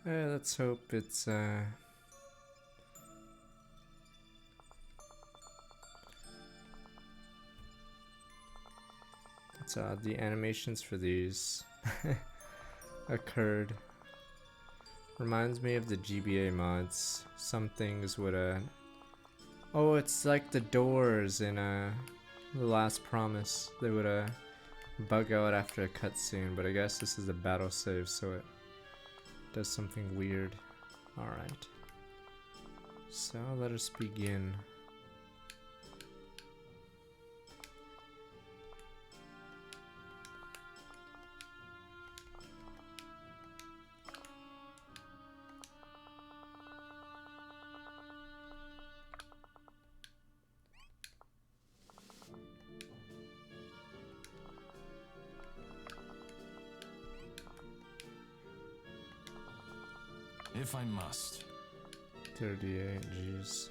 Let's hope it's the animations for these occurred. Reminds me of the GBA mods. Some things would oh, it's like the doors in The Last Promise. They would bug out after a cutscene, but I guess this is a battle save, so it does something weird. Alright. So let us begin. If I must. 38, jeez.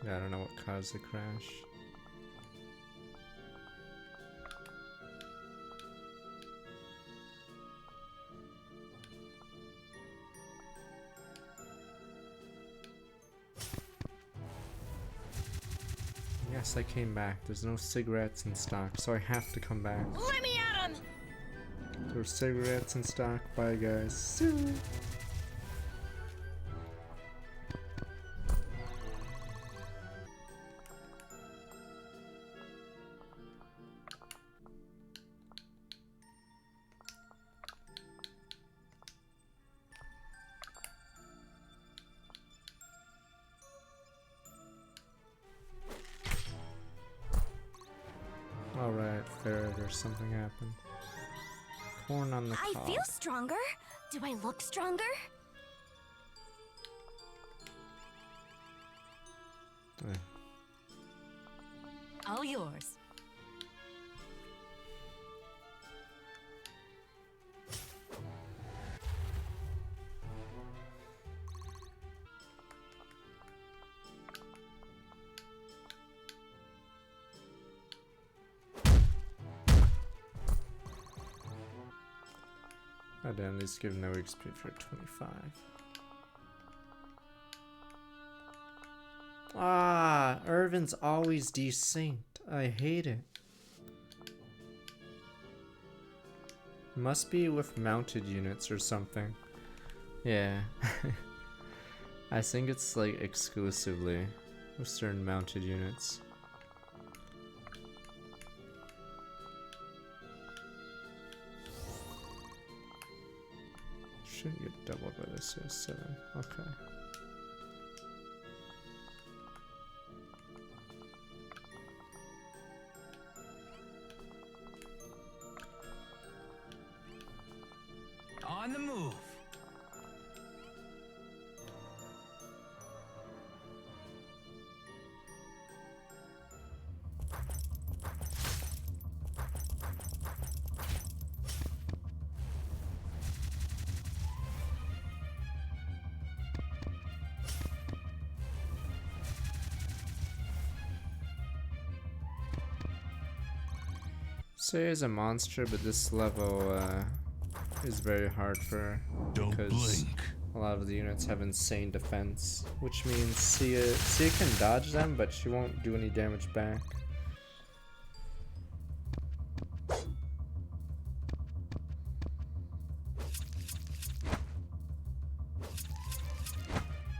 Yeah, I don't know what caused the crash. Yes, I came back. There's no cigarettes in stock, so I have to come back. Let me at him! There's cigarettes in stock. Bye, guys. See you. Alright, ferret or something happened. Corn on the cob. I feel stronger. Do I look stronger? Eh. All yours. Oh damn, these give no XP for 25. Ah, Irvin's always desynced. I hate it. Must be with mounted units or something. Yeah. I think it's like exclusively with certain mounted units. Shouldn't get doubled by this, yeah, 7. Okay. On the move. Say is a monster, but this level is very hard for her because a lot of the units have insane defense, which means Sia can dodge them, but she won't do any damage back.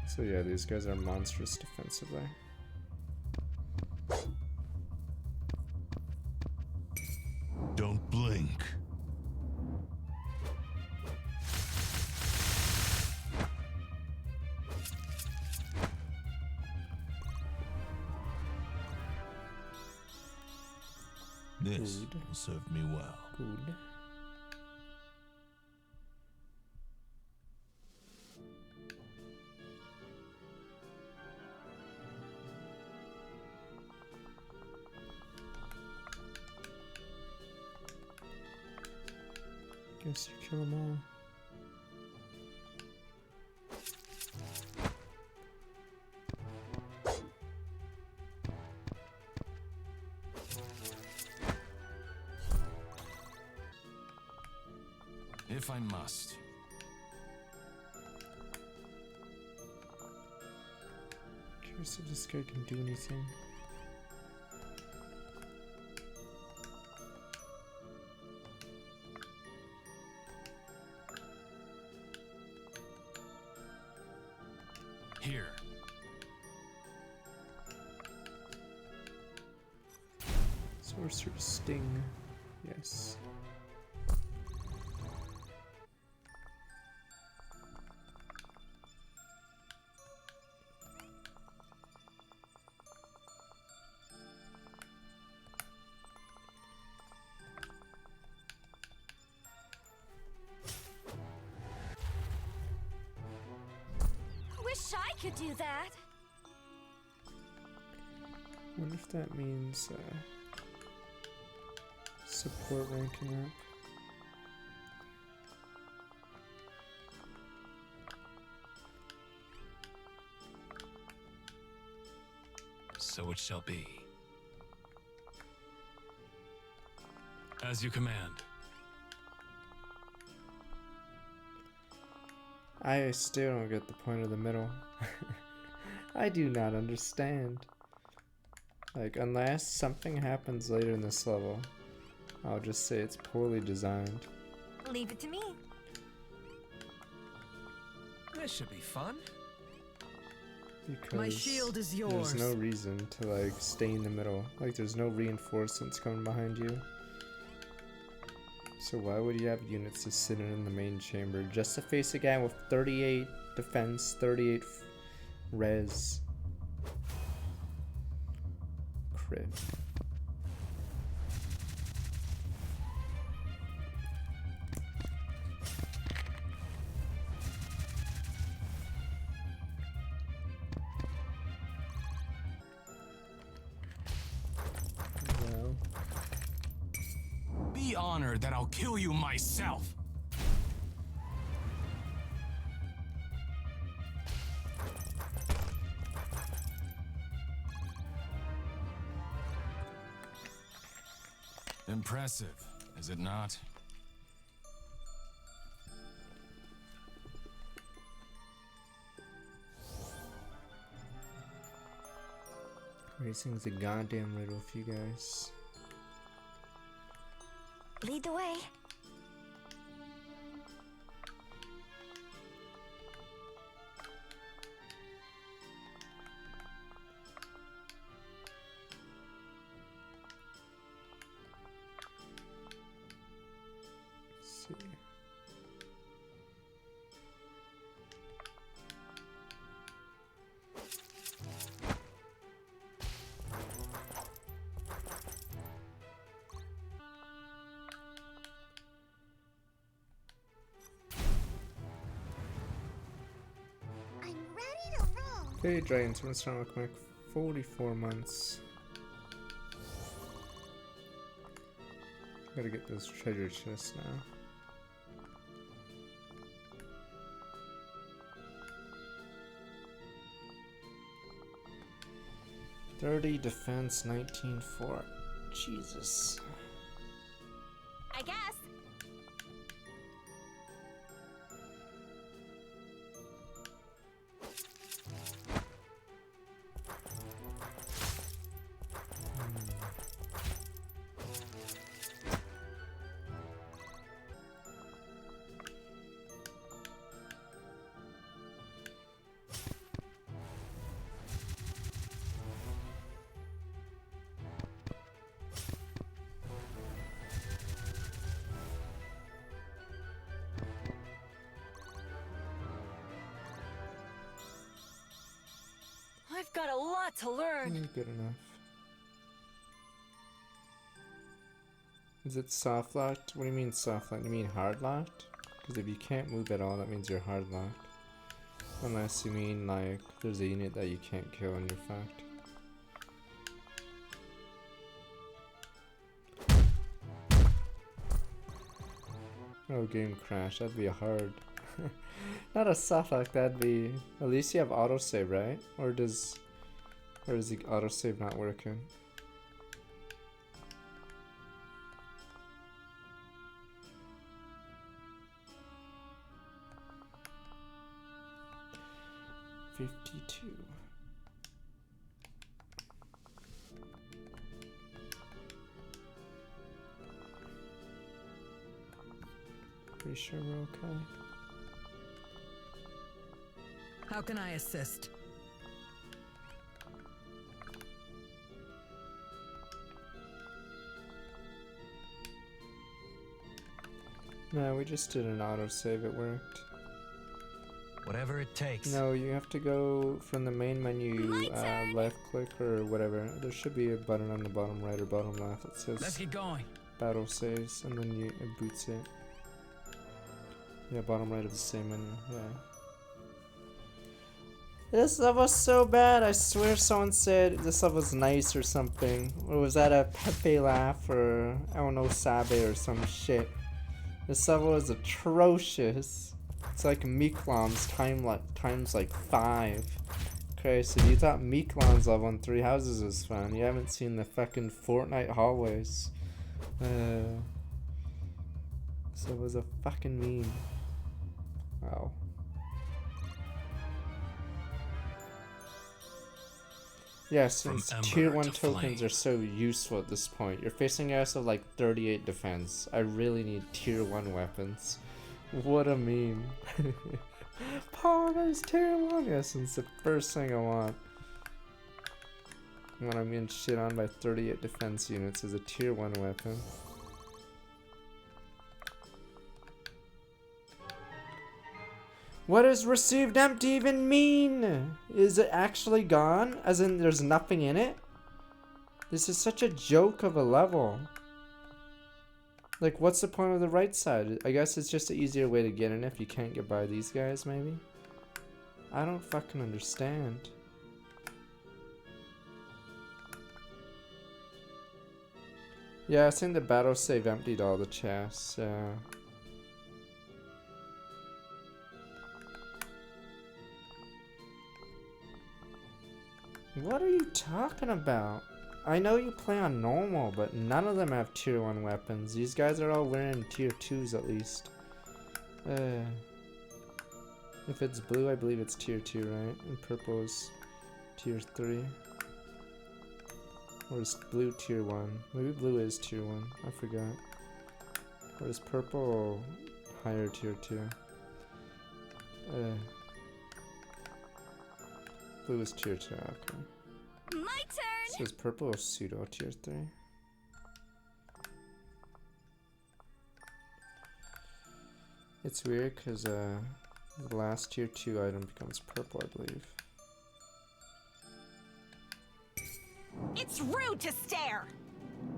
So yeah, these guys are monstrous defensively. Don't blink. This Good. will serve me well. Good. Guess you kill them all. if I must. Curious if this guy can do anything. Here. Sorcerer Sting. Yes. Wish I could do that. I wonder if that means support ranking up. So it shall be. As you command. I still don't get the point of the middle. I do not understand. Like, unless something happens later in this level, I'll just say it's poorly designed. Leave it to me. This should be fun. Because My shield is yours. there's no reason to, like, stay in the middle. Like, there's no reinforcements coming behind you. So why would you have units just sitting in the main chamber just to face a guy with 38 defense, 38 res? Crit. Well, Be honored that I'll kill you myself. Impressive, is it not? racing's a goddamn riddle for you guys. Lead the way. Let's see. I'm ready to roll. Fairy Dragons from Stomach Mac 44 months. Gotta get those treasure chests now. $30 defense, 19 fort. Jesus. I guess. I've got a lot to learn. Good enough. Is it soft locked? What do you mean soft locked? You mean hard locked? Because if you can't move at all, that means you're hard locked. Unless you mean like there's a unit that you can't kill and you're fucked. Oh, game crash. That'd be a hard. Not a soft lock. That'd be. At least you have autosave, right? Or is the autosave not working? 52. Pretty sure we're okay. How can I assist? No, we just did an autosave, it worked. Whatever it takes. No, you have to go from the main menu, My turn. left click or whatever. There should be a button on the bottom right or bottom left that says Let's get going. battle saves, and then it boots it. Yeah, bottom right of the same menu, yeah. This level's so bad, I swear someone said this level's nice or something. Or was that a Pepe laugh or I don't know, Sabe or some shit. This level is atrocious. It's like Miklon's times like 5. Okay, so you thought Miklon's level in 3 Houses was fun. You haven't seen the fucking Fortnite hallways. So it was a fucking meme. Wow. Yeah, since From tier ember 1 to tokens flame. are so useful at this point. You're facing guys with like 38 defense. I really need tier 1 weapons. What a meme. Paul, there's tier 1. Yes, it's the first thing I want. When I'm getting shit on by 38 defense units is a tier 1 weapon. What does received empty even mean? Is it actually gone? As in there's nothing in it? This is such a joke of a level. Like, what's the point of the right side? I guess it's just an easier way to get in if you can't get by these guys, maybe? I don't fucking understand. Yeah, I think the battle save emptied all the chests, yeah. What are you talking about? I know you play on normal, but none of them have tier 1 weapons. These guys are all wearing tier 2s at least. If it's blue, I believe it's tier 2, right? And purple is tier 3. Or is blue tier 1? Maybe blue is tier 1. I forgot. Or is purple higher tier 2? Blue is tier 2, okay. My turn. So is purple or pseudo tier 3? It's weird because the last tier 2 item becomes purple, I believe. It's rude to stare.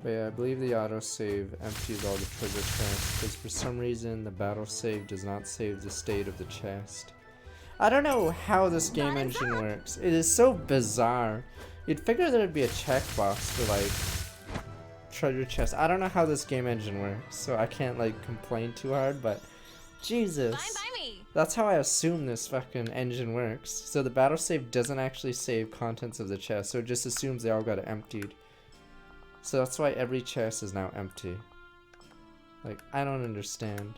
But yeah, I believe the autosave empties all the treasure chests because for some reason the battle save does not save the state of the chest. I don't know how this game Bottoms engine up. works. It is so bizarre. You'd figure there'd be a checkbox for like treasure chest. I don't know how this game engine works, so I can't like complain too hard, but Jesus. Fine by me. That's how I assume this fucking engine works. So the battle save doesn't actually save contents of the chest, so it just assumes they all got emptied. So that's why every chest is now empty. Like, I don't understand.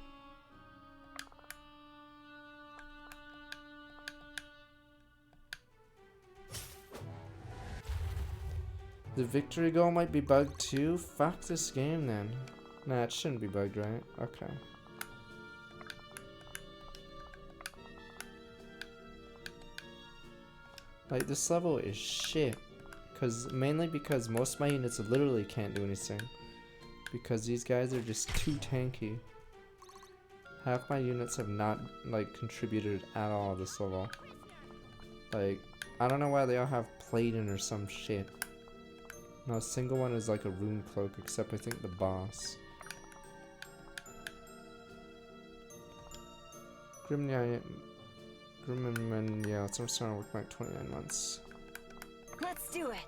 The victory goal might be bugged too? Fuck this game then. Nah, it shouldn't be bugged, right? Okay. Like, this level is shit. Mainly because most of my units literally can't do anything. Because these guys are just too tanky. Half my units have not, like, contributed at all this level. Like, I don't know why they all have Playdin or some shit. No, a single one is like a rune cloak, except I think the boss. Grimman, yeah, it's starting to work like 29 months. Let's do it.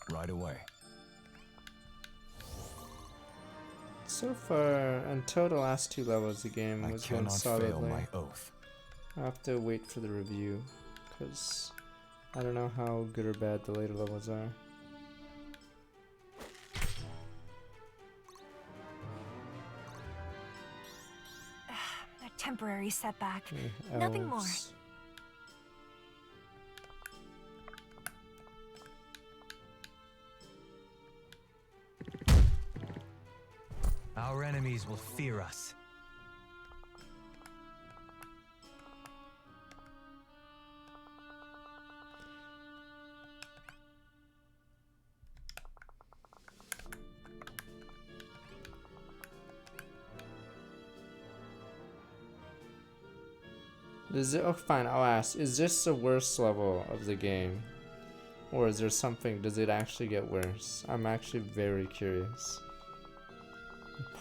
Right away. So far, until the last 2 levels, the game I was going cannot fail solidly. my oath. I'll have to wait for the review, because I don't know how good or bad the later levels are. A temporary setback. Okay, Nothing more. elves. Our enemies will fear us. Is it, oh fine, I'll ask, is this the worst level of the game? Or is there something, does it actually get worse? I'm actually very curious.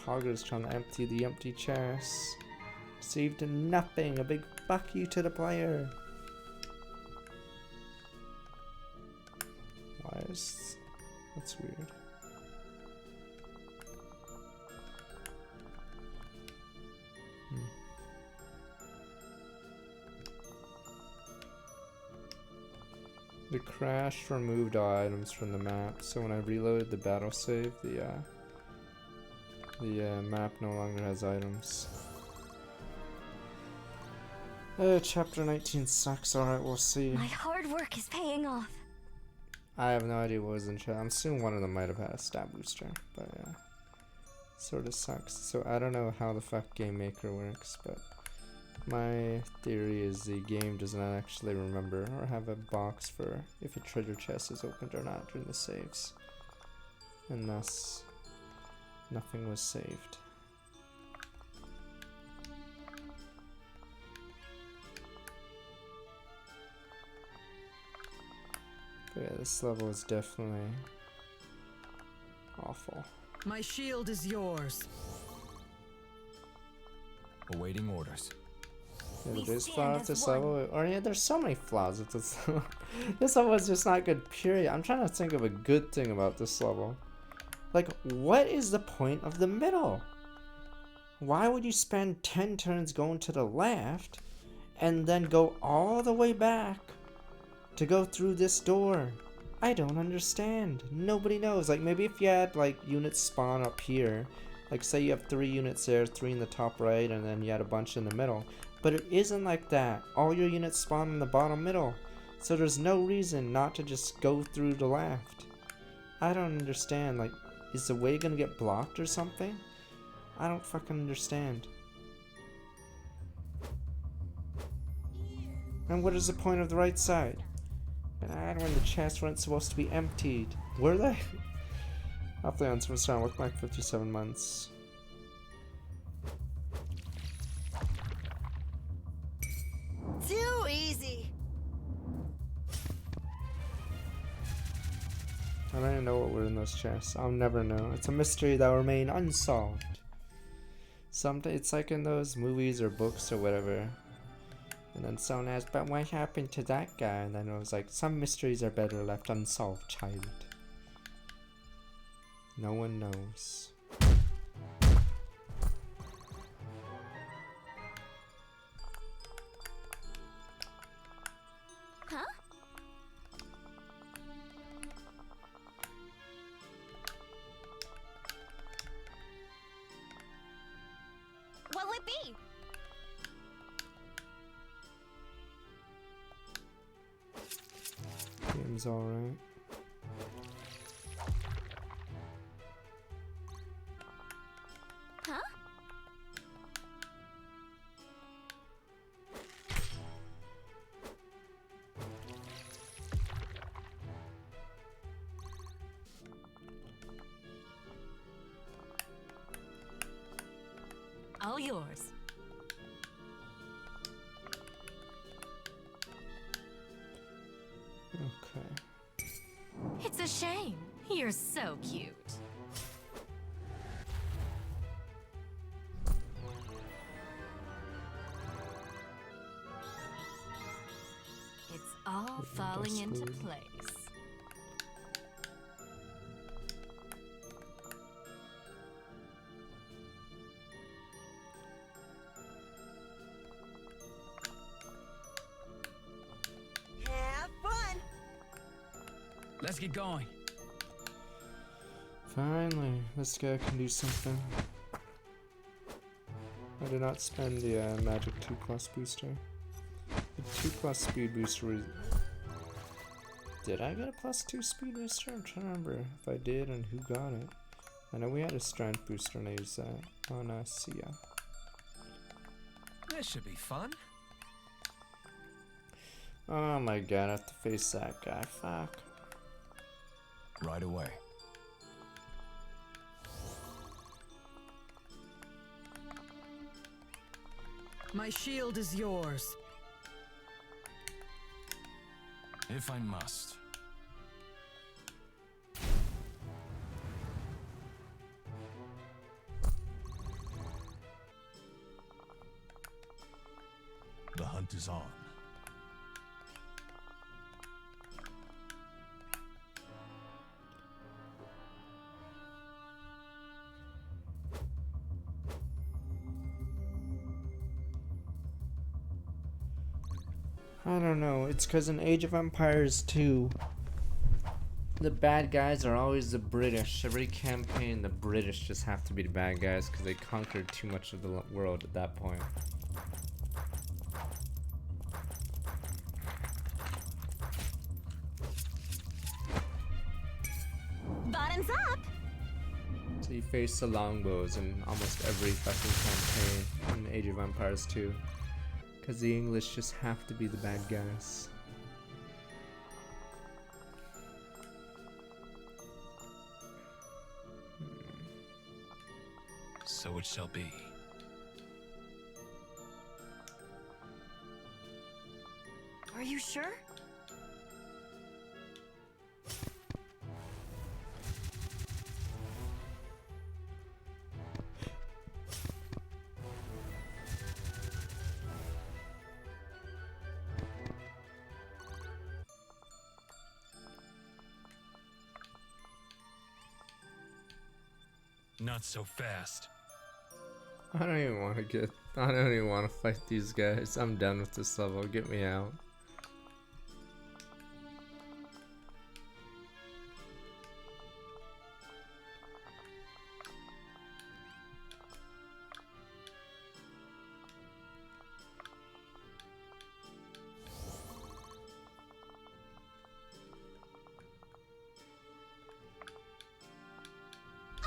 Pogger's trying to empty the empty chest. Received nothing, a big fuck you to the player. Why is, that's weird. The crash removed all items from the map, so when I reloaded the battle save, the map no longer has items. Chapter 19 sucks. Alright, we'll see. My hard work is paying off. I have no idea what was in chat. I'm assuming one of them might have had a stat booster, but yeah. Sorta sucks. So I don't know how the fuck Game Maker works, but my theory is the game does not actually remember or have a box for if a treasure chest is opened or not during the saves. And thus, nothing was saved. But yeah, this level is definitely awful. My shield is yours. Awaiting orders. Yeah, We there's stand flaws with as this one. level. Or yeah, there's so many flaws with this level. This level is just not good, period. I'm trying to think of a good thing about this level. Like, what is the point of the middle? Why would you spend 10 turns going to the left and then go all the way back to go through this door? I don't understand. Nobody knows. Like, maybe if you had, like, units spawn up here, like, say you have 3 units there, 3 in the top right, and then you had a bunch in the middle. But it isn't like that. All your units spawn in the bottom middle. So there's no reason not to just go through the left. I don't understand. Like, is the way gonna get blocked or something? I don't fucking understand. And what is the point of the right side? And when the chests weren't supposed to be emptied. Were they? I'll play on some sound. Look like 57 months. Too easy. I don't even know what were in those chests. I'll never know. It's a mystery that will remain unsolved. Someday it's like in those movies or books or whatever. And then someone asks, but what happened to that guy? And then it was like, some mysteries are better left unsolved, child. No one knows. Huh? What'll it be? Game's alright. Huh? All yours. Okay. It's a shame. You're so cute. It's all falling into smooth. place. Let's get going. Finally, this guy can do something. I did not spend the magic 2+ booster. The 2+ speed booster was... Did I get a +2 speed booster? I'm trying to remember if I did and who got it. I know we had a strength booster and I used that on Sia. This should be fun. Oh my god, I have to face that guy. Fuck. Right away. My shield is yours. If I must. The hunt is on. I don't know, it's because in Age of Empires 2, the bad guys are always the British. Every campaign, the British just have to be the bad guys because they conquered too much of the world at that point. Bottoms up! So you face the longbows in almost every fucking campaign in Age of Empires 2. Because the English just have to be the bad guys. So it shall be. Are you sure? Not so fast. I don't even want to fight these guys. I'm done with this level. Get me out.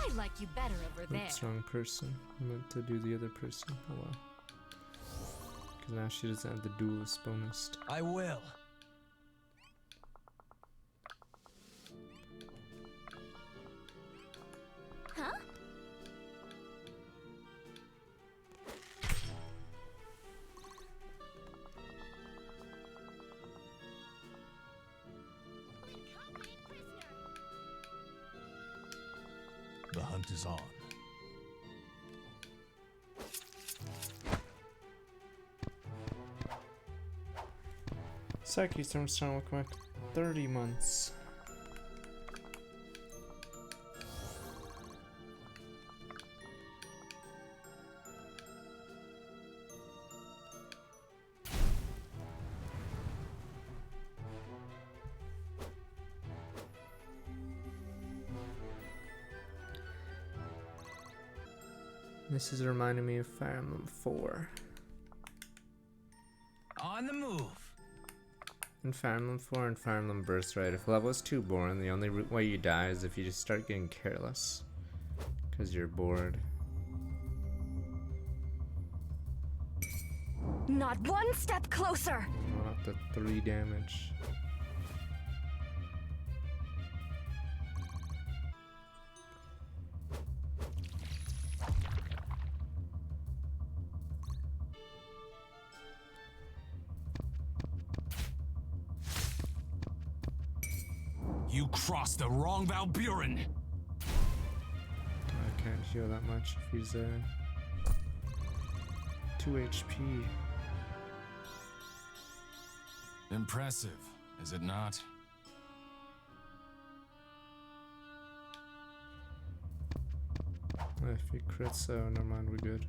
I like you better over there. Oops, wrong person. I meant to do the other person. Oh well. Because now she doesn't have the duelist bonus. I will. Huh? The hunt is on. Psyche Storm Star will come back 30 months. This is reminding me of Fire Emblem 4. On the move. In Fire Emblem 4 and Fire Emblem Birthright, if level is too boring, the only way you die is if you just start getting careless. Because you're bored. Not one step closer! Not the 3 damage. You crossed the wrong Valburin! I can't heal that much if he's 2 HP. Impressive, is it not? If he crits, so never mind, we're good.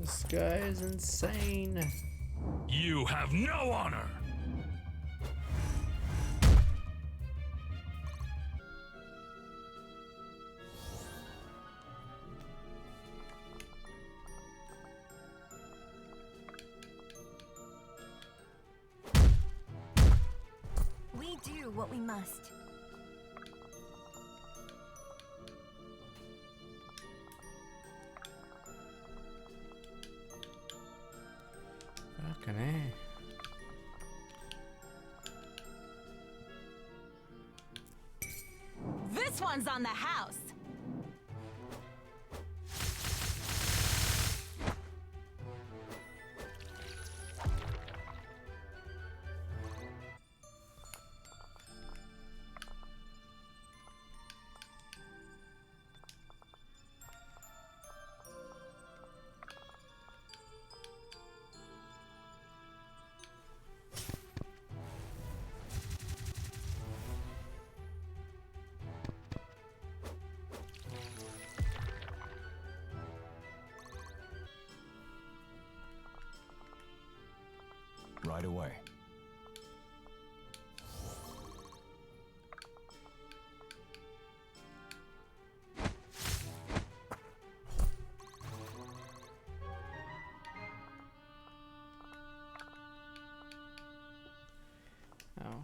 This guy is insane. You have no honor! We do what we must. Fucking A. This one's on the house. Right away. Oh.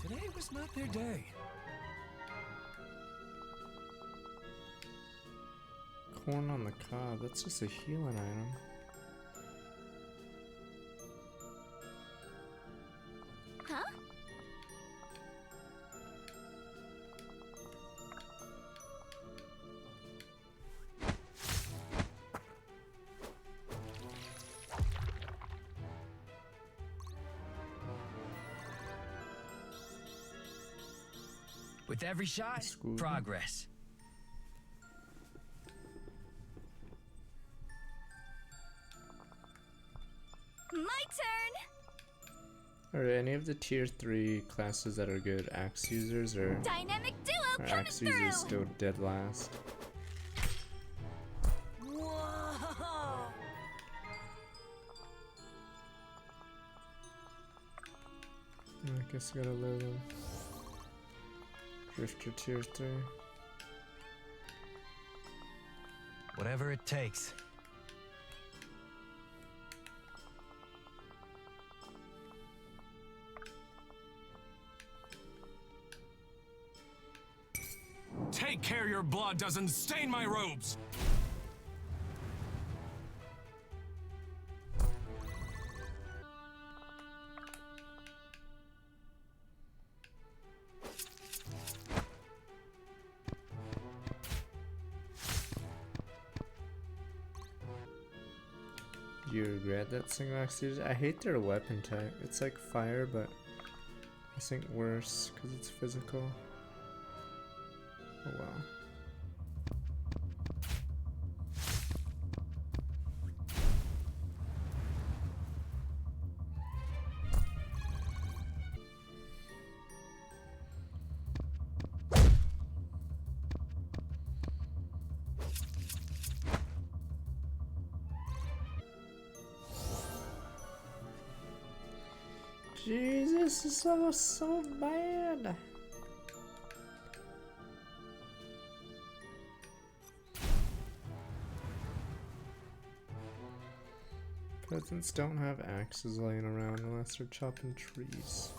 Today was not their day. Corn on the cob. That's just a healing item. Huh? With every shot, School. progress. My turn. Are any of the tier 3 classes that are good axe users, or Dynamic duo are coming axe through. users still dead last? Whoa! I guess I gotta live in Drifter tier 3. Whatever it takes. Take care your blood doesn't stain my robes! Do you regret that single axe user? I hate their weapon type. It's like fire, but I think worse because it's physical. Oh wow. Jesus, this level's so bad. Peasants don't have axes laying around unless they're chopping trees.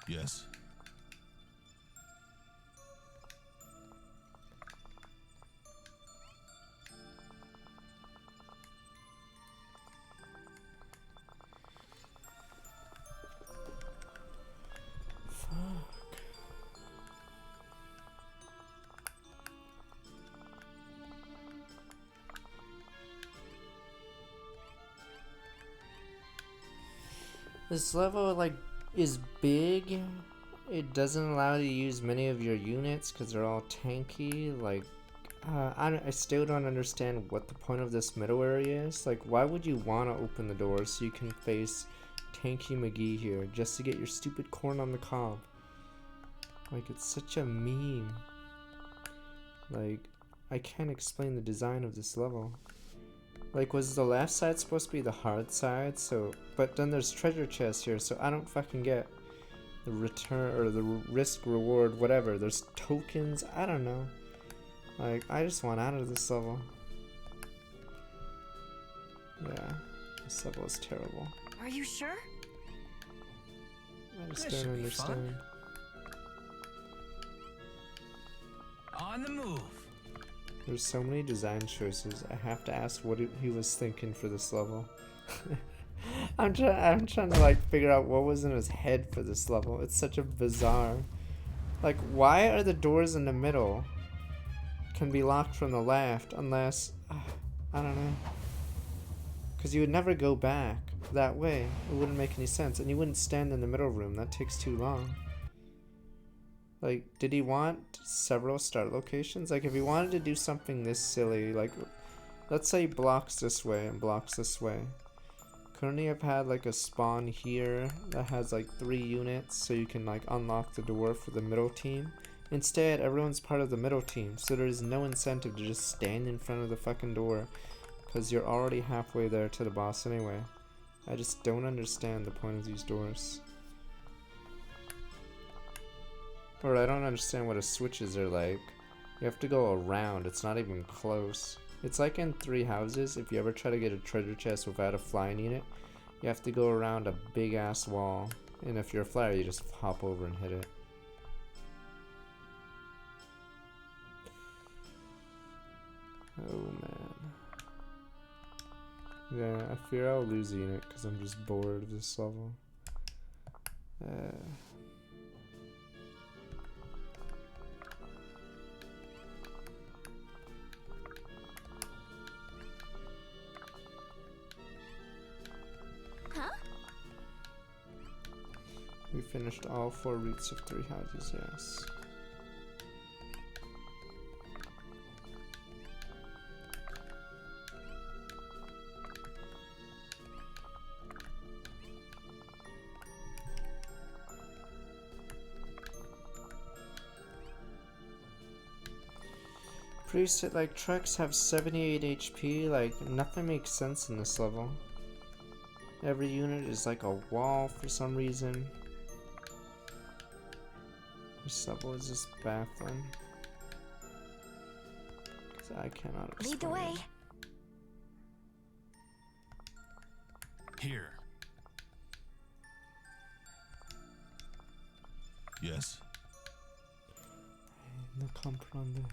Yes. This level like is big It doesn't allow you to use many of your units because they're all tanky. Like, I still don't understand what the point of this middle area is. Like, why would you want to open the door so you can face Tanky McGee here just to get your stupid corn on the cob? Like, it's such a meme. Like, I can't explain the design of this level. Like, was the left side supposed to be the hard side? So, but then there's treasure chests here, so I don't fucking get the return or the risk reward, whatever. There's tokens, I don't know. Like, I just want out of this level. Yeah, this level is terrible. Are you sure? I just This don't should be fun. understand. On the move. There's so many design choices. I have to ask what he was thinking for this level. I'm trying to like figure out what was in his head for this level. It's such a bizarre. Like, why are the doors in the middle can be locked from the left unless I don't know. Because you would never go back that way. It wouldn't make any sense, and you wouldn't stand in the middle room. That takes too long. Like, did he want several start locations? Like, if he wanted to do something this silly, like, let's say he blocks this way and blocks this way. Couldn't he have had, like, a spawn here that has, like, 3 units so you can, like, unlock the door for the middle team? Instead, everyone's part of the middle team, so there's no incentive to just stand in front of the fucking door because you're already halfway there to the boss anyway. I just don't understand the point of these doors. Or I don't understand what the switches are like. You have to go around, it's not even close. It's like in 3 Houses, if you ever try to get a treasure chest without a flying unit, you have to go around a big ass wall. And if you're a flyer, you just hop over and hit it. Oh man. Yeah, I fear I'll lose a unit because I'm just bored of this level. Huh? We finished all 4 routes of 3 Houses, yes. Preset like trucks have 78 HP, like nothing makes sense in this level. Every unit is like a wall for some reason. This level is just baffling. 'Cause I cannot explain. Lead the way. Here. Yes. No comprende.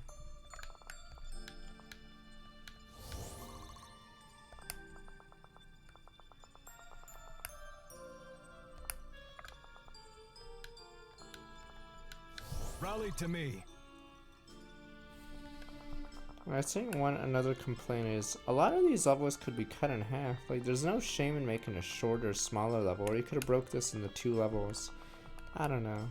Rally to me. I think another complaint is a lot of these levels could be cut in half. Like, there's no shame in making a shorter, smaller level, or you could have broke this into 2 levels. I don't know.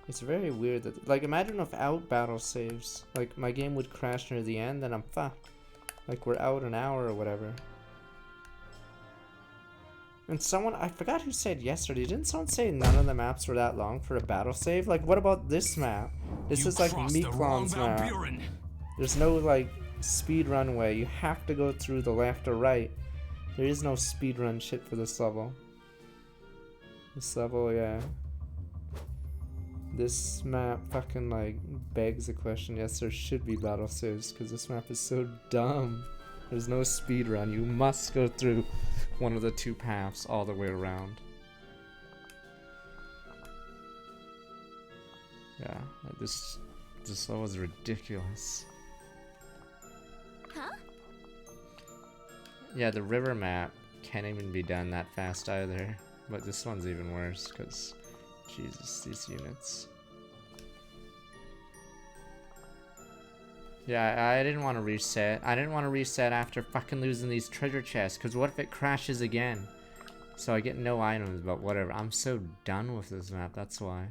It's very weird that, like, imagine without battle saves. Like, my game would crash near the end, and I'm fucked. Like, we're out an hour or whatever. And someone, I forgot who said yesterday, didn't someone say none of the maps were that long for a battle save? Like, what about this map? This You is like crossed the wrong Meeklon's map. Valburin. There's no, like, speed runway. You have to go through the left or right. There is no speed run shit for this level. This level, yeah. This map fucking, like, begs the question. Yes, there should be battle saves, because this map is so dumb. There's no speed run. You must go through one of the 2 paths all the way around. Yeah, like this level is ridiculous. Huh? Yeah, the river map can't even be done that fast either. But this one's even worse, because, Jesus, these units. Yeah, I didn't want to reset. I didn't want to reset after fucking losing these treasure chests, because what if it crashes again? So I get no items, but whatever. I'm so done with this map, that's why.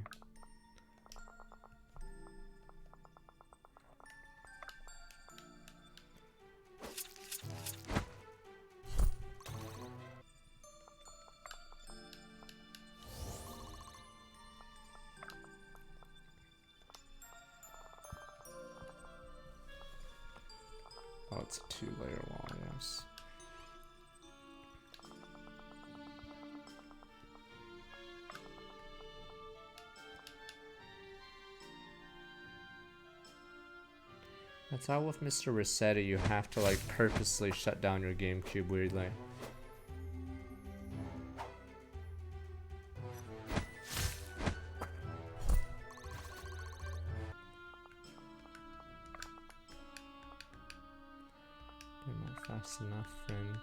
Oh, it's a 2-layer wall, yes. That's how with Mr. Rossetti, you have to like purposely shut down your GameCube weirdly. You're not fast enough, friend.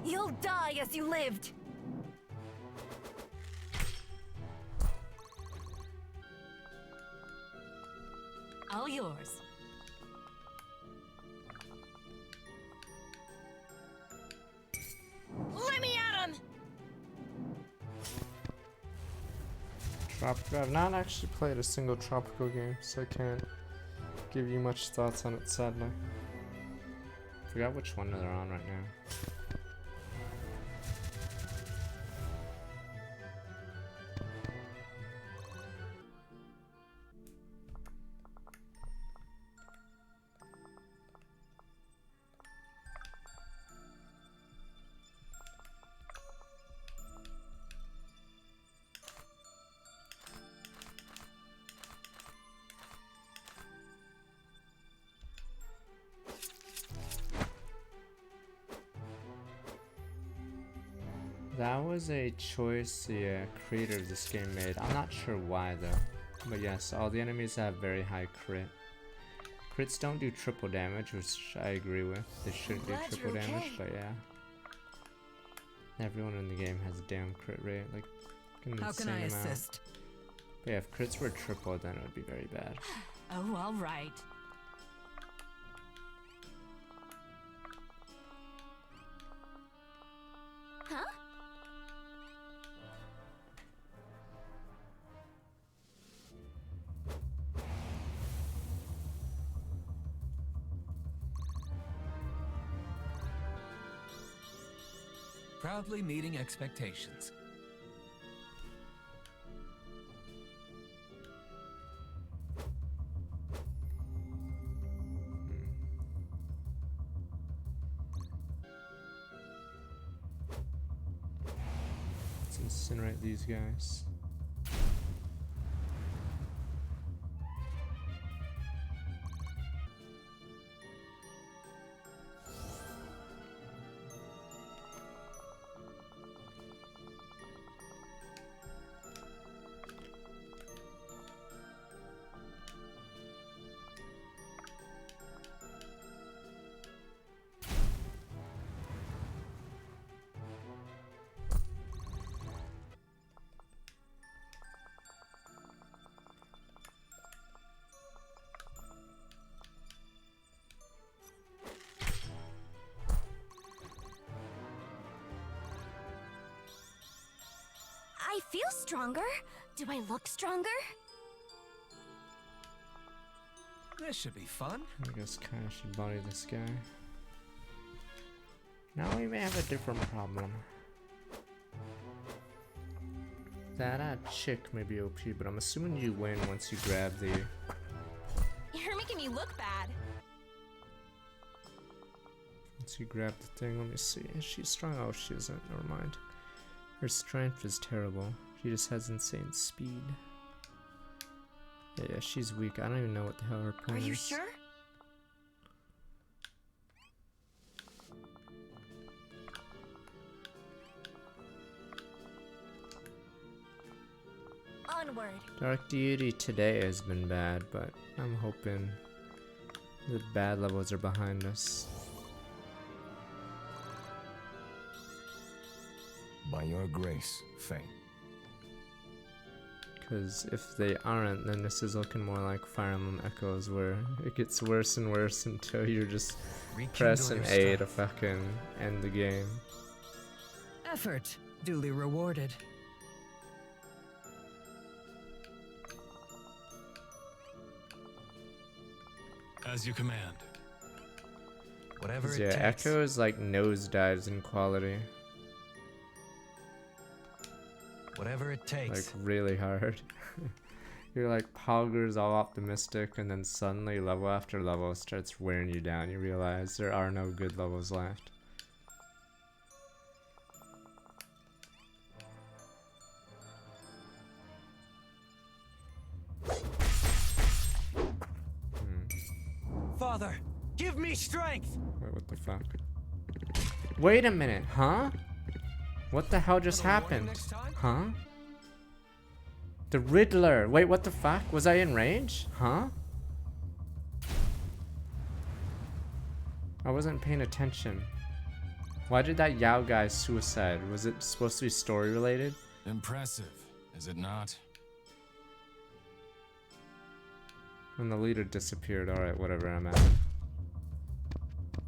You'll die as you lived. All yours. Let me at him! Tropical. I've not actually played a single tropical game, so I can't give you much thoughts on it, sadly. Forgot which one they're on right now. That was a choice the creator of this game made. I'm not sure why though. But yes, all the enemies have very high crit. Crits don't do triple damage, which I agree with. They shouldn't do triple damage, but yeah. Everyone in the game has a damn crit rate, like an How insane can I amount. assist? But yeah, if crits were triple, then it would be very bad. Oh, all right. Huh? Proudly meeting expectations. Let's incinerate these guys. I feel stronger. Do I look stronger? This should be fun. I guess Kaya should body this guy. Now we may have a different problem. That chick may be OP, but I'm assuming you win once you grab the... You're making me look bad. Once you grab the thing, let me see. Is she strong? Oh, she isn't. Never mind. Her strength is terrible. She just has insane speed. Yeah, she's weak. I don't even know what the hell her point Are is. you sure? Onward. Dark Deity today has been bad, but I'm hoping the bad levels are behind us. By your grace, Faye. Because if they aren't, then this is looking more like Fire Emblem Echoes, where it gets worse and worse until you're just Rekindle pressing your A to strength. fucking end the game. Effort duly rewarded. As you command. Whatever 'Cause, it yeah, takes. Echo is like nosedives in quality. Whatever it Like takes. really hard. You're like Pogger's all optimistic, and then suddenly level after level starts wearing you down. You realize there are no good levels left. Father, give me strength! Wait, what the fuck? Wait a minute, huh? What the hell just happened? Huh? The Riddler. Wait, what the fuck? Was I in range? Huh? I wasn't paying attention. Why did that Yao guy suicide? Was it supposed to be story related? Impressive, is it not? When the leader disappeared. Alright, whatever, I'm out.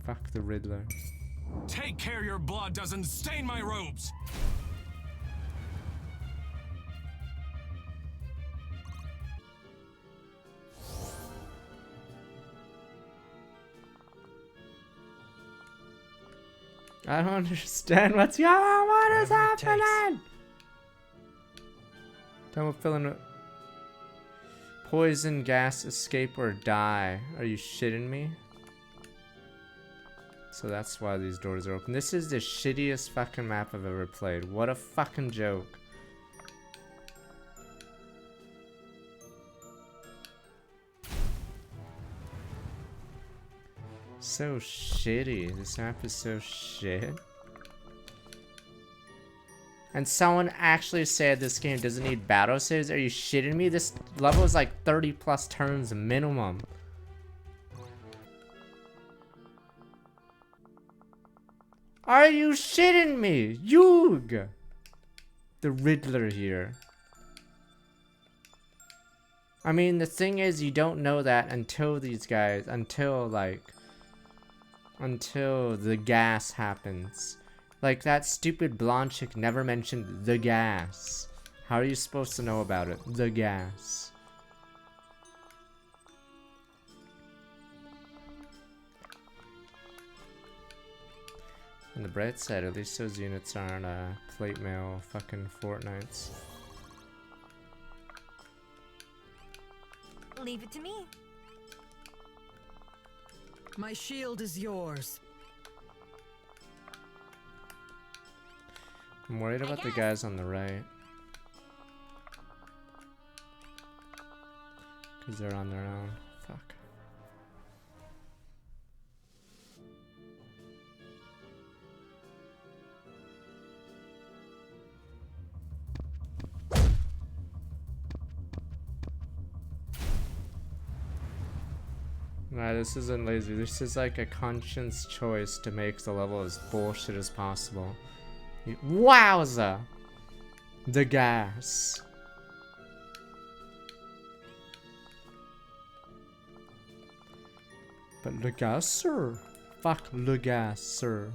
Fuck the Riddler. Take care your blood doesn't stain my robes! I don't understand what's going on. What is Whatever it takes. happening? Don't fill in. Poison, gas, escape, or die. Are you shitting me? So that's why these doors are open. This is the shittiest fucking map I've ever played. What a fucking joke. So shitty. This map is so shit. And someone actually said this game doesn't need battle saves? Are you shitting me? This level is like 30 plus turns minimum. Are you shitting me? Yug! The Riddler here. I mean, the thing is, you don't know that until these guys, until the gas happens. Like, that stupid blonde chick never mentioned the gas. How are you supposed to know about it? The gas. On the bright side, at least those units aren't plate mail fucking Fortnites. Leave it to me. My shield is yours. I'm worried about the guys on the right. Because they're on their own. Fuck. Nah, this isn't lazy. This is like a conscious choice to make the level as bullshit as possible. Wowza! The gas. But le gas, sir. Fuck le gas, sir.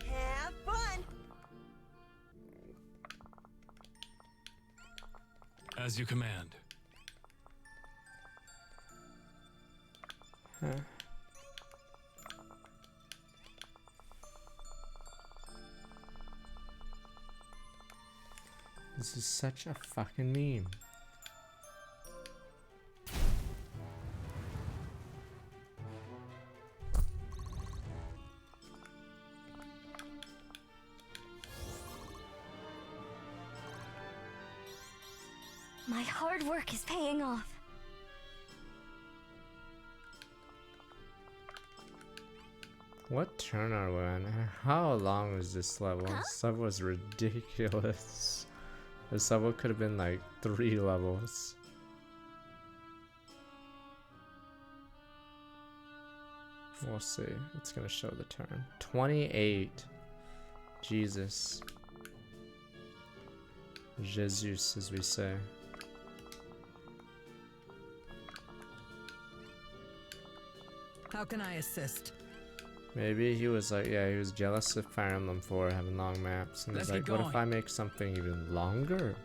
Have fun. As you command. Huh. This is such a fucking meme. My hard work is paying off. What turn are we on? How long was this level? This level was ridiculous. This level could have been like 3 levels. We'll see. It's gonna show the turn. 28. Jesus. Jesus, as we say. How can I assist? Maybe he was like, yeah, he was jealous of Fire Emblem 4 having long maps, and he's Let's like, get what if going. I make something even longer?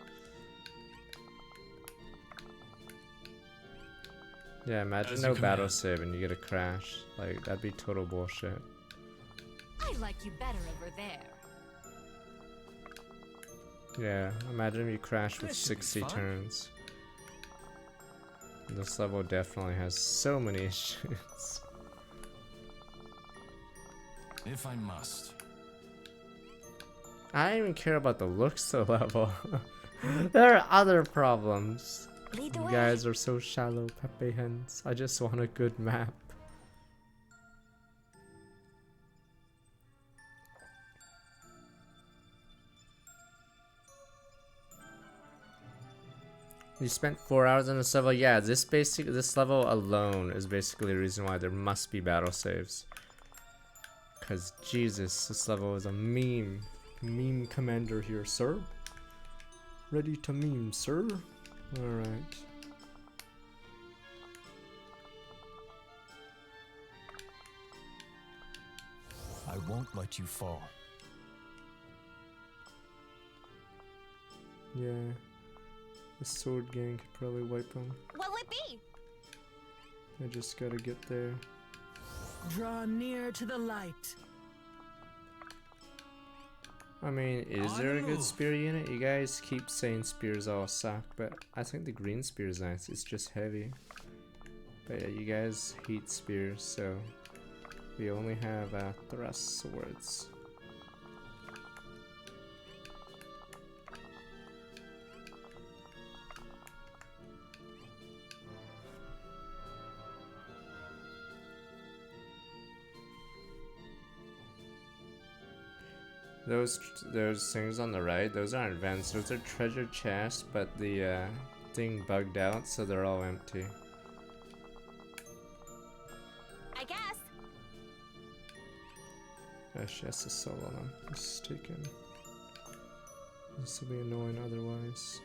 Yeah, imagine As no you battle command. save and you get a crash. Like, that'd be total bullshit. I like you better over there. Yeah, imagine you crash with This should be 60 fun. turns. This level definitely has so many issues. If I must. I don't even care about the looks of the level. There are other problems. Lead the You way. guys are so shallow, Pepe Hens. I just want a good map. You spent 4 hours on this level? Yeah, this level alone is basically the reason why there must be battle saves. Cause Jesus, this level is a meme. Meme commander here, sir. Ready to meme, sir? Alright. I won't let you fall. Yeah. The sword gang could probably wipe them. What'll it be? I just gotta get there. Draw near to the light. I mean, is On there the a good move. spear unit? You guys keep saying spears all suck, but I think the green spear is nice. It's just heavy. But yeah, you guys hate spears, so we only have thrust swords. Those things on the right, those aren't vents, those are treasure chests, but the thing bugged out, so they're all empty. I guess. Actually, that's a solo them. This is taken. This will be annoying otherwise.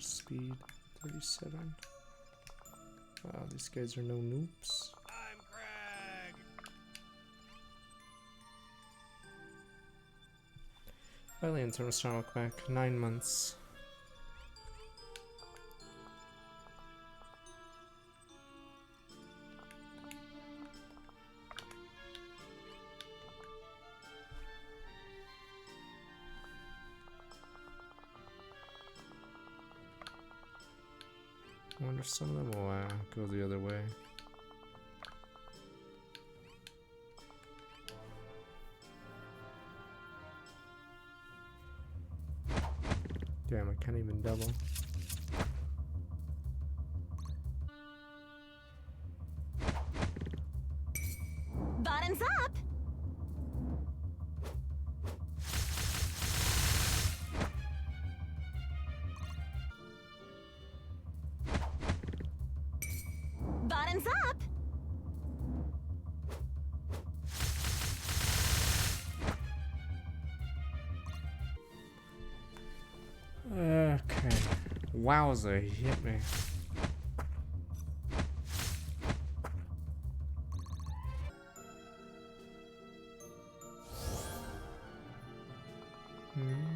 Speed 37. Wow, these guys are no noobs. I'm Craig. Finally, in terms of welcome back, 9 months. I wonder if some of them will go the other way. Damn, I can't even double. Bottoms up. Bottoms up. Okay. Wowza, he hit me.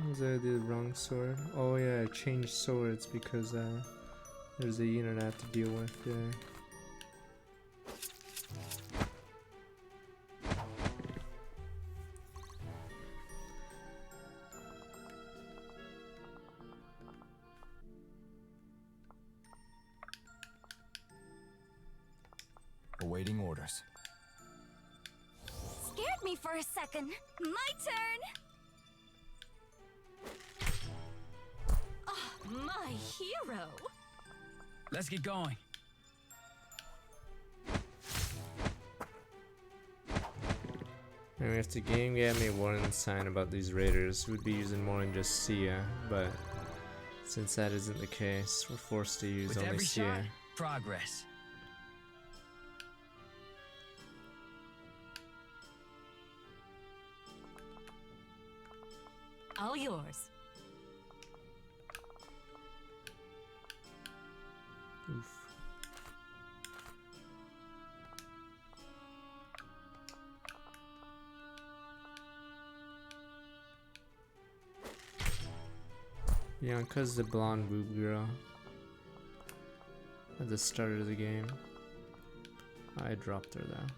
Was I the wrong sword? Oh yeah, I changed swords because there's a unit I have to deal with. Yeah. Awaiting orders. Scared me for a second. My turn. My hero. Let's get going. And if the game gave me a warning sign about these raiders, we'd be using more than just Sia, but since that isn't the case, we're forced to use With only every Sia. shot, progress. All yours. Oof. Bianca's the blonde boob girl at the start of the game. I dropped her though.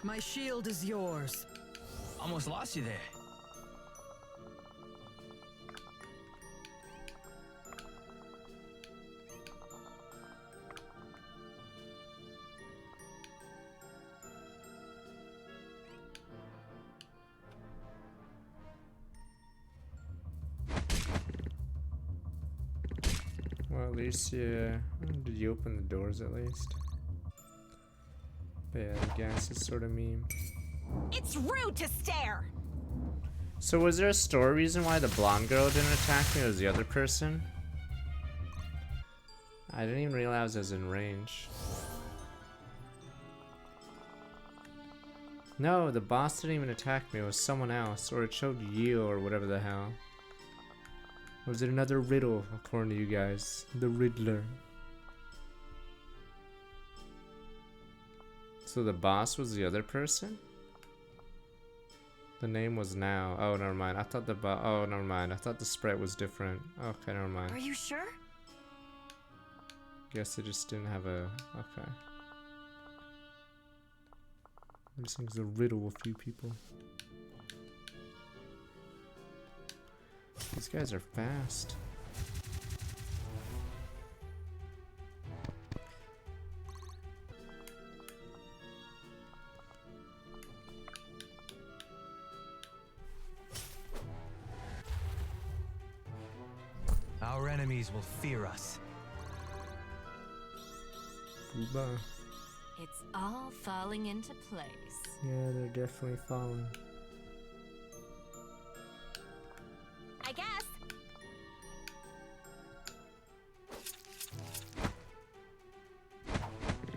My shield is yours. Almost lost you there. Well, at least yeah. Did you open the doors at least? But yeah, the gas is sort of mean. It's rude to stare. So was there a story reason why the blonde girl didn't attack me? It was the other person? I didn't even realize I was in range. No, the boss didn't even attack me. It was someone else. Or it showed you or whatever the hell. Or was it another riddle, according to you guys? The Riddler. So the boss was the other person? The name was Now. Oh, never mind. I thought oh, never mind. I thought the sprite was different. Okay, never mind. Are you sure? Guess it just didn't have a... Okay. This thing's a riddle a few people. These guys are fast. Our enemies will fear us. Booba. It's all falling into place. Yeah, they're definitely falling. I guess.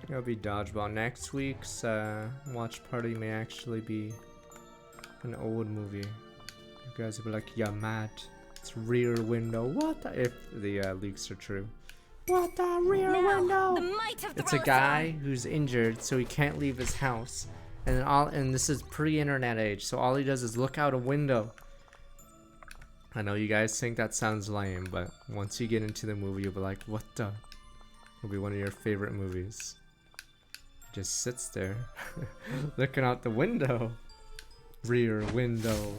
It'll be dodgeball. Next week's watch party may actually be an old movie. You guys will be like, yeah, Matt, it's Rear Window. What the, if the leaks are true. What the Rear Now, the Window? might of the It's a guy who's injured, so he can't leave his house. And this is pre-internet age, so all he does is look out a window. I know you guys think that sounds lame, but once you get into the movie, you'll be like, what the? It'll be one of your favorite movies. Just sits there, looking out the window. Rear window.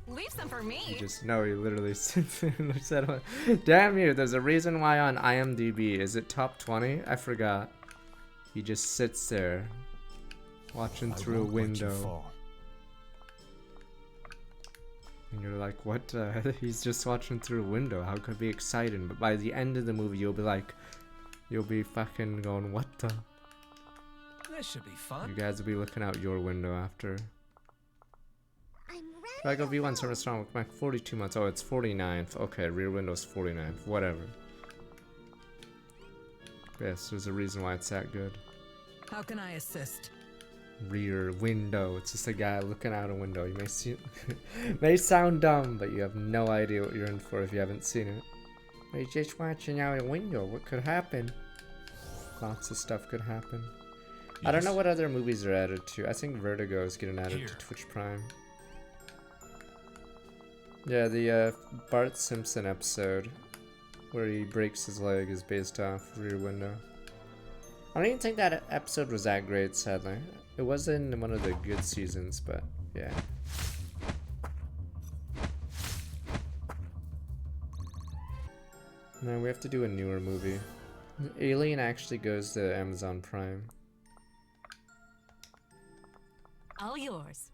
Leave some for me. You just know he literally sits there and looks at it. Damn you, there's a reason why on IMDb. Is it top 20? I forgot. He just sits there, watching through a I won't let you window. fall. And you're like, what? He's just watching through a window. How could it be exciting? But by the end of the movie, you'll be like, you'll be fucking going, what the? This should be fun. You guys will be looking out your window after. I'm Like a V1 service strong, like 42 months. Oh, it's 49th. Okay, rear window's 49th. Whatever. Yes, there's a reason why it's that good. How can I assist? Rear window. It's just a guy looking out a window. You may see, may sound dumb, but you have no idea what you're in for if you haven't seen it. You're just watching out a window. What could happen? Lots of stuff could happen. I don't know what other movies are added to. I think Vertigo is getting added Here. to Twitch Prime. Yeah, the Bart Simpson episode where he breaks his leg is based off Rear Window. I don't even think that episode was that great, sadly. It was in one of the good seasons, but yeah. No, we have to do a newer movie. Alien actually goes to Amazon Prime. All yours.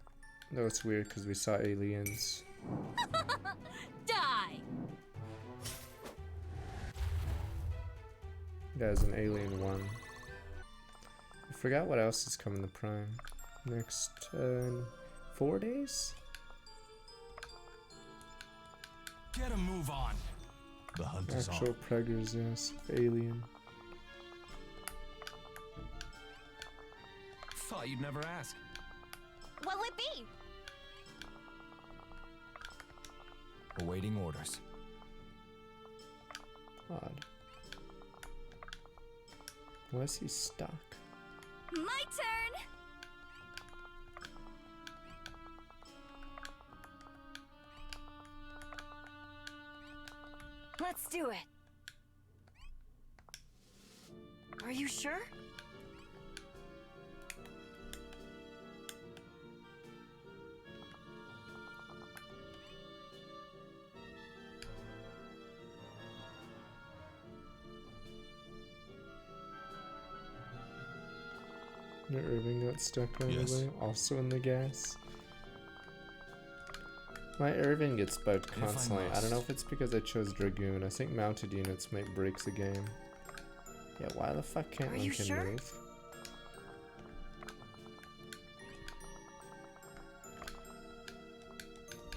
Though it's weird because we saw Aliens. Die! There's an Alien 1. I forgot what else is coming to Prime. Next 4 days? Get a move on. The hunt is Actual on. preggers, yes. Alien. Thought you'd never ask. What'll it be? Awaiting orders. Odd. Why is he stuck? My turn! Let's do it. Are you sure? Yeah, Irving got stuck on Yes. the way, also in the gas. My Irving gets bugged I constantly. I don't know must. if it's because I chose Dragoon. I think mounted units might break the game. Yeah, why the fuck can't Are you Lincoln sure? move?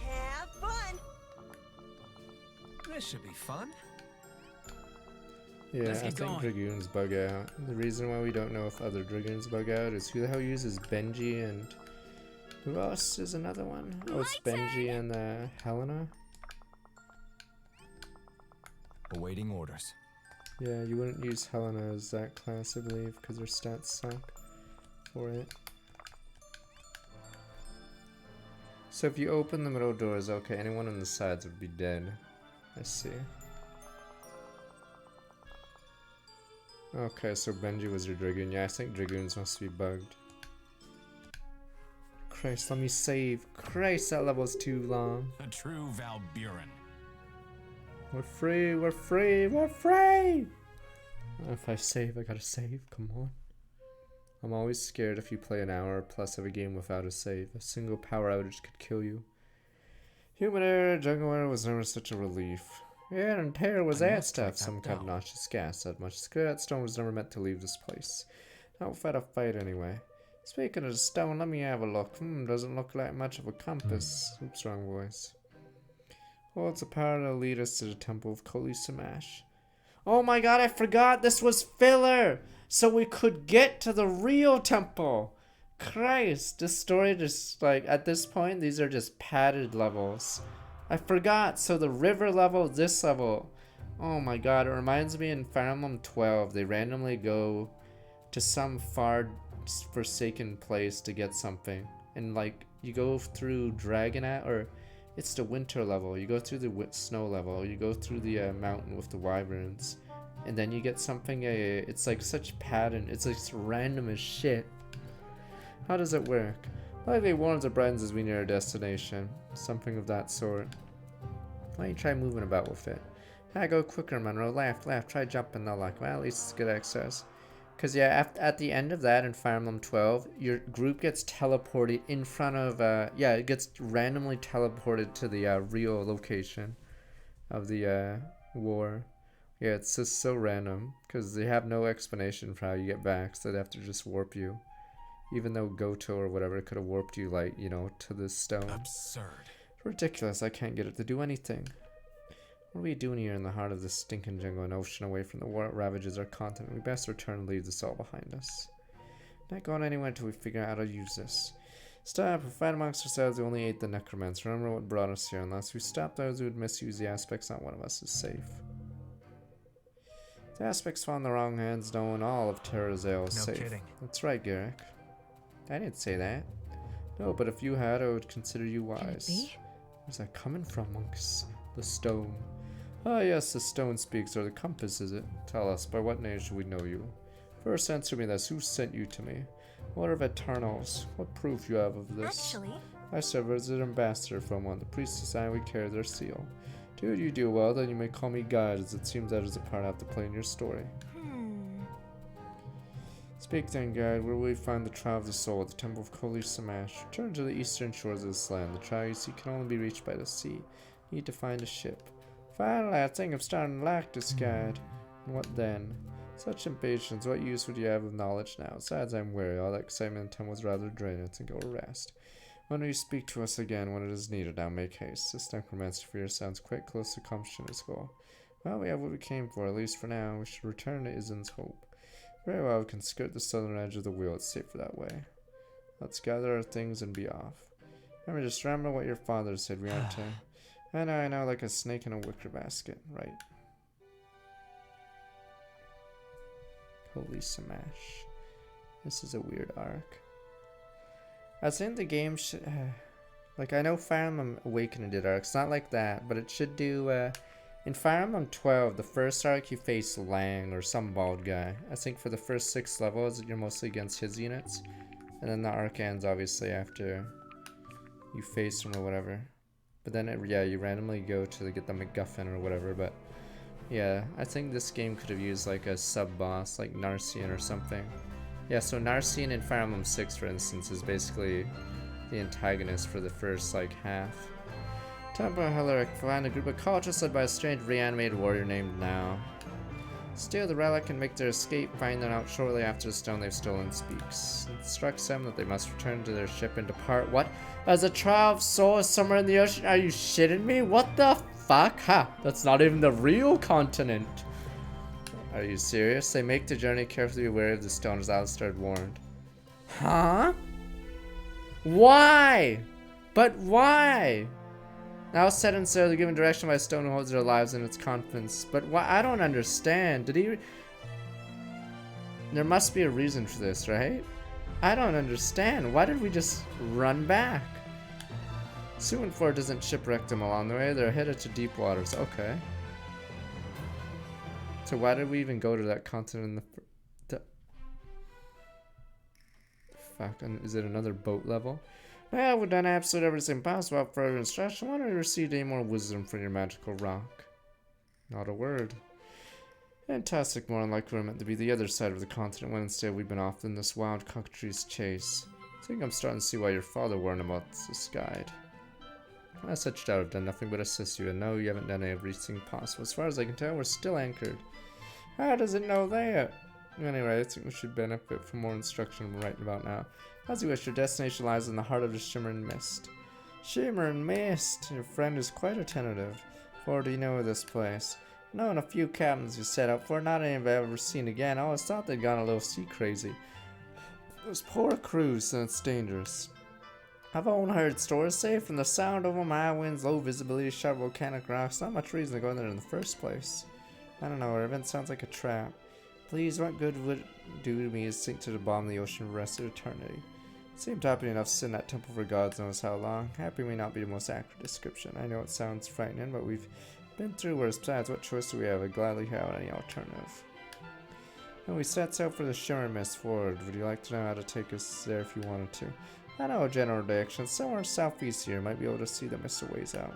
Have fun! This should be fun. Yeah, Let's I get think going. Dragoons bug out. The reason why we don't know if other Dragoons bug out is who the hell uses Benji and... Who else is another one? Oh, it's My Benji and Helena? Awaiting orders. Yeah, you wouldn't use Helena as that class, I believe, because her stats suck for it. So if you open the middle doors, okay, anyone on the sides would be dead. I see. Okay, so Benji was your Dragoon. Yeah, I think Dragoons must be bugged. Christ, let me save. Christ, that level's too long. A true Valburin. We're free, we're free, we're free! If I save, I gotta save. Come on. I'm always scared if you play an hour plus of a game without a save. A single power outage could kill you. Human error, jungle error was never such a relief. Yeah, and terror was I that must stuff. write that Some kind of down. noxious gas. That much that stone was never meant to leave this place. Not without a fight anyway. Speaking of the stone, let me have a look. Doesn't look like much of a compass. Oops, wrong voice. Well, it's a power to lead us to the temple of Koli Samash. Oh my god, I forgot this was filler! So we could get to the real temple! Christ, this story just, like, at this point, these are just padded levels. I forgot, so the river level, this level. Oh my god, it reminds me in Fire Emblem 12, they randomly go to some far forsaken place to get something. And, like, you go through Dragonat, or... It's the winter level. You go through the snow level. You go through the mountain with the wyverns, and then you get something. It's like such pattern. It's like random as shit. How does it work? Lightly warms or brightens as we near our destination. Something of that sort. Why don't you try moving about with it? Ah, go quicker, Monroe. Laugh, laugh. Try jumping. No luck. Well, at least it's good exercise. Because, yeah, at the end of that in Fire Emblem 12, your group gets teleported in front of, yeah, it gets randomly teleported to the real location of the war. Yeah, it's just so random, because they have no explanation for how you get back, so they have to just warp you. Even though Goto or whatever could have warped you, like, you know, to this stone. Absurd. Ridiculous, I can't get it to do anything. What are we doing here in the heart of this stinking jungle and ocean away from the war that ravages our continent? We best return and leave this all behind us. Not going anywhere until we figure out how to use this. Stop, we fight amongst ourselves, we only ate the necromancer. Remember what brought us here. Unless we stop those who would misuse the aspects, not one of us is safe. The aspects fall in the wrong hands, knowing all of Terrazale is No safe. kidding. That's right, Garrick. I didn't say that. No, but if you had, I would consider you Can it wise. be? Where's that coming from, monks? The stone. Ah, yes, the stone speaks, or the compass, is it? Tell us, by what name should we know you? First answer me this, who sent you to me? What of Eternals? What proof you have of this? Actually, I serve as an ambassador from one. The priestess and we carry their seal. Dude, you do well, then you may call me guide, as it seems that is a part I have to play in your story. Speak then, guide. Where will we find the Trial of the Soul at the Temple of Koli Samash? Return to the eastern shores of this land. The trial you see can only be reached by the sea. Need to find a ship. Finally, I think I'm starting to like this guide. And what then? Such impatience. What use would you have of knowledge now? Besides, I'm weary. All that excitement and time was rather draining. To go rest. When will you speak to us again when it is needed? Now make haste. This necromancer for your sounds quite close to accomplishing his goal. Well, we have what we came for, at least for now. We should return to Izin's Hope. Very well, we can skirt the southern edge of the wheel. It's safer that way. Let's gather our things and be off. Remember, just remember what your father said. We aren't to... I know, like a snake in a wicker basket. Right. Holy smash. This is a weird arc. I think the game should... like, I know Fire Emblem Awakening did arcs. Not like that, but it should do... in Fire Emblem 12, the first arc you face Lang or some bald guy. I think for the first 6 levels, you're mostly against his units. And then the arc ends, obviously, after you face him or whatever. But then, you randomly go to get the MacGuffin or whatever, but... yeah, I think this game could have used, like, a sub-boss, like Narcian or something. Yeah, so Narcian in Fire Emblem 6, for instance, is basically the antagonist for the first, like, half. Temple Helleric find a group of cultists led by a strange reanimated warrior named Now. Steal the relic and make their escape. Find them out shortly after the stone they've stolen speaks. Instructs them that they must return to their ship and depart. What? As a trial of soul is somewhere in the ocean? Are you shitting me? What the fuck? Ha! That's not even the real continent. Are you serious? They make the journey carefully beware of the stone, as Alistair had warned. Huh? Why? But why? Now said and so, they're given direction by a stone who holds their lives in its confidence. But why? I don't understand. Did he... there must be a reason for this, right? I don't understand. Why did we just run back? Suinfor doesn't shipwreck them along the way. They're headed to deep waters. Okay. So why did we even go to that continent in the... fuck, and is it another boat level? Well, we've done absolutely everything possible without further instruction. Why don't we receive any more wisdom from your magical rock? Not a word. Fantastic, more unlikely we're meant to be the other side of the continent, when instead we've been off in this wild cockatrice chase. I think I'm starting to see why your father warned about this guide. As such doubt I've done nothing but assist you, and no, you haven't done everything possible. As far as I can tell, we're still anchored. How does it know that? Anyway, I think we should benefit from more instruction we're writing about now. As you wish, your destination lies in the heart of the Shimmering Mist. Shimmering Mist! Your friend is quite attentive. For do you know this place? Known a few captains who set out for it, not any I've ever seen again. I always thought they'd gone a little sea crazy. Those poor crews, and it's dangerous. I've only heard stories say from the sound of them, high winds, low visibility, sharp volcanic rocks. Not much reason to go in there in the first place. I don't know, our event sounds like a trap. Please, what good would it do to me is sink to the bottom of the ocean for the rest of eternity? Seemed happy enough to sit in that temple for God knows how long. Happy may not be the most accurate description. I know it sounds frightening, but we've been through worse. Besides, what choice do we have? I'd gladly have any alternative. And we set sail for the Shimmer Mist forward. Would you like to know how to take us there if you wanted to? I know a general direction. Somewhere southeast here. Might be able to see the mist a ways out.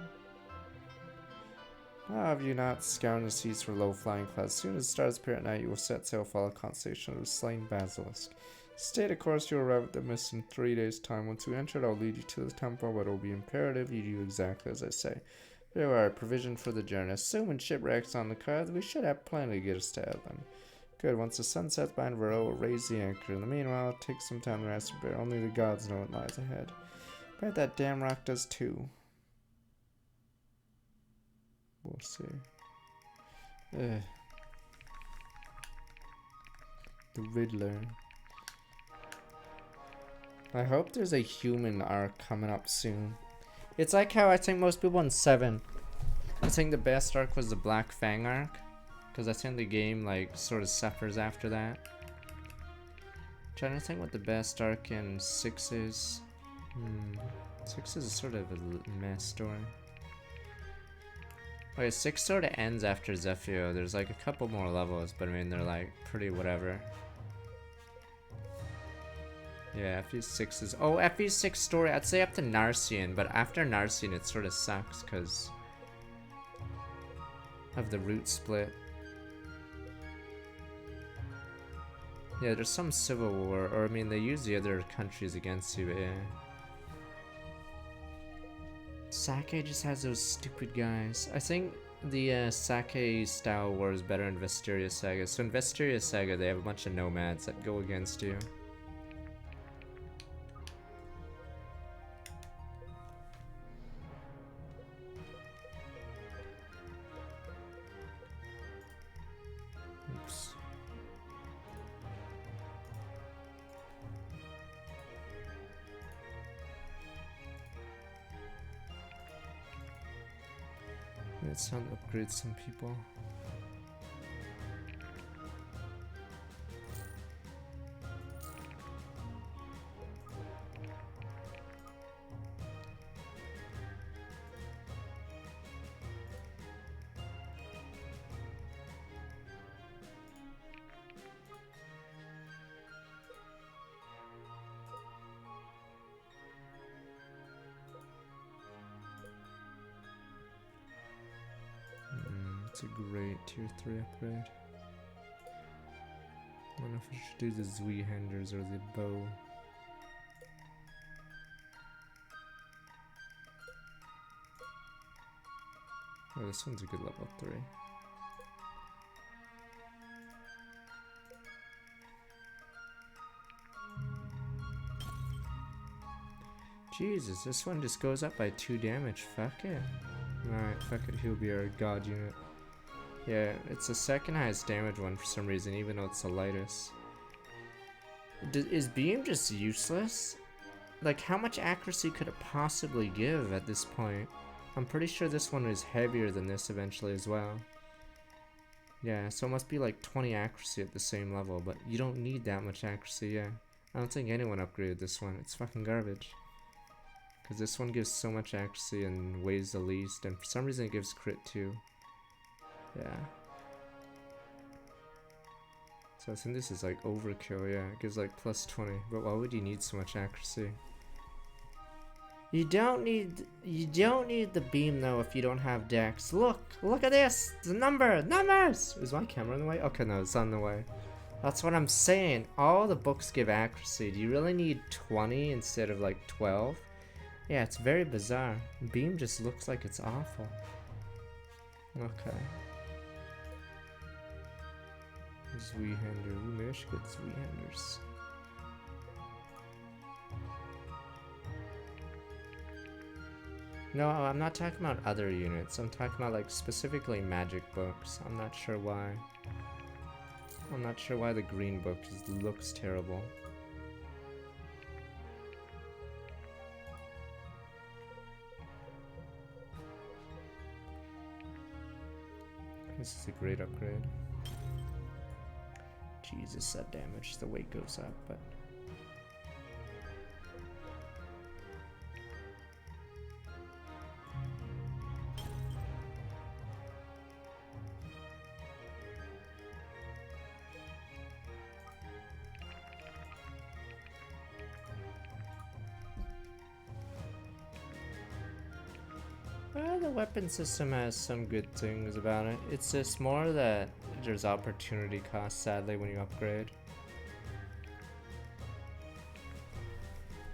How have you not scoured the seas for low flying clouds? As soon as the stars appear at night, you will set sail, follow constellation of the slain basilisk. Stay the course, you'll arrive at the mist in 3 days' time. Once you enter it, I'll lead you to the temple, but it will be imperative you do exactly as I say. There are provision for the journey. Assuming shipwrecks on the cards, we should have plenty to get us to Edlin. Good, once the sun sets behind Vero, we'll raise the anchor. In the meanwhile, it'll take some time to rest a bit. Only the gods know what lies ahead. Bet that damn rock does too. We'll see. The Riddler. I hope there's a human arc coming up soon. It's like how I think most people in 7. I think the best arc was the Black Fang arc. Because I think the game like sort of suffers after that. Trying to think what the best arc in 6 is. 6 is sort of a mess story. Okay, 6 sort of ends after Zephyro. There's like a couple more levels, but I mean they're like pretty whatever. Yeah, FE6 is... oh, FE6 story, I'd say up to Narcian, but after Narcian it sort of sucks, because... have the route split. Yeah, there's some civil war, or I mean, they use the other countries against you, but yeah. Sake just has those stupid guys. I think the Sake style war is better in Vesteria Saga. So in Vesteria Saga, they have a bunch of nomads that go against you. Oops. It's time to upgrade some people. It's a great tier 3 upgrade. I don't know if I should do the Zweihanders or the bow. Oh, this one's a good level 3. Jesus, this one just goes up by 2 damage. Fuck it. Alright, fuck it. He'll be our god unit. Yeah, it's the second highest damage one for some reason, even though it's the lightest. Is beam just useless? Like, how much accuracy could it possibly give at this point? I'm pretty sure this one is heavier than this eventually as well. Yeah, so it must be like 20 accuracy at the same level, but you don't need that much accuracy, yeah. I don't think anyone upgraded this one. It's fucking garbage. Because this one gives so much accuracy and weighs the least, and for some reason it gives crit too. Yeah. So I think this is like overkill, yeah. It gives like plus 20, but why would you need so much accuracy? You don't need the beam though if you don't have dex. Look at this! The numbers! Is my camera in the way? Okay, no, it's on the way. That's what I'm saying. All the books give accuracy. Do you really need 20 instead of like 12? Yeah, it's very bizarre. Beam just looks like it's awful. Okay. Zweihander. Ooh, maybe I should get Zweihanders. No, I'm not talking about other units. I'm talking about like specifically magic books. I'm not sure why. I'm not sure why the green book just looks terrible. This is a great upgrade. Jesus, that damage, the weight goes up, but... Well, the weapon system has some good things about it. It's just more that there's opportunity cost, sadly, when you upgrade.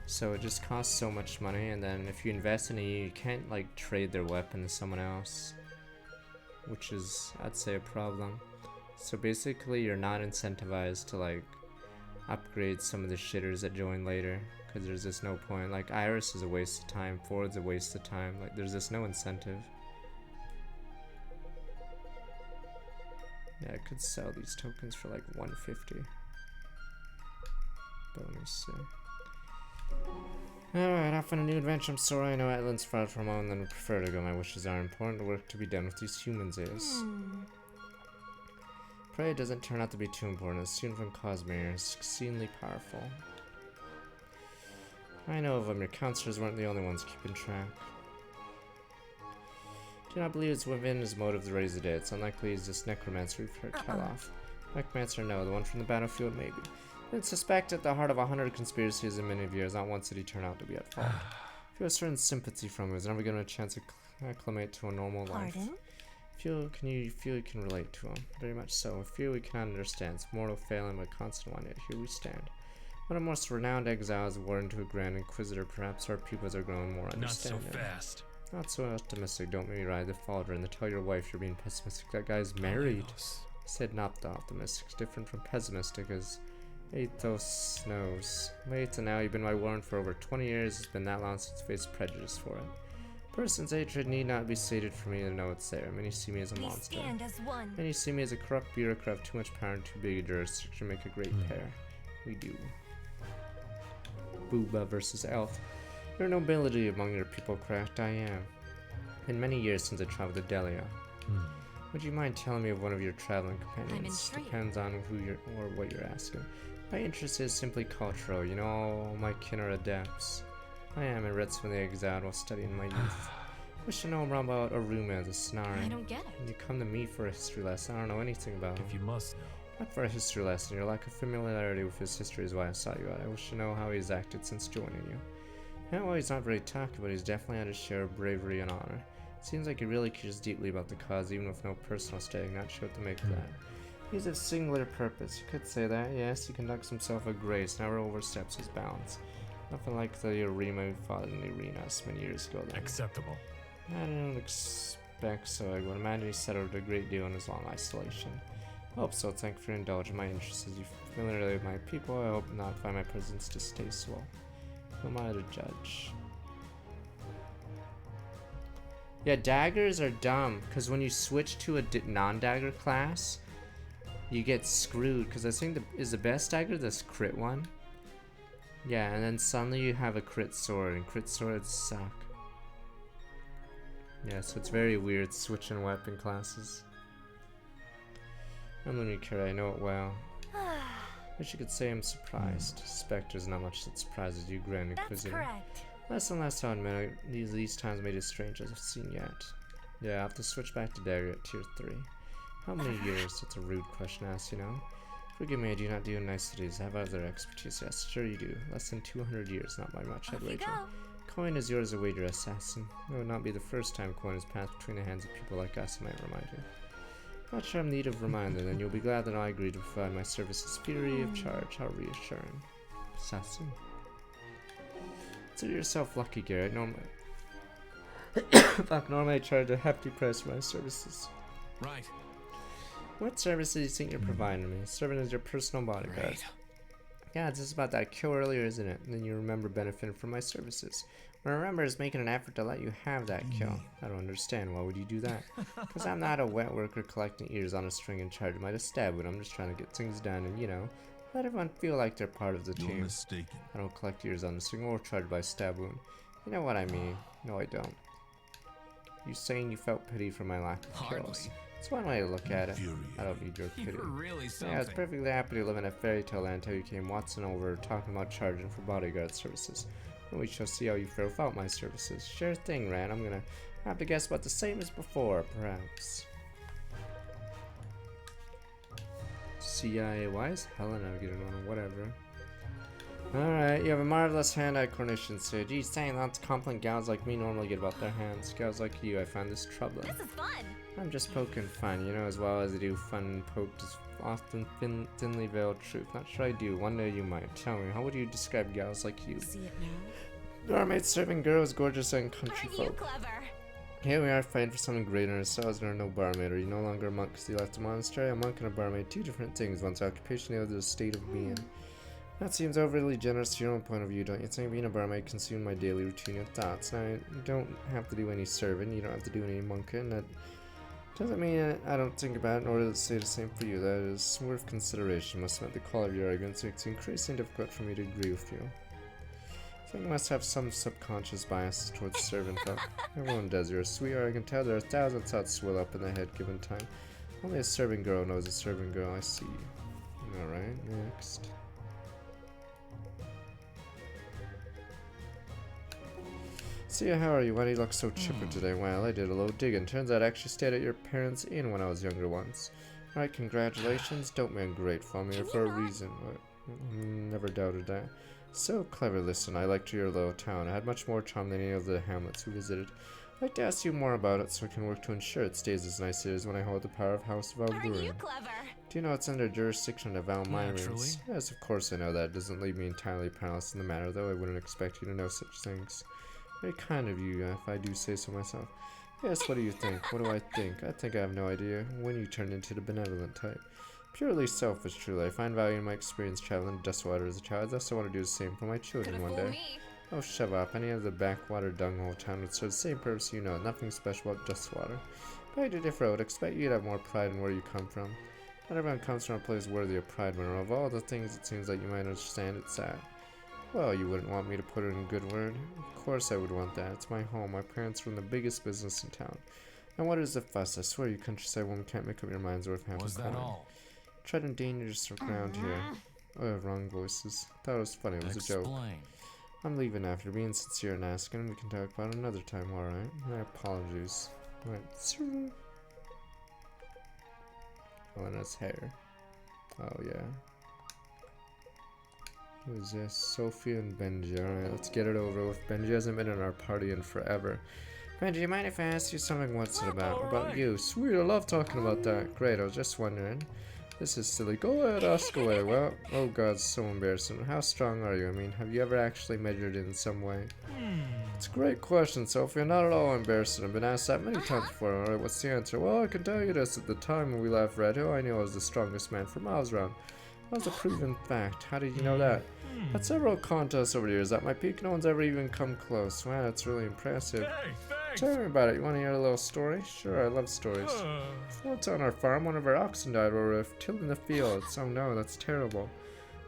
So it just costs so much money, and then if you invest in it, you can't like trade their weapon to someone else, which is, I'd say, a problem. So basically, you're not incentivized to like upgrade some of the shitters that join later, because there's just no point. Like Iris is a waste of time, Ford's a waste of time. Like there's just no incentive. Yeah, I could sell these tokens for like 150. But let me see. Alright, off on a new adventure. I'm sorry, I know Atlan's far from home, and would prefer to go. My wishes are important. The work to be done with these humans is. Pray it doesn't turn out to be too important. A student from Cosmere is exceedingly powerful. I know of them. Your counselors weren't the only ones keeping track. Do not believe it's within his motive to raise the dead. It's unlikely he's this necromancer we've heard tell off. Necromancer, no. The one from the battlefield, maybe. Then suspect at the heart of 100 conspiracies in many of years, not once did he turn out to be at fault. Feel a certain sympathy from him. He's never given a chance to acclimate to a normal life. You feel you can relate to him? Very much so. I feel we cannot understand. It's mortal failing, but constant one, yet here we stand. One of the most renowned exiles warden to a grand inquisitor. Perhaps our pupils are growing more Not so understanding. fast. Not so optimistic. Don't make me ride the falter and tell your wife you're being pessimistic. That guy's married. I said not the optimistic. It's different from pessimistic, as Athos knows. Wait, and now you've been my warden for over 20 years. It's been that long since I faced prejudice for it. Person's hatred need not be stated for me to know it's there. Many see me as a We monster. stand as one. Many see me as a corrupt bureaucrat of too much power and too big a jurisdiction to make a great pair. We do. Booba versus Elf. Your nobility among your people, cracked I am. Been many years since I traveled to Delia. Would you mind telling me of one of your traveling companions? intrigued. Depends on who you're or what you're asking. My interest is simply cultural. You know, all my kin are adepts. I am a recently exiled while studying my youth. Wish to know more about Aruma the Snarling. I don't get it. You come to me for a history lesson. I don't know anything about him. If you must know. Not for a history lesson. Your lack of familiarity with his history is why I sought you out. I wish to know how he's acted since joining you. Well, he's not very talkative, but he's definitely had his share of bravery and honor. Seems like he really cares deeply about the cause, even with no personal stake. Not sure what to make of that. He's of singular purpose. You could say that, yes. He conducts himself with grace, never oversteps his bounds. Nothing like the Arima who fought in the arenas many years ago then. Acceptable. I don't expect so. I would imagine he settled a great deal in his long isolation. I hope so. Thank you for indulging my interests. As you familiarly with my people, I hope not find my presence distasteful. Who am I to judge? Yeah, daggers are dumb, because when you switch to a non-dagger class, you get screwed, because I think is the best dagger this crit one? Yeah, and then suddenly you have a crit sword, and crit swords suck. Yeah, so it's very weird switching weapon classes. I'm gonna care, I know it well. Wish you could say I'm surprised. Spectre's not much that surprises you, Grand That's Inquisitor. correct. Less and less, I'll admit, these times made as strange as I've seen yet. Yeah, I have to switch back to dagger at tier 3. How many years? That's a rude question to ask, you know. Forgive me, I do not deal in niceties. I have other expertise, yes, sure you do. Less than 200 years, not by much, I'd Off you wager. go. Coin is yours, a wager, assassin. It would not be the first time coin has passed between the hands of people like us, I might remind you. Not sure I'm in need of reminder, then you'll be glad that I agreed to provide my services free of charge. How reassuring. Assassin. Consider yourself lucky, Garrett. Normally, normally I charge a hefty price for my services. Right. What services do you think you're providing me? Serving as your personal bodyguard. Right. Yeah, it's just about that kill earlier, isn't it? And then you remember benefiting from my services. What I remember is making an effort to let you have that kill. I don't understand. Why would you do that? Because I'm not a wet worker collecting ears on a string in charge of my stab when I'm just trying to get things done and, you know, let everyone feel like they're part of the You're team. mistaken. I don't collect ears on the string or charged by stab wound. You know what I mean. No, I don't. You saying you felt pity for my lack of kills. Hardly. It's one way to look at it. Infuriating. I don't need your pity. You're really something. Yeah, I was perfectly happy to live in a fairy tale land until you came Watson over talking about charging for bodyguard services. And we shall see how you fare without my services. Sure thing, Ran. I'm gonna have to guess about the same as before, perhaps. CIA, why is Helena getting on? Whatever. Alright, you have a marvelous hand-eye coordination, so geez, saying lots of compliment gals like me normally get about their hands. Gals like you, I find this troubling. This is fun. I'm just poking fun, you know, as well as I do fun poked is often thinly veiled truth. Not sure I do, one day you might. Tell me, how would you describe gals like you? See it now? Barmaids serving girls, gorgeous and country Aren't you folk. clever? Here we are fighting for something greater in ourselves and are no barmaid. Are you no longer a monk because you left the monastery? A monk and a barmaid, two different things. One's occupation, the other is a state of being. That seems overly generous to your own point of view, don't you think? Being a barmaid consumed my daily routine of thoughts. Now, you don't have to do any serving, you don't have to do any monking. That doesn't mean I don't think about it, nor does it say the same for you. That is worth consideration. Must admit the quality of your arguments makes it increasingly difficult for me to agree with you. I think you must have some subconscious bias towards serving folk. Everyone does. You're a sweetheart, I can tell. There are 1,000 thoughts swirl up in the head given time. Only a serving girl knows a serving girl, I see. Alright, next. See, how are you? Why do you look so chipper today? Well, I did a little digging. Turns out I actually stayed at your parents' inn when I was younger once. Alright, congratulations. Don't be ungrateful. I'm here for a reason. Never doubted that. So clever. Listen, I liked your little town. It had much more charm than any of the hamlets we visited. I'd like to ask you more about it so I can work to ensure it stays as nice as it is when I hold the power of House Aren't you Valburin. clever? Do you know it's under jurisdiction of Val Naturally. Myrons? Yes, of course I know that. It doesn't leave me entirely powerless in the matter, though I wouldn't expect you to know such things. Very kind of you, if I do say so myself. Yes, what do you think? What do I think? I think I have no idea when you turned into the benevolent type. Purely selfish, truly. I find value in my experience traveling to Dustwater as a child. Thus, I want to do the same for my children one day. Me. Oh, shut up. Any of the backwater dunghole town would serve the same purpose, you know. Nothing special about Dustwater. But I do differ. I would expect you to have more pride in where you come from. Not everyone comes from a place worthy of pride, but of all the things it seems like you might understand, it's that. Well, you wouldn't want me to put it in a good word. Of course I would want that. It's my home. My parents run the biggest business in town. And what is the fuss? I swear you countryside woman can't make up your minds worth half Was a that coin. all? Treading dangerous ground here. Oh, wrong voices. Thought it was funny. It was a joke. Explain. I'm leaving after being sincere and asking. We can talk about it another time, alright? My apologies. Right. Elena's hair. Oh, yeah. Who is this? Sophia and Benji. Alright, let's get it over with. Benji hasn't been in our party in forever. Benji, do you mind if I ask you something? What's it about? About you. Sweet, I love talking about that. Great, I was just wondering. This is silly. Go ahead, ask away. Well, oh god, so embarrassing. How strong are you? I mean, have you ever actually measured it in some way? It's a great question, Sophia. Not at all embarrassing. I've been asked that many times before. Alright, what's the answer? Well, I can tell you this. At the time when we left Red Hill, I knew I was the strongest man for miles around. That was a proven fact. How did you know that? At several contests over the years, at my peak, no one's ever even come close. Wow, that's really impressive. Hey, thanks. Tell me about it. You want to hear a little story? Sure, I love stories. Once on our farm, one of our oxen died while we were tilling the fields. Oh no, that's terrible.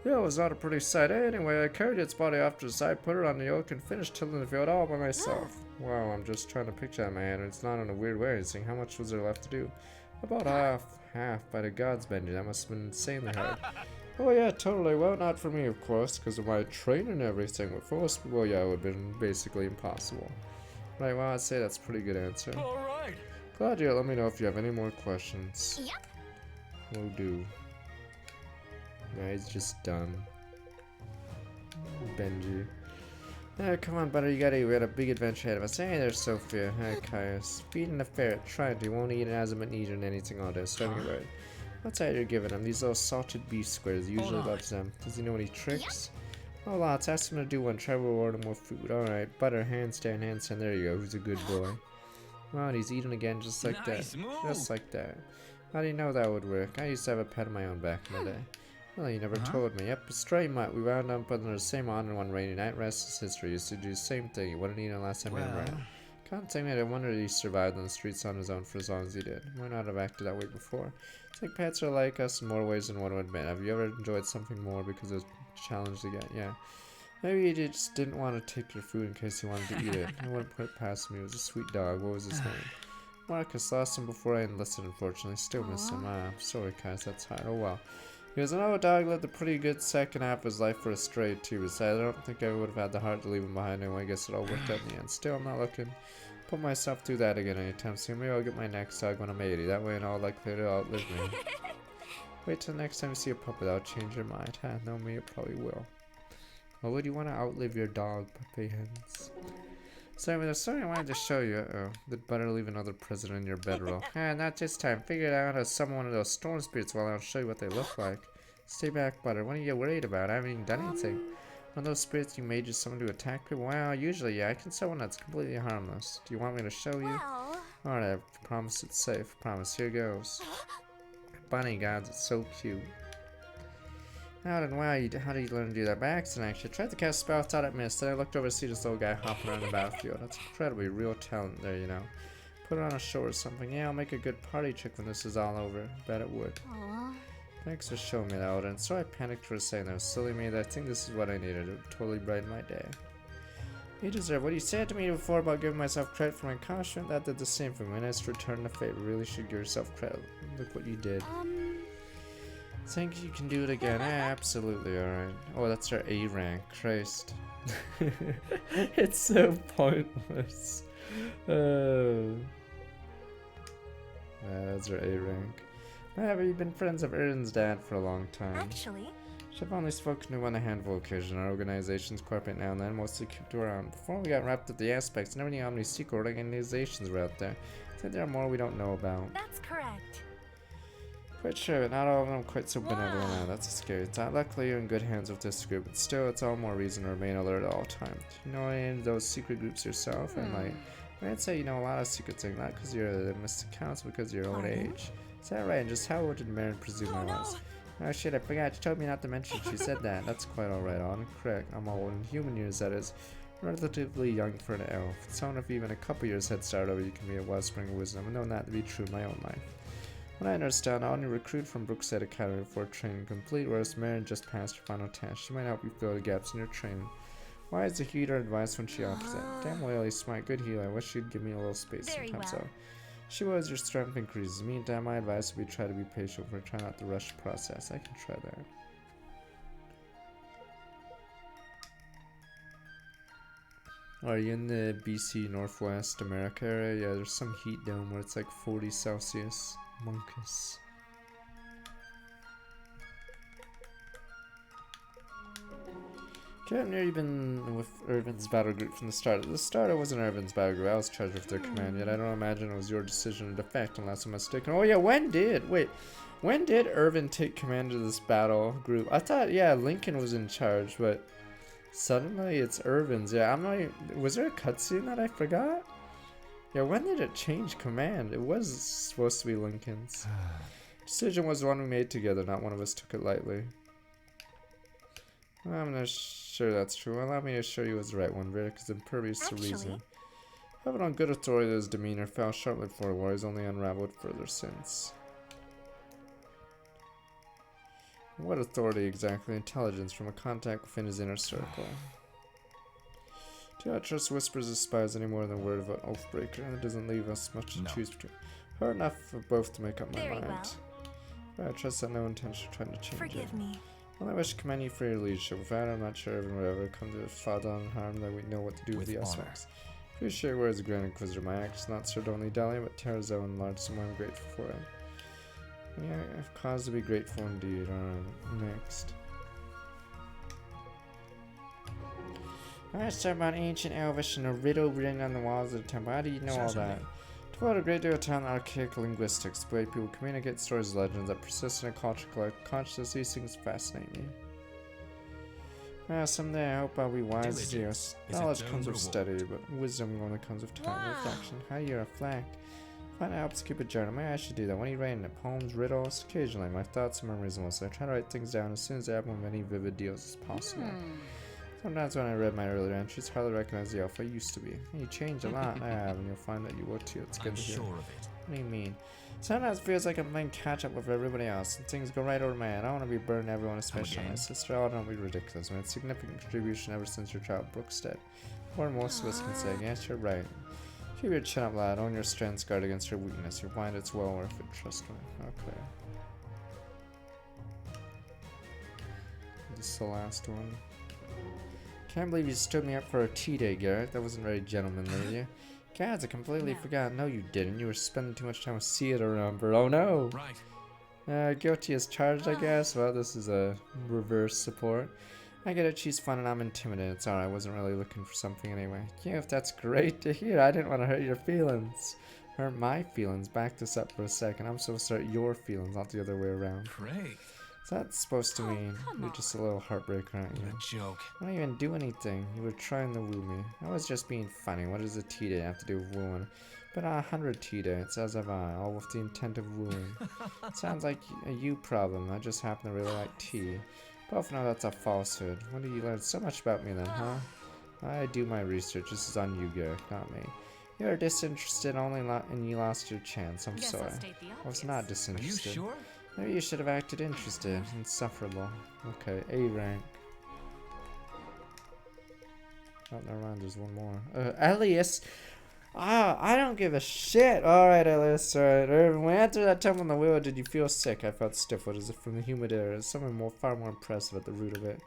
Yeah, it was not a pretty sight. Anyway, I carried its body off to the side, put it on the yoke, and finished tilling the field all by myself. Wow, I'm just trying to picture that in my head, and it's not in a weird way or anything. How much was there left to do? About half. By the gods, Benji. That must have been insanely hard. Oh yeah, totally. Well, not for me, of course, because of my training and everything. But for most people, yeah, it would have been basically impossible. Right, well, I'd say that's a pretty good answer. All right. Glad you let me know if you have any more questions. Yep. Will do. Yeah, he's just done. Benji. Come on, Butter, you gotta eat. We got a big adventure ahead of us. Hey there, Sophia. Hi, Caius. Feeding the ferret. Trying to. He won't eat. It hasn't been eating anything all day. Starting it right. What's that you're giving him? These little salted beef squares. He usually loves them. Does he know any tricks? Oh, lots. Ask him to do one. Try to reward him with food. Alright. Butter, handstand, handstand. There you go. Who's a good boy? Wow, and he's eating again just like Nice that. move. Just like that. How do you know that would work? I used to have a pet of my own back in the day. Well, you never told me. Yep, a stray mutt. We wound up under the same honor one rainy night. Rest is history. Used to do the same thing. He wouldn't eat unless I made him right. Can't say that I wonder he survived on the streets on his own for as long as he did. Might not have acted that way before. I think pets are like us in more ways than one would admit. Have you ever enjoyed something more because it was challenged to get? Yeah. Maybe he just didn't want to take your food in case he wanted to eat it. I wouldn't put it past him. He was a sweet dog. What was his name? Marcus. Lost him before I enlisted, unfortunately. Still miss him. Ah, sorry, Cass. That's hard. Oh well. He was another dog, lived a pretty good second half of his life for a stray too. Besides, I don't think I would have had the heart to leave him behind anyway. I guess it all worked out in the end. Still, I'm not looking put myself through that again anytime soon. Maybe I'll get my next dog when I'm 80. That way in all likelihood it'll outlive me. Wait till next time you see a puppy, that'll change your mind. Huh? No, me, it probably will. Why would you want to outlive your dog, puppy hens? So there's something I wanted to show you. Uh-oh. Did Butter leave another present in your bedroll? Not this time. Figure it out how to summon one of those storm spirits while I'll show you what they look like. Stay back, Butter. What are you worried about? I haven't even done anything. One of those spirits you made just someone to attack people? Well, usually, yeah. I can summon one that's completely harmless. Do you want me to show you? Well, Alright, I promise it's safe. Promise. Here goes. Bunny gods, it's so cute. How did you learn to do that? By accident, actually. I tried to cast a spell, thought it missed. Then I looked over to see this little guy hopping around the battlefield. That's incredibly real talent there, you know. Put it on a show or something. Yeah, I'll make a good party trick when this is all over. Bet it would. aw. Thanks for showing me that, Odin. So I panicked for a second. That was silly me. I think this is what I needed. It would totally brighten my day. You deserve what you said to me before about giving myself credit for my accomplishment. That did the same for me. When it's return to fate, really should give yourself credit. Look what you did. Think you can do it again? Absolutely, alright. Oh, that's our A rank. Christ. It's so pointless. That's our A rank. Have you been friends of Erin's dad for a long time? Actually, I've only spoken to one a handful of occasions. Our organizations cooperate now and then, mostly kept around. Before we got wrapped up the aspects, never knew how many secret organizations were out there. I think there are more we don't know about. That's correct. Quite sure, but not all of them quite so benevolent now. That's a scary thought. Luckily, you're in good hands with this group, but still, it's all more reason to remain alert at all times. You know any of those secret groups yourself? And like, I'd say you know a lot of secret things, not because you're the Mr. Counts, but because of your old age. Is that right? And just how old did Marin presume I was? Oh shit, I forgot. She told me not to mention she said that. That's quite alright, on. Correct. I'm old. In human years, that is. Relatively young for an elf. Someone if even a couple years head start over you can be a wellspring of wisdom. I've known that to be true in my own life. When I understand, I only recruit from Brookside Academy before training complete, whereas Marin just passed her final test. She might help you fill the gaps in your training. Why is the healer advice when she offers it? Damn loyally smart, good healer. I wish she'd give me a little space sometimes. So. She was your strength increases. Meantime, my advice would be try to be patient for try not to rush the process. I can try that. Are you in the BC Northwest America area? Yeah, there's some heat down where it's like 40 Celsius. Monkus. Okay, I've nearly been with Irvin's battle group from the start. At the start, it wasn't Irvin's battle group. I was charged with their command, yet I don't imagine it was your decision to defect unless I'm mistaken. Oh yeah, when did Irvin take command of this battle group? I thought, yeah, Lincoln was in charge, but suddenly it's Irvin's. Yeah, I'm not even, was there a cutscene that I forgot? Yeah, when did it change command? It was supposed to be Lincoln's. Decision was one we made together, not one of us took it lightly. Well, I'm not sure that's true. Allow me to assure you it was the right one, Vera, because impervious to reason. Having on good authority that his demeanor fell sharply before war has only unraveled further since. What authority exactly? Intelligence from a contact within his inner circle. Do not trust whispers of spies any more than a word of an oathbreaker, and it doesn't leave us much to choose between. Hard enough for both to make up my mind. But I trust that no intention of trying to change Forgive me. Well, I wish to commend you for your leadership. Without it, I'm not sure everyone would ever come to fall down and harm that we know what to do with the aspects. Appreciate your words, Grand Inquisitor. My actions not served only Dahlia, but Terra's own large, so I'm grateful for it. Yeah, I have cause to be grateful indeed. Alright, next. I talk about ancient Elvish and a riddle written on the walls of the temple. How do you know all that? Devote a great deal of time to archaic linguistics. The way people communicate stories and legends that persist in a culture collective consciousness. These things fascinate me. Well, someday I hope I'll be wise as you. Knowledge comes with study, but wisdom only comes with time and reflection. How do you reflect? Find it helps keep a journal. Maybe I should do that. When you write in poems, riddles, occasionally my thoughts and memories mostly. I try to write things down as soon as I have as many vivid deals as possible. Sometimes when I read my earlier entries, hardly recognize the elf I used to be. You change a lot, I have, and you'll find that you will too. It's good to hear. What do you mean? Sometimes it feels like I'm playing catch up with everybody else, and things go right over my head. I don't want to be burdening everyone, especially my sister. Oh, don't be ridiculous. Made a significant contribution ever since your child Brookstead. More than most of us can say. Yes, you're right. Keep your chin up, lad. Own your strengths, guard against your weakness. You'll find it's well worth it. Trust me. Okay. This is the last one. Can't believe you stood me up for a tea day, Garrett. That wasn't very gentlemanly of you. Gads, I completely forgot. No, you didn't. You were spending too much time with Theodore, remember? Oh no! Right. Guilty as charged, I guess. Well, this is a reverse support. I get it. She's fun and I'm intimidated. It's alright. I wasn't really looking for something anyway. Yeah, if that's great to hear. I didn't want to hurt your feelings. Hurt my feelings. Back this up for a second. I'm supposed to hurt your feelings, not the other way around. Great. What's that supposed to mean? You're just a little heartbreaker, aren't you? What a joke. I don't even do anything. You were trying to woo me. I was just being funny. What does a tea day have to do with wooing? But 100 tea dates, as have I, all with the intent of wooing. Sounds like a you problem. I just happen to really like tea. Both know that's a falsehood. When did you learn so much about me then, huh? I do my research. This is on you, Garrick, not me. You are disinterested only and you lost your chance. I'm sorry. I was not disinterested. Are you sure? Maybe you should have acted interested. Insufferable. Okay, A rank. Oh, never mind, there's one more. Elias! Ah, I don't give a shit! Alright, Elias, alright. When we entered that temple in the wheel, did you feel sick? I felt stifled as if from the humid air. There's something far more impressive at the root of it.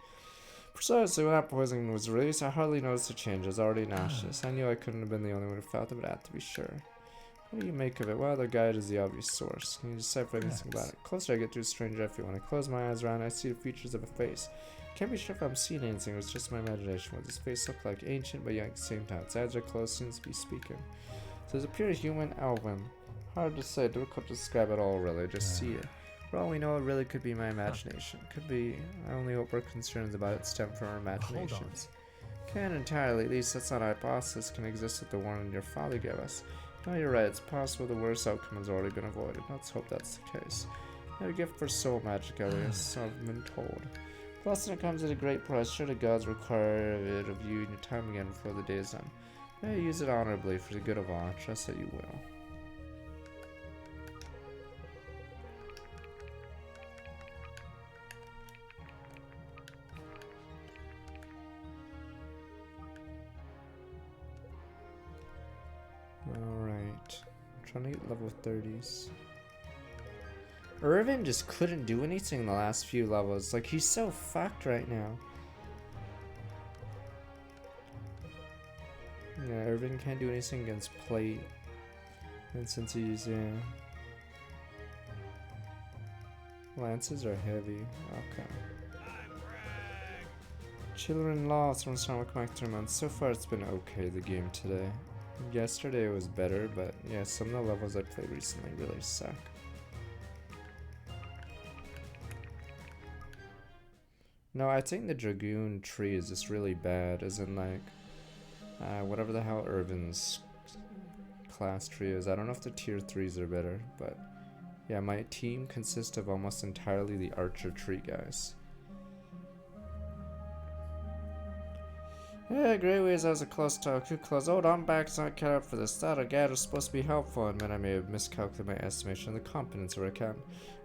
Precisely when that poison was released, I hardly noticed the change. I was already nauseous. I knew I couldn't have been the only one who felt it, but I had to be sure. What do you make of it? Well, the guide is the obvious source. Can you decipher anything about it? The closer I get to a stranger I feel. When I close my eyes around, I see the features of a face. Can't be sure if I'm seeing anything, or it's just my imagination. What does his face look like? Ancient, but young at the same time. Its eyes are closed, seems to be speaking. So is it pure human, elven? Hard to say, difficult to describe at all, really. Just see it. For all we know, it really could be my imagination. Could be. I only hope our concerns about it stem from our imaginations. Can't entirely, at least that's not a hypothesis can exist with the warning your father gave us. No, you're right, it's possible the worst outcome has already been avoided. Let's hope that's the case. You have a gift for soul magic, Elias, so I've been told. Plus, when it comes at a great price, sure the gods require it of you and your time again before the day is done. May you use it honorably for the good of all. I trust that you will. Alright. I'm trying to get level 30s. Irvin just couldn't do anything in the last few levels. Like, he's so fucked right now. Yeah, Irvin can't do anything against plate. And since he's, yeah. Lances are heavy. Okay. Children lost from Stomach Mac 3 months. So far it's been okay, the game today. Yesterday was better, but yeah, some of the levels I played recently really suck. No, I think the Dragoon tree is just really bad, as in like, whatever the hell Irvin's class tree is. I don't know if the tier 3s are better, but yeah, my team consists of almost entirely the archer tree guys. Yeah, great ways as a close talk. Too close. Oh, I'm back, so I cut up for this. That guide was supposed to be helpful. I admit I may have miscalculated my estimation of the competence of our account.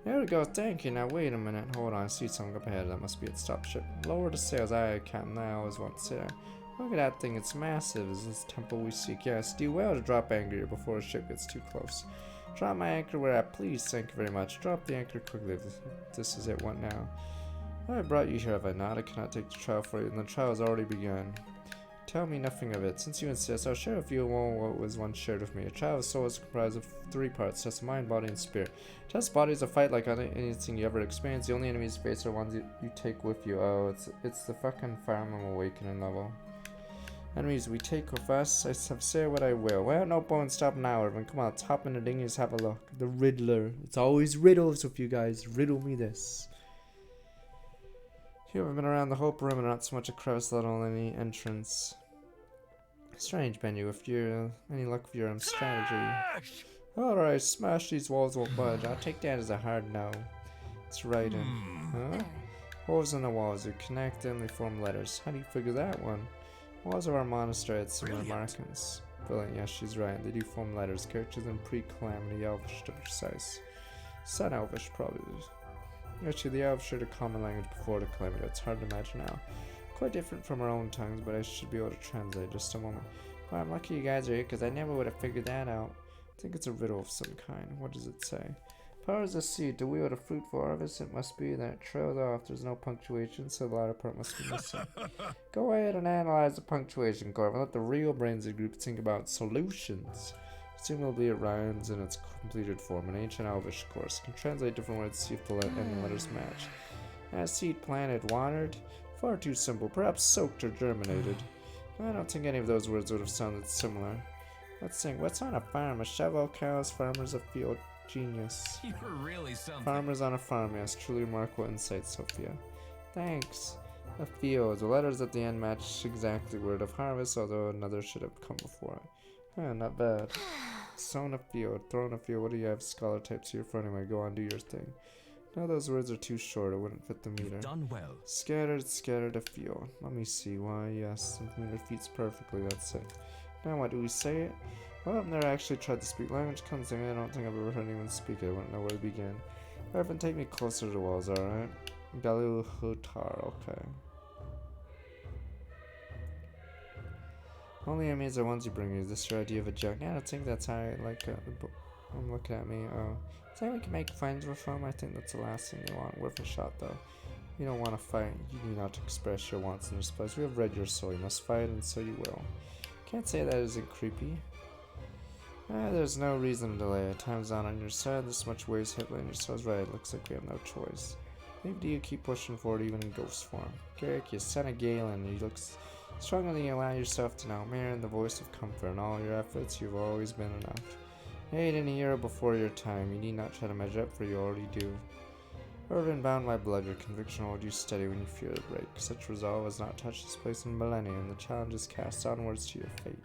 There we go, thank you. Now wait a minute. Hold on, I see something up ahead. That must be its stop ship. Lower the sails. Aye, Captain. I always want to say that. Look at that thing, it's massive. Is this temple we seek? Yes, do well to drop anchor here before a ship gets too close. Drop my anchor where I please, thank you very much. Drop the anchor quickly. This is it. What now? I brought you here, have I not? I cannot take the trial for you, and the trial has already begun. Tell me nothing of it. Since you insist, I'll share with you what was once shared with me. A child of soul is comprised of 3 parts: test mind, body, and spirit. Test body is a fight like anything you ever experience. The only enemies you face are ones you take with you. Oh, it's the fucking Fire Emblem Awakening level. Enemies we take with us, I have said what I will. Well, no point stop now, Irvin. Come on, let's hop in the dinghies, have a look. The Riddler. It's always riddles with you guys. Riddle me this. You haven't been around the whole perimeter, not so much a crevice, let alone any entrance. Strange menu, if you're any luck with your strategy. Alright, smash these walls won't budge. I'll take that as a hard no. It's right in. Huh? Holes in the walls, you connect them, they form letters. How do you figure that one? Walls of our monastery had similar markings. Brilliant, yes, she's right. They do form letters. Characters in pre-calamity Elvish to be precise. Sun Elvish, probably. Actually, the Elvish shared a common language before the calamity. It's hard to imagine now. Quite different from our own tongues, but I should be able to translate. Just a moment. Well, I'm lucky you guys are here, because I never would have figured that out. I think it's a riddle of some kind. What does it say? Power is a seed. To wield a fruitful harvest, it must be. Then it trails off. There's no punctuation, so the latter part must be missing. Go ahead and analyze the punctuation, Corvin. Let the real brains of the group think about solutions. Presumably it rhymes in its completed form. An ancient Elvish, of course. Can translate different words to see if the end letters match. As seed planted, watered. Far too simple. Perhaps soaked or germinated. I don't think any of those words would have sounded similar. Let's think. What's on a farm? A shovel, cows, farmers, a field. Genius. You're really something. Farmers on a farm, yes. Truly remarkable insight, Sophia. Thanks. A field. The letters at the end match exactly word of harvest, although another should have come before it. Not bad. Sown a field. Thrown a field. What do you have scholar types here for anyway? Go on, do your thing. No, those words are too short. It wouldn't fit the meter. You've done well. Scattered a field. Let me see. Why, yes. The meter fits perfectly. That's it. Now what, do we say it? Well, I've never actually tried to speak language. Come to me, I don't think I've ever heard anyone speak it. I wouldn't know where to begin. Irvin, take me closer to the walls, alright? Galil Hutar, okay. Only enemies are ones you bring. Is this your idea of a joke? I don't think that's how I like it. I'm looking at me. Oh. Say we can make friends with them. I think that's the last thing you want. Worth a shot, though. You don't want to fight. You need not to express your wants in this place. We have read your soul. You must fight, and so you will. Can't say that isn't creepy. There's no reason to delay. Time's not on your side. This much waste hit lane. Your soul's right. Looks like we have no choice. Maybe do you keep pushing forward even in ghost form? Garrick, you son of Galen. You look stronger than you allow yourself to know. Mirror, the voice of comfort. In all your efforts, you've always been enough. You ate in a hero before your time. You need not try to measure up, for you already do. Urban bound by blood, your conviction will hold you steady when you fear the break. Such resolve has not touched this place in millennia, and the challenge is cast onwards to your fate.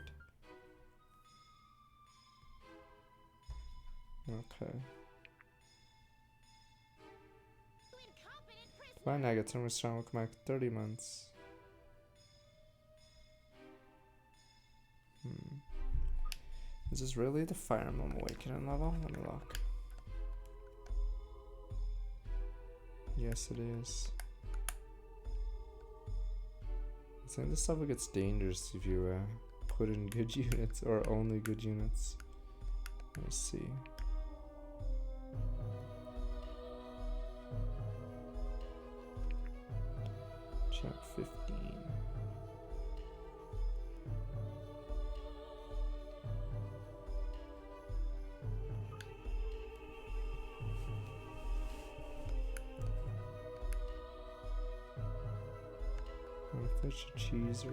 Okay. Fine, I get to strong. We'll come back 30 months. Is this really the Fire Emblem Awakening level? Let me look. Yes, it is. I think this level gets dangerous if you put in good units or only good units. Let's see. Chapter 15. Fish or cheese or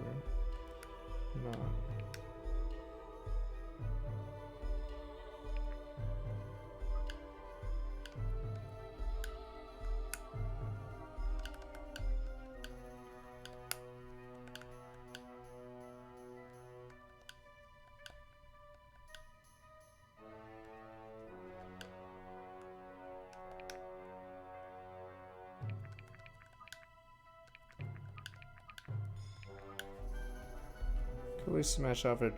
not. Quickly smash off our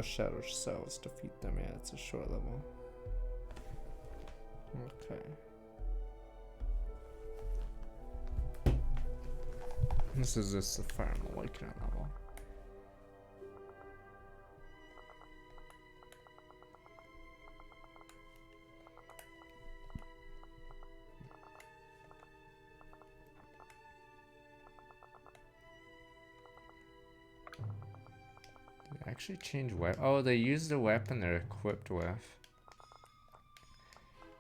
shadow cells, defeat them. Yeah, it's a short level. Okay. This is just the Fire Emblem Awakening level. Actually change weapon. Oh, they use the weapon they're equipped with.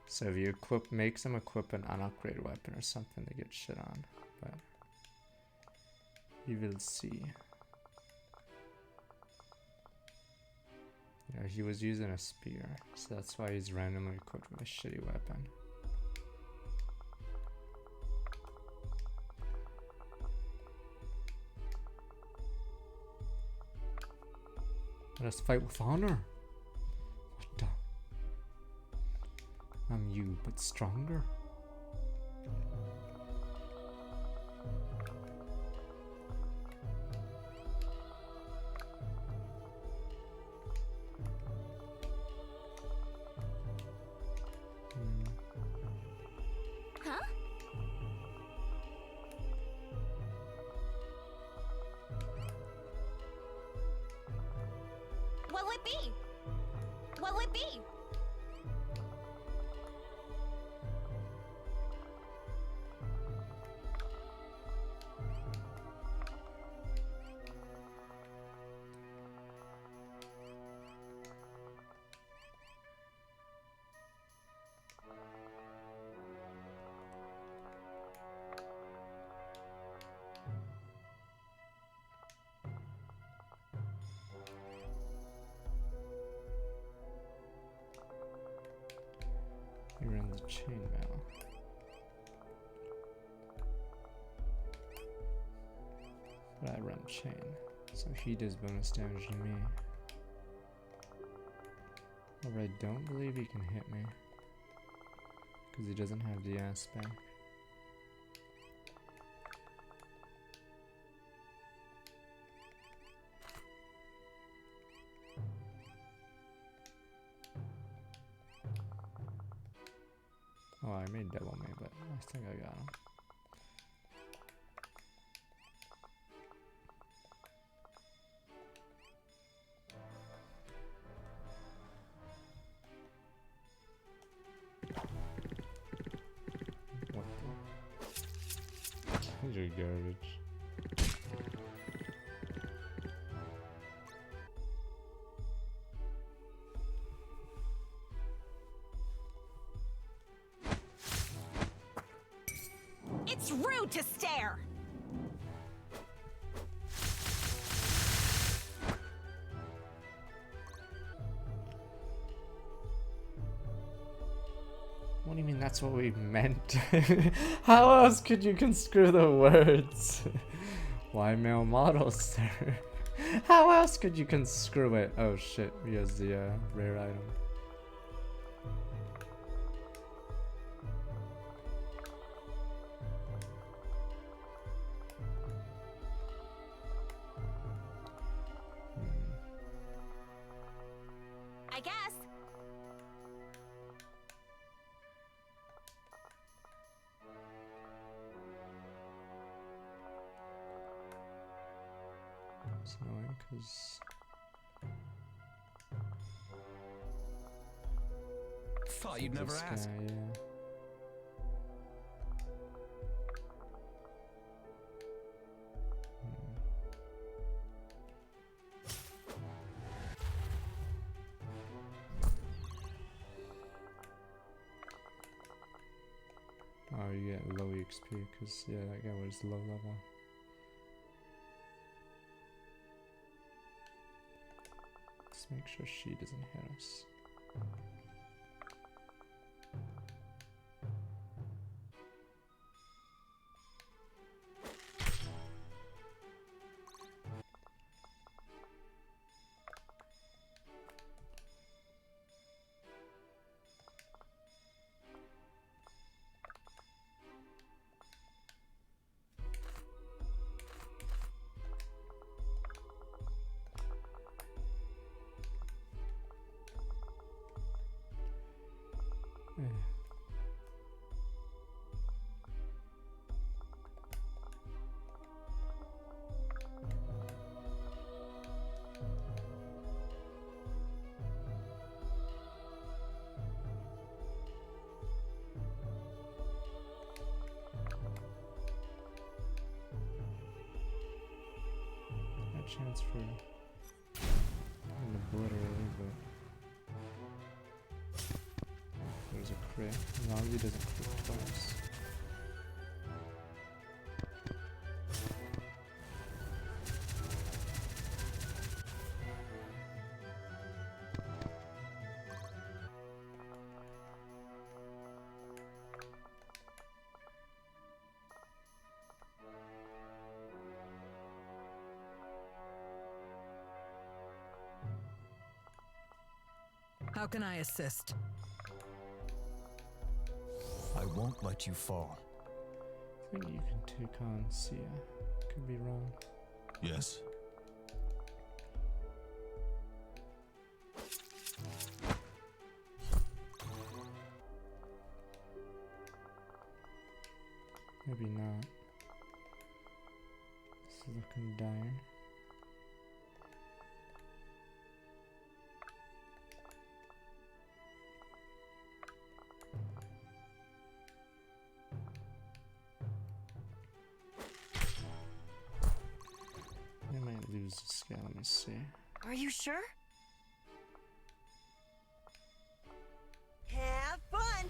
So if you makes them equip an unupgraded weapon or something, they get shit on. But you will see. Yeah, he was using a spear, so that's why he's randomly equipped with a shitty weapon. Let us fight with honor. What the? I'm you, but stronger. Huh? What'll it be? What'll it be? You run the chainmail. But I run chain, so he does bonus damage to me. However, I don't believe he can hit me because he doesn't have the aspect. Oh, I made double me, but I think I got him. What the? You're garbage. you to stare! What do you mean that's what we meant? How else could you construe the words? Why male models, sir? How else could you construe it? Oh shit, he has the rare item. I guess. It's annoying because Thought you'd never this ask. guy, yeah. Oh, you get low XP because yeah, that guy was low level. Let's make sure she doesn't hit us. Chance for an obliterator, but there's a crit. As long as he doesn't crit twice. How can I assist? I won't let you fall. I think you can take on Sia. Could be wrong. Yes. Maybe not. This is looking dire. I might lose this guy, let me see. Are you sure? Have fun!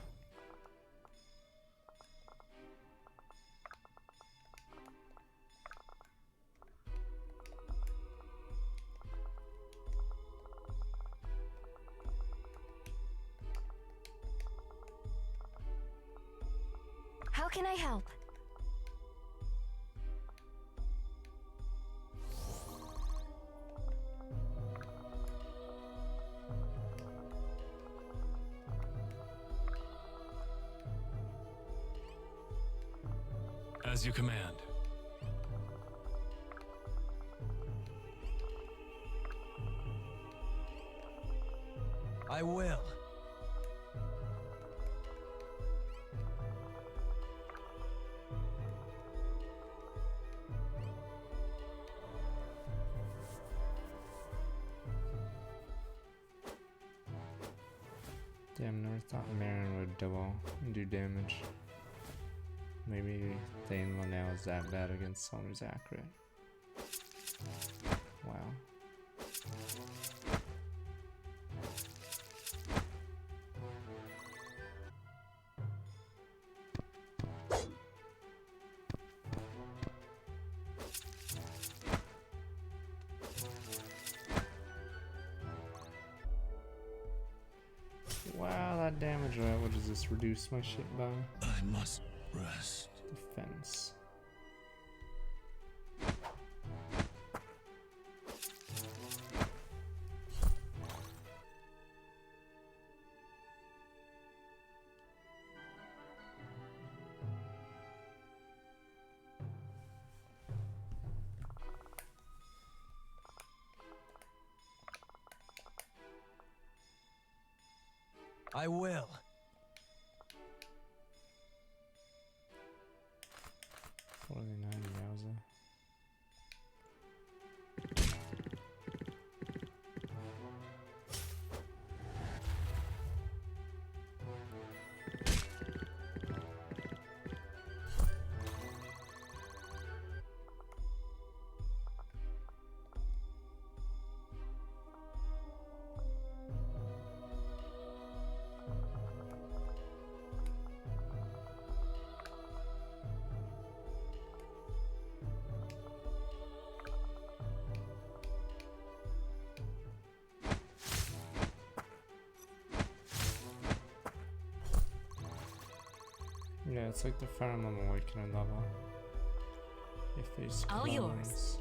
How can I help? As you command. I will. Damn, never thought Marin would double and do damage. Maybe Thane Linnell is that bad against someone who's accurate. Wow. damage, right? What does this reduce my shit by? I must rest. Defense. I will. 49 Yowza. Yeah, it's like the Fire Emblem Awakening level. You face All yours. clones.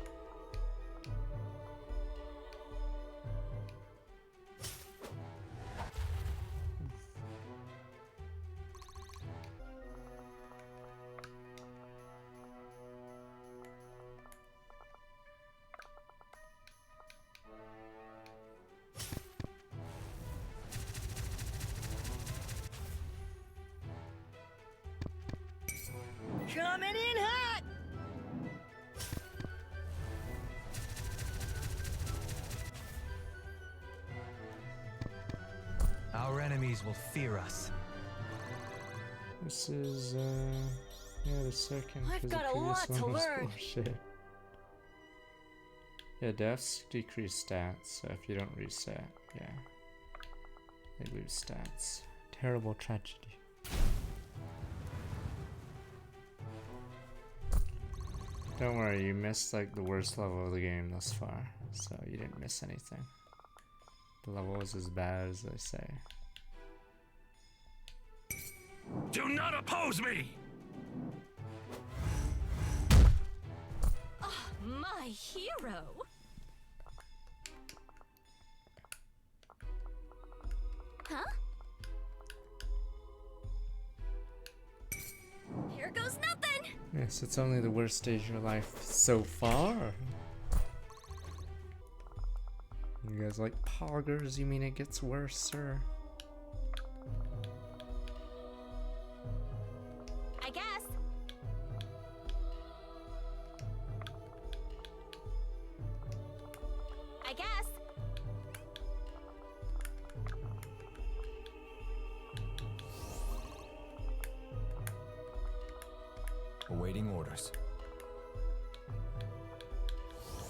Coming in hot! Our enemies will fear us. This is, yeah, the second. I've 'cause got the a previous lot one to was learn. bullshit. Yeah, deaths decrease stats, so if you don't reset, yeah, they lose stats. Terrible tragedy. Don't worry, you missed like the worst level of the game thus far, so you didn't miss anything. The level was as bad as they say. Do not oppose me! My hero. Huh? Here goes nothing! Yes, it's only the worst stage of your life so far. You guys like poggers? You mean it gets worse, sir? I guess. I guess. Awaiting orders.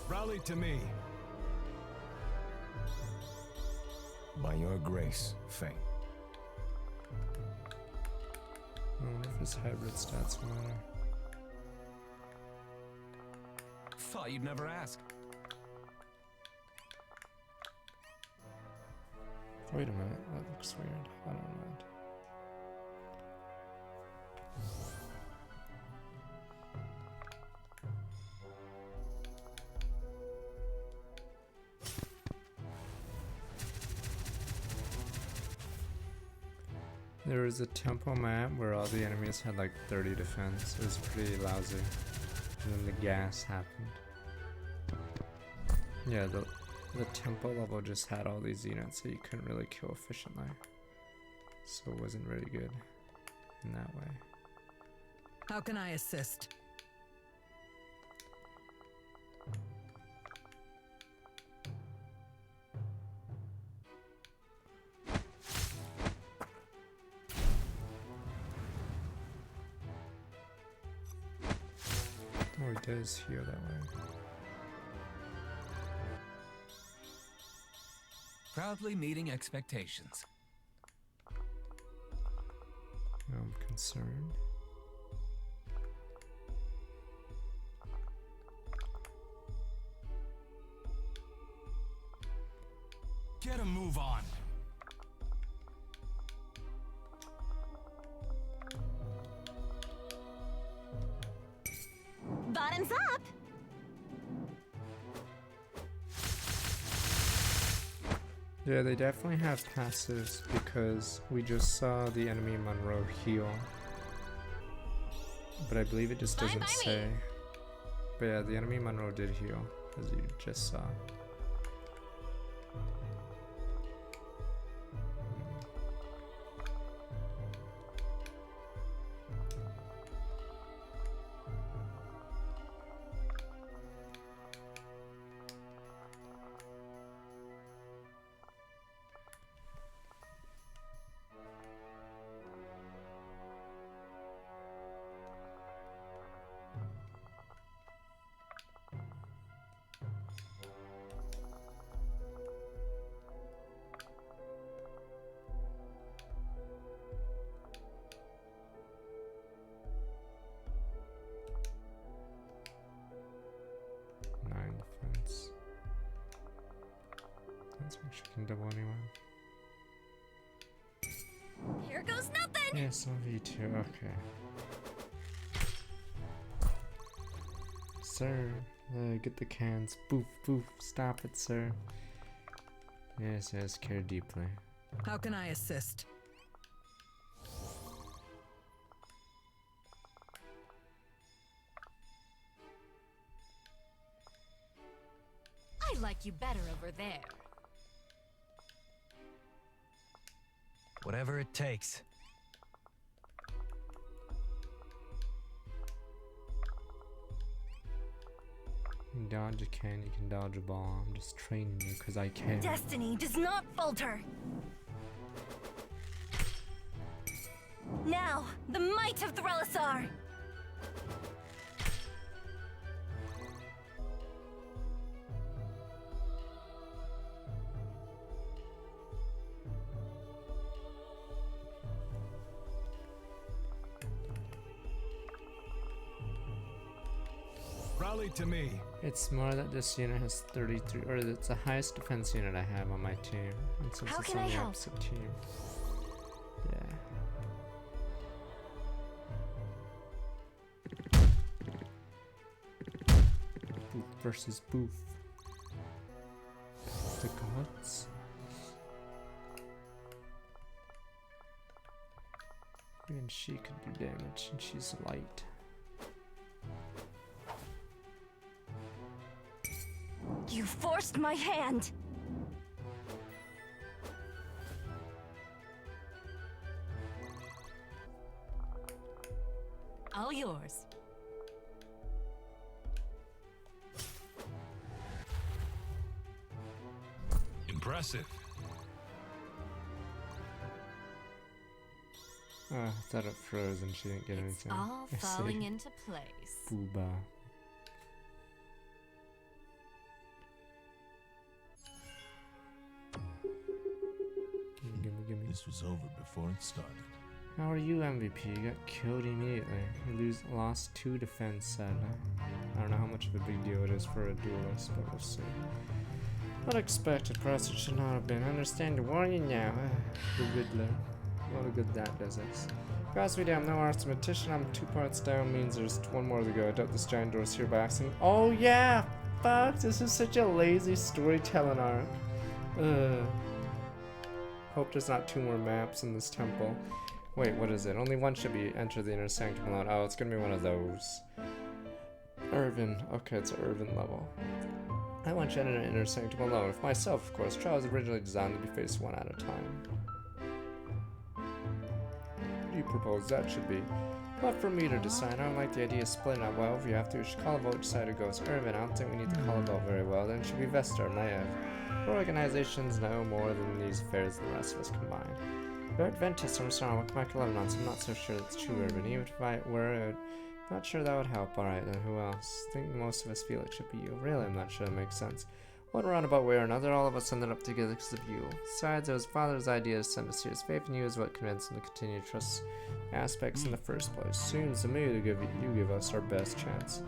Rally to me. By your grace, Fane. I wonder if his hybrid stats matter. Thought you'd never ask. Wait a minute, that looks weird. I don't mind. There was a temple map where all the enemies had like 30 defense. It was pretty lousy. And then the gas happened. Yeah, the temple level just had all these units that you couldn't really kill efficiently. So it wasn't very good in that way. How can I assist? Oh, he does heal that way. Proudly meeting expectations. I'm concerned. Get a move on. Yeah, they definitely have passives because we just saw the enemy Monroe heal. But I believe it just Fine doesn't by me. say. But yeah, the enemy Monroe did heal, as you just saw. Defense. That's what she can double anyone. Here goes nothing. Yes, on V2, okay. Sir, get the cans. Boof, boof, stop it, sir. Yes, yes, care deeply. How can I assist? I like you better over there. Whatever it takes. You can dodge a can, you can dodge a ball. I'm just training you because I can. Destiny does not falter. Now, the might of Threlisar. Rally to me. It's more that this unit has 33, or it's the highest defense unit I have on my team. And since How it's can on I the help? opposite team. Yeah. Boof versus Boof. The gods. And she could do damage, and she's light. You forced my hand. All yours. Impressive. Oh, I thought it froze and she didn't get It's anything. all I see. falling into place. Booba. Gimme. This was over before it started. How are you, MVP? You got killed immediately. You lost 2 defense, sadly. I don't know how much of a big deal it is for a duelist, but we'll see. Unexpected, perhaps it should not have been. I understand your warning now. The Riddler. What a good that does us. Cross me down, no arithmetician. I'm 2 parts down, means there's 1 more to go. I doubt this giant door is here by accident. Oh yeah! Fuck, this is such a lazy storytelling arc. Ugh. Hope there's not 2 more maps in this temple. Wait, what is it? Only one should be enter the inner sanctum alone. Oh, it's gonna be one of those. Irvin. Okay, it's an Irvin level. I want you to enter the inner sanctum alone. With myself, of course. Trial was originally designed to be faced 1 at a time. What do you propose that should be? Not for me to decide. I don't like the idea of splitting up. Well, if you have to, we should call a vote which side it goes. Irvin, I don't think we need to call a vote very well. Then it should be Vestar, Maev. Our organizations know more than these affairs than the rest of us combined. You're Adventist from Star Wars, Michael Lebanon, so I'm not so sure that's true, Irvin. Even if I were, not sure that would help. Alright, then who else? I think most of us feel it should be you. Really, I'm not sure that makes sense. One roundabout way or another, all of us ended up together because of you. Besides, it was Father's idea to send us here. His faith in you is what convinced him to continue to trust aspects in the first place. Seems to me to give us our best chance.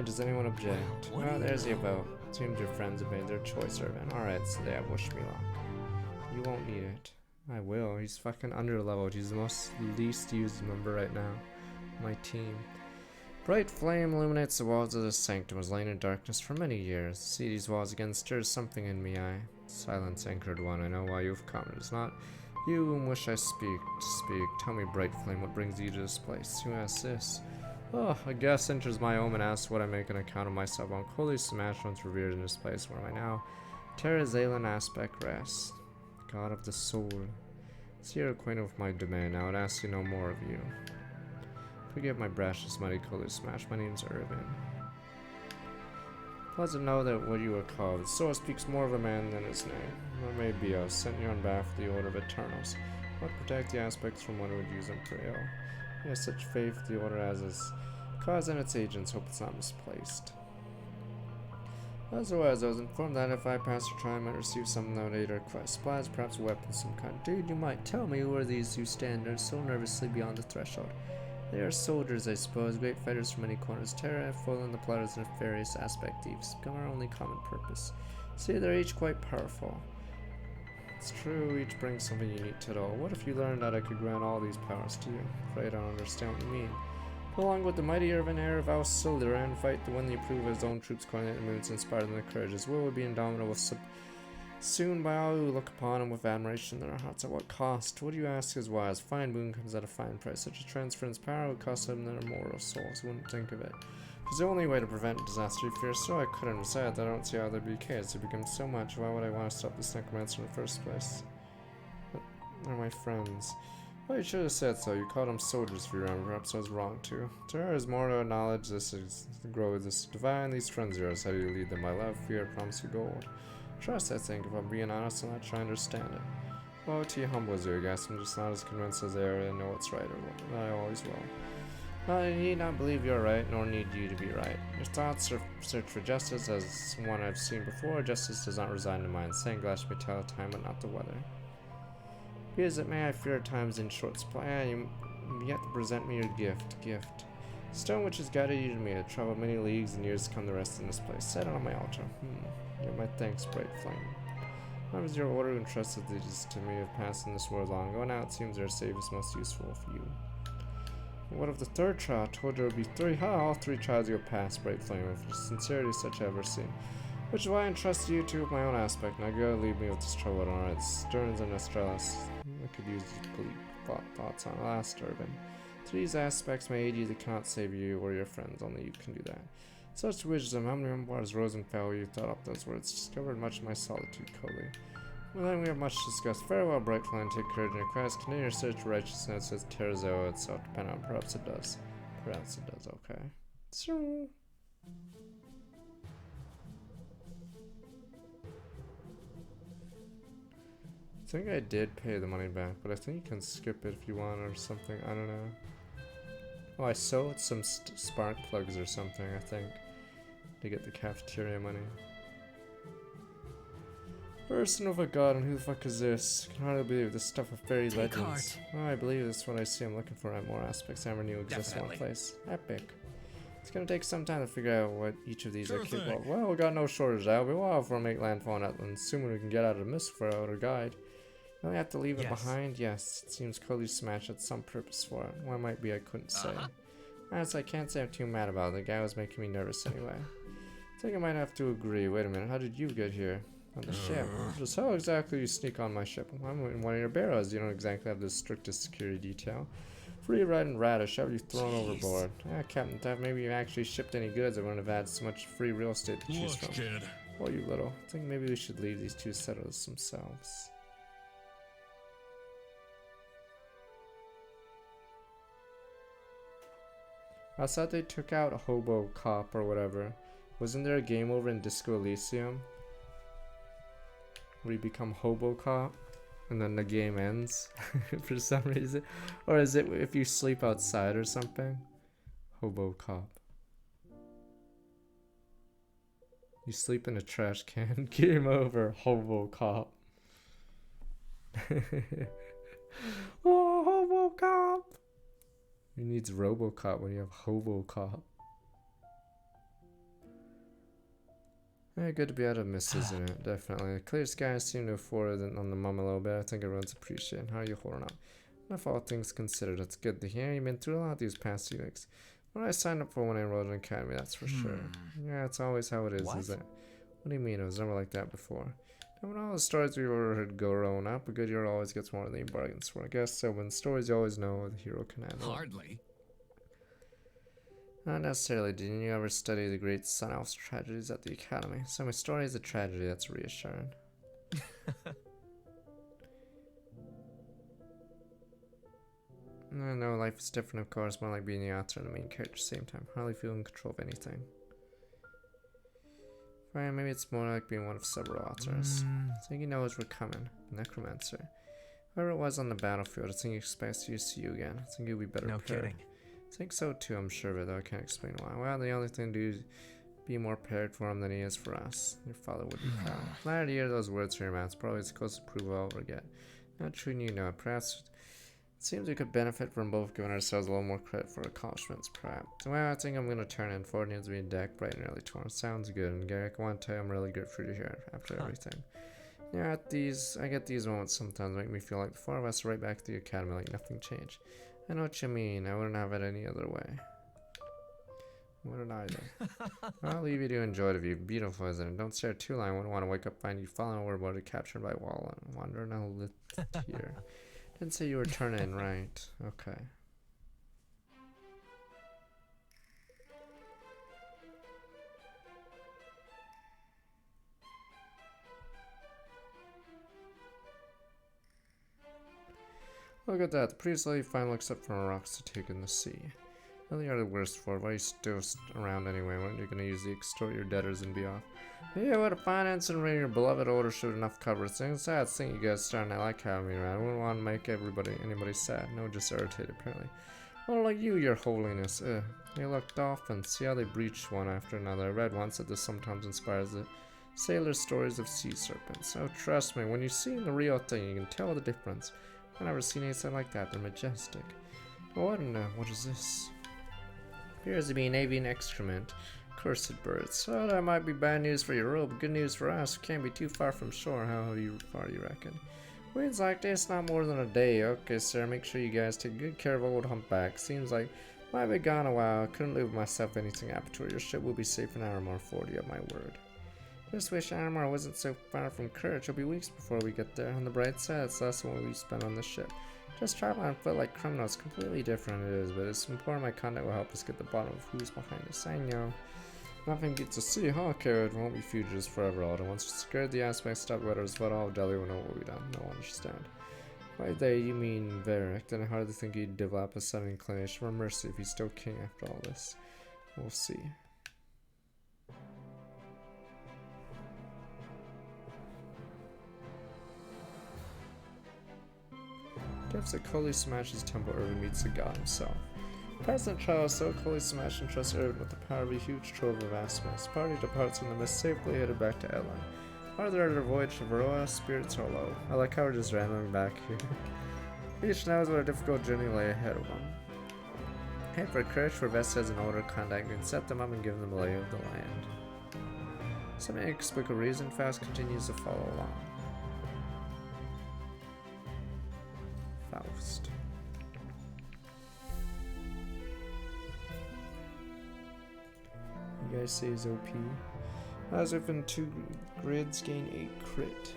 Does anyone object? Well, there's your vote. Seems your friends have made their choice, Irvin. Alright, so they have wish me luck. You won't need it. I will. He's fucking under-leveled. He's the most least used member right now. My team. Bright flame illuminates the walls of the sanctum. Was laying in darkness for many years. See these walls again stirs something in me. I Silence, anchored one. I know why you've come. It is not you whom wish I speak. Tell me, bright flame, what brings you to this place? Who asks this? Oh, a guest enters my home and asks what I make an account of myself. On Holy Smash once revered in this place. Where am I now? Terra Zalen aspect rests. God of the soul. See you're acquainted with my domain. I would ask you no more of you. Forgive my brashness, mighty Holy Smash. My name's Irvin. Pleasant to know that what you are called. The sword speaks more of a man than his name. Or maybe I was sent you on behalf of the Order of Eternals. What protect the aspects from one who would use them for ill. He has such faith the Order has its cause and its agents. Hope it's not misplaced. Otherwise, I was informed that if I pass your trial, I might receive some no aid or quest. Supplies, perhaps a weapon of some kind. Dude, you might tell me who are these who stand there so nervously beyond the threshold. They are soldiers, I suppose, great fighters from many corners. Terra, foiling the plotters, and nefarious aspect thieves. Become our only common purpose. See, they're each quite powerful. It's true, each brings something unique to it all. What if you learned that I could grant all these powers to you? Afraid I don't understand what you mean. Along with the mighty Irvin, heir of our Silduran, fight to win the approval of his own troops, coordinate the moves, inspire them with courage. His will would be indomitable, soon by all who look upon him with admiration in their hearts. At what cost? What do you ask is wise. Fine boon comes at a fine price. Such a transference power would cost them their immortal souls. Wouldn't think of it. It's the only way to prevent disaster you fear, so I couldn't decide that I don't see how there'd be chaos. It becomes so much. Why would I want to stop this necromancer in the first place? But they're my friends. Well, you should have said so. You called them soldiers for your own. Perhaps I was wrong too. There is more to knowledge. This is to grow with this divine. These friends of yours. How do you lead them? By love, fear, promise you gold. Trust, I think. If I'm being honest, I'm not trying to understand it. Well, to you humble as you, I guess. I'm just not as convinced as they are to know what's right or what. I always will. Well, I need not believe you're right, nor need you to be right. Your thoughts are search for justice, as one I've seen before. Justice does not reside in mind. Stained glass may tell the time, but not the weather. Be as it may, I fear times in short supply. You yet to present me your gift. Stone which has guided you to me. To travel many leagues and years to come to rest in this place. Set it on my altar. Give my thanks, bright flame. What was your order who entrusted these to me of passing this world long ago? Now it seems they're safest, most useful for you. What of the third trial? I told there would be three. All three trials you'll pass, bright flame, with sincerity such I've ever seen. Which is why I entrusted you to with my own aspect. Now go leave me with this trouble. Alright, Stearns and Estrellas. I could use these thoughts on. I'll ask Urban. These aspects may aid you, they cannot save you or your friends. Only you can do that. Such wisdom, how many memoirs Rosenfeld you thought up those words? Discovered much of my solitude, Coley. Well then we have much discussed. Farewell, bright flame, take courage in your quest. Continue your search for righteousness as Terrazoa itself depend on. Perhaps it does. Perhaps it does, okay. So I think I did pay the money back, but I think you can skip it if you want or something. I don't know. Oh, I sold some spark plugs or something, I think, to get the cafeteria money. Person of a god, and who the fuck is this? Can hardly believe this stuff of fairy legends. Oh, I believe this is what I see. I'm looking for more aspects I never knew exist in one place. Epic. It's gonna take some time to figure out what each of these are capable of. Well, we got no shortage. I'll be a while before we make landfall on Atlan. Assuming we can get out of the mist for our guide. We have to leave it behind? Yes, it seems Cody Smash had some purpose for it. What it might be, I couldn't say. Honestly, I can't say I'm too mad about it. The guy was making me nervous anyway. I think I might have to agree. Wait a minute, how did you get here? On the ship? Just how exactly you sneak on my ship? I'm in one of your barrels. You don't exactly have the strictest security detail. Free ride and radish, have you thrown overboard? Ah, Captain Death, maybe you actually shipped any goods. I wouldn't have had so much free real estate to choose from. Kid. Oh, you little. I think maybe we should leave these two settlers themselves. I thought they took out a Hobo Cop or whatever. Wasn't there a game over in Disco Elysium where you become Hobo Cop and then the game ends for some reason? Or is it if you sleep outside or something? Hobo Cop. You sleep in a trash can. Game over. Hobo Cop. Oh, Hobo Cop. Who needs RoboCop when you have HoboCop? Yeah, good to be out of mist, isn't it? Definitely. The clear skies seem to have forwarded on the mum a little bit. I think everyone's appreciating. How are you holding up? Enough all things considered. It's good to hear. You've been through a lot these past few weeks. What I signed up for when I enrolled in Academy, that's for sure. Yeah, it's always how it is it? What do you mean? It was never like that before. When all the stories we ever heard go growing up, a good hero always gets more than he bargains for. I guess so. When stories you always know the hero can handle. Hardly. Not necessarily. Didn't you ever study the great Sun Elf's tragedies at the Academy? So my story is a tragedy, that's reassuring. I know life is different, of course, more like being the author and the main character at the same time. Hardly feel in control of anything. Right, maybe it's more like being one of several authors. I think he knows we're coming. Necromancer. Whoever it was on the battlefield, I think he expects to see you again. I think you'll be better No prepared. kidding. I think so too, I'm sure of it, though I can't explain why. Well, the only thing to do is be more prepared for him than he is for us. Your father would be proud. Glad to hear those words from your mouth. It's probably as close to approval I'll ever get. Not true, you know. Perhaps it seems we could benefit from both giving ourselves a little more credit for accomplishments, perhaps. Well, I think I'm gonna turn in. Ford needs to be decked bright and early tomorrow. Sounds good. And Garrick, I want to tell you I'm really grateful to hear after everything. Yeah, I get these moments sometimes make me feel like the four of us are right back at the academy, like nothing changed. I know what you mean. I wouldn't have it any other way. Wouldn't either. I'll leave you to enjoy the view. Beautiful, isn't it? Don't stare too long. I wouldn't want to wake up find you falling overboard, captured by wall, and wandering out lit here. Didn't say you were turning right. Okay. Look at that. The priest lady finally looks up from her rocks to take in the sea. Really are the worst for it. Why are you still around anyway? When are you gonna use the extort your debtors and be off? Yeah, what a finance and your beloved order should enough cover things. Sad thing you guys starting to like having me around. I wouldn't want to make anybody sad. No, just irritated apparently. Well, like you, your holiness. They look dolphins. See how they breach one after another. I read once that this sometimes inspires the sailors' stories of sea serpents. Oh, trust me, when you see the real thing, you can tell the difference. I've never seen anything like that. They're majestic. What is this? Appears to be an avian excrement. Cursed birds. So that might be bad news for your robe, good news for us. Can't be too far from shore. How far you reckon? Winds like this, not more than a day. Okay, sir. Make sure you guys take good care of old humpback. Seems like might be gone a while. Couldn't leave myself anything aperture. Your ship will be safe in Aramar 40 of my word. Just wish Aramar wasn't so far from Courage. It'll be weeks before we get there. On the bright side, it's less than what we spend on the ship. Just traveling on foot like criminals, completely different it is, but it's important my conduct will help us get the bottom of who's behind us. I know. Nothing gets to see, huh, Carrot? Won't be fugitives forever, all. Once scared the aspect stop letters, but all of Delhi will know what we've done. No one understand. By they, you mean Varric. Then I hardly think he'd develop a sudden inclination for mercy if he's still king after all this. We'll see. Diff's a coldly smashes temple Irvin meets the god himself. President Charles so coldly smashed and trusts Irvin with the power of a huge trove of aspects. Party departs from the mist safely headed back to Edlin. Farther at their voyage to Varroa, spirits are low. I like how we're just randomly back here. Each knows what a difficult journey lay ahead of them. Head for Courage for Vest has an order contact and set them up and give them a lay of the land. Some inexplicable reason, Faust continues to follow along. Faust. You guys say he's OP. As if in 2 grids gain 8 crit.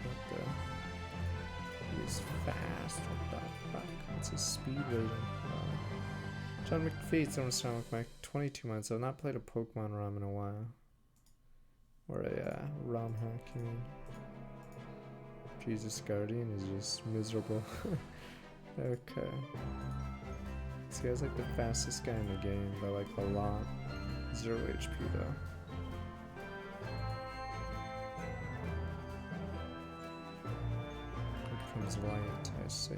What the? He is fast. What the fuck? What's his speed rating? John McPhee's on sound like 22 months. I've not played a Pokemon ROM in a while. Or a ROM hack, you mean. Jesus, Guardian is just miserable. Okay. This guy's like the fastest guy in the game by like a lot. 0 HP though. Becomes Valiant, I see.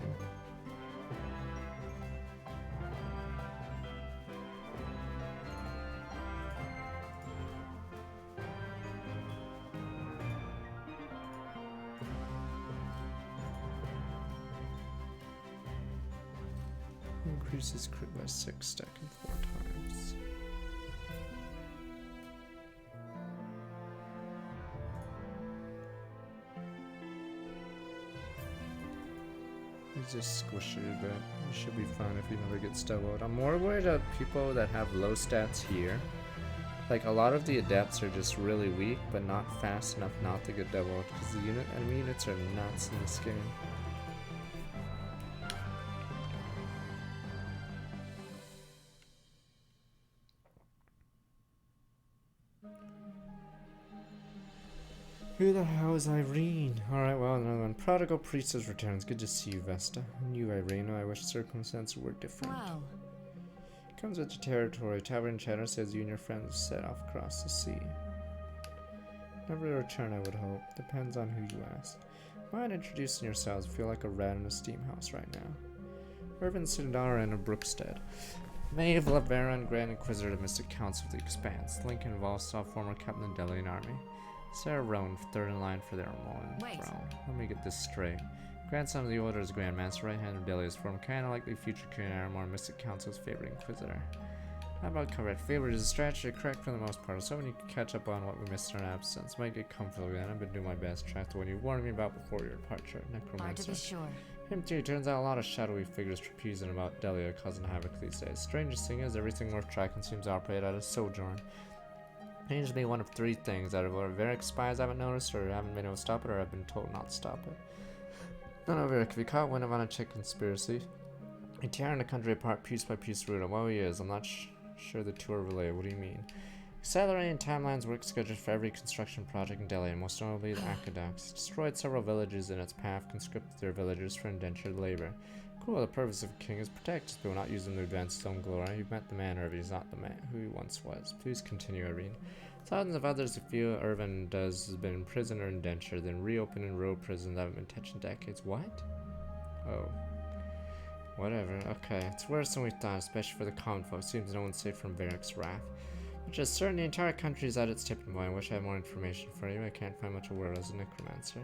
Increases crit by 6, stacking 4 times. He's just squishy, but he should be fine if he never gets demoed. I'm more worried about people that have low stats here. Like, a lot of the adepts are just really weak, but not fast enough not to get demoed, because the enemy units are nuts in this game. Who the hell is Irene? Alright, well, another one. Prodigal Priestess returns. Good to see you, Vesta. And you, Irene. I wish circumstances were different. Wow. Comes with the territory. Tavern Chatter says you and your friends set off across the sea. Never to return, I would hope. Depends on who you ask. Mind introducing yourselves? I feel like a rat in a steam house right now. Irvin Sindara and a Brookstead. Maeve Lavera, Grand Inquisitor of the Mystic Council of the Expanse. Lincoln Volstov, former captain of the Delian Army. Sarah Roan, third in line for their Wait. throne. Let me get this straight. Grandson of the Order's Grandmaster, right hand of Delia's form, kinda likely future King Aramor, Mystic Council's favorite Inquisitor. How about correct? Favorite is a strategy correct for the most part, so when you can catch up on what we missed in our absence. Might get comfortable again. I've been doing my best to track the one you warned me about before your departure. Hard to Necromancer. be sure. Him too. Turns out a lot of shadowy figures trapezing about Delia causing havoc these days. Strangest thing is, everything worth tracking seems to operate out of Sojourn. It needs to be one of three things: either Varric spies I haven't noticed, or haven't been able to stop it, or I've been told not to stop it. None of Varric. If you caught wind of on a check conspiracy, you're tearing the country apart piece by piece route. Well, he is. I'm not sure the two are related. What do you mean? Accelerating timelines work schedules for every construction project in Delhi, and most notably the aqueducts. Destroyed several villages in its path, conscripted their villagers for indentured labor. Cool, the purpose of a king is protect his people, not use them to advance his own glory. You've met the man, Irvin. He's not the man who he once was. Please continue, Irene. Thousands of others who feel Irvin has been in prison or indentured, then reopened in road prisons that haven't been touched in decades. What? Oh. Whatever. Okay, it's worse than we thought, especially for the common folk. Seems no one's safe from Varric's wrath. Which is certain the entire country is at its tipping point. I wish I had more information for you. I can't find much of word as a necromancer.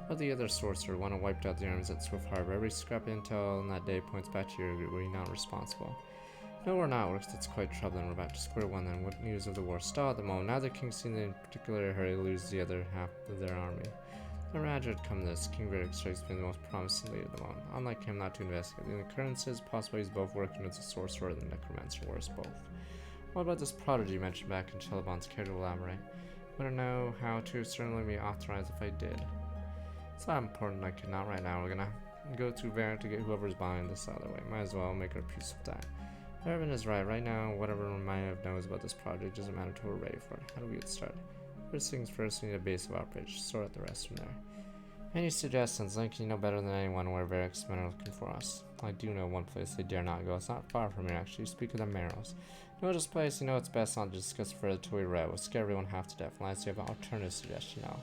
But the other sorcerer, one who wiped out the armies at Swift Harbor. Every scrap of intel on that day points back to your group. Were you not responsible? No, we're not. Works. It's quite troubling. We're back to square one then. What news of the war? Stall at the moment. Neither king seemed in particular hurry to lose the other half of their army. The Raj had come this. King Varric strikes me the most promising leader of them all. Unlike him, not to investigate the occurrences, possibly he's both working as a sorcerer and the necromancer, or as both. What about this prodigy you mentioned back in Chelabon's? Care to elaborate? Wouldn't know how to. Certainly be authorized if I did. It's not important. I could not right now. We're gonna go through Varric to get whoever's behind this other way. Might as well make a peace with that. Irvin is right. Right now, whatever Maya knows about this project doesn't matter until we're ready for it. How do we get started? First things first, we need a base of operation. Sort out the rest from there. Any suggestions? Link, you know better than anyone where Varric's men are looking for us. I do know one place they dare not go. It's not far from here, actually. Speak of the Marrows. Know this place, you know it's best not to discuss further till we read. We'll scare everyone half to death, unless you have an alternative suggestion now.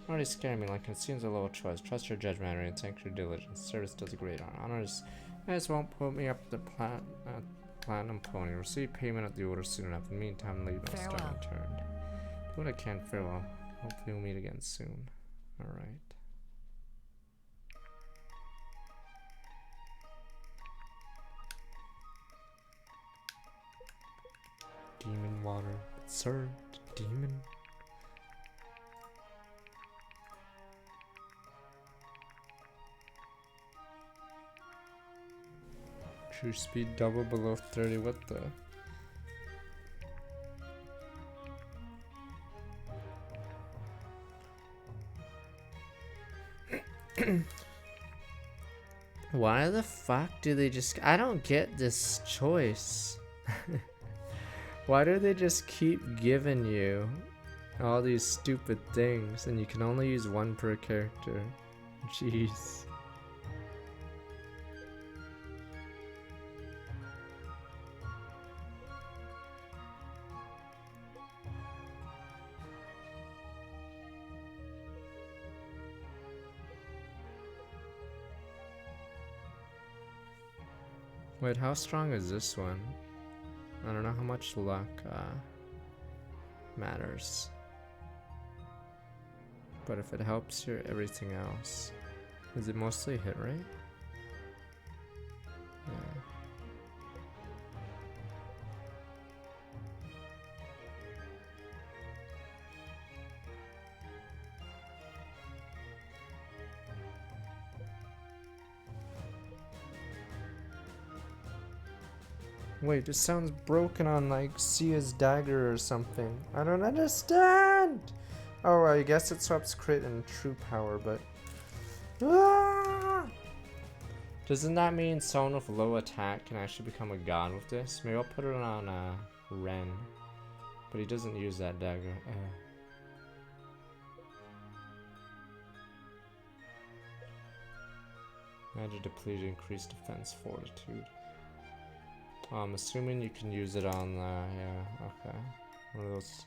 Already scaring me, Lincoln. It seems a little choice. Trust your judgment and thank your diligence. Service does a great honor. Honors won't put me up the platinum pony. Receive payment at the order soon enough. In the meantime, leave no stone unturned. Do what I can. Farewell. Hopefully we'll meet again soon. Alright. Demon water. Sir, demon. True speed double below 30. What the? Why the fuck do they just... I don't get this choice. Why do they just keep giving you all these stupid things and you can only use one per character? Jeez. Wait, how strong is this one? I don't know how much luck matters. But if it helps your everything else, is it mostly hit rate? Yeah. Wait, it sounds broken on like Sia's dagger or something. I don't understand! Oh, I guess it swaps crit and true power, but... Ah! Doesn't that mean someone with low attack can actually become a god with this? Maybe I'll put it on Ren. But he doesn't use that dagger. Magic depleted, increased defense, fortitude. I'm assuming you can use it on yeah, okay. One of those.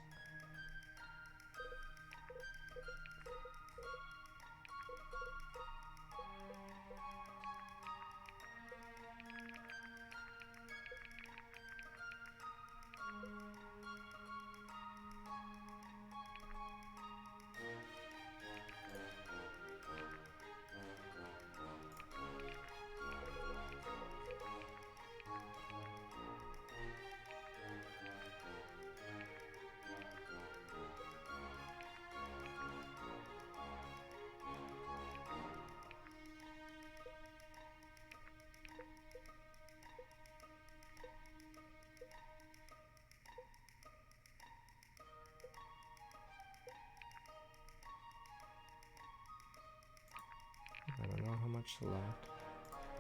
I don't know how much luck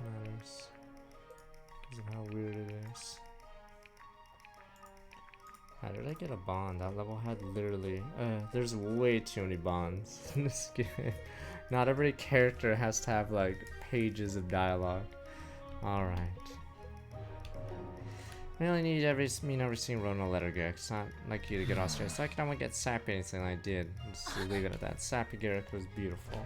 matters because of how weird it is. How did I get a bond? That level had literally there's way too many bonds in this game. Not every character has to have like pages of dialogue. Alright. I only need every single Rona letter Garrick. It's not like you to get Australia, so I can only get Sappy anything I did. Just leave it at that. Sappy Garrick was beautiful.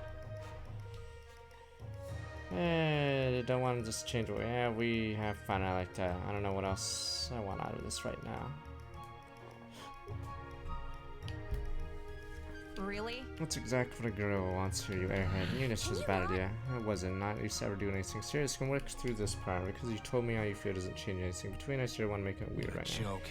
I don't want to just change it. Yeah, we have fun. I like that. I don't know what else I want out of this right now. Really? That's exactly what a girl wants here, you airhead. You knew this was a bad idea. It wasn't. Not at least ever doing anything serious. Can work through this prior because you told me how you feel doesn't change anything. Between us, you want to make it weird right now. Joke.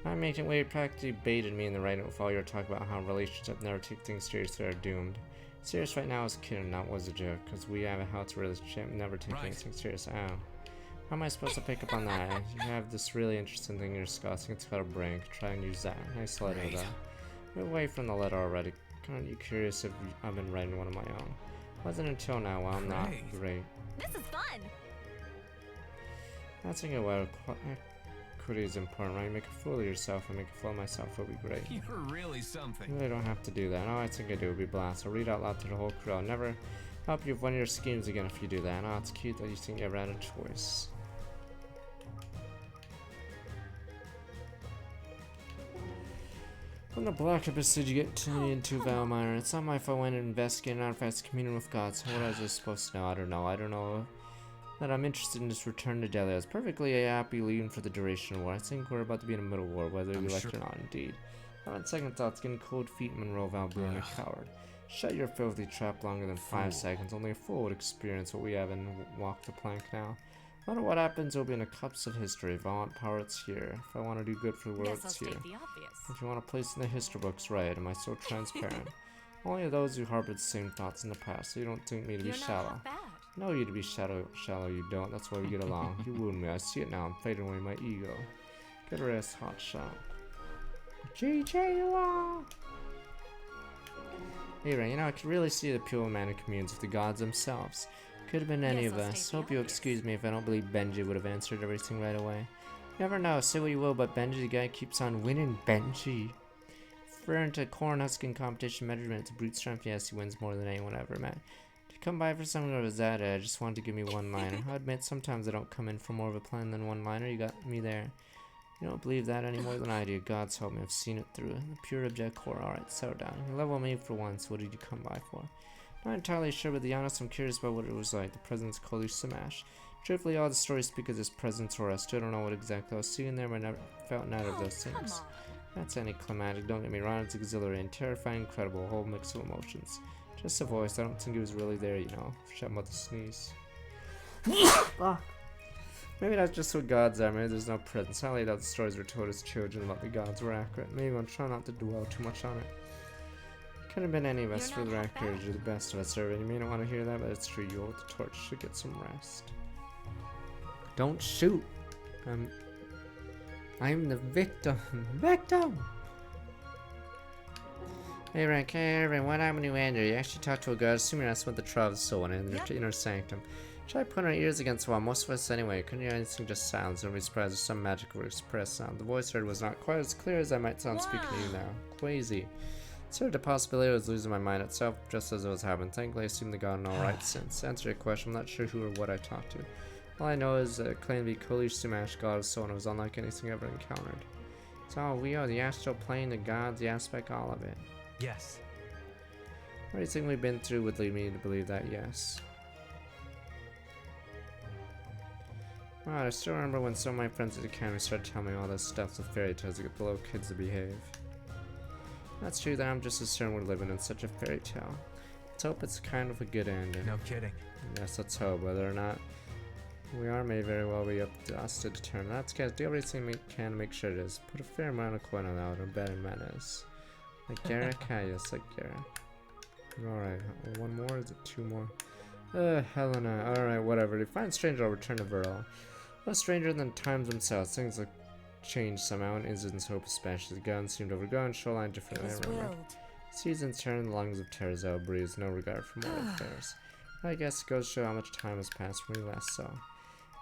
Not making it weird. Practically baited me in the right with all your talk about how relationships never take things seriously are doomed. Serious right now is kidding, not was a joke, because we have a healthy relationship, never take anything serious. Ow. How am I supposed to pick up on that? You have this really interesting thing you're discussing. It's called a brink. Try and use that. Nice letter though. Move away from the letter already. Aren't you curious if I've been writing one of my own? Wasn't until now. Well, I'm not great. This is fun. That's a good way. Equity is important, right? Make a fool of yourself and make a fool of myself would be great. You're really something. You really don't have to do that. Oh, I think I do. It would be blast. I'll read out loud to the whole crew. I'll never help you with one of your schemes again if you do that. Oh, it's cute that you think you ever had a choice. From the Black Abyss did you get to me into Valmire? It's not my fault I went and investigated artifacts communing with gods. What was I supposed to know? I don't know. I don't know that I'm interested in this return to Delhi. I was perfectly happy leaving for the duration of war. I think we're about to be in a middle war, whether we like it or not, indeed. On second thoughts, getting cold feet in Monroe Valbury and a coward. Shut your filthy trap longer than 5 seconds. Only a fool would experience what we have and walk the plank now. No matter what happens, it'll be in the cups of history. If I want power, it's here. If I want to do good for the world, it's here. If you want to place in the history books, right? Am I so transparent? Only those who harbored the same thoughts in the past, so you don't think me to be shallow. No, you to be shallow, you don't. That's why we get along. You wound me. I see it now. I'm fading away my ego. Good rest, hot shot. GG. Anyway, you know, I can really see the pure man who communes with the gods themselves. Could have been any of us. Hope you'll excuse me if I don't believe Benji would have answered everything right away. Never know, say what you will, but Benji the guy keeps on winning. Benji. Referring to corn husking competition measurement to brute strength, yes, he wins more than anyone ever met. To come by for someone who was that edge, just wanted to give me one liner. I admit sometimes I don't come in for more of a plan than one liner. You got me there. You don't believe that any more than I do. God's help me, I've seen it through. The pure object core. Alright, settle down. You level me for once. What did you come by for? Not entirely sure, but to be honest, I'm curious about what it was like. The presence called you Smash. Truthfully, all the stories speak of this presence, or I still don't know what exactly I was seeing there, but I never felt neither of those things. That's anticlimactic, don't get me wrong, it's exhilarating, terrifying, incredible, a whole mix of emotions. Just a voice, I don't think it was really there, you know. Shut about to sneeze. Fuck. Maybe that's just what gods are, maybe there's no presence. Not like that the stories were told as children about the gods were accurate. Maybe I'm trying not to dwell too much on it. Could have been any of us for the record. You're the best of us, Irvin. You may not want to hear that, but it's true. You hold the torch to get some rest. Don't shoot. I'm the victim. Victim! Hey, Rank, hey, everyone, what happened to Andrew? You actually talked to a god, assuming that's what the trial of soul in their inner sanctum. Try putting our ears against the wall, most of us anyway. Couldn't hear anything, just sounds. Don't be surprised if some magic would express sound. The voice heard was not quite as clear as I might sound speaking to you now. Quasi. Sort of the possibility I was losing my mind itself, just as it was happening. Thankfully, I seem to have gotten alright since. To answer your question, I'm not sure who or what I talked to. All I know is that it claimed to be Kolish Sumash, god of soul, and it was unlike anything I've ever encountered. So we are the astral plane, the gods, the aspect, all of it. Yes. Everything we've been through would lead me to believe that, yes. Wow, I still remember when some of my friends at the academy started telling me all this stuff with fairy tales to get the little kids to behave. That's true that I'm just as certain we're living in such a fairy tale. Let's hope it's kind of a good ending. No kidding. Yes, let's hope. Whether or not we are may very well be up to us to determine. Let's do everything we can to make sure it is. Put a fair amount of coin on that or better menace. Like Garrick? Ah, yes, like Garrick. Alright, one more? Is it two more? Helena. Alright, whatever. To find stranger, I'll return to Viril. No stranger than times themselves. Things have changed somehow, and incidents hope especially. The guns seemed overgrown, shoreline differently than I remember. Seasons turn, the lungs of Terzal breathes, no regard for mortal affairs. I guess it goes to show how much time has passed when we last saw.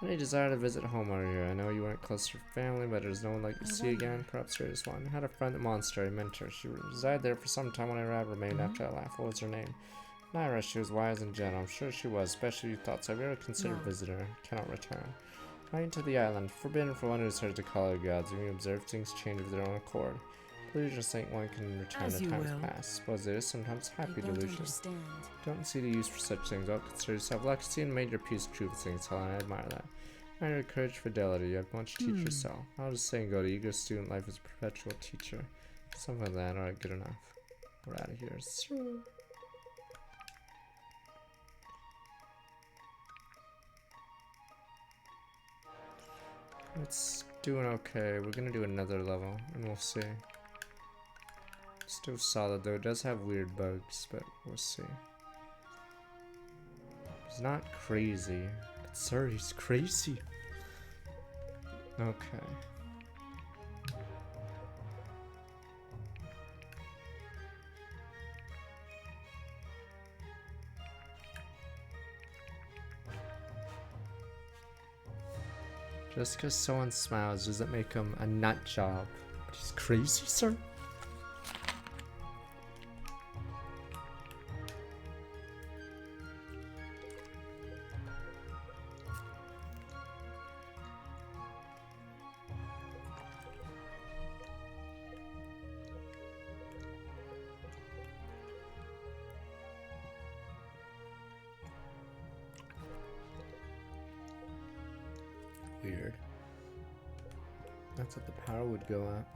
Any desire to visit home out here? I know you weren't close to your family, but there's no one like to see again. Perhaps there is one. I had a friend at Monastery, mentor. She resided there for some time when I arrived, remained after I left. What was her name? Naira. She was wise and gentle. I'm sure she was, especially if you thought so. Have you ever considered visiting her? Cannot return. Right into the island. Forbidden for one who has heard to call her gods. When you observe, things change of their own accord. Please just think one can return to times past. Suppose it is sometimes happy delusion. Don't see the use for such things. Don't consider yourself lucky. See and made your peace true with things, Helen. I admire that. I your courage, fidelity. You have much to teach yourself. I'll just say and go to ego student life as a perpetual teacher. Something like that. Alright, good enough. We're out of here. It's doing okay. We're gonna do another level and we'll see. Still solid though. It does have weird bugs, but we'll see. He's not crazy. But sir, he's crazy. Okay. Just because someone smiles doesn't make him a nut job. But he's crazy, sir. Weird. I thought the power would go up.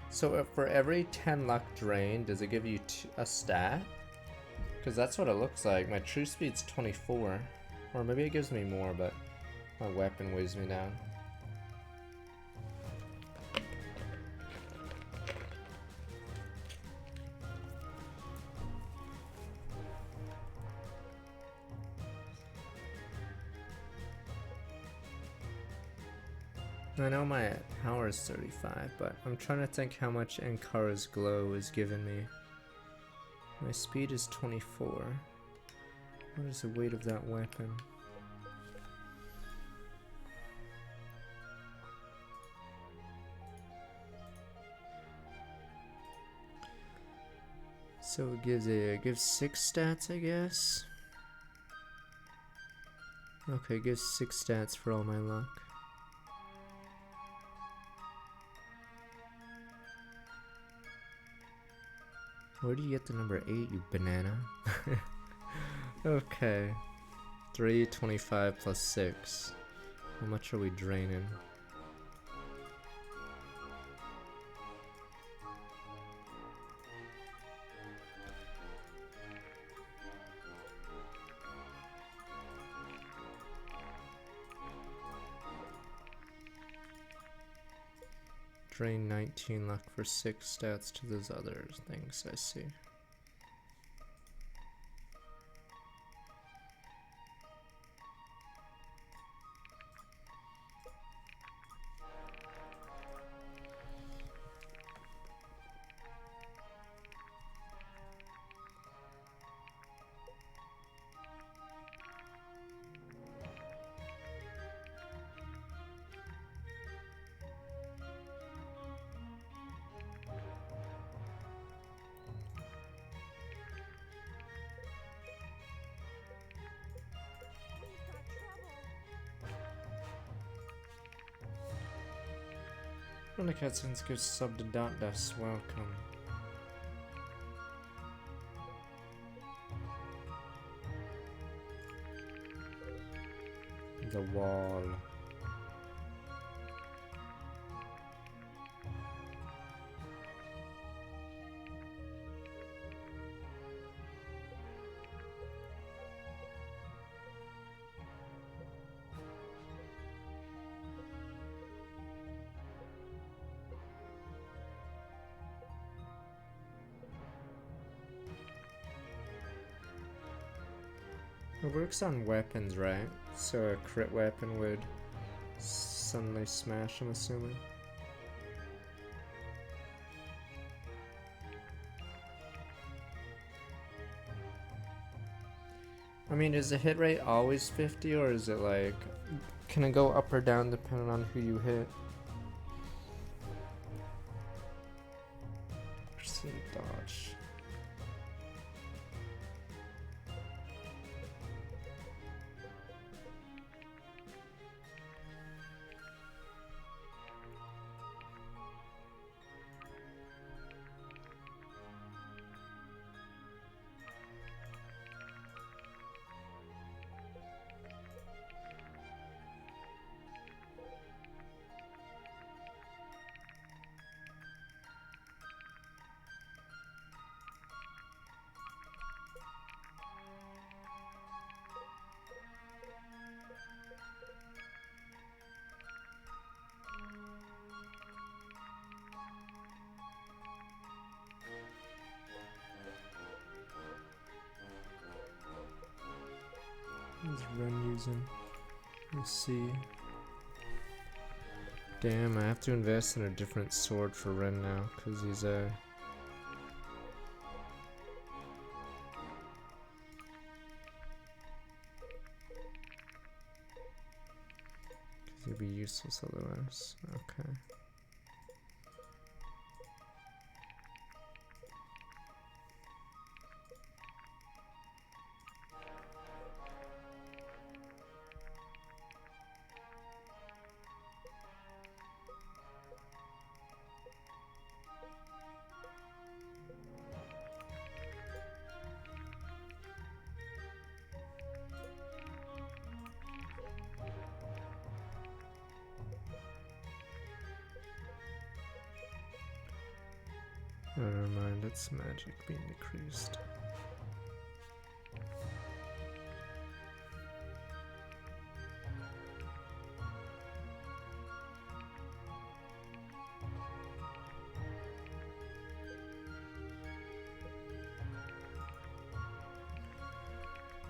So for every 10 luck drained, does it give you a stat? Because that's what it looks like. My true speed's 24. Or maybe it gives me more, but my weapon weighs me down. I know my power is 35, but I'm trying to think how much Ankara's glow is giving me. My speed is 24. What is the weight of that weapon? So it gives 6 stats, I guess. Okay, it gives 6 stats for all my luck. Where do you get the number 8, you banana? Okay. 325 plus 6. How much are we draining? Drain 19 luck for 6 stats to those other things I see. When the cutscenes go sub to Dot Dust, welcome. The wall. It works on weapons, right? So a crit weapon would suddenly smash, I'm assuming. I mean, is the hit rate always 50, or is it like, can it go up or down depending on who you hit? Percent dodge. What's Ren using? Let's see. Damn, I have to invest in a different sword for Ren now, because he's a... Because he'd be useless otherwise. Okay. Oh, never mind, it's magic being decreased.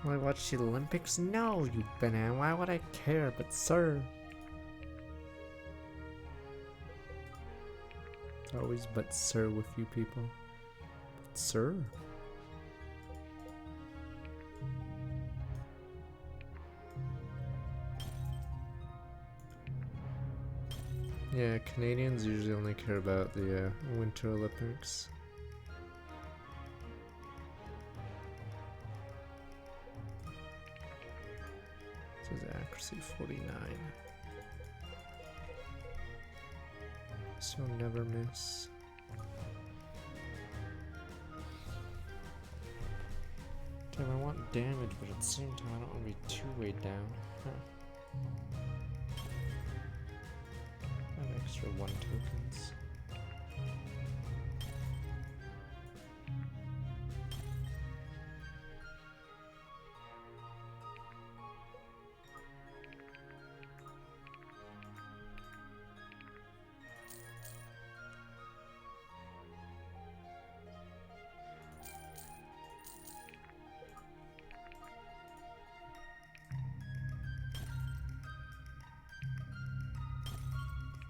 Will I watch the Olympics? No, you banana. Why would I care? But sir. Always but sir with you people. But sir. Yeah, Canadians usually only care about the Winter Olympics. This is accuracy 49. So never miss. Damn, I want damage, but at the same time I don't want to be too weighed down. Huh. An extra 1 tokens.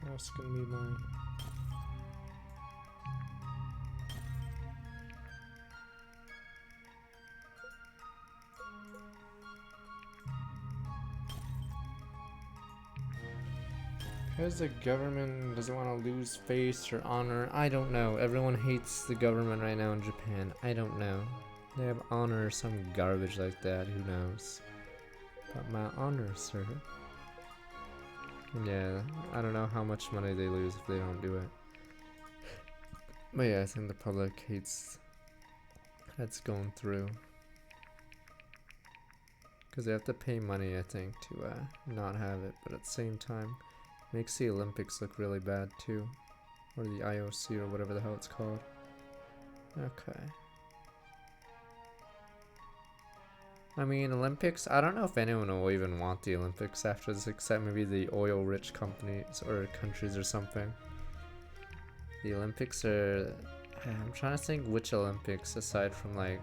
That's gonna be mine. Because the government doesn't want to lose face or honor. I don't know. Everyone hates the government right now in Japan. I don't know. They have honor or some garbage like that. Who knows? But my honor, sir. Yeah, I don't know how much money they lose if they don't do it. But yeah, I think the public hates that's going through. Because they have to pay money, I think, to not have it. But at the same time, makes the Olympics look really bad too. Or the IOC or whatever the hell it's called. Okay. I mean, Olympics, I don't know if anyone will even want the Olympics after this, except maybe the oil-rich companies or countries or something. The Olympics are... I'm trying to think which Olympics, aside from like...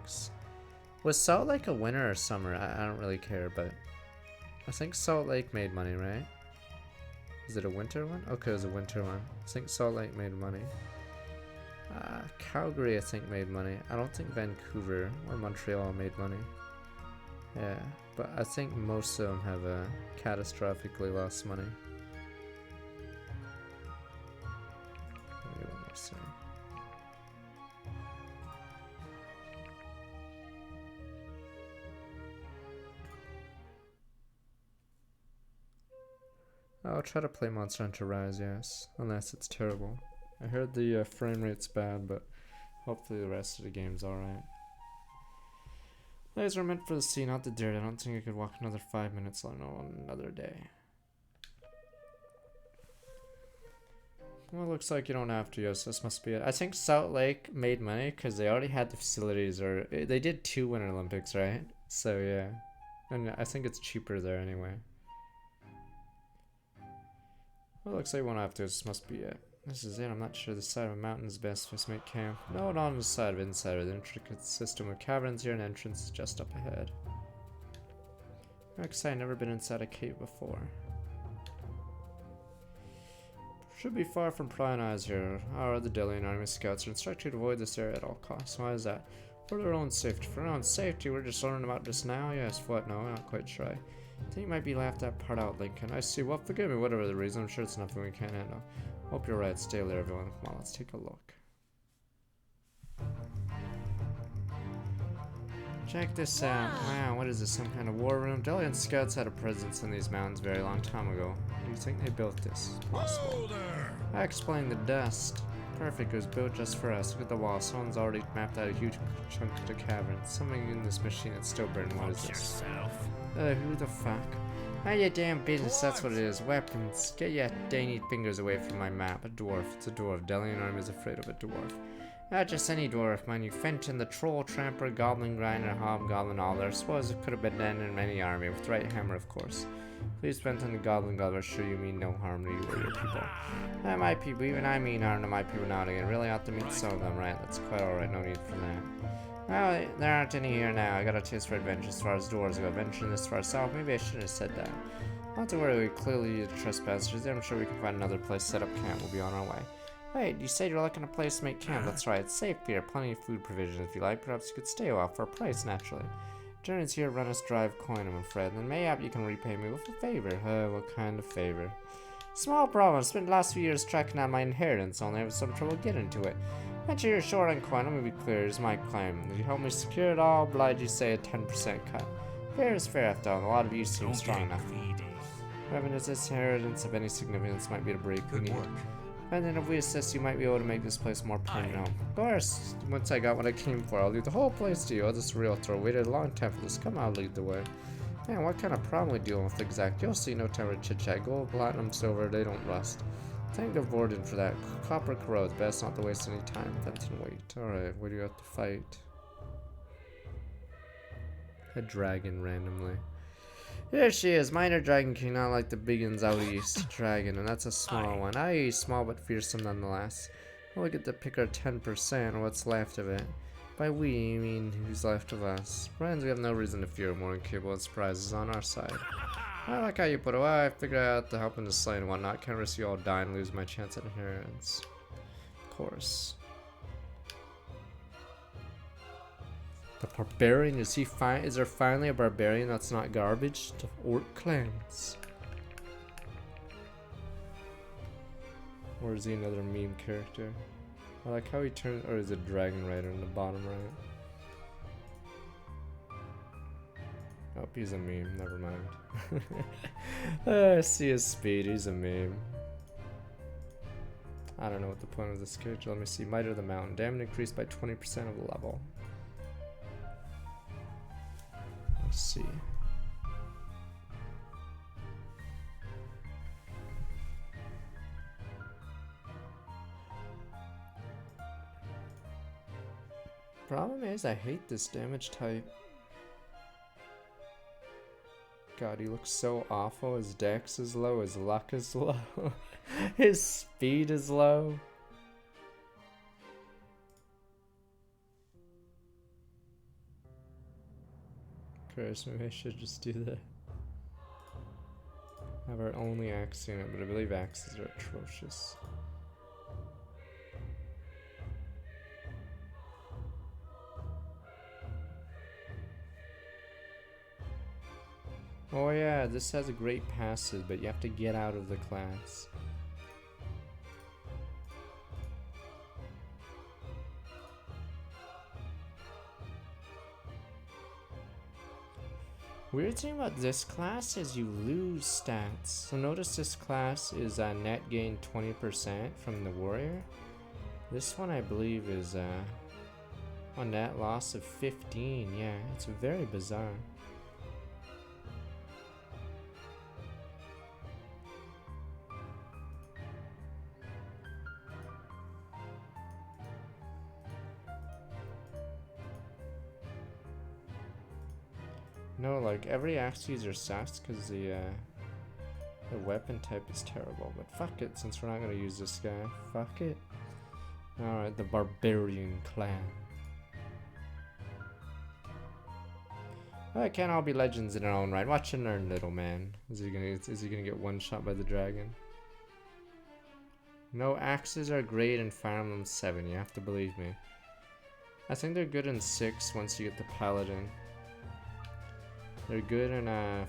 Was Salt Lake a winter or summer? I don't really care, but... I think Salt Lake made money, right? Is it a winter one? Okay, it was a winter one. I think Salt Lake made money. Calgary, I think, made money. I don't think Vancouver or Montreal made money. Yeah, but I think most of them have catastrophically lost money. Maybe one more thing. I'll try to play Monster Hunter Rise, yes, unless it's terrible. I heard the frame rate's bad, but hopefully the rest of the game's alright. Legs were meant for the sea, not the dirt. I don't think I could walk another 5 minutes on another day. Well, it looks like you don't have to, yes, this must be it. I think Salt Lake made money because they already had the facilities, or they did 2 Winter Olympics, right? So yeah, and I think it's cheaper there anyway. Well, it looks like you won't have to, this must be it. This is it, I'm not sure the side of a mountain is best for us to make camp. No, not on the side of inside of the intricate system of caverns here, and entrance is just up ahead. Like I I've never been inside a cave before. Should be far from prying eyes here. Our the Delhi and Army scouts are instructed to avoid this area at all costs. Why is that? For their own safety. For their own safety, we're just learning about this now? Yes, what? No, not quite sure. I think you might be laughed that part out, Lincoln. I see. Well, forgive me, whatever the reason. I'm sure it's nothing we can't handle. Hope you're right. Stay there, everyone. Come on, let's take a look. Check this out. Wow, what is this? Some kind of war room? Delian scouts had a presence in these mountains a very long time ago. Do you think they built this? It's possible. I explained the dust. Perfect, it was built just for us. Look at the wall. Someone's already mapped out a huge chunk of the cavern. Something in this machine that's still burning. What is this? Who the fuck? Mind your damn business, that's what it is. Weapons. Get your dainty fingers away from my map. A dwarf. It's a dwarf. Delian army is afraid of a dwarf. Not just any dwarf, mind you. Fenton, the troll, tramper, goblin grinder, hobgoblin, all there. Suppose it could have been done in any army, with the right hammer, of course. Please, Fenton, the goblin gobbler, sure you mean no harm to you or your people. My people, even I mean harm to my people now and again. Really ought to meet some of them, right? That's quite alright, no need for that. Well, there aren't any here now. I got a taste for adventure as far as doors go. Venturing this far south, maybe I shouldn't have said that. Not to worry, we clearly trespassers there. I'm sure we can find another place to set up camp. We'll be on our way. Wait, you said you're looking for a place to make camp. That's right, it's safe here. Plenty of food provisions if you like. Perhaps you could stay a while for a price, naturally. Journeys here run us drive coin, I'm afraid. Then mayhap you can repay me with a favor. What kind of favor? Small problem. I've spent the last few years tracking down my inheritance, only have some trouble getting to it. Mention you're short on coin, let me be clear, it's my claim. If you help me secure it all, oblige you say a 10% cut. Fair is fair after all, a lot of you seem strong enough. Revenue is this inheritance of any significance might be the break we need. And then if we assist, you might be able to make this place more permanent. Of course, once I got what I came for, I'll leave the whole place to you. I'll just realtor. Waited a long time for this. Come on, lead the way. Man, what kind of problem are we dealing with exact? You'll see, no time for chit-chat. Gold, platinum, silver, they don't rust. Thank the Warden for that. Copper corrodes. Best not to waste any time. Fenton, wait. Alright, what do you have to fight? A dragon randomly. There she is, minor dragon king, not like the big ones out east. Dragon, and that's a small one. Aye, small but fearsome nonetheless. We'll get to pick our 10%, or what's left of it. By we, I mean who's left of us. Friends, we have no reason to fear more incapable and surprises on our side. I like how you put it. Well, I figured out to help in the slay and whatnot. Can't risk you all die and lose my chance at inheritance. Of course. The barbarian, is he fine? Is there finally a barbarian that's not garbage? The orc clans. Or is he another meme character? I like how he turned, or is it Dragon Rider in the bottom right? Oh, he's a meme. Never mind. I see his speed. He's a meme. I don't know what the point of this character. Let me see. Might of the Mountain. Damage increased by 20% of the level. Let's see. Problem is, I hate this damage type. God, he looks so awful. His dex is low, his luck is low, his speed is low. Christ, maybe I should just do that. Have our only axe unit, but I believe axes are atrocious. Oh yeah, this has a great passive, but you have to get out of the class. Weird thing about this class is you lose stats. So notice this class is net gain 20% from the warrior. This one I believe is a net loss of 15. Yeah, it's very bizarre. No, like every axe user sucks because the weapon type is terrible. But fuck it, since we're not gonna use this guy, fuck it. All right, the barbarian clan. Well, it can't all be legends in our own right. Watch and learn, little man. Is he gonna get one shot by the dragon? No, axes are great in Fire Emblem 7. You have to believe me. I think they're good in 6 once you get the paladin. They're good in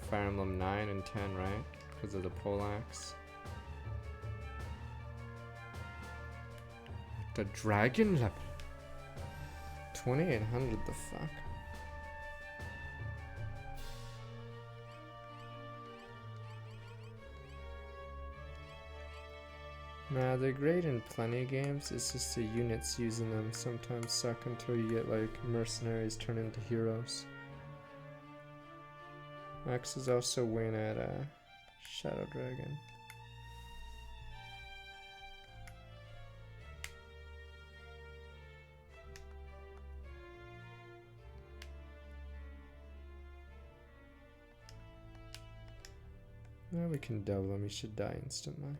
Fire Emblem 9 and 10, right? Because of the poleaxe. The dragon level. 2800, the fuck? Nah, they're great in plenty of games. It's just the units using them sometimes suck until you get like mercenaries turn into heroes. Axes also win at Shadow Dragon. Now we can double him. He should die instantly.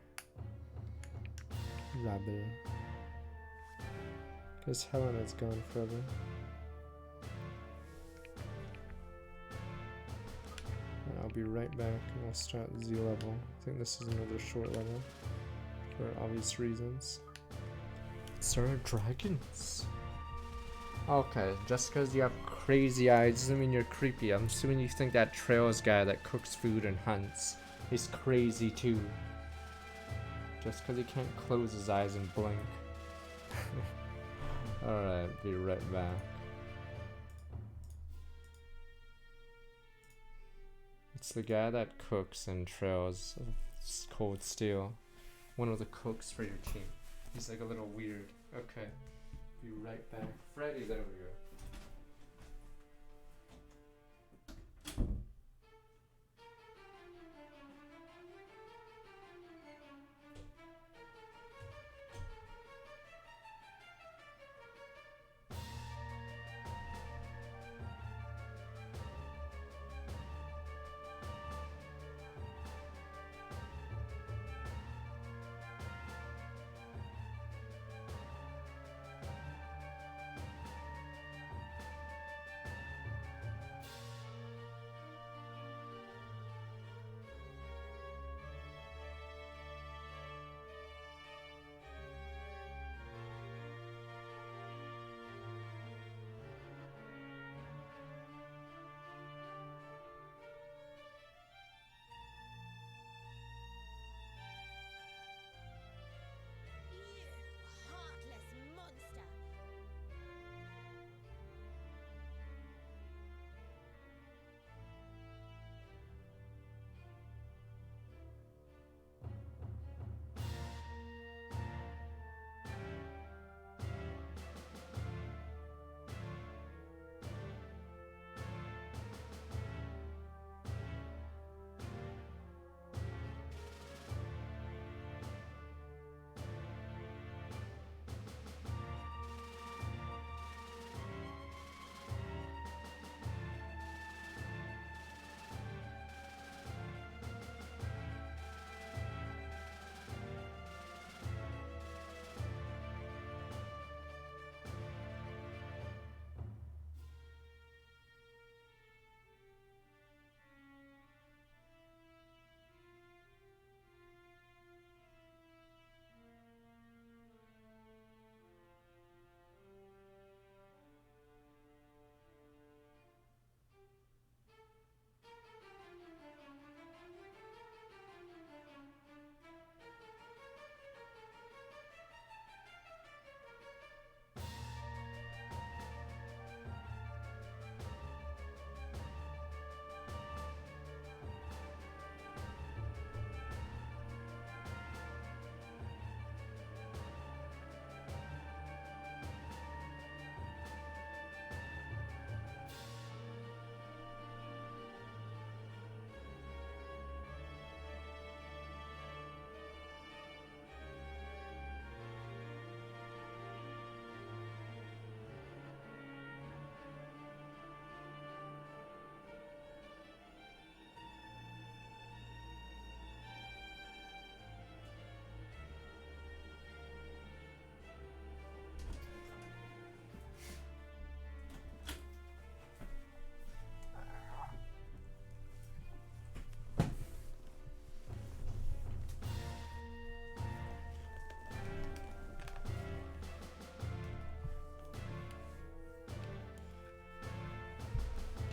Rabble. Because Helena's gone forever. I'll be right back and we'll start Z level. I think this is another short level for obvious reasons. Sir Dragons. Okay, just because you have crazy eyes doesn't mean you're creepy. I'm assuming you think that Trails guy that cooks food and hunts is crazy too. Just because he can't close his eyes and blink. Alright, be right back. It's the guy that cooks and Trails of Cold Steel. One of the cooks for your team. He's like a little weird. Okay. Be right back. Freddy, there we go.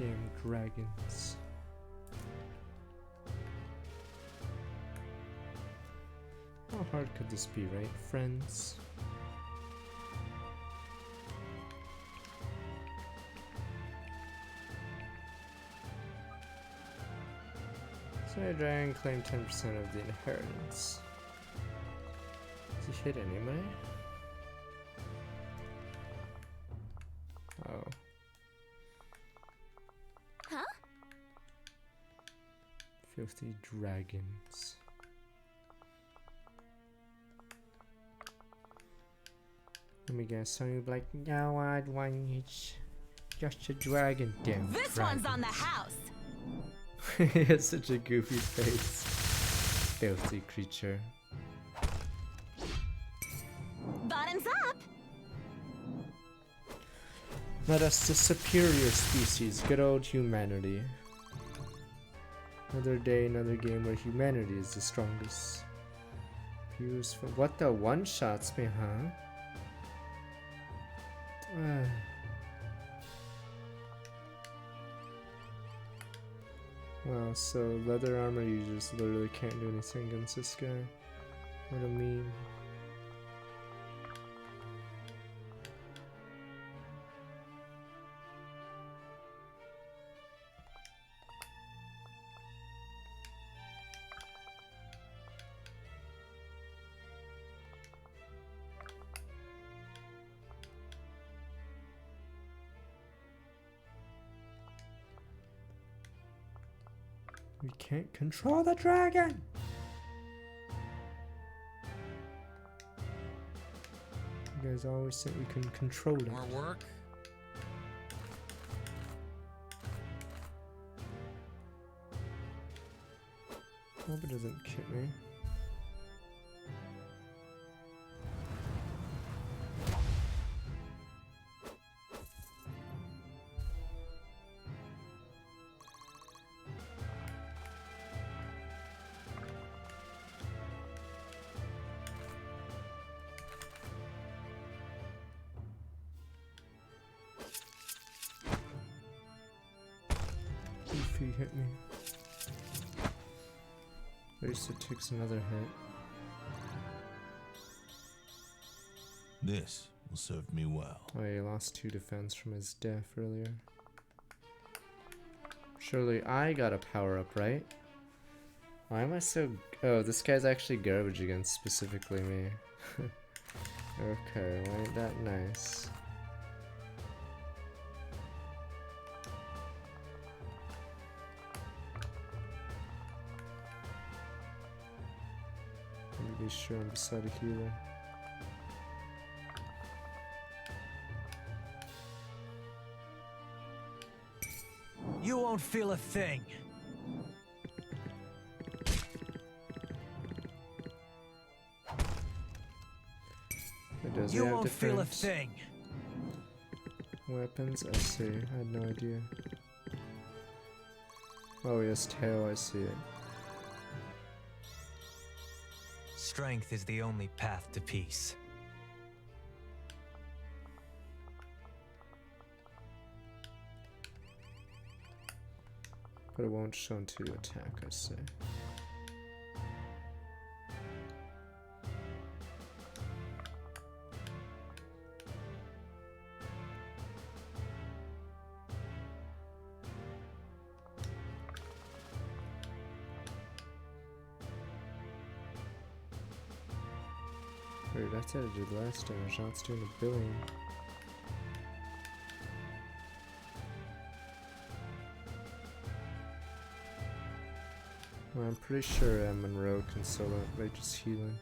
Damn dragons. How hard could this be, right, friends? So a dragon claimed 10% of the inheritance. Does he hit anybody? Oh. Huh? Filthy dragons. Let me guess, some you'd be like, no, I'd want it's just a dragon. Damn. This one's on the house. He has such a goofy face. Filthy creature. Bottoms up. Let us the superior species, good old humanity. Another day, another game where humanity is the strongest. Views for what the one-shots me, huh? Wow, so leather armor, you just literally can't do anything against this guy. What a meme. We can't control the dragon! You guys always think we can control it. More work? Hope it doesn't kill me. If he hit me. At least it takes another hit. This will serve me well. Oh, he lost 2 defense from his death earlier. Surely I got a power up, right? Why am I so... Oh, this guy's actually garbage against specifically me. Okay, well, ain't that nice? Let me be sure I'm beside a healer. You won't feel a thing. It does. You have won't feel a different thing. weapons? I see. I had no idea. Oh, yes, tail. I see it. Strength is the only path to peace. But it won't show until you attack, I see. Wait, that's how I did last damage. Now it's doing a billion. Well, I'm pretty sure Monroe can solo it by just healing.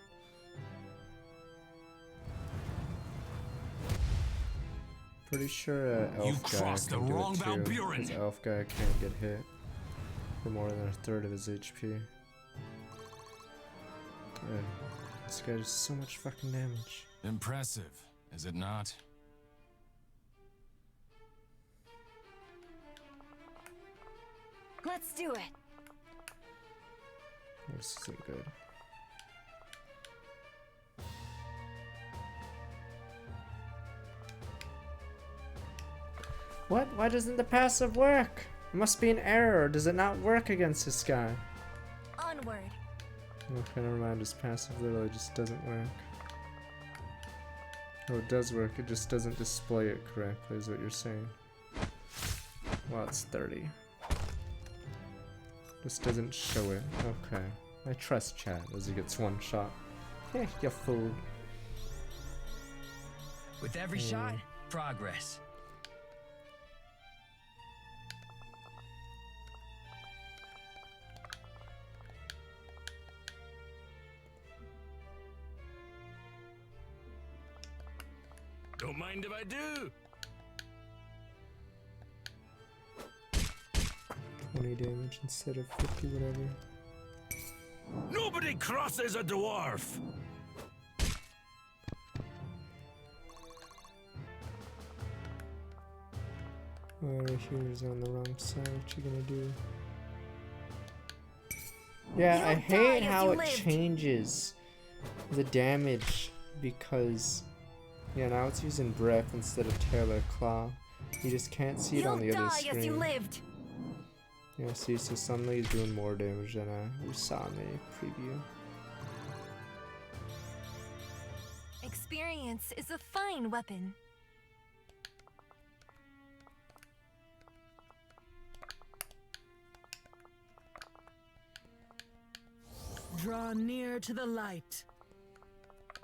Pretty sure You Elf guy crossed the can do wrong it too, Valburin. because Elf guy can't get hit for more than a third of his HP. This guy does so much fucking damage. Impressive, is it not? Let's do it. This isn't good. What? Why doesn't the passive work? It must be an error. Does it not work against this guy? Onward. Okay, never mind. His passive literally just doesn't work. Oh, it does work. It just doesn't display it correctly, is what you're saying. Well, it's 30. Just doesn't show it. Okay. I trust Chad as he gets one shot. Heh, you fool. With every shot, progress. Don't mind if I do. 20 damage instead of 50, whatever. Nobody crosses a dwarf. Right here is on the wrong side. What you gonna do? Yeah, I hate how it changes the damage because yeah, now it's using breath instead of tail or claw. You just can't see it on the other screen. Yeah, see, so suddenly he's doing more damage than we saw in the preview. Experience is a fine weapon. Draw near to the light.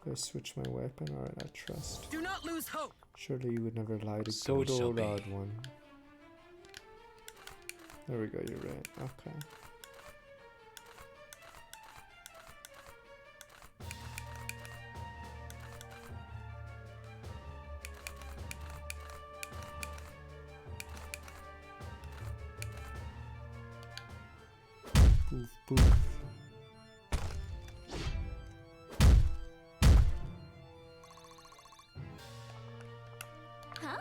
If I switch my weapon, alright, I trust. Do not lose hope. Surely you would never lie to So it shall good be. old odd one. There we go, you're right. Okay. Boof, boof. Huh?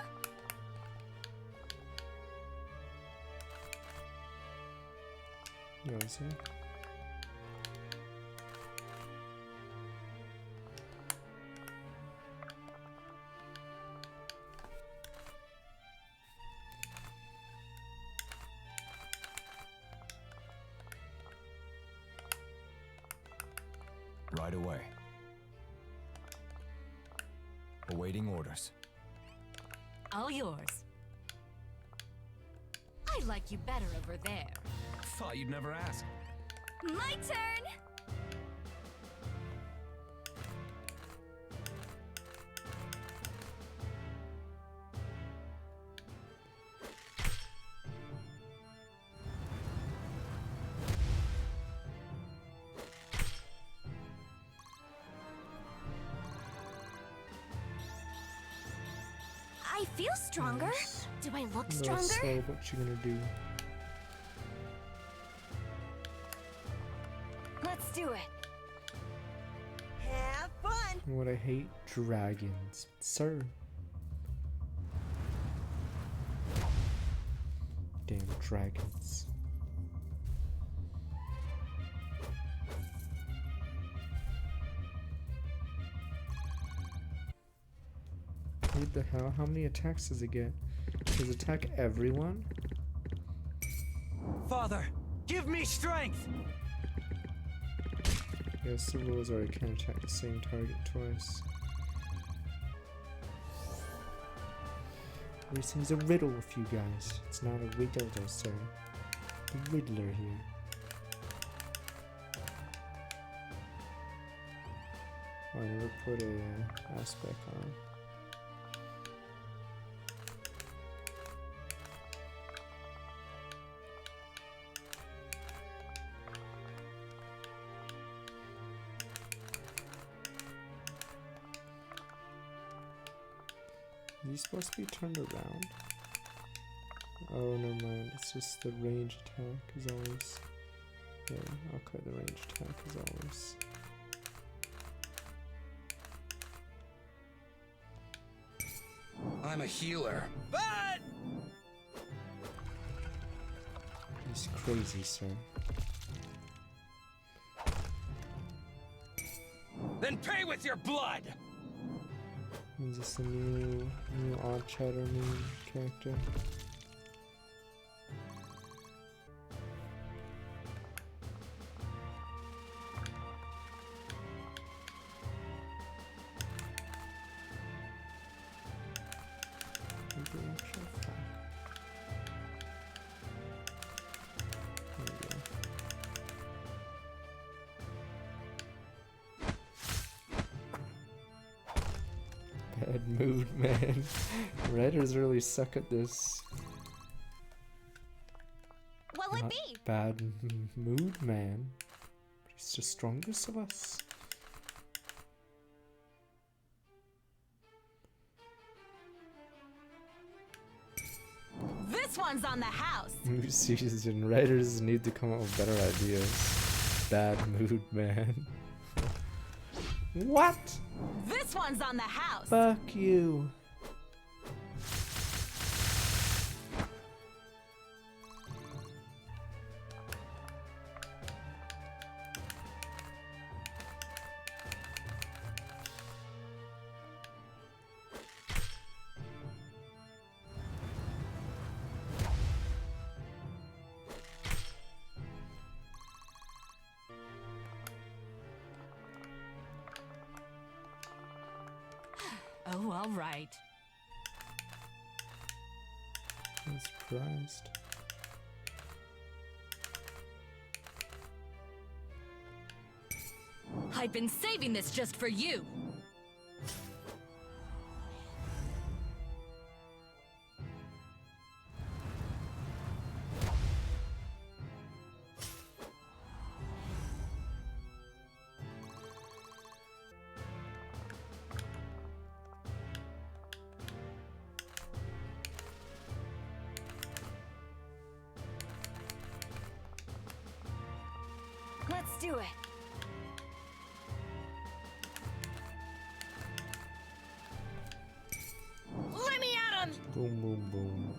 Yeah, is it? Right away. Awaiting orders. All yours. I like you better over there. Thought you'd never ask. My turn! I feel stronger. Nice. Do I look A little stronger? slow, what you gonna do? Let's do it. Have fun! And what I hate, dragons. Sir. Damn dragons. What the hell? How many attacks does it get? Does it attack everyone? Father, give me strength! Yes, the rules are I can't attack the same target twice. Everything's a riddle with you guys. It's not a riddle though, sir. The Riddler here. Oh, I never put a aspect on. Is he supposed to be turned around? Oh, never mind. It's just the range attack is always. Yeah, okay, the range attack is always. I'm a healer. But He's crazy, sir. then pay with your blood! Is this a new odd chatter new character? Bad mood, man. Writers really suck at this. What'll it Not be? bad mood, man. He's the strongest of us. This one's on the house. Mood season. Writers need to come up with better ideas. Bad mood, man. What? This one's on the house. Fuck you. Oh, all right. I'm surprised. I've been saving this just for you. Let's do it. Let me at him! Boom, boom, boom.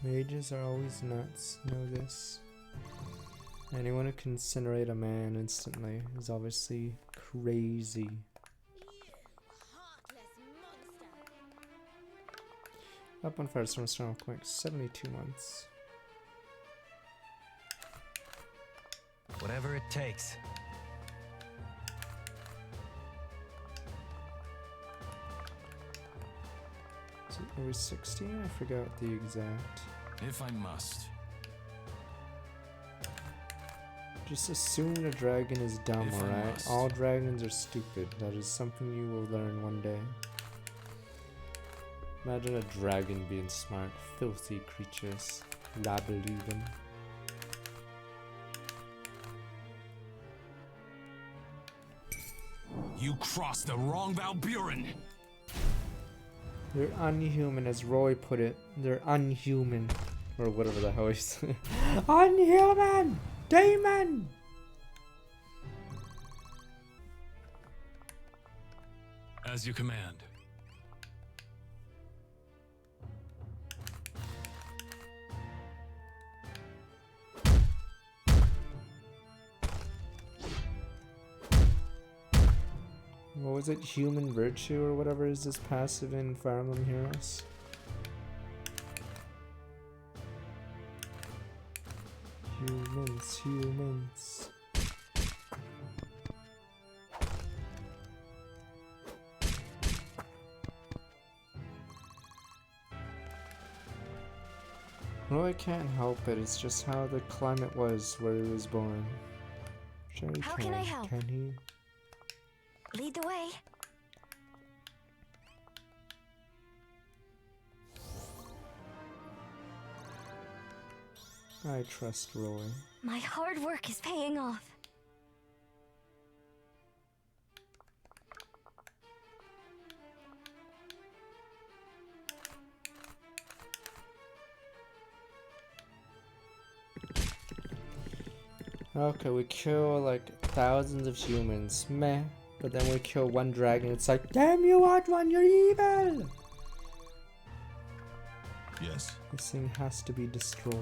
Mages are always nuts, know this. Anyone who can incinerate a man instantly is obviously crazy. Up on Firestorm Storm quick, 72 months. Whatever it takes. Is it over 16? I forgot the exact. If I must. Just assume the dragon is dumb, If I alright? must. All dragons are stupid. That is something you will learn one day. Imagine a dragon being smart. Filthy creatures. Rabble even. You crossed the wrong Valburin! They're unhuman, as Roy put it. They're unhuman. Or whatever the hell he's unhuman! Demon! As you command. What was it? Human virtue or whatever is this passive in Fire Emblem Heroes? Humans. No, I can't help it. It's just how the climate was where he was born. Sure he How can I help? Can he? Lead the way. I trust Roy. My hard work is paying off. Okay, we kill like thousands of humans. Meh. But then we kill one dragon. It's like, damn you, Odd-One, you're evil! Yes. This thing has to be destroyed.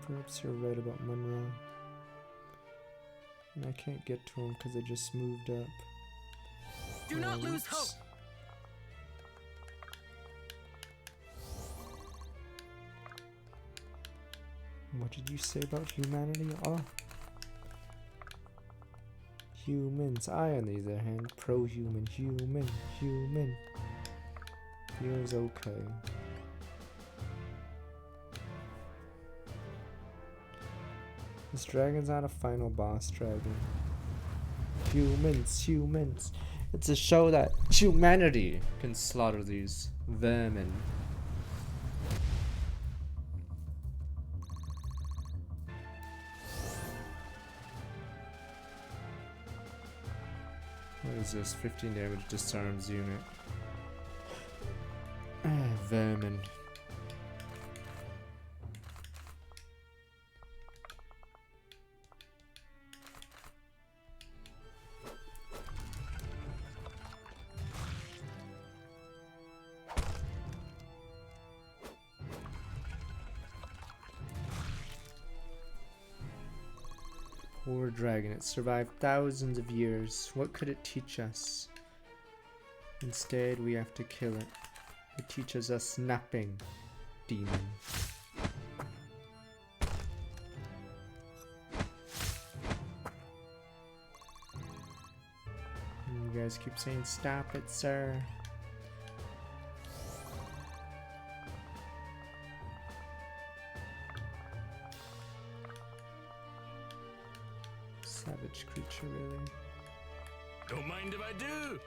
Perhaps you're right about Monroe. And I can't get to him because I just moved up. Do not Oh, lose hope. oops. What did you say about humanity? Oh. Humans. I, on the other hand, pro-human. Human. Feels okay. This dragon's not a final boss dragon. Humans. It's a show that humanity can slaughter these vermin. What is this? 15 damage disarms unit. Vermin. Poor dragon, it survived thousands of years. What could it teach us? Instead, we have to kill it. It teaches us napping, demon. You guys keep saying, stop it, sir. Savage creature, really. Don't mind if I do.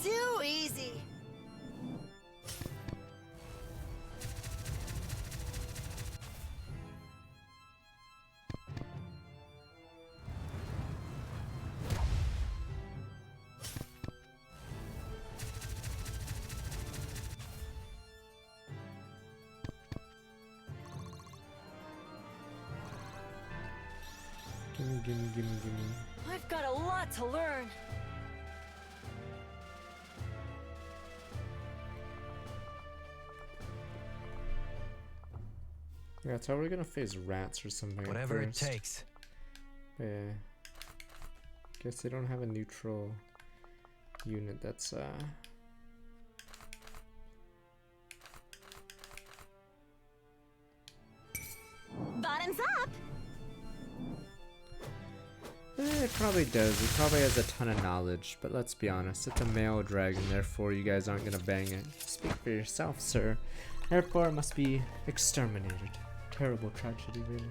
Too easy. Gimme. I've got a lot to learn. Yeah, it's how we're gonna face rats or something. at Whatever it first. takes. Yeah. Guess they don't have a neutral unit that's Bottoms up. it probably does. It probably has a ton of knowledge, but let's be honest, it's a male dragon, therefore you guys aren't gonna bang it. Speak for yourself, sir. Therefore it must be exterminated. Terrible tragedy, really.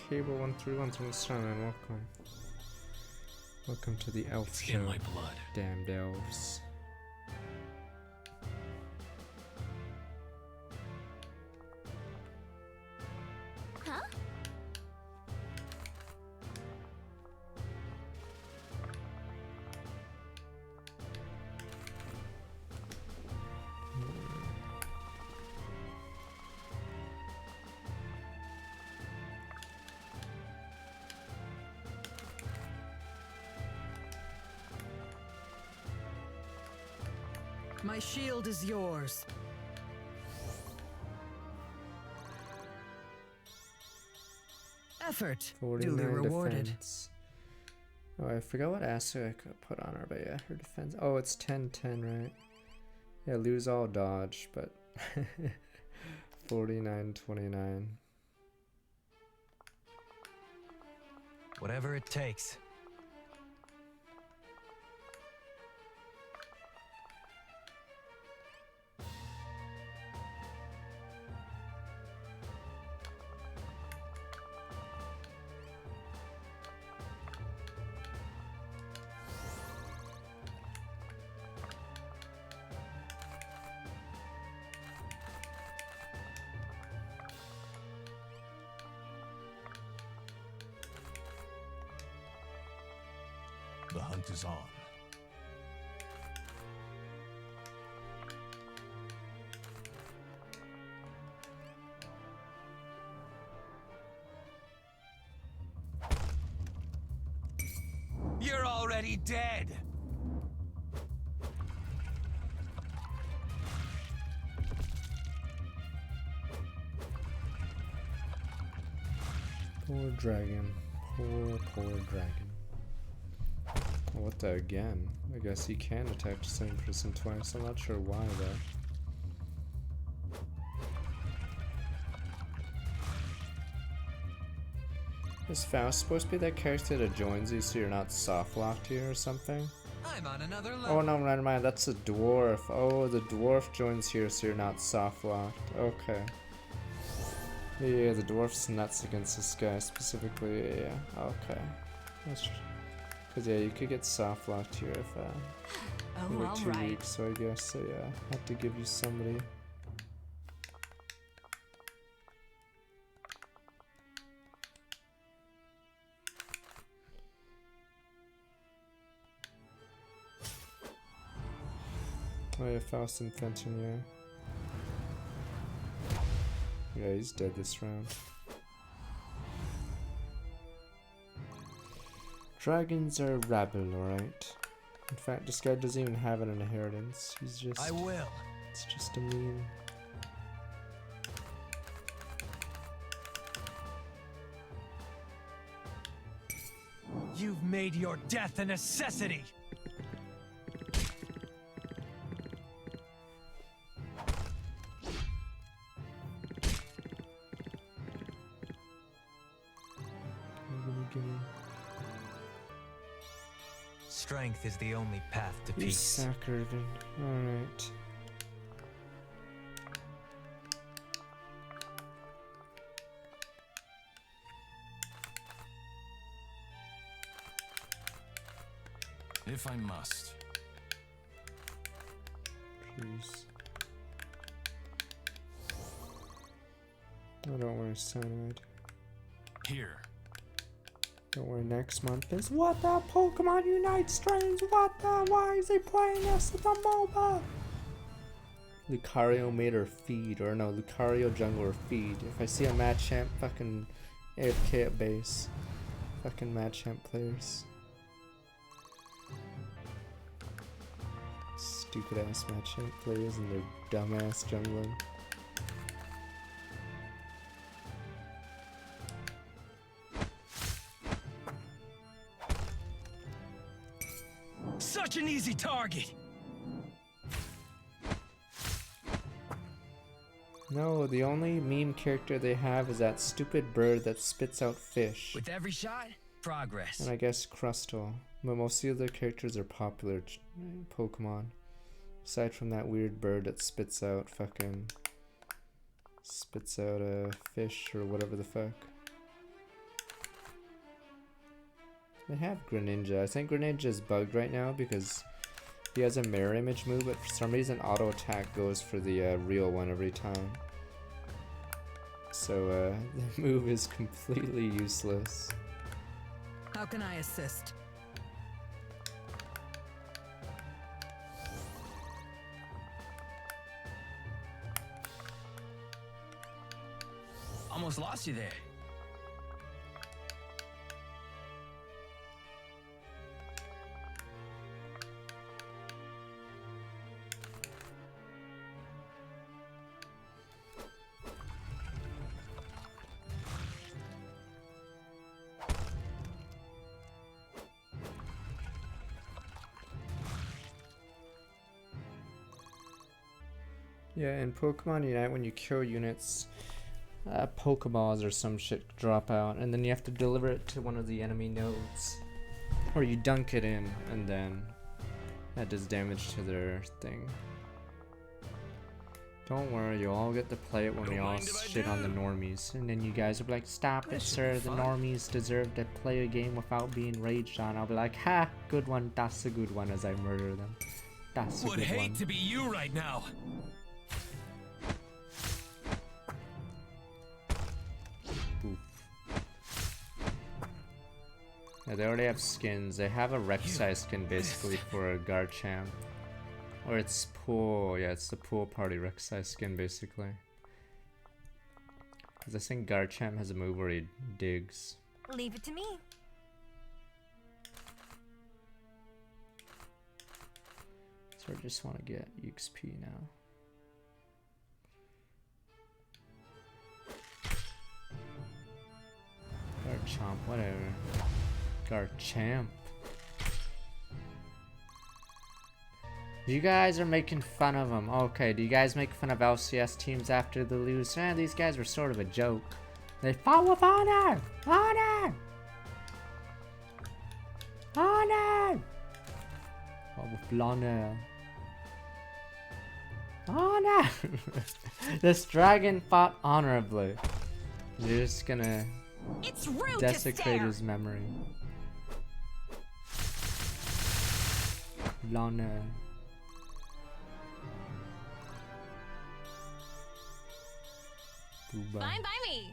Cable 131 from the Starman, welcome. Welcome to the elf It's show. in my blood. Damned elves. Huh? My shield is yours. Effort duly 49 rewarded. defense. Oh, I forgot what asset I could put on her, but yeah, her defense. Oh, it's 10-10, right? Yeah, lose all dodge, but 49-29. Whatever it takes. The hunt is on. You're already dead! Poor dragon. Poor dragon. Oh, what the again? I guess he can attack the same person twice. I'm not sure why though. Is Faust supposed to be that character that joins you so you're not soft locked here or something? I'm on another level. Oh no, never mind. That's a dwarf. Oh, the dwarf joins here so you're not soft locked. Okay. Yeah, the dwarf's nuts against this guy specifically. Yeah. Okay. That's true. Cause yeah, you could get soft locked here if you were Oh, too alright. weak. So I guess yeah, have to give you somebody. Oh yeah, Faust and Fenton, yeah. Yeah, he's dead this round. Dragons are rabble, alright. In fact, this guy doesn't even have an inheritance. He's just... I will. It's just a meme. You've made your death a necessity! Gimme. Strength is the only path to You peace. suck, Irvin. Alright. If I must. Jeez. Oh, don't worry, cyanide. Here. Don't worry, next month is what the Pokemon Unite strains? What the? Why is he playing us with a MOBA? Lucario made her feed, or no, Lucario jungler feed. If I see a Machamp fucking AFK at base, fucking Machamp players. Stupid ass Machamp players and their dumbass jungling. Such an easy target! No, the only meme character they have is that stupid bird that spits out fish. With every shot, progress. And I guess Crustle. But most of the other characters are popular Pokemon. Aside from that weird bird that spits out a fish or whatever the fuck. They have Greninja. I think Greninja is bugged right now because he has a mirror image move, but for some reason auto attack goes for the real one every time. So the move is completely useless. How can I assist? Almost lost you there. Yeah, in Pokemon Unite, when you kill units, Pokeballs or some shit drop out, and then you have to deliver it to one of the enemy nodes. Or you dunk it in, and then that does damage to their thing. Don't worry, you'll all get to play it when we all shit on the normies. And then you guys will be like, stop it, sir. The normies deserve to play a game without being raged on. I'll be like, ha, good one, that's a good one, as I murder them. That's a Would good hate one. to be you right now. Oof. Yeah, they already have skins. They have a Rek'Sai skin basically for a Garchomp. Or it's pool, yeah, it's the pool party Rek'Sai skin basically. Because I think Garchomp has a move where he digs. Leave it to me. So I just want to get EXP now. Garchomp, whatever. Garchomp. You guys are making fun of them. Okay, do you guys make fun of LCS teams after the lose? These guys were sort of a joke. They fought with honor! Honor! Honor! Fought with Blonde. Honor! This dragon fought honorably. You're just gonna It's rude desecrate his memory. Blonde. Booba. Fine by me.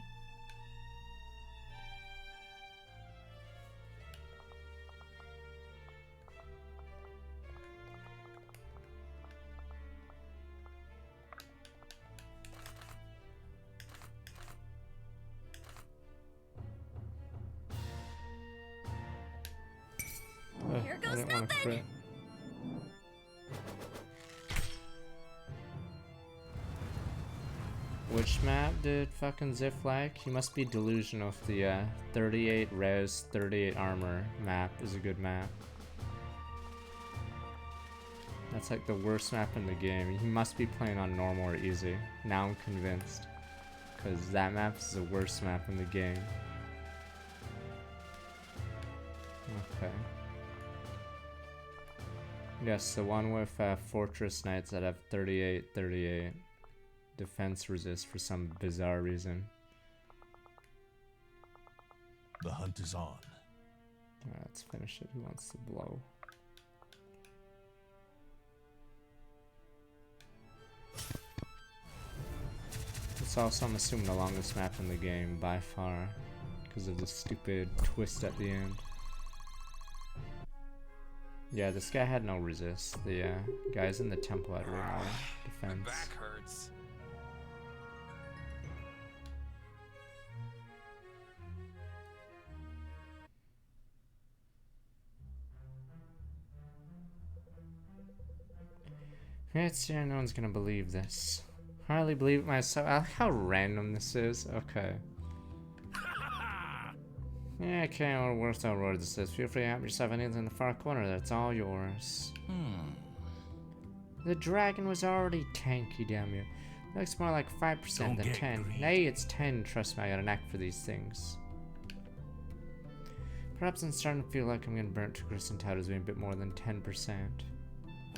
Here goes I didn't want to nothing. crit. Which map did fucking Ziff like? He must be delusional if the 38 res, 38 armor map is a good map. That's like the worst map in the game. He must be playing on normal or easy. Now I'm convinced. Because that map is the worst map in the game. Okay. Yes, the one with Fortress Knights that have 38 defense resist for some bizarre reason. The hunt is on. Alright, let's finish it. Who wants to blow? It's also, I'm assuming, the longest map in the game by far. Because of the stupid twist at the end. Yeah, this guy had no resist. The guys in the temple had way more defense. My back hurts. It's yeah, no one's gonna believe this. Hardly believe it myself. I like how random this is. Okay. Yeah, I can't worth how road this is. Feel free to have yourself anything in the far corner. That's all yours. The dragon was already tanky, damn you. Looks more like 5% Don't than get 10. greedy. Nay, it's 10. Trust me, I got a knack for these things. Perhaps I'm starting to feel like I'm getting burnt to crisp titles being a bit more than 10%.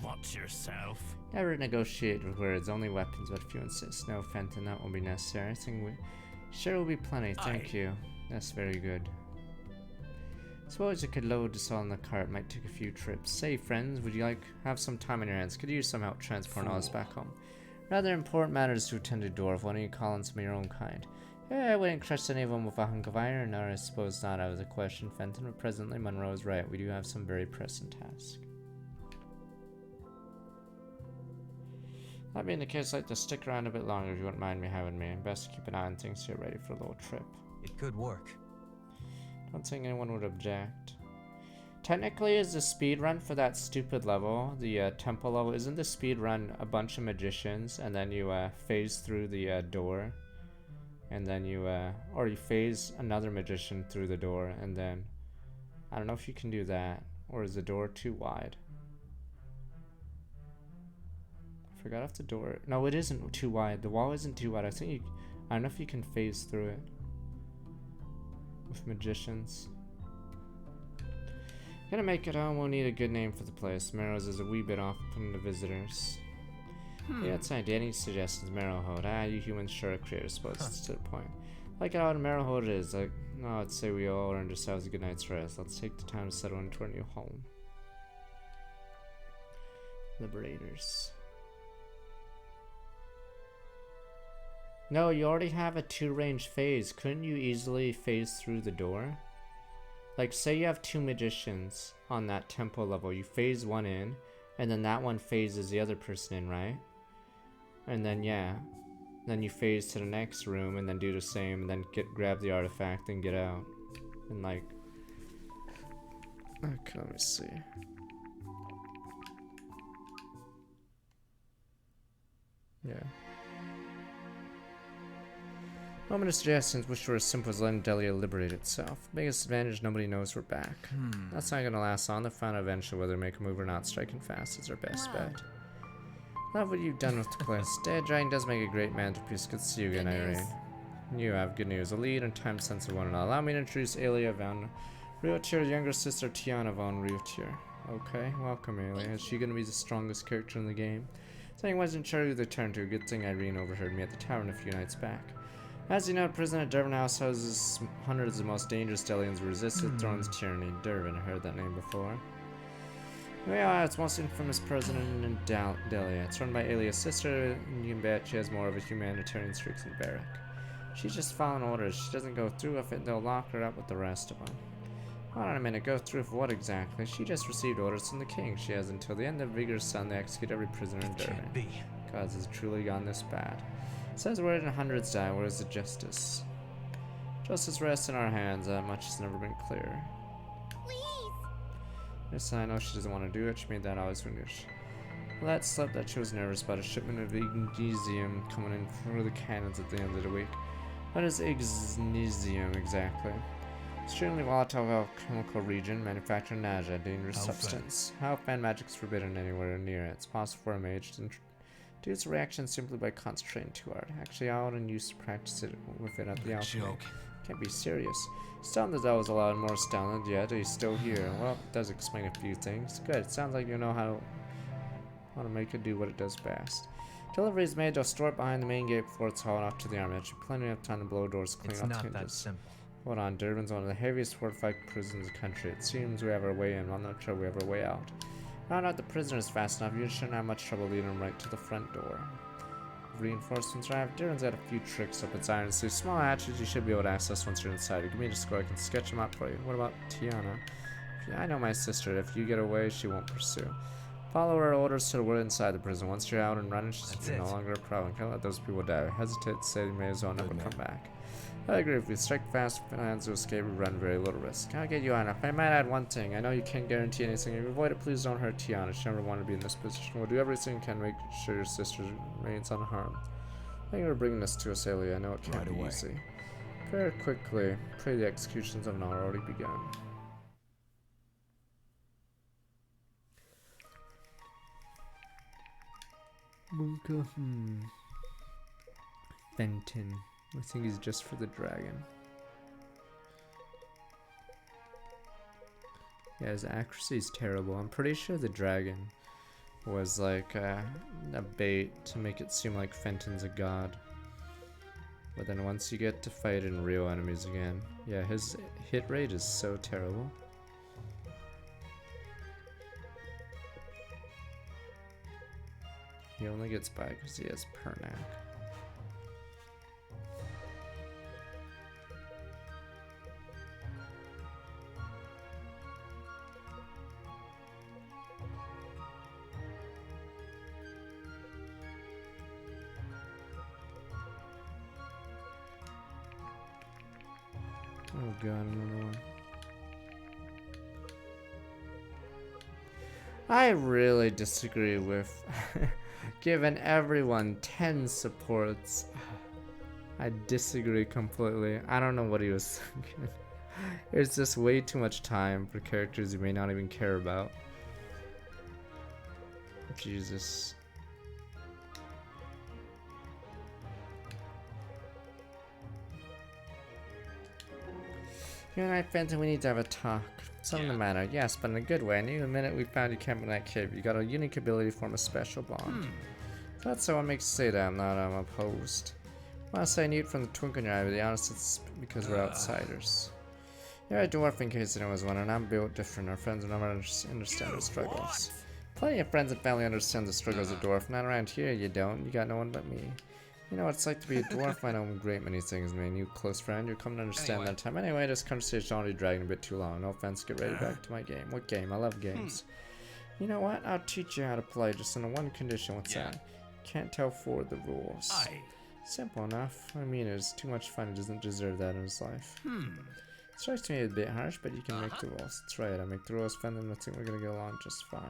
Watch yourself. Never negotiate with words, only weapons, but if you insist, no Fenton, that won't be necessary. I think we sure will be plenty, thank you. That's very good. Suppose you could load this all in the cart, might take a few trips. Say friends, would you have some time on your hands? Could you use some help transporting all this back home? Rather important matters to attend to, dwarf. Why don't you call on some of your own kind? Yeah, I wouldn't crush any of them with a hunk of iron, or I suppose not out of the question, Fenton, but presently Monroe is right. We do have some very pressing tasks. That being the case, I'd like to stick around a bit longer if you wouldn't mind me having me. Best keep an eye on things here ready for a little trip. It could work. Don't think anyone would object. Technically, is the speed run for that stupid level, the temple level, isn't the speed run a bunch of magicians and then you phase through the door, and then you or you phase another magician through the door, and then I don't know if you can do that, or is the door too wide? I forgot if the door... No, it isn't too wide. The wall isn't too wide. I think you... I don't know if you can phase through it. With magicians. Gonna make it home. We'll need a good name for the place. Marrow's is a wee bit off putting the visitors. Yeah, it's an idea. Any suggestions? Marrowhold. Ah, you humans sure are creative. Suppose it's to the point. Like how Marrowhold it is. Like, no, I'd say we all earned ourselves a good night's rest. Let's take the time to settle into our new home. Liberators. No, you already have a 2-range phase. Couldn't you easily phase through the door? Like, say you have 2 magicians on that tempo level. You phase one in, and then that one phases the other person in, right? And then, yeah. Then you phase to the next room, and then do the same, and then grab the artifact and get out. And like... Okay, let me see. Yeah. Moment of suggestions, which were as simple as letting Delia liberate itself. Biggest advantage, nobody knows we're back. That's not gonna last long. They'll find out eventually whether to make a move or not. Striking fast is our best bet. Love what you've done with the place. Dead Dragon does make a great mantelpiece. Good to see you again, Irene. You have good news. A lead and time sense of one and all. Allow me to introduce Aelia von Riotier, younger sister Tiana von Riotier. Okay, welcome Aelia. Is she gonna be the strongest character in the game? Saying wasn't sure who they turned to. Good thing Irene overheard me at the tavern a few nights back. As you know, prison at Durban House houses hundreds of the most dangerous Delians who resisted Throne's tyranny. Durban, I heard that name before. Well, it's most infamous prison in Delia. It's run by Aelia's sister, and you can bet she has more of a humanitarian streak than Barrack. She's just following orders. She doesn't go through with it, they'll lock her up with the rest of them. Hold on a minute, go through with what exactly? She just received orders from the king. She has until the end of Vigor's son to execute every prisoner in Durban. Can't be. Gods has truly gone this bad. Says we're in hundreds die. Where is the justice? Justice rests in our hands. That much has never been clearer. Please. Yes, I know she doesn't want to do it. She made that obvious when Let slip that she was nervous about a shipment of Ignesium coming in for the cannons at the end of the week. What is Ignesium exactly? Extremely volatile chemical region, manufacturing nausea, dangerous substance. How fan magic's forbidden anywhere near it. It's possible for a mage to do its reaction simply by concentrating too hard. Actually, I wouldn't used to practice it with it at the alchemy. Can't be serious. Astounded that I was allowed, more astounded yet. He's still here. Well, it does explain a few things. Good. It sounds like you know how to make it do what it does best. Delivery is made. They'll store it behind the main gate before it's hauled off to the army. There should be plenty of time to blow doors clean It's up not hinges. that simple. Hold on, Durban's one of the heaviest fortified prisons in the country. It seems we have our way in. I'm not sure we have our way out. Round out the prisoners fast enough. You shouldn't have much trouble leading them right to the front door. Reinforcements arrive. Durban's got a few tricks up its iron sleeve. Small hatches you should be able to access once you're inside. Give me the score. I can sketch them out for you. What about Tiana? Yeah, I know my sister. If you get away, she won't pursue. Follow her orders till we're inside the prison. Once you're out and running, she's no longer a problem. Can't let those people die. Hesitate to say they may as well never come back. I agree. If we strike fast with plans to escape, we run very little risk. I'll get you on. If I might add one thing, I know you can't guarantee anything. If you avoid it, please don't hurt Tiana. She never wanted to be in this position. We'll do everything we can to make sure your sister remains unharmed. Thank you for bringing this to us, Aelia. I know it can't be easy. Very quickly. Pray the executions have not already begun. Munka, Fenton. I think he's just for the dragon. Yeah, his accuracy is terrible. I'm pretty sure the dragon was like a bait to make it seem like Fenton's a god. But then once you get to fight in real enemies again, yeah, his hit rate is so terrible. He only gets by because he has Pernac. Oh god, another one. I really disagree with giving everyone 10 supports. I disagree completely. I don't know what he was thinking. It's just way too much time for characters you may not even care about. Jesus. You and I, Fenton, we need to have a talk. Something the matter, yes, but in a good way. I knew the minute we found you camping in that cave, you got a unique ability to form a special bond. That's so what makes you say that I'm opposed. Honestly, I knew it from the twinkle in your eye, but to be honest, it's because we're outsiders. You're a dwarf in case anyone was wondering. I'm built different. Our friends will never understand our struggles. Plenty of friends and family understand the struggles of dwarf. Not around here, you don't. You got no one but me. You know what it's like to be a dwarf. I know a great many things, man. You close friend, you're coming to understand that time. Anyway, this conversation already dragging a bit too long. No offense, get ready back to my game. What game? I love games. You know what? I'll teach you how to play just on one condition. What's that? Can't tell Ford the rules. Simple enough. I mean, it's too much fun. He doesn't deserve that in his life. Strikes me a bit harsh, but you can make the rules. That's right, I make the rules, Fenton. I think we're gonna get along just fine.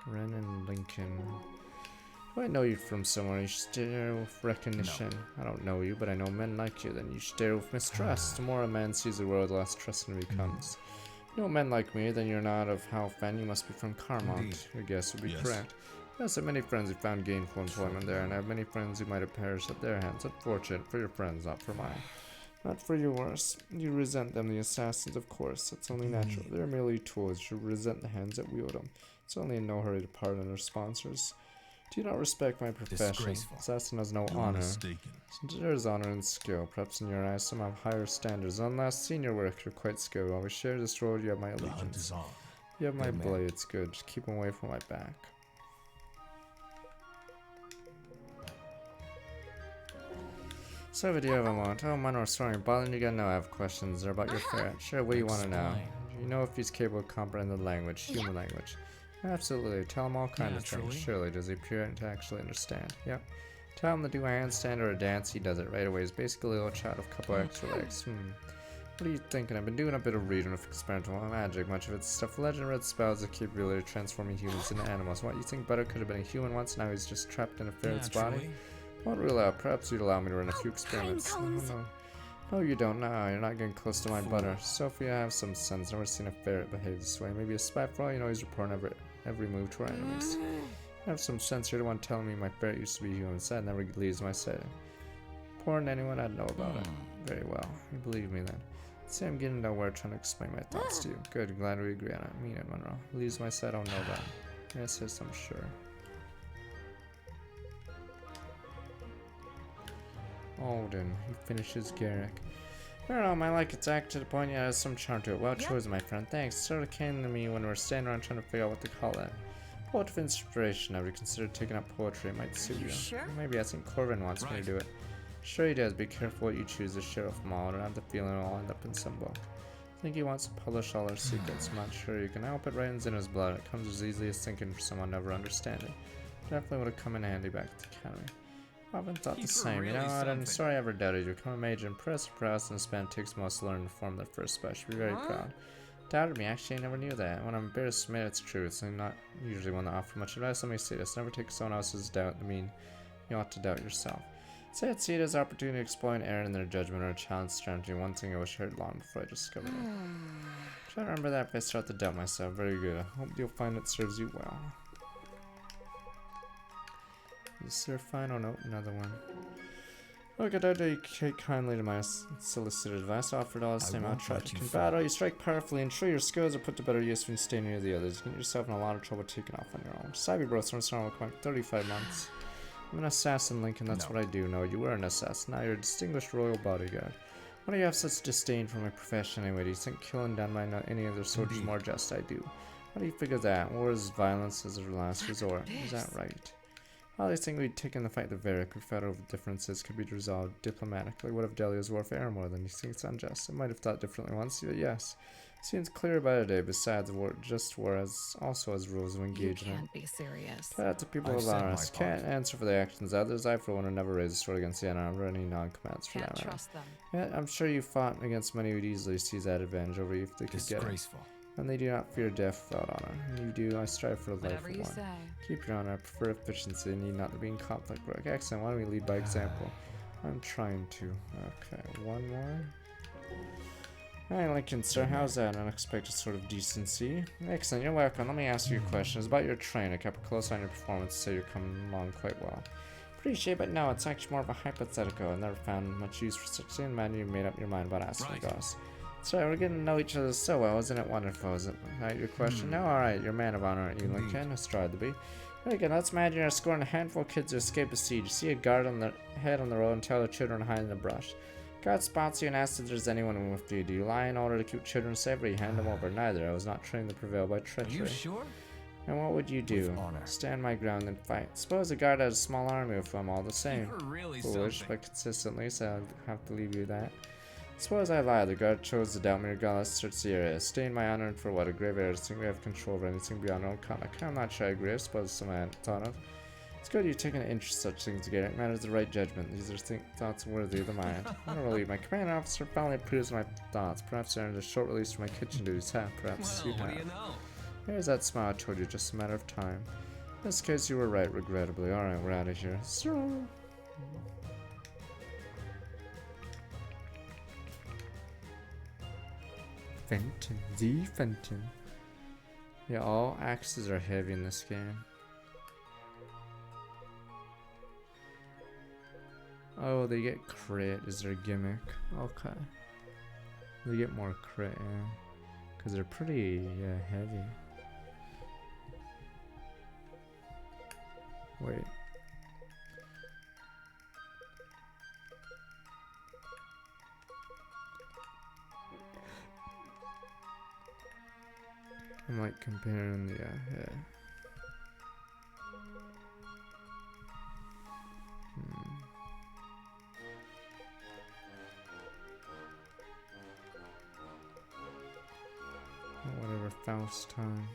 Ren and Lincoln. Do I know you from somewhere? You stare with recognition. No. I don't know you, but I know men like you. Then you stare with mistrust. The more a man sees the world, the less trusting he becomes. You know men like me, then you're not of Halfen. You must be from Carmont. Your guess would be correct. Yes, I have many friends who found gainful employment there, and I have many friends who might have perished at their hands. Unfortunate for your friends, not for mine. Not for yours. You resent them, the assassins, of course. That's only natural. They're merely tools. You resent the hands that wield them. It's only in no hurry to pardon their sponsors. Do you not respect my profession? Assassin has no honor. There's honor and skill. Perhaps in your eyes some have higher standards. Unless senior work, you're quite skilled. While we share this road, you have my allegiance. You have my blade. It's good. Just keep them away from my back. So what do you have a moment? Oh, Monroe, sorry, bothering you again? No, I have questions. They're about your ferret. Sure, what do you want to know? Do you know if he's capable of comprehending the language, human language? Absolutely. Tell him all kinds of things. Surely, does he appear to actually understand? Yep. Tell him to do a handstand or a dance, he does it right away. He's basically a little child with a couple extra legs. What are you thinking? I've been doing a bit of reading of experimental magic. Much of it's stuff legend read spells that keep really transforming humans into animals. What, you think Butter could have been a human once, now he's just trapped in a ferret's body? Won't rule out. Perhaps you'd allow me to run a few experiments. Oh, no. No, you don't. No, you're not getting close to my butter. Sophia, have some sense. Never seen a ferret behave this way. Maybe a spy for all you know, he's reporting every move to our enemies. Have some sense. You're the one telling me my ferret used to be human. That never leaves my side. Reporting anyone I'd know about it. Very well. You believe me then. See, I'm getting nowhere trying to explain my thoughts to you. Good. Glad we agree on it. Mean it, Monroe. Leaves my side. I don't know that. Yes, I'm sure. Alden, he finishes Garrick. I don't know, I like its act to the point, yeah, it has some charm to it. Well chosen, my friend. Thanks. It sort of came to me when we were standing around trying to figure out what to call it. Poet of inspiration. Have you considered taking up poetry? It might suit you. Sure? Maybe I think Corvin wants me to do it. Sure he does. Be careful what you choose to share with them all. I don't have the feeling it'll end up in some book. I think he wants to publish all our secrets. I'm not sure. You can help it right in his blood. It comes as easily as thinking for someone never understanding. Definitely would have come in handy back at the academy. I haven't thought the same, you know what? I'm sorry I ever doubted you. Become a mage, impressive prowess, and span takes most to learn to form their first spell. Should be very proud. Doubted me, actually, I never knew that. When I'm embarrassed to admit it's true, it's not usually one to offer much advice. Let me say this: never take someone else's doubt to mean you ought to doubt yourself. Say I'd see it as an opportunity to explore an error in their judgment or a challenge strategy. One thing I wish I heard long before I discovered it. Try to remember that if I start to doubt myself. Very good. I hope you'll find it serves you well. Is there fine? Oh no, another one. Look, I don't take kindly to my solicited advice. Offered all the same. I'll try to combat all. You strike powerfully, and sure your skills are put to better use when you stay near the others. You get yourself in a lot of trouble taking off on your own. Cyber bros from Storm will 35 months. I'm an assassin, Lincoln. That's what I do. No, you were an assassin. Now you're a distinguished royal bodyguard. Why do you have such disdain for my profession anyway? Do you think killing down by any other soldiers more just? I do. How do you figure that? War is violence as a last resort. Is that right? Well, I think we'd taken the fight to Varric. We felt over differences could be resolved diplomatically. What if Delia's war for more than you think it's unjust? I might have thought differently once, but yes. Seems clear by today. Besides, war also has rules of engagement. You can't be serious. But the people of Laris can't answer for their actions. Others, I for one, would never raise a sword against the unarmed or any non-commands for that matter. Can't trust them. Yeah, I'm sure you fought against many who'd easily seize that advantage over you if they could get it. And they do not fear death without honor. And you do, I strive for a life of one. Keep your honor, I prefer efficiency, and need not to be in conflict work. Excellent, why don't we lead by example? I'm trying to. Okay, one more. Hi, Lincoln, sir. How's that? Unexpected sort of decency. Excellent, you're welcome. Let me ask you a question. It's about your train. I kept a close eye on your performance, so you're coming along quite well. Appreciate, but no, it's actually more of a hypothetical. I've never found much use for such a man. You made up your mind about asking us. Sorry, we're getting to know each other so well. Isn't it wonderful? Is it not your question? No? Alright, you're a man of honor, aren't you, Lincoln? I strive to be. Very good. Let's imagine you're escorting a handful of kids to escape a siege. You see a guard on the head on the road and tell the children to hide in the brush. Guard spots you and asks if there's anyone with you. Do you lie in order to keep children safe, or you hand them over? Neither. I was not trained to prevail by treachery. You sure? And what would you do? Stand my ground and fight. Suppose the guard had a small army with them all the same. You're really Foolish, something. but consistently, so I'll have to leave you that. Suppose I lied. The guard chose to doubt me regardless. Search the area. Stain my honor, and for what? A grave error. Think we have control over anything beyond our own conduct. I'm not sure I agree. I suppose some I hadn't thought of. It's good you've taken an interest in such things together. It matters the right judgment. These are thoughts worthy of the mind. I don't relieve. My commanding officer finally approves my thoughts. Perhaps I earned a short release from my kitchen duties. Perhaps Well, you what have. do you know? There's that smile I told you, just a matter of time. In this case, you were right, regrettably. Alright, we're out of here. So... Fenton. The Fenton. Yeah, all axes are heavy in this game. Oh, they get crit is their gimmick. Okay. They get more crit, yeah. Because they're pretty, heavy. Wait. I'm like comparing the, Whatever Faust time.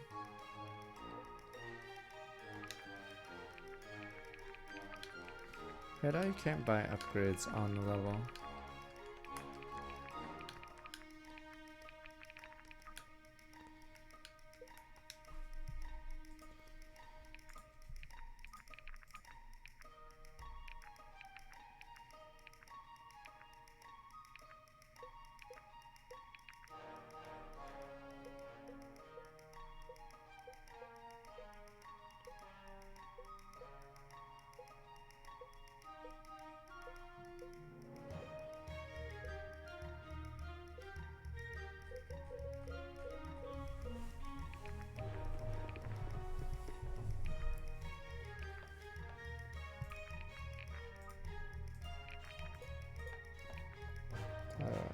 Yeah, you can't buy upgrades on the level.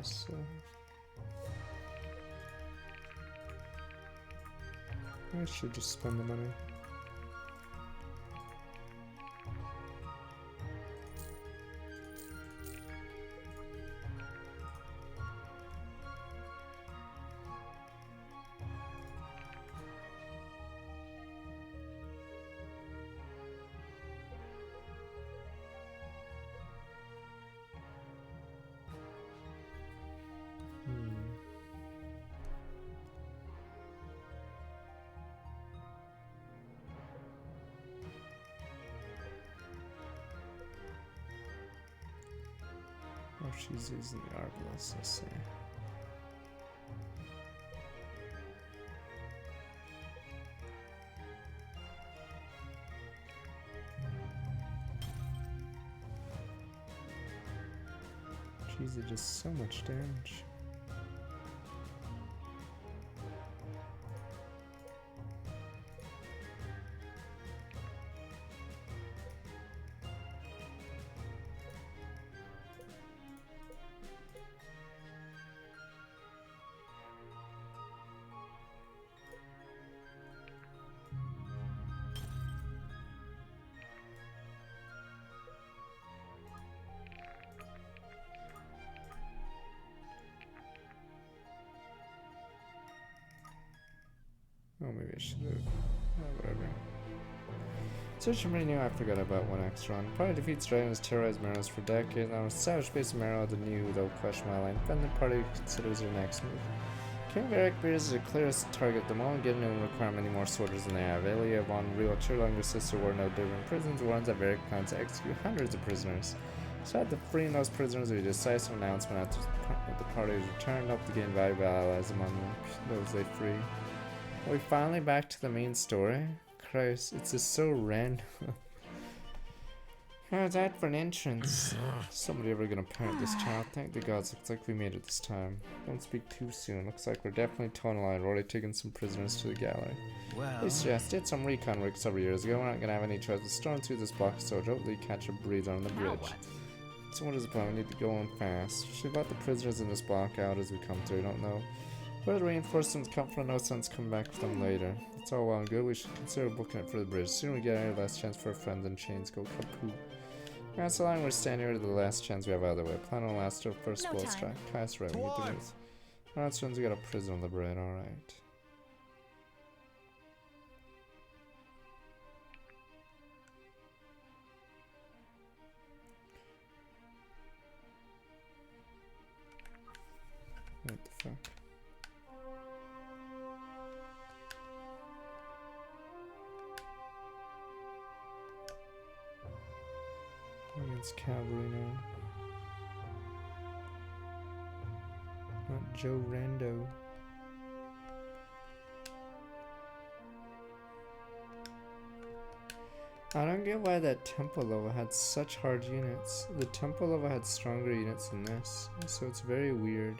So I should just spend the money. Oh, she's using the Arbalest, I see. Jeez, it does so much damage. Oh, maybe I should have. Whatever. Search for new, I forgot about one extra one. Party defeats dragons, terrorized Maros for decades. Now, a savage base of Maro, the new, though question my line. Then the party considers their next move. King Varric Beers is the clearest target. The moment getting don't require many more soldiers than they have. Elia von Real, Chirlang, your sister were no different. Prisons, warns that Varric plans to execute hundreds of prisoners. So after freeing those prisoners, we decisive announcement after the parties returned up to gain valuable allies among those they free. Are we finally back to the main story? Christ, it's just so random. How's that for an entrance? Somebody ever gonna parent this child? Thank the gods, looks like we made it this time. Don't speak too soon, looks like we're definitely towing line. We're already taking some prisoners to the gallery. Well, It's just, did some recon work several years ago. We're not gonna have any choice but storm through this block so hopefully catch a breather on the now bridge. what? So what is the plan? We need to go on fast. Should we let the prisoners in this block out as we come through? I don't know where the reinforcements come from. No sense coming back for them later. It's all well and good. We should consider booking it for the bridge. Soon we get our last chance for our friends and chains go kaput. Alright, so long we're standing here to the last chance we have out of the way. Plan on last till first No blow time. strike. Cast right, we get the news. Alright, so we got a prison on the bridge, alright. What the fuck? Against cavalry now. Not Joe Rando. I don't get why that temple level had such hard units. The temple level had stronger units than this, so it's very weird.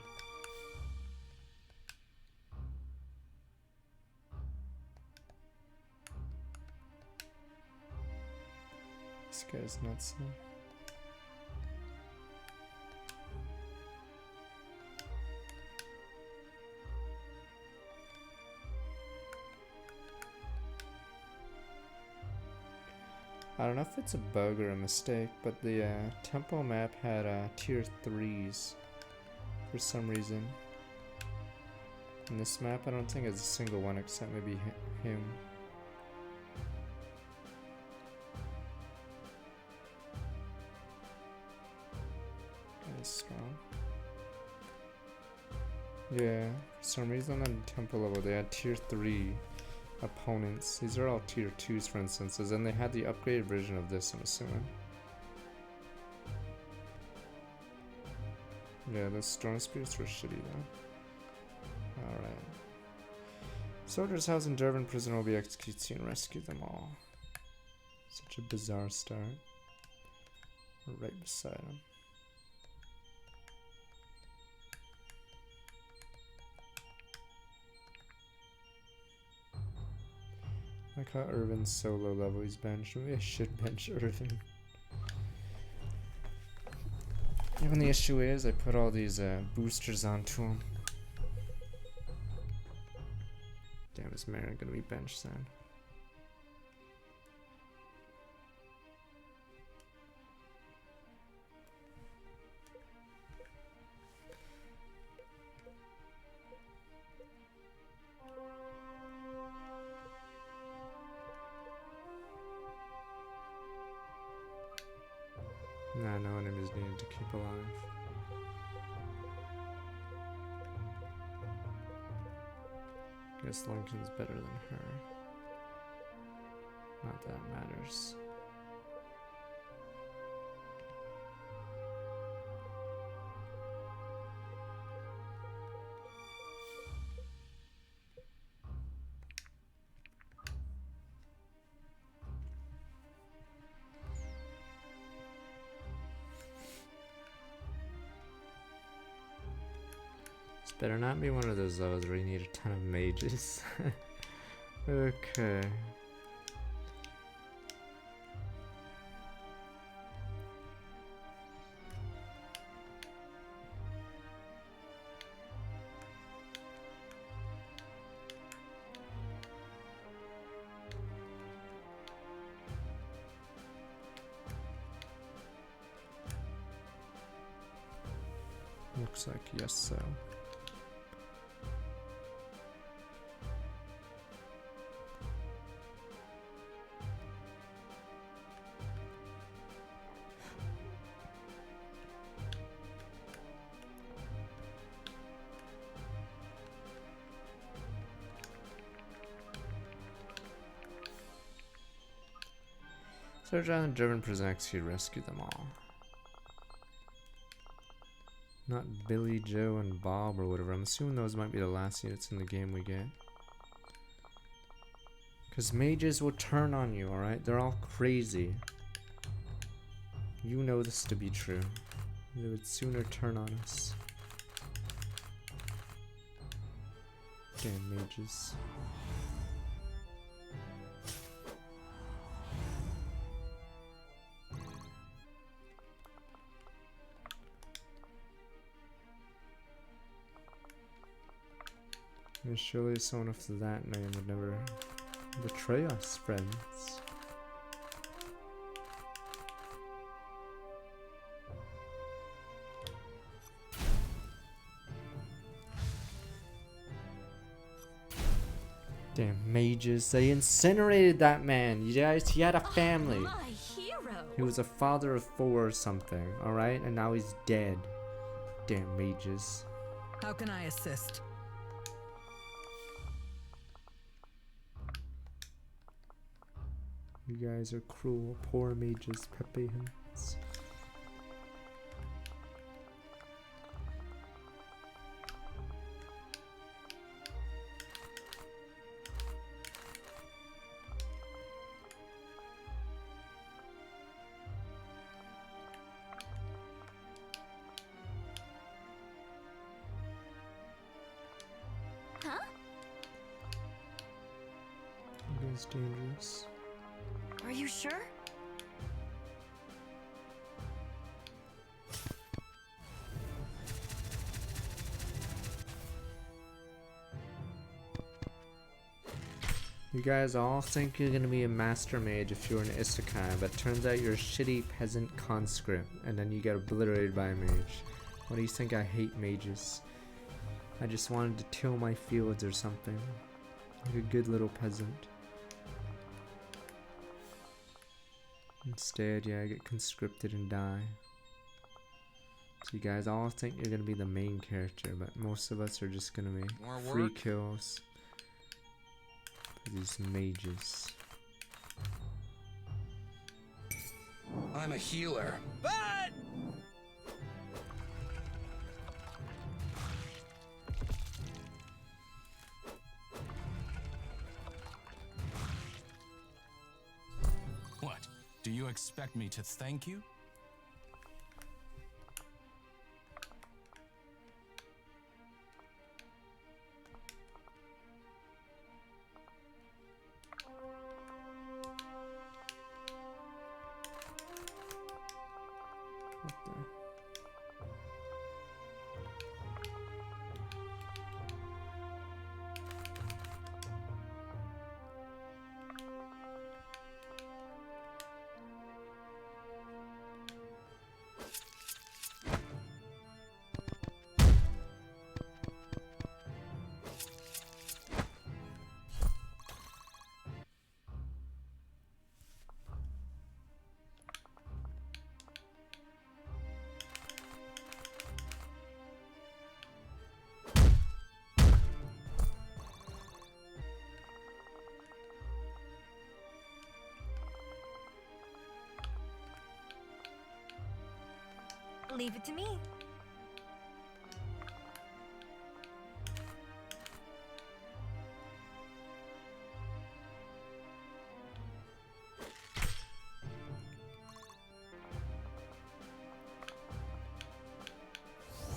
This guy's nuts though. I don't know if it's a bug or a mistake, but the temple map had tier 3s for some reason. And this map I don't think has a single one except maybe him. That is strong. Yeah, for some reason on the temple level they had tier 3 opponents. These are all tier 2s for instances, and they had the upgraded version of this, I'm assuming. Yeah, the storm spirits were shitty though. Alright. Soldiers housed in Durban prison will be executed soon. Rescue them all. Such a bizarre start. We're right beside him. Like how Irvin's so low level, he's benched. Maybe I should bench Irvin. Even the issue is, I put all these boosters onto him. Damn, is Mara gonna be benched then? Nah, no enemies needed to keep alive. Guess Lincoln's better than her. Not that it matters. Better not be one of those levels where you need a ton of mages. Okay. Looks like yes, so. Search on the German prison execute, rescue them all. Not Billy, Joe, and Bob or whatever. I'm assuming those might be the last units in the game we get. Because mages will turn on you, alright? They're all crazy. You know this to be true. They would sooner turn on us. Damn mages. And surely someone with that name would never betray us, friends. Damn mages, they incinerated that man. You guys, he had a family. My hero. He was a father of 4 or something, alright? And now he's dead. Damn mages. How can I assist? You guys are cruel, poor mages, Pepe hands. Huh? You guys dangerous. Are you sure? You guys all think you're gonna be a master mage if you're an isekai, but turns out you're a shitty peasant conscript, and then you get obliterated by a mage. What do you think? I hate mages. I just wanted to till my fields or something. Like a good little peasant. Instead, yeah, I get conscripted and die. So you guys all think you're gonna be the main character, but most of us are just gonna be free kills. These mages. I'm a healer. But What? Do you expect me to thank you? What the? Leave it to me.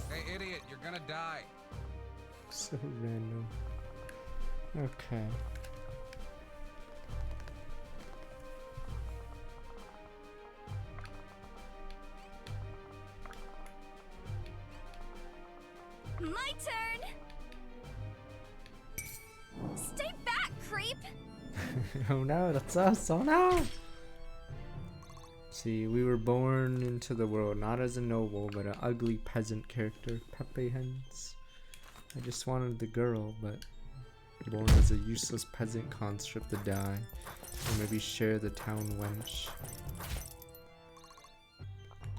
hey, idiot, you're gonna die. So random. Okay. My turn. Stay back, creep. Oh no, that's us. Oh no! See, we were born into the world not as a noble, but an ugly peasant character, Pepe Hens. I just wanted the girl, but born as a useless peasant conscript to die, or maybe share the town wench.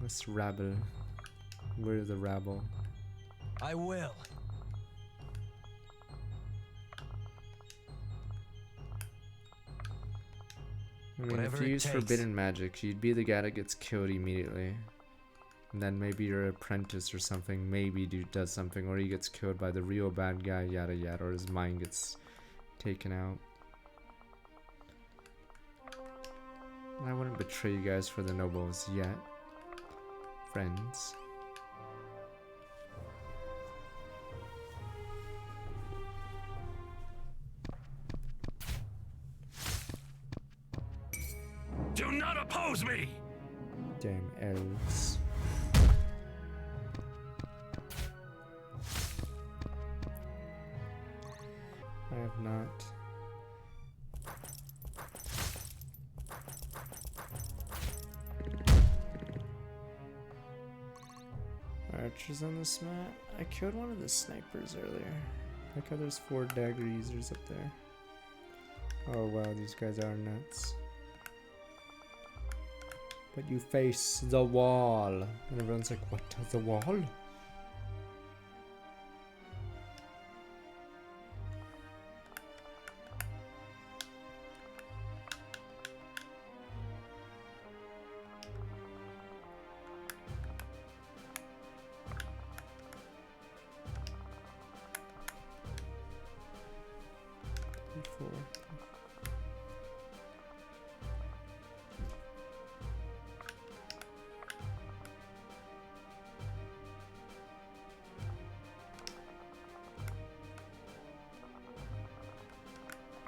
Let's rabble. We're the rabble. I will. I mean, Whatever if it you use takes. forbidden magic, you'd be the guy that gets killed immediately. And then maybe your apprentice or something maybe does something, or he gets killed by the real bad guy, yada yada, or his mind gets taken out. I wouldn't betray you guys for the nobles yet, friends. Do not oppose me! Damn elves. I have not. Archers on this map. I killed one of the snipers earlier. Like how there's 4 dagger users up there. Oh wow, these guys are nuts. But you face the wall. And everyone's like, what is the wall?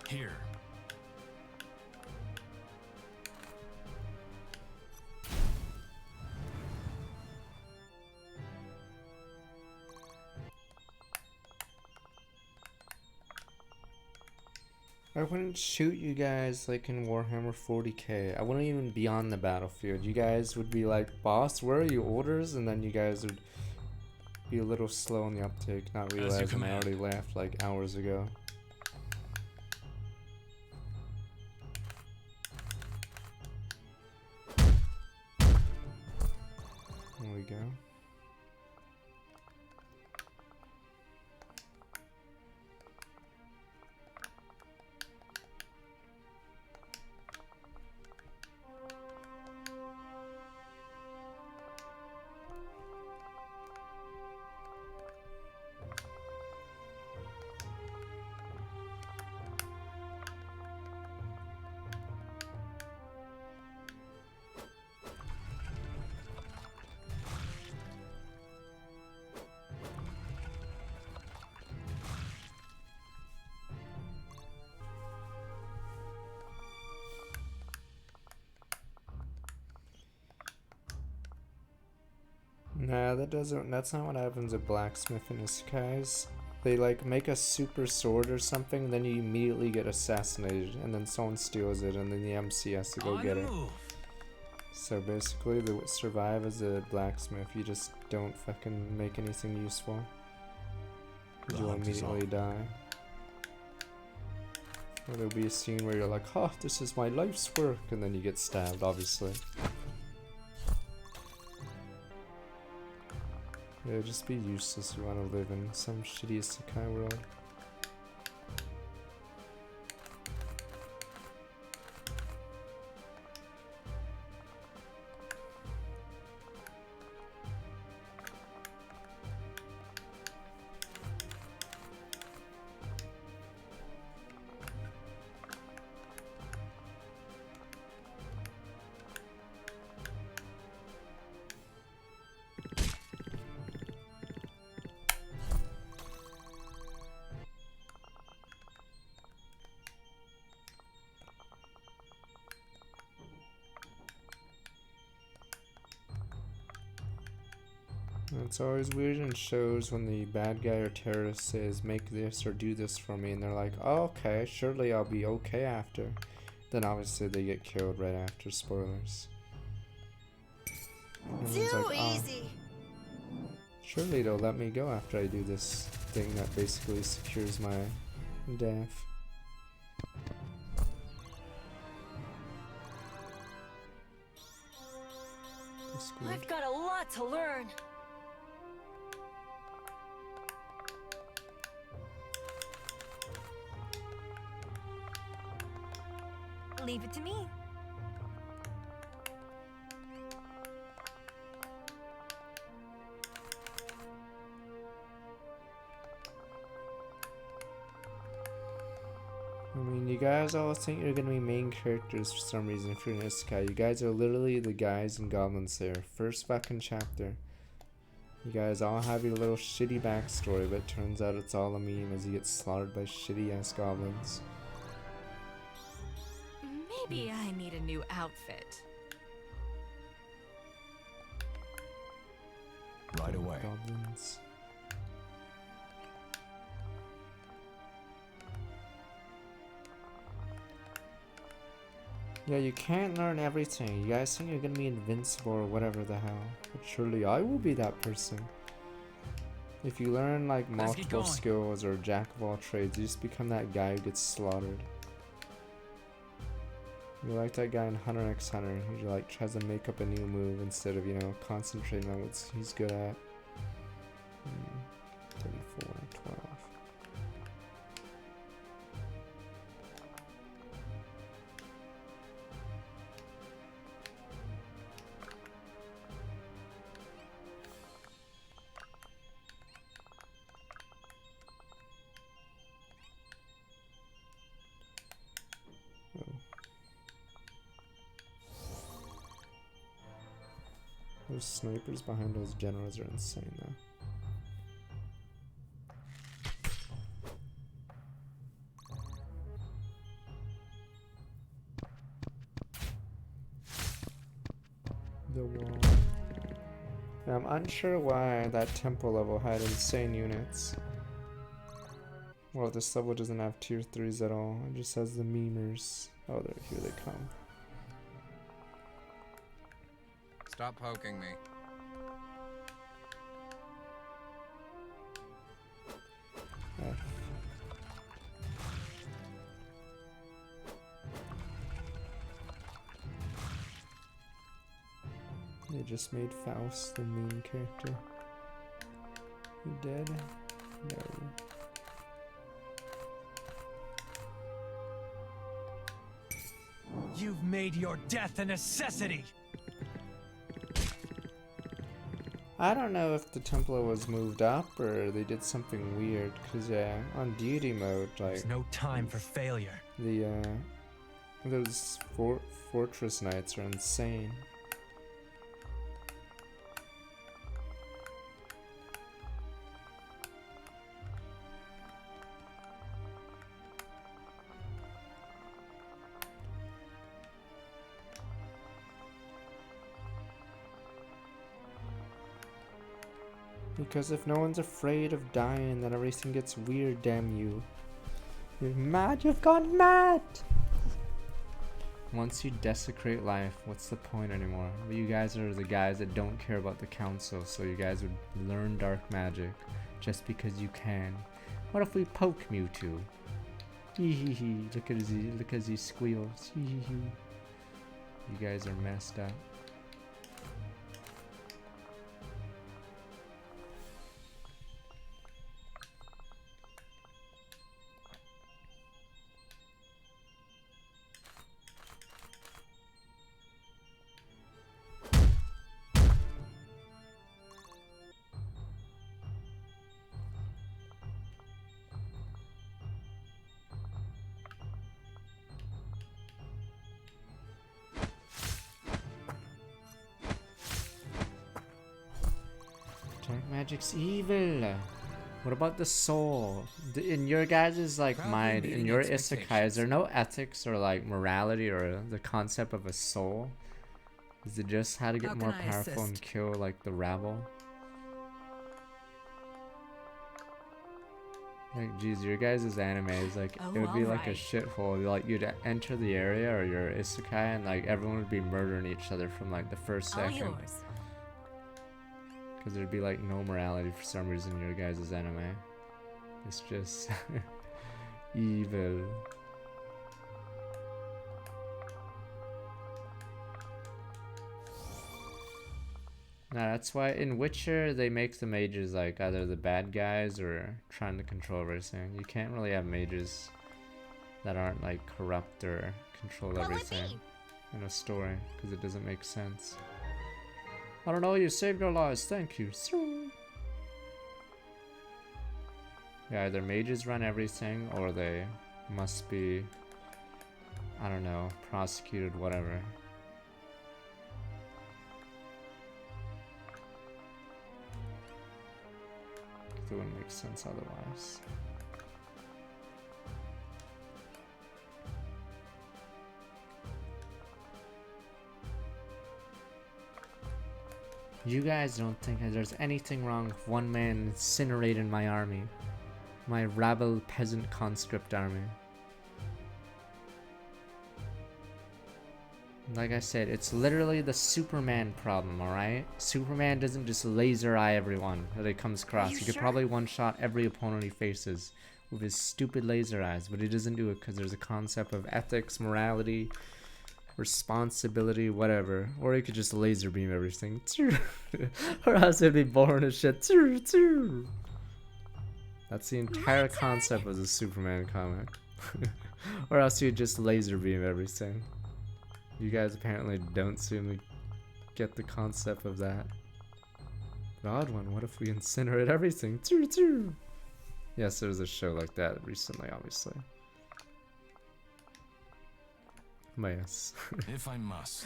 Here. I wouldn't shoot you guys like in Warhammer 40k. I wouldn't even be on the battlefield. You guys would be like, boss, where are your orders? And then you guys would be a little slow on the uptake, not realizing I already left like hours ago. There we go. Nah, that's not what happens at Blacksmith and Isekais. They like make a super sword or something, then you immediately get assassinated, and then someone steals it, and then the MC has to go get it. So basically, to survive as a blacksmith, you just don't fucking make anything useful. You'll immediately die. Or there'll be a scene where you're like, oh, this is my life's work, and then you get stabbed, obviously. Yeah, just be useless if you want to live in some shitty isekai world. It's always weird in shows when the bad guy or terrorist says, make this or do this for me, and they're like, oh, okay, surely I'll be okay after. Then obviously they get killed right after, spoilers. Everyone's Too like, oh, easy. surely they'll let me go after I do this thing that basically secures my death. I've got a lot to learn. Leave it to me. You guys all think you're gonna be main characters for some reason if you're an isekai. You guys are literally the guys in Goblin Slayer. First fucking chapter. You guys all have your little shitty backstory, but turns out it's all a meme as you get slaughtered by shitty ass goblins. Maybe I need a new outfit. Right away. Goblins. Yeah, you can't learn everything. You guys think you're gonna be invincible or whatever the hell. But surely I will be that person. If you learn like multiple skills or jack of all trades, you just become that guy who gets slaughtered. You're like that guy in Hunter x Hunter who like tries to make up a new move instead of, you know, concentrating on what he's good at. 34, 12. Those snipers behind those generals are insane though. The wall. Yeah, I'm unsure why that temple level had insane units. Well, this level doesn't have tier 3s at all. It just has the memers. Oh, here they come. Stop poking me. F. They just made Faust the main character. He dead? No. You've made your death a necessity! I don't know if the Templar was moved up or they did something weird, cause yeah, on deity mode, like There's no time for failure. the those fortress knights are insane. Because if no one's afraid of dying, then everything gets weird, damn you. You're mad, you've gone mad! Once you desecrate life, what's the point anymore? You guys are the guys that don't care about the council, so you guys would learn dark magic just because you can. What if we poke Mewtwo? Hee hee hee, look as he squeals. Hee hee hee. You guys are messed up. Dark magic's evil. What about the soul? In your guys' like mind, in your isekai, is there no ethics or like morality or the concept of a soul? Is it just how to get more powerful and kill like the rabble? Like, geez, your guys' anime is like, it would be like a shithole. Like, you'd enter the area or your isekai and like everyone would be murdering each other from like the first second. Because there'd be like no morality for some reason in your guys' anime. It's just evil. Nah, that's why in Witcher they make the mages like either the bad guys or trying to control everything. You can't really have mages that aren't like corrupt or control everything in a story because it doesn't make sense. I don't know, you saved our lives, thank you. Yeah, either mages run everything or they must be I don't know, prosecuted, whatever. It wouldn't make sense otherwise. You guys don't think that there's anything wrong with one man incinerating my army. My rabble peasant conscript army. Like I said, it's literally the Superman problem, alright? Superman doesn't just laser eye everyone that he comes across. He could probably one-shot every opponent he faces with his stupid laser eyes, but he doesn't do it because there's a concept of ethics, morality, responsibility, whatever. Or he could just laser beam everything. Or else he'd be boring as shit. That's the entire concept of the Superman comic. Or else you'd just laser beam everything. You guys apparently don't seem to get the concept of that. The odd one, what if we incinerate everything? Yes, there was a show like that recently, obviously. But yes. If I must.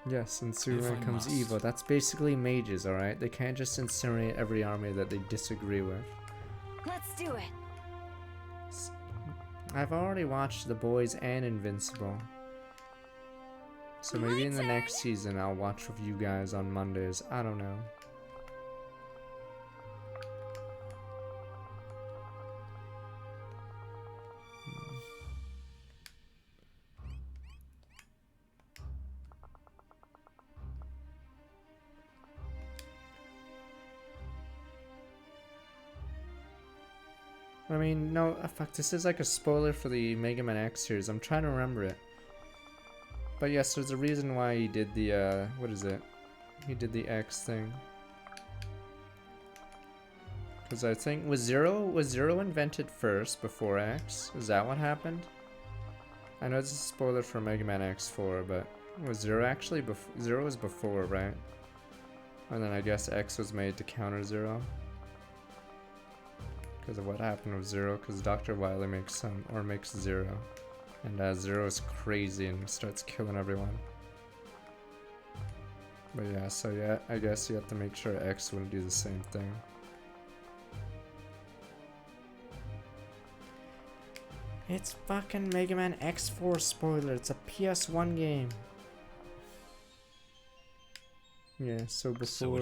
Yes, in Superman comes evil. That's basically mages, alright? They can't just incinerate every army that they disagree with. Let's do it. I've already watched The Boys and Invincible. So maybe in the next season I'll watch with you guys on Mondays. I don't know. I mean, no, fuck, this is like a spoiler for the Mega Man X series. I'm trying to remember it. But yes, there's a reason why he did the, what is it? He did the X thing. Because I think, was Zero invented first before X? Is that what happened? I know it's a spoiler for Mega Man X4, but was Zero actually before? Zero was before, right? And then I guess X was made to counter Zero. Because of what happened with Zero, because Dr. Wily makes Zero. And Zero is crazy and starts killing everyone. But yeah, so yeah, I guess you have to make sure X wouldn't do the same thing. It's fucking Mega Man X4 spoiler, it's a PS1 game. Yeah, so before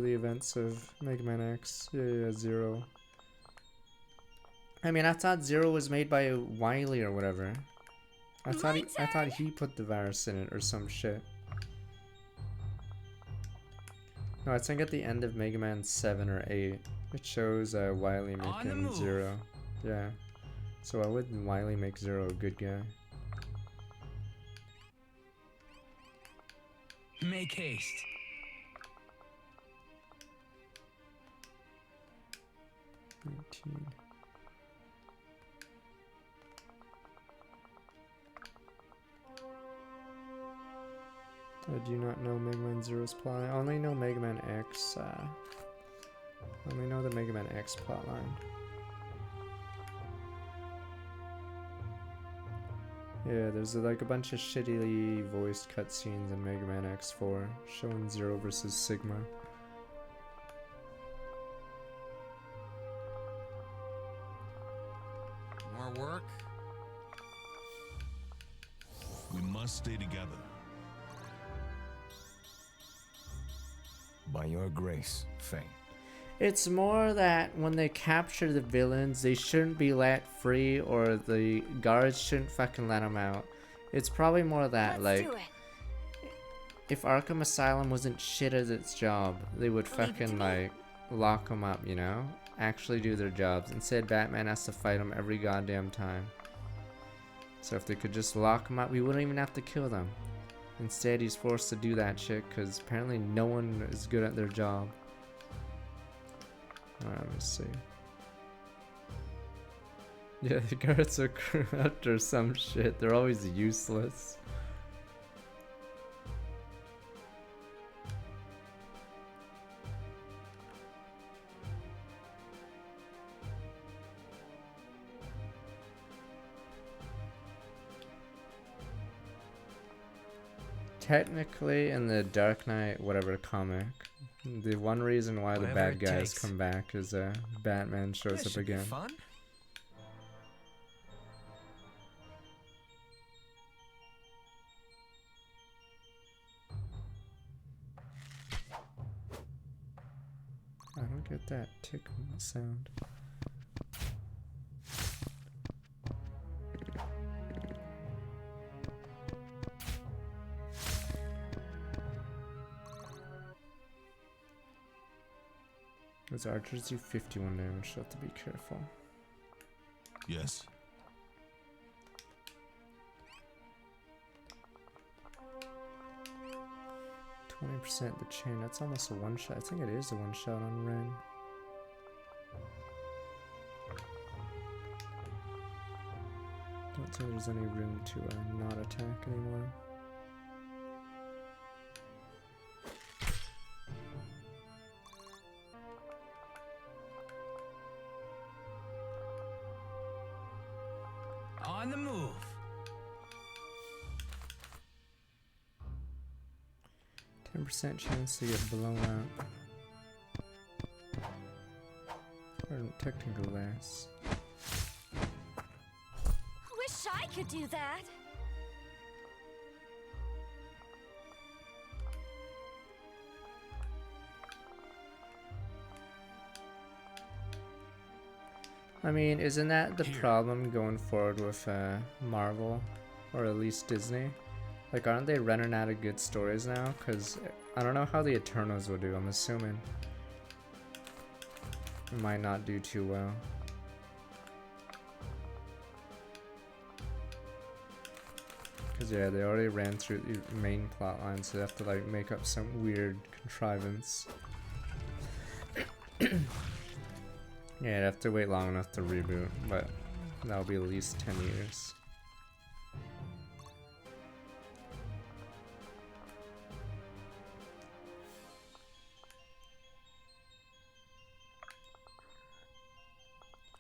the events of Mega Man X, yeah, Zero. I mean, I thought Zero was made by Wily or whatever. I thought he put the virus in it or some shit. No, I think at the end of Mega Man 7 or 8, it shows Wily making Zero. Yeah. So why wouldn't Wily make Zero a good guy? Make haste. I do not know Mega Man Zero's plot. I only know Mega Man X. I only know the Mega Man X plotline. Yeah, there's like a bunch of shittily voiced cutscenes in Mega Man X4 showing Zero versus Sigma. More work? We must stay together. By your grace, Fane. It's more that when they capture the villains, they shouldn't be let free, or the guards shouldn't fucking let them out. It's probably more that, like, if Arkham Asylum wasn't shit at its job, they would fucking, like, lock them up, you know? Actually do their jobs. Instead, Batman has to fight them every goddamn time. So if they could just lock them up, we wouldn't even have to kill them. Instead, he's forced to do that shit because apparently no one is good at their job. Alright, let me see. Yeah, the guards are corrupt or some shit. They're always useless. Technically, in the Dark Knight, whatever comic, the one reason why the Whatever bad it guys takes. come back is Batman shows This up should be again. fun. I don't get that tick sound. Those archers do 51 damage, so have to be careful. Yes. %, the chain, that's almost a one shot. I think it is a one shot on Ren. Don't think there's any room to not attack anymore. On the move. 10% chance to get blown out. Or technical less. Wish I could do that. I mean, isn't that the problem going forward with Marvel, or at least Disney? Like, aren't they running out of good stories now? Because I don't know how the Eternals will do. I'm assuming it might not do too well. Because yeah, they already ran through the main plot line, so they have to like make up some weird contrivance. Yeah, I'd have to wait long enough to reboot, but that'll be at least 10 years.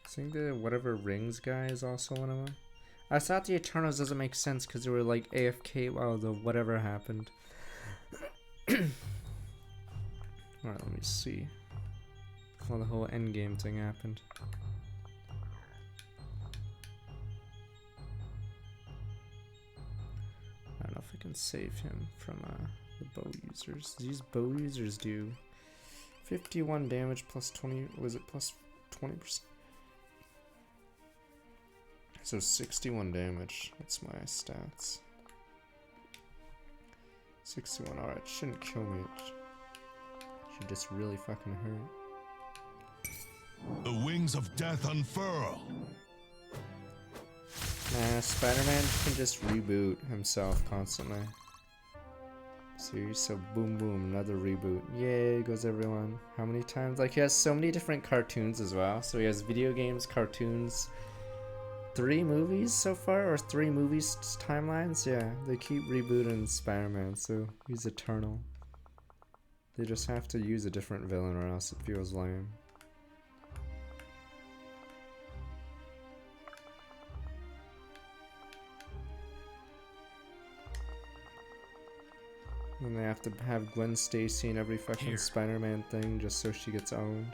I think the whatever rings guy is also one of them. I thought the Eternals doesn't make sense because they were like AFK while the whatever happened. Alright, let me see. Well, the whole endgame thing happened. I don't know if I can save him from the bow users. These bow users do 51 damage plus 20. Was it plus 20%? So 61 damage. That's my stats. 61. Alright, shouldn't kill me. It should just really fucking hurt. The wings of death unfurl. Nah, Spider-Man can just reboot himself constantly. See, so boom boom, another reboot. Yay, goes everyone. How many times? Like, he has so many different cartoons as well. So he has video games, cartoons, 3 movies so far, or 3 movies timelines. Yeah, they keep rebooting Spider-Man, so he's eternal. They just have to use a different villain or else it feels lame. And they have to have Gwen Stacy in every fucking Spider-Man thing just so she gets owned.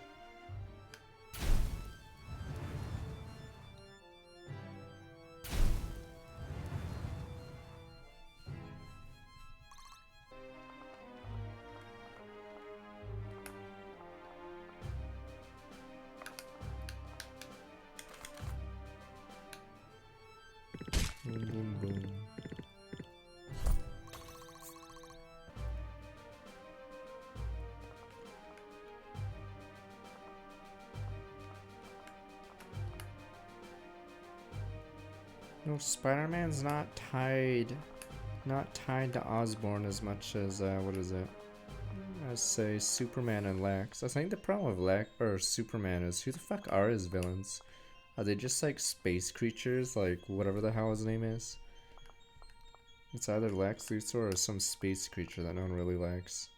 Boom, boom, boom. No, Spider-Man's not tied to Osborn as much as what is it? I say Superman and Lex. I think the problem with Lex or Superman is who the fuck are his villains? Are they just like space creatures, like whatever the hell his name is? It's either Lex Luthor or some space creature that no one really likes.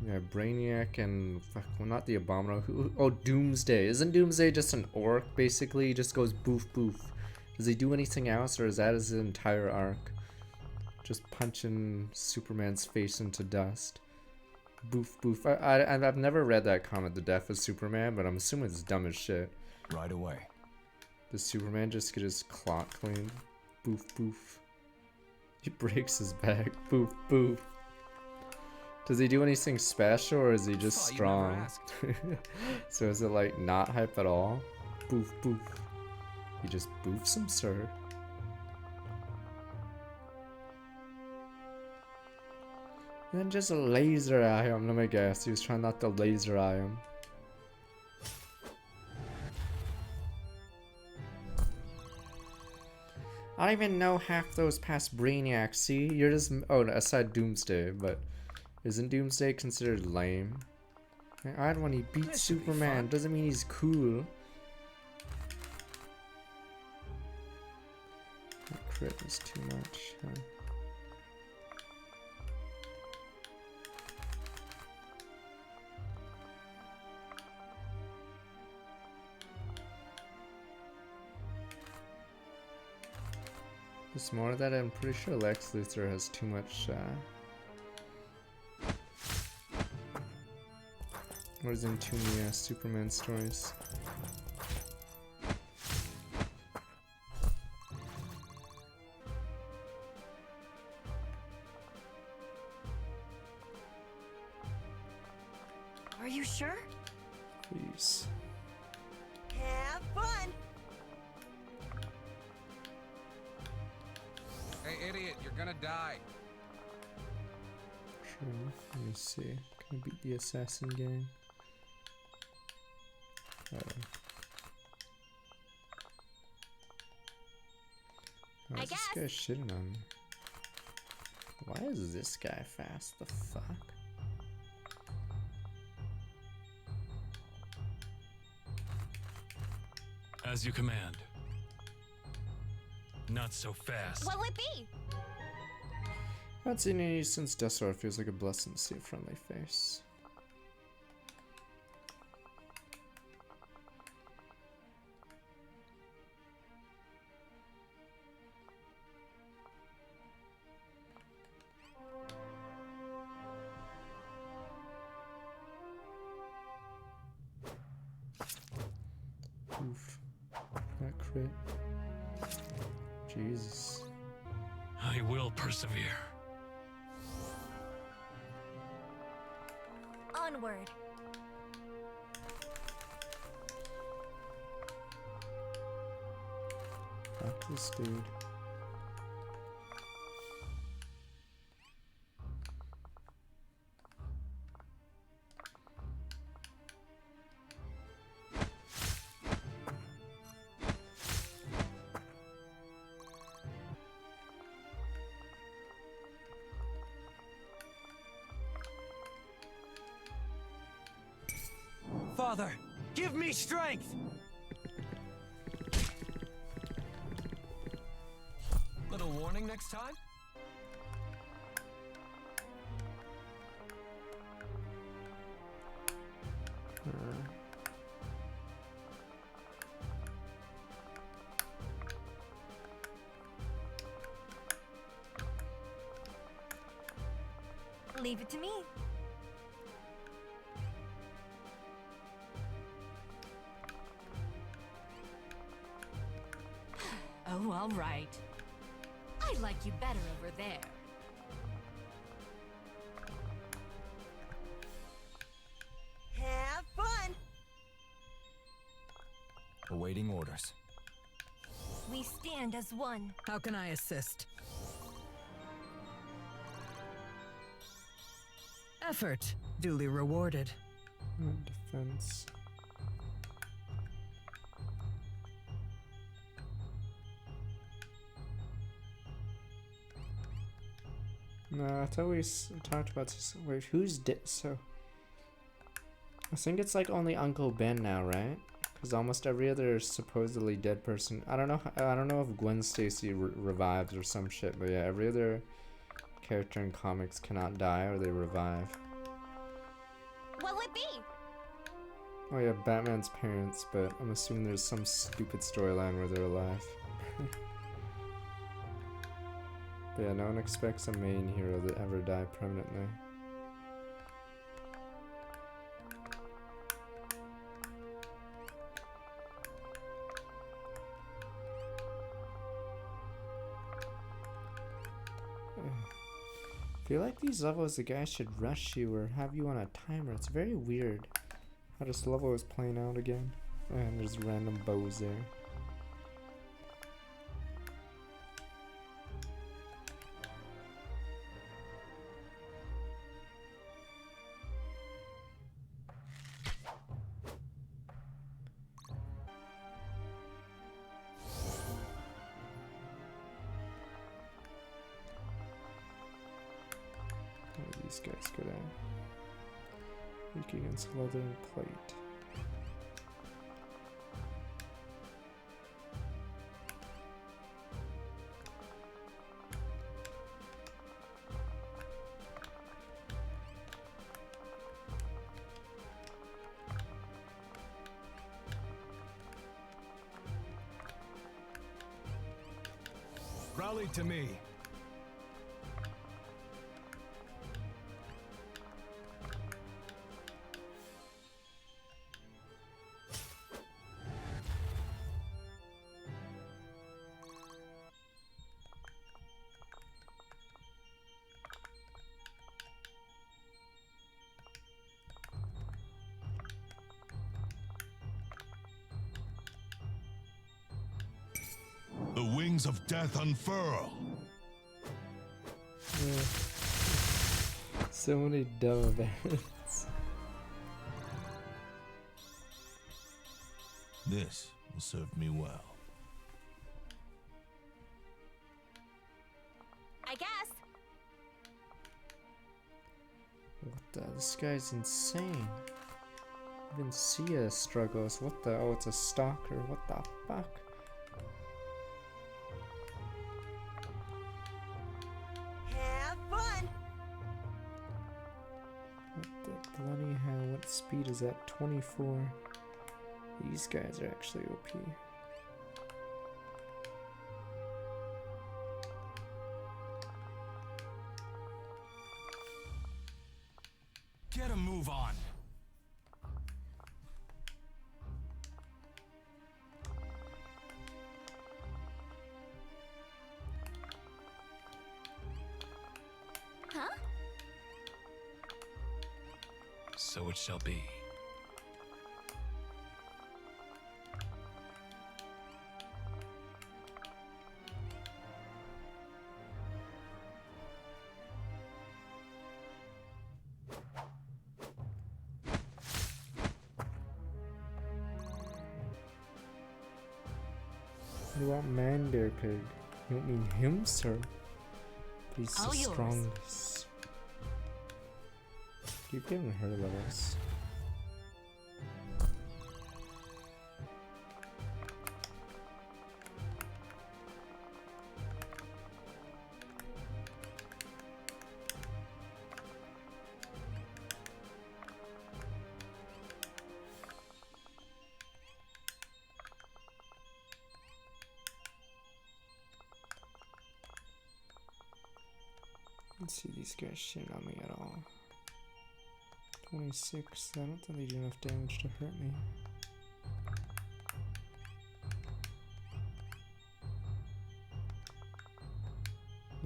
Yeah, Brainiac and fuck, well, not the Abominable. Oh, Doomsday. Isn't Doomsday just an orc? Basically, he just goes boof boof. Does he do anything else, or is that his entire arc? Just punching Superman's face into dust. Boof, boof. I've never read that comic, The Death of Superman, but I'm assuming it's dumb as shit. Right away. Does Superman just get his clock cleaned? Boof, boof. He breaks his back. Boof, boof. Does he do anything special, or is he just Thought you strong? never asked. So is it like not hype at all? Boof, boof. He just boofs him, sir. And then just laser eye him, let me guess. He was trying not to laser eye him. I don't even know half those past Brainiac. See, you're just aside Doomsday, but isn't Doomsday considered lame? Like, when he beats This should be Superman fun. doesn't mean he's cool. That crit was too much. Huh? It's more that I'm pretty sure Lex Luthor has too much, what is in too many Superman stories. Are you sure? Please. Have fun! Hey, idiot, you're gonna die. True. Let me see. Can I beat the assassin gang? Oh, I is this guy shitting on me? Why is this guy fast? The fuck? As you command. Not so fast. What'll it be? I haven't seen any since Deathstar. Feels like a blessing to see a friendly face. Oof. That crit. Jesus. I will persevere. Onward. Fuck this dude. Father, give me strength! Little warning next time? Leave it to me. Oh, all right. I like you better over there. Have fun! Awaiting orders. We stand as one. How can I assist? Effort duly rewarded. Defense. No, I thought we talked about this. Wait, who's dead? So, I think it's like only Uncle Ben now, right? Because almost every other supposedly dead person. I don't know. I don't know if Gwen Stacy revives or some shit, but yeah, every other character in comics cannot die or they revive. What'll it be? Oh yeah, Batman's parents, but I'm assuming there's some stupid storyline where they're alive. But yeah, no one expects a main hero to ever die permanently. I feel like these levels the guy should rush you or have you on a timer. It's very weird how this level is playing out again. And there's random bows there. What are these guys good at? Weak against leather and plate. Rally to me. The wings of death unfurl. Yeah. So many dumb events. This will serve me well. I guess. What the? This guy's insane. Even Sia struggles. What the? Oh, it's a stalker. What the fuck? Have fun. What the bloody hell? What speed is that? 24. These guys are actually OP. Get a move on. Huh? So it shall be. What about Mandir Pig? You don't mean him, sir. But he's All the yours. strongest. Keep giving her levels. Let's see these guys shitting on me at all. 26. I don't think they do enough damage to hurt me.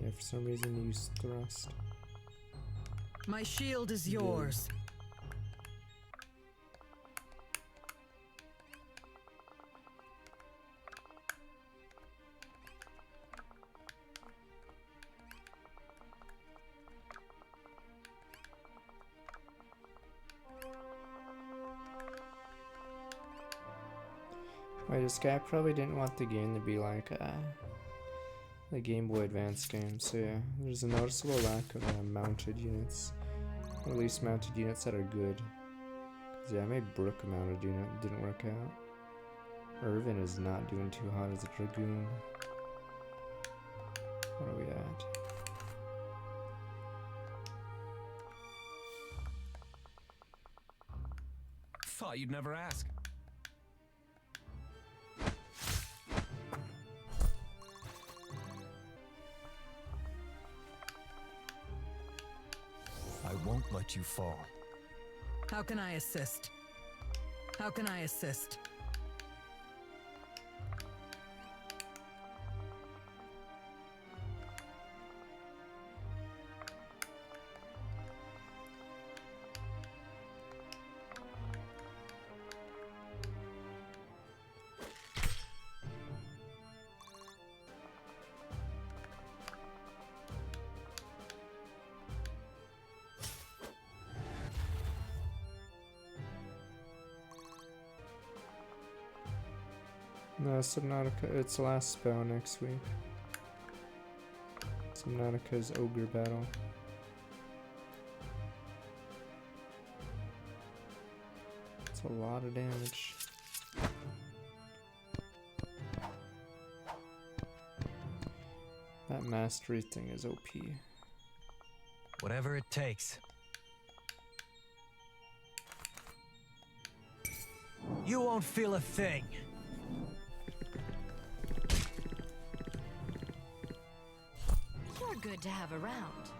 Yeah, for some reason they use thrust. My shield is yours. Wait, this guy probably didn't want the game to be like the Game Boy Advance game, so yeah, there's a noticeable lack of mounted units. Or at least mounted units that are good. 'Cause yeah, I made Brook a mounted unit, it didn't work out. Irvin is not doing too hot as a Dragoon. What are we at? Thought you'd never ask. won't let you fall. How can I assist? How can I assist? No, Subnautica, its last spell next week. Subnautica's Ogre Battle. It's a lot of damage. That mastery thing is OP. Whatever it takes. You won't feel a thing. You're good to have around.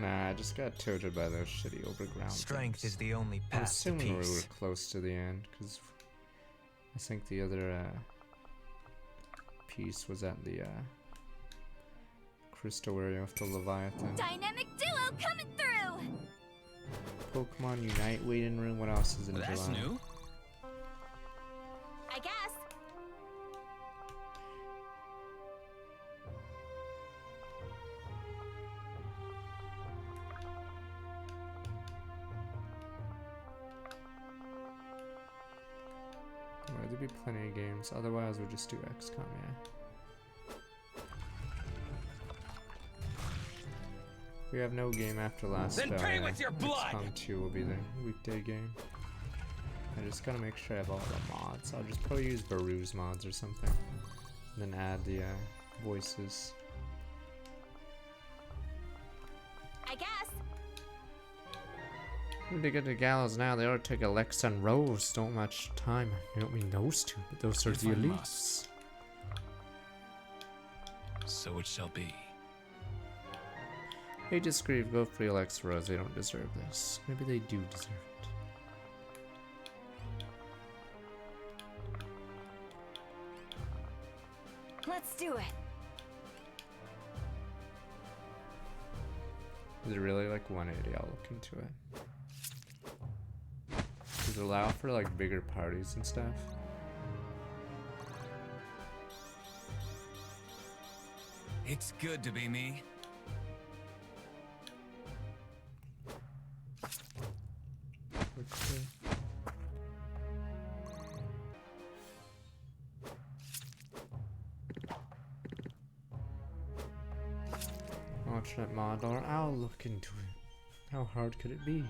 Nah, I just got tilted by those shitty overground Strength things. is the only I'm path to assuming we were peace. close to the end, because I think the other piece was at the crystal area of the Leviathan. Dynamic duo coming through! Pokemon Unite waiting room. What else is in That's July? new. I guess. Well, there'll be plenty of games. Otherwise, we'll just do XCOM, yeah. We have no game after last Then spell. pay yeah. with your blood! XCOM 2 will be the weekday game. I just gotta make sure I have all the mods. I'll just probably use Baru's mods or something. And then add the voices. I guess. When they get to Gallows now, they ought to take Alexa and Rose. Don't much time. You don't mean those two, but those are If the I elites. must. So it shall be. Hey, Discreet, go for Alexa Rose. They don't deserve this. Maybe they do deserve it. Let's do it. Is it really like 180? I'll look into it. Does it allow for like bigger parties and stuff? It's good to be me. Okay. Alternate mod, or I'll look into it. How hard could it be?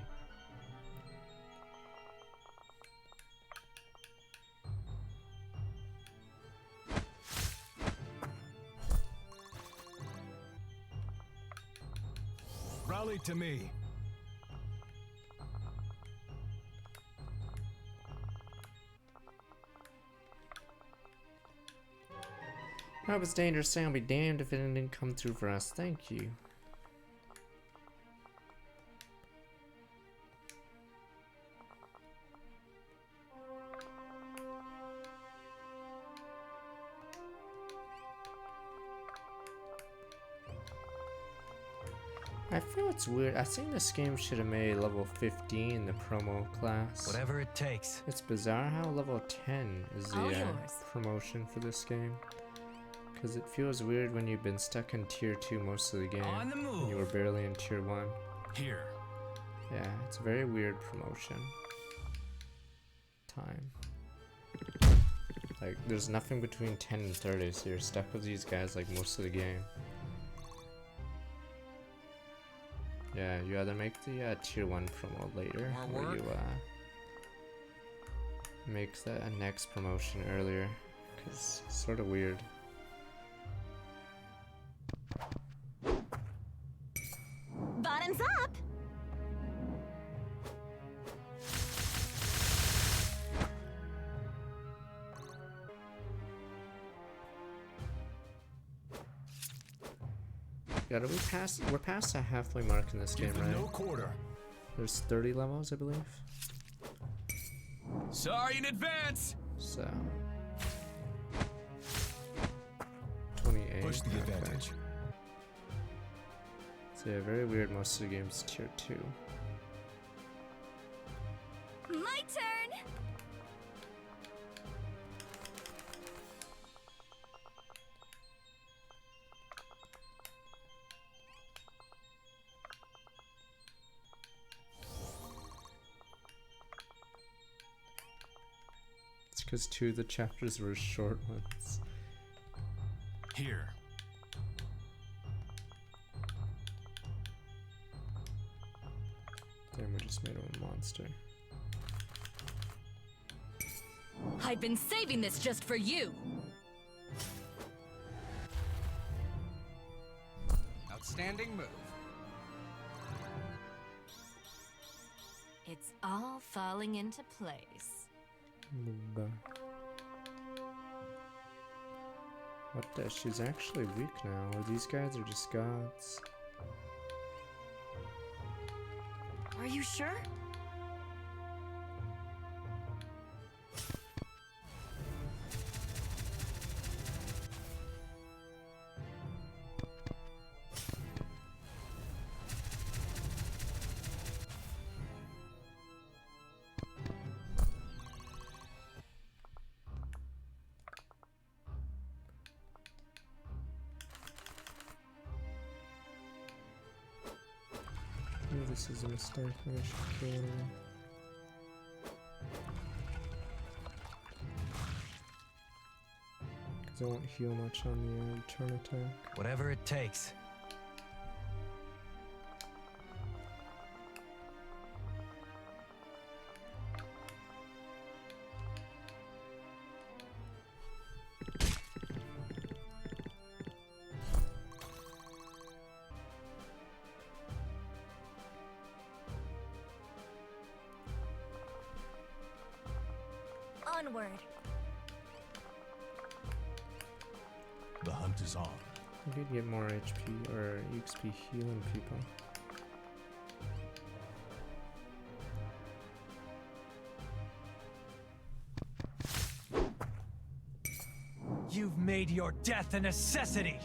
Rally to me. That was dangerous. I'll be damned if it didn't come through for us. Thank you. I feel it's weird. I think this game should have made level 15 the promo class. Whatever it takes. It's bizarre how level 10 is All the yours. promotion for this game. Because it feels weird when you've been stuck in tier 2 most of the game. On the And move. you were barely in tier 1. Here. Yeah, it's a very weird promotion. Time. Like, there's nothing between 10 and 30, so you're stuck with these guys like most of the game. Yeah, you either make the tier 1 promo later, More or work? you make the next promotion earlier, because it's sort of weird. Bottoms up! Gotta we pass? We're past the halfway mark in this game, Give them right? no quarter. There's 30 levels, I believe. Sorry in advance. So 28. Push the advantage. So yeah, very weird. Most of the game's tier 2. My turn! It's because 2 of the chapters were short ones. Here. Damn, we just made him a monster. I've been saving this just for you. Outstanding move. It's all falling into place. Lumba. What the? She's actually weak now. Or these guys are just gods. Are you sure? Maybe this is a mistake. Maybe I should kill him. Because I won't heal much on the return attack. Whatever it takes. Onward. The hunt is on. We could get more HP or XP healing people. You've made your death a necessity!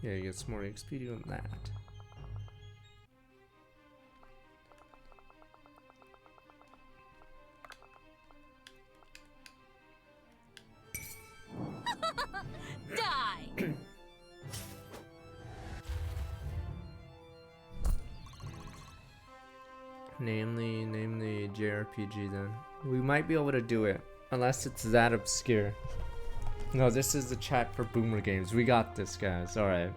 Yeah, he gets more XP doing that. Die! Name the JRPG then. We might be able to do it, unless it's that obscure. No, this is the chat for Boomer Games. We got this, guys. Alright.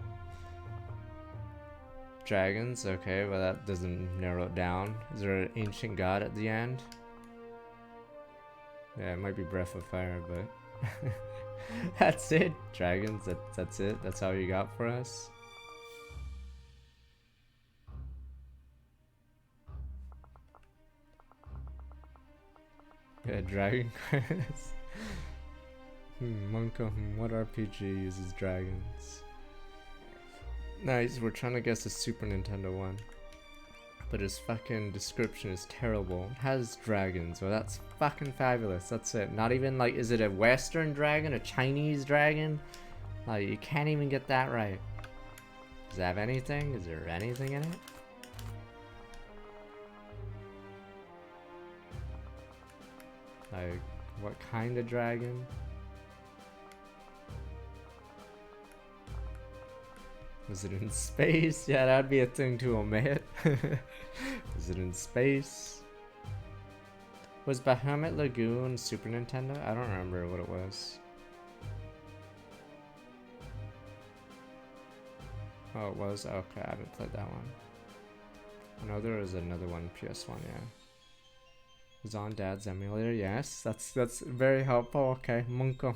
Dragons, okay, well that doesn't narrow it down. Is there an ancient god at the end? Yeah, it might be Breath of Fire, but that's it. Dragons, that's it. That's all you got for us. Yeah, Dragon Quest. Monka, what RPG uses dragons? Nice, we're trying to guess a Super Nintendo one. But his fucking description is terrible. It has dragons. Well, that's fucking fabulous. That's it. Not even like, is it a Western dragon? A Chinese dragon? Like, you can't even get that right. Does it have anything? Is there anything in it? Like, what kind of dragon? Was it in space? Yeah, that'd be a thing to omit. Was it in space? Was Bahamut Lagoon Super Nintendo? I don't remember what it was. Oh, it was? Okay, I haven't played that one. I know there was another one, PS1, yeah. Is on Dad's emulator? Yes, that's very helpful. Okay, Munka.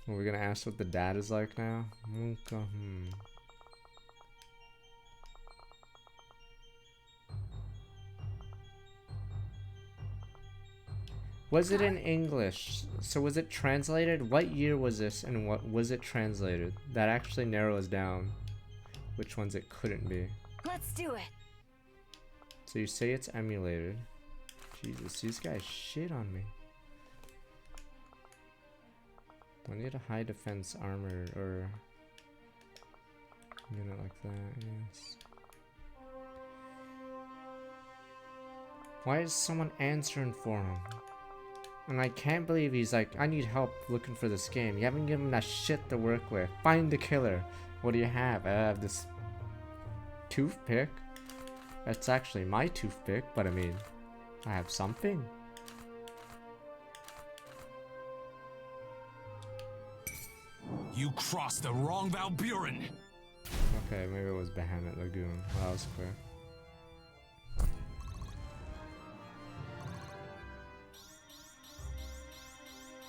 We're gonna ask what the dad is like now. Munka. Was it in English? So was it translated? What year was this and what was it translated? That actually narrows down which ones it couldn't be. Let's do it. So you say it's emulated. Jesus, these guys shit on me. I need a high defense armor or unit like that, yes. Why is someone answering for him? And I can't believe he's like, I need help looking for this game. You haven't given him that shit to work with. Find the killer. What do you have? I have this toothpick. That's actually my toothpick, but I mean, I have something. You crossed the wrong Valburin. Okay, maybe it was Bahamut Lagoon. Well, that was clear.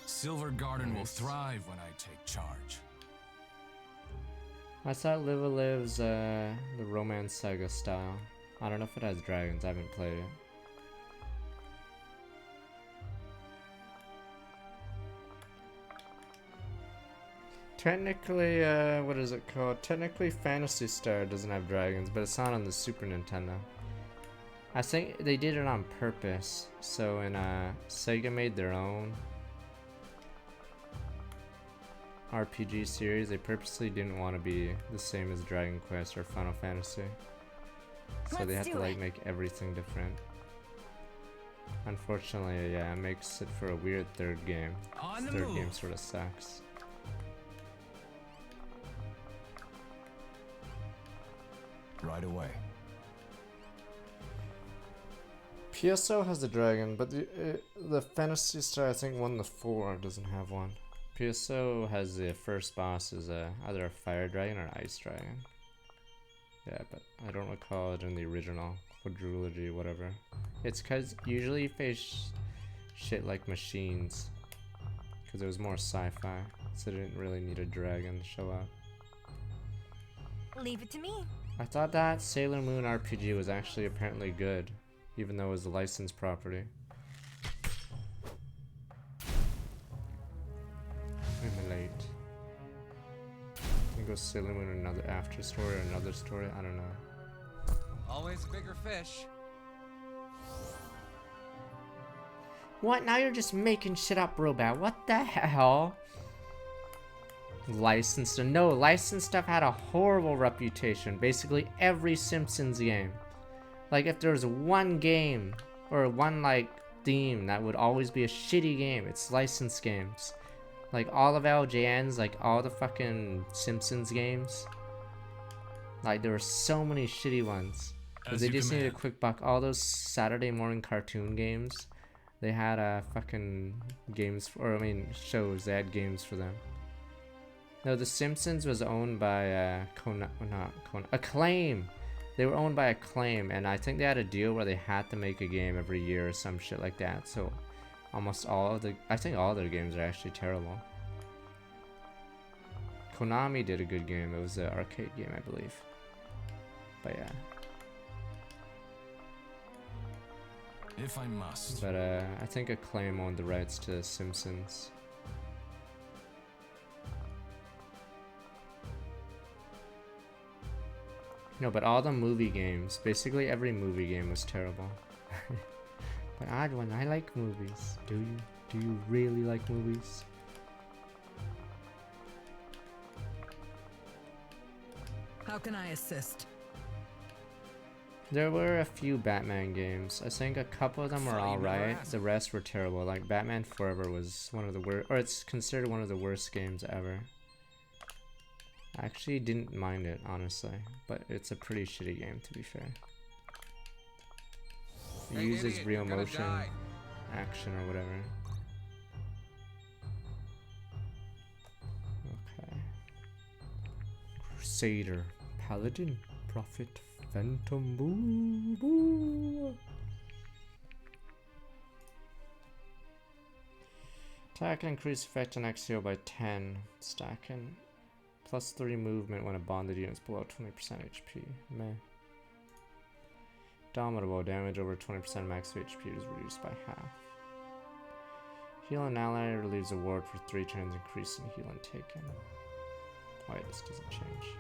Silver Garden will thrive when I take charge. I thought Live a Live's the Romance Saga style. I don't know if it has dragons, I haven't played it. Technically, what is it called? Technically Phantasy Star doesn't have dragons, but it's not on the Super Nintendo. I think they did it on purpose. So in Sega made their own RPG series, they purposely didn't want to be the same as Dragon Quest or Final Fantasy. So they had to like make everything different. Unfortunately, yeah, it makes it for a weird third game. The third game sort of sucks. Right away. PSO has the dragon, but the Phantasy Star I think 1 to 4 doesn't have one. PSO has the first boss is either a fire dragon or an ice dragon. Yeah, but I don't recall it in the original quadrilogy, whatever. It's cause usually you face shit like machines, cause it was more sci-fi, so they didn't really need a dragon to show up. Leave it to me. I thought that Sailor Moon RPG was actually apparently good, even though it was a licensed property. Emulate. I think it was Sailor Moon another after story or another story, I don't know. Always a bigger fish. What? Now you're just making shit up, Robot. What the hell? Licensed? No, licensed stuff had a horrible reputation. Basically every Simpsons game. Like if there was one game or one like theme that would always be a shitty game, it's licensed games. Like all of LJN's, like all the fucking Simpsons games. Like there were so many shitty ones. Cause they just needed a quick buck. All those Saturday morning cartoon games, they had fucking games, or I mean shows, they had games for them. No, The Simpsons was owned by Acclaim. They were owned by Acclaim, and I think they had a deal where they had to make a game every year or some shit like that. So almost all of I think all their games are actually terrible. Konami did a good game. It was an arcade game, I believe. But yeah. If I must. But I think Acclaim owned the rights to Simpsons. No, but all the movie games, basically every movie game was terrible. But odd one, I like movies. Do you? Do you really like movies? How can I assist? There were a few Batman games. I think a couple of them were alright. The rest were terrible. Like Batman Forever was one of the worst, or it's considered one of the worst games ever. I actually didn't mind it, honestly, but it's a pretty shitty game, to be fair. It uses idiot, real you're gonna motion die. action or whatever. Okay. Crusader, Paladin, Prophet, Phantom, boo, boo. Attack and increase effect on XCO by 10. Stacking. Plus 3 movement when a bonded unit is below 20% HP. Meh. Dominable. Damage over 20% max HP is reduced by half. Heal an ally relieves a ward for 3 turns, increasing healing taken. Wait, this doesn't change.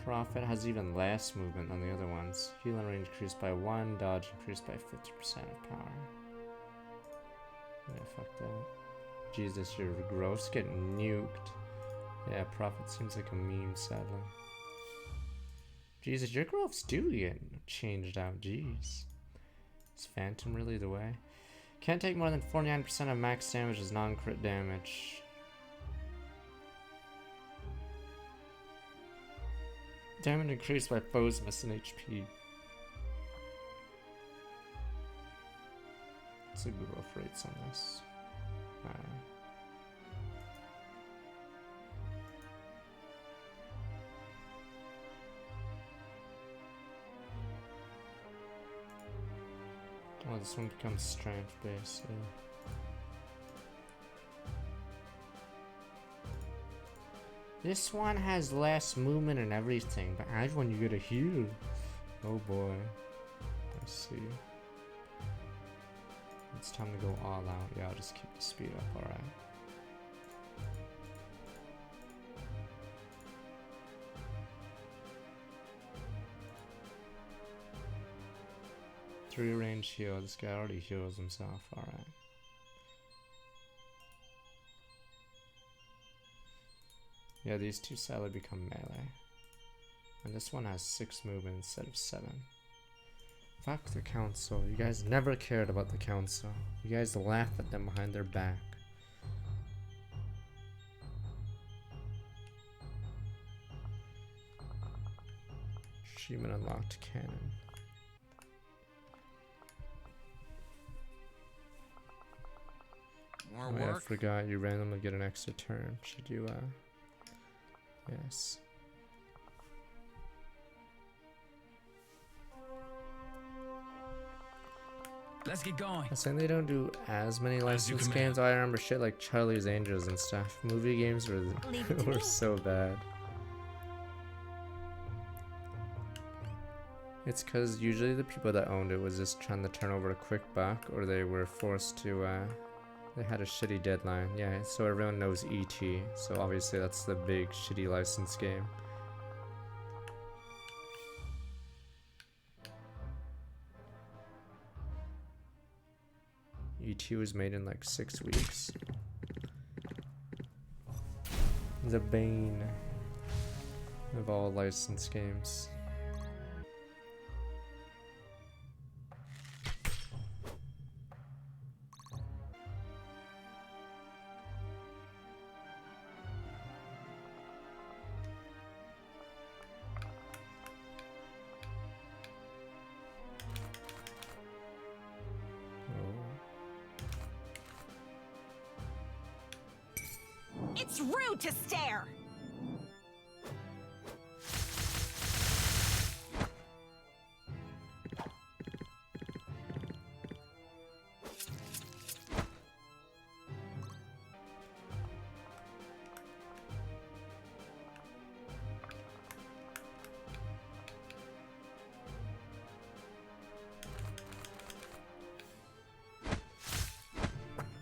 Prophet has even less movement than the other ones. Healing range increased by 1, dodge increased by 50% of power. Yeah, fuck that. Jesus, you're gross, getting nuked. Yeah, Prophet seems like a meme, sadly. Jesus, your growths do get changed out, jeez. Is Phantom really the way? Can't take more than 49% of max damage as non-crit damage. Damage increased by foes missing HP. What's the growth rates on this? Oh, this one becomes strength based. Yeah. This one has less movement and everything, but as when you get a heal. Oh boy. I see. It's time to go all out. Yeah, I'll just keep the speed up, alright. Three range heal. This guy already heals himself, alright. Yeah, these two sadly become melee. And this one has 6 movement instead of 7. Fuck the council. You guys never cared about the council. You guys laugh at them behind their back. Achievement unlocked cannon. More Oh, yeah, I work? forgot you randomly get an extra turn. Should you, yes. Let's get going. I'm saying they don't do as many licensed command. games. I remember shit like Charlie's Angels and stuff. Movie games were Leave it to were me. so bad. It's because usually the people that owned it was just trying to turn over a quick buck, or they were forced to, they had a shitty deadline. Yeah, so everyone knows E.T., so obviously that's the big shitty licensed game. E.T. was made in like 6 weeks. The bane of all licensed games. It's rude to stare!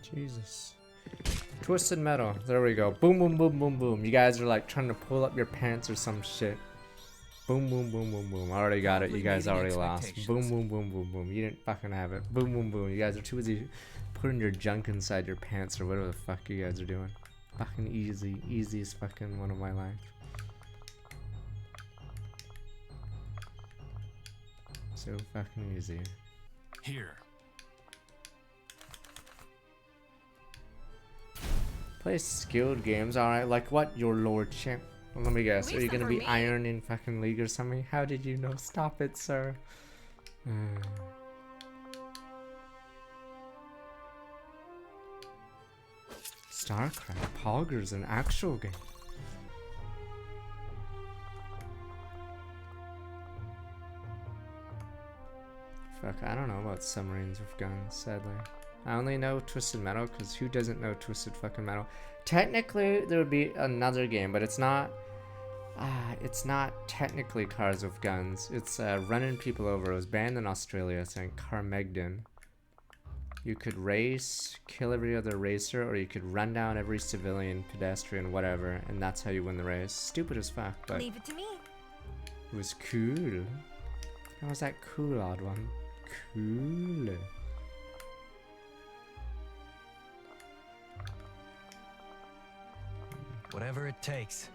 Jesus. Twisted Metal. There we go. Boom, boom, boom, boom, boom. You guys are like trying to pull up your pants or some shit. Boom, boom, boom, boom, boom. I already got it. You guys already lost. Boom, boom, boom, boom, boom. You didn't fucking have it. Boom, boom, boom. You guys are too busy putting your junk inside your pants or whatever the fuck you guys are doing. Fucking easy. Easiest fucking one of my life. So fucking easy. Here. Play skilled games, alright. Like what, your lordship? Well, let me guess. Are Leave you some gonna for be me. Iron in fucking League or something? How did you know? Stop it, sir. StarCraft. Pogger's an actual game. Fuck, I don't know about submarines with guns, sadly. I only know Twisted Metal, because who doesn't know Twisted fucking Metal? Technically, there would be another game, but it's not technically cars with guns. It's running people over. It was banned in Australia, it's in Carmagedon. You could race, kill every other racer, or you could run down every civilian, pedestrian, whatever, and that's how you win the race. Stupid as fuck, but Leave it to me. it was cool. How was that cool, odd one? Cool. Whatever it takes.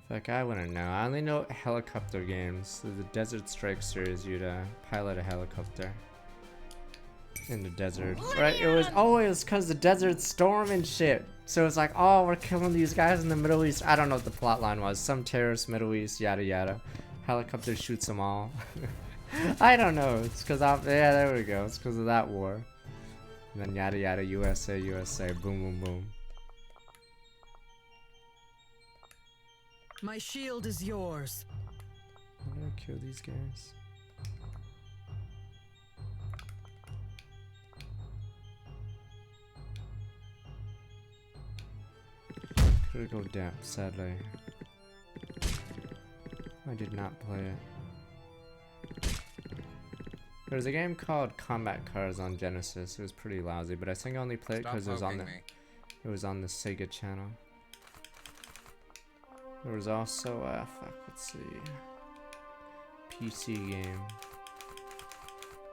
Fuck, I wouldn't know. I only know helicopter games. So the Desert Strike series, you'd pilot a helicopter in the desert. Right? It was always because the desert storm and shit. So it's like, oh, we're killing these guys in the Middle East. I don't know what the plot line was. Some terrorist Middle East, yada yada. Helicopter shoots them all. I don't know. It's because yeah, there we go. It's because of that war. And then yada yada, USA, USA, boom, boom, boom. My shield is yours. I'm gonna kill these guys. Critical depth, sadly. I did not play it. There was a game called Combat Cars on Genesis. It was pretty lousy, but I think I only played it because it was on the Sega channel. There was also fuck, let's see, PC game.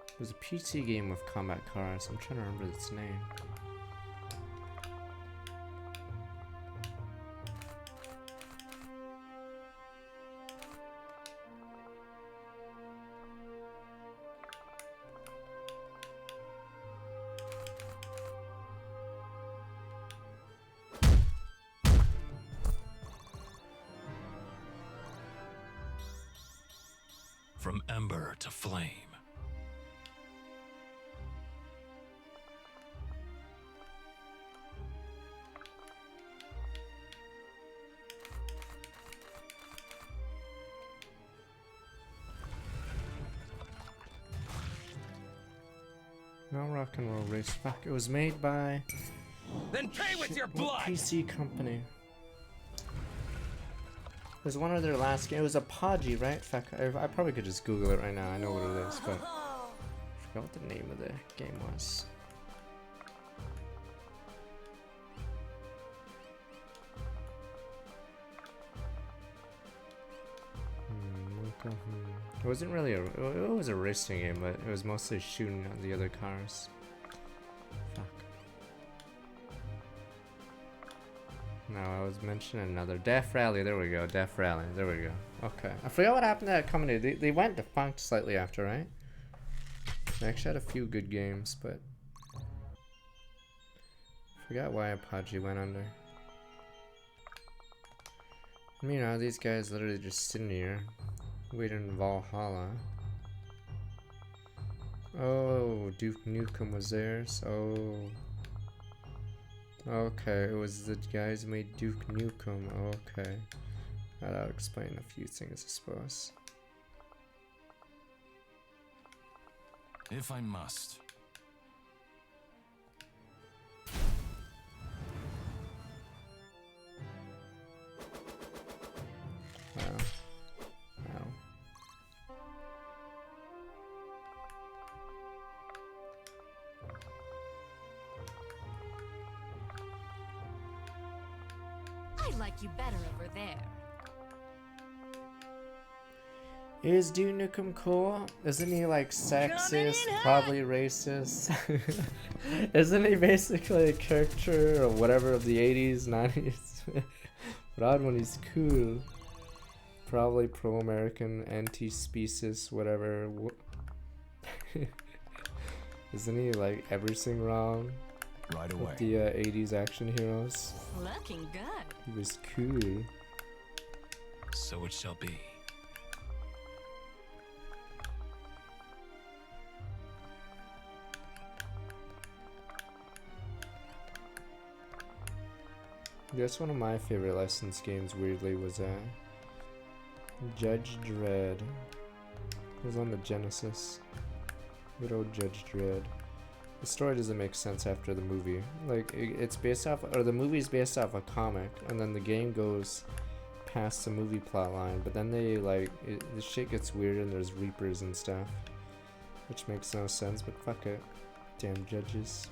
It was a PC game with combat cars. I'm trying to remember its name. From ember to flame. No rock and roll race. Fuck, it was made by Then pay with your what blood! PC company. It was one of their last games. It was a Podgy, right? Fuck, I probably could just Google it right now. I know what it is, but I forgot what the name of the game was. It wasn't really it was a racing game, but it was mostly shooting at the other cars. Fuck. No, I was mentioning another Death Rally. There we go. Death Rally. There we go. Okay. I forgot what happened to that company. They went defunct slightly after, right? They actually had a few good games, but I forgot why Apogee went under. I mean, you know, these guys literally just sitting here waiting in Valhalla. Oh, Duke Nukem was theirs. Oh. Okay, it was the guys who made Duke Nukem. Okay. That'll explain a few things, I suppose. If I must. Wow. Wow. I like you better over there. Is Duke Nukem cool? Isn't he like sexist, probably racist? Isn't he basically a character or whatever of the 80s, 90s? But odd when he's cool. Probably pro-American, anti-species, whatever. Isn't he like everything wrong? Right with away. the 80s action heroes. Looking good. He was cool. So it shall be. I guess one of my favorite licensed games, weirdly, was Judge Dredd. It was on the Genesis. Good old Judge Dredd. The story doesn't make sense after the movie. Like, it's based off, or the movie's based off a comic, and then the game goes past the movie plotline, but then they, like, the shit gets weird and there's Reapers and stuff. Which makes no sense, but fuck it. Damn judges.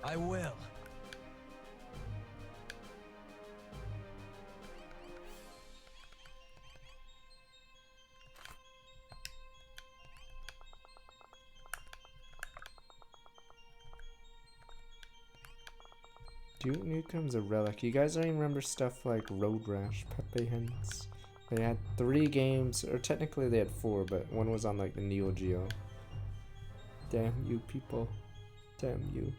I will. Duke Nukem's a relic. You guys don't even remember stuff like Road Rash, Pepe Hens. They had 3 games, or technically they had 4, but one was on like the Neo Geo. Damn you people. Damn you.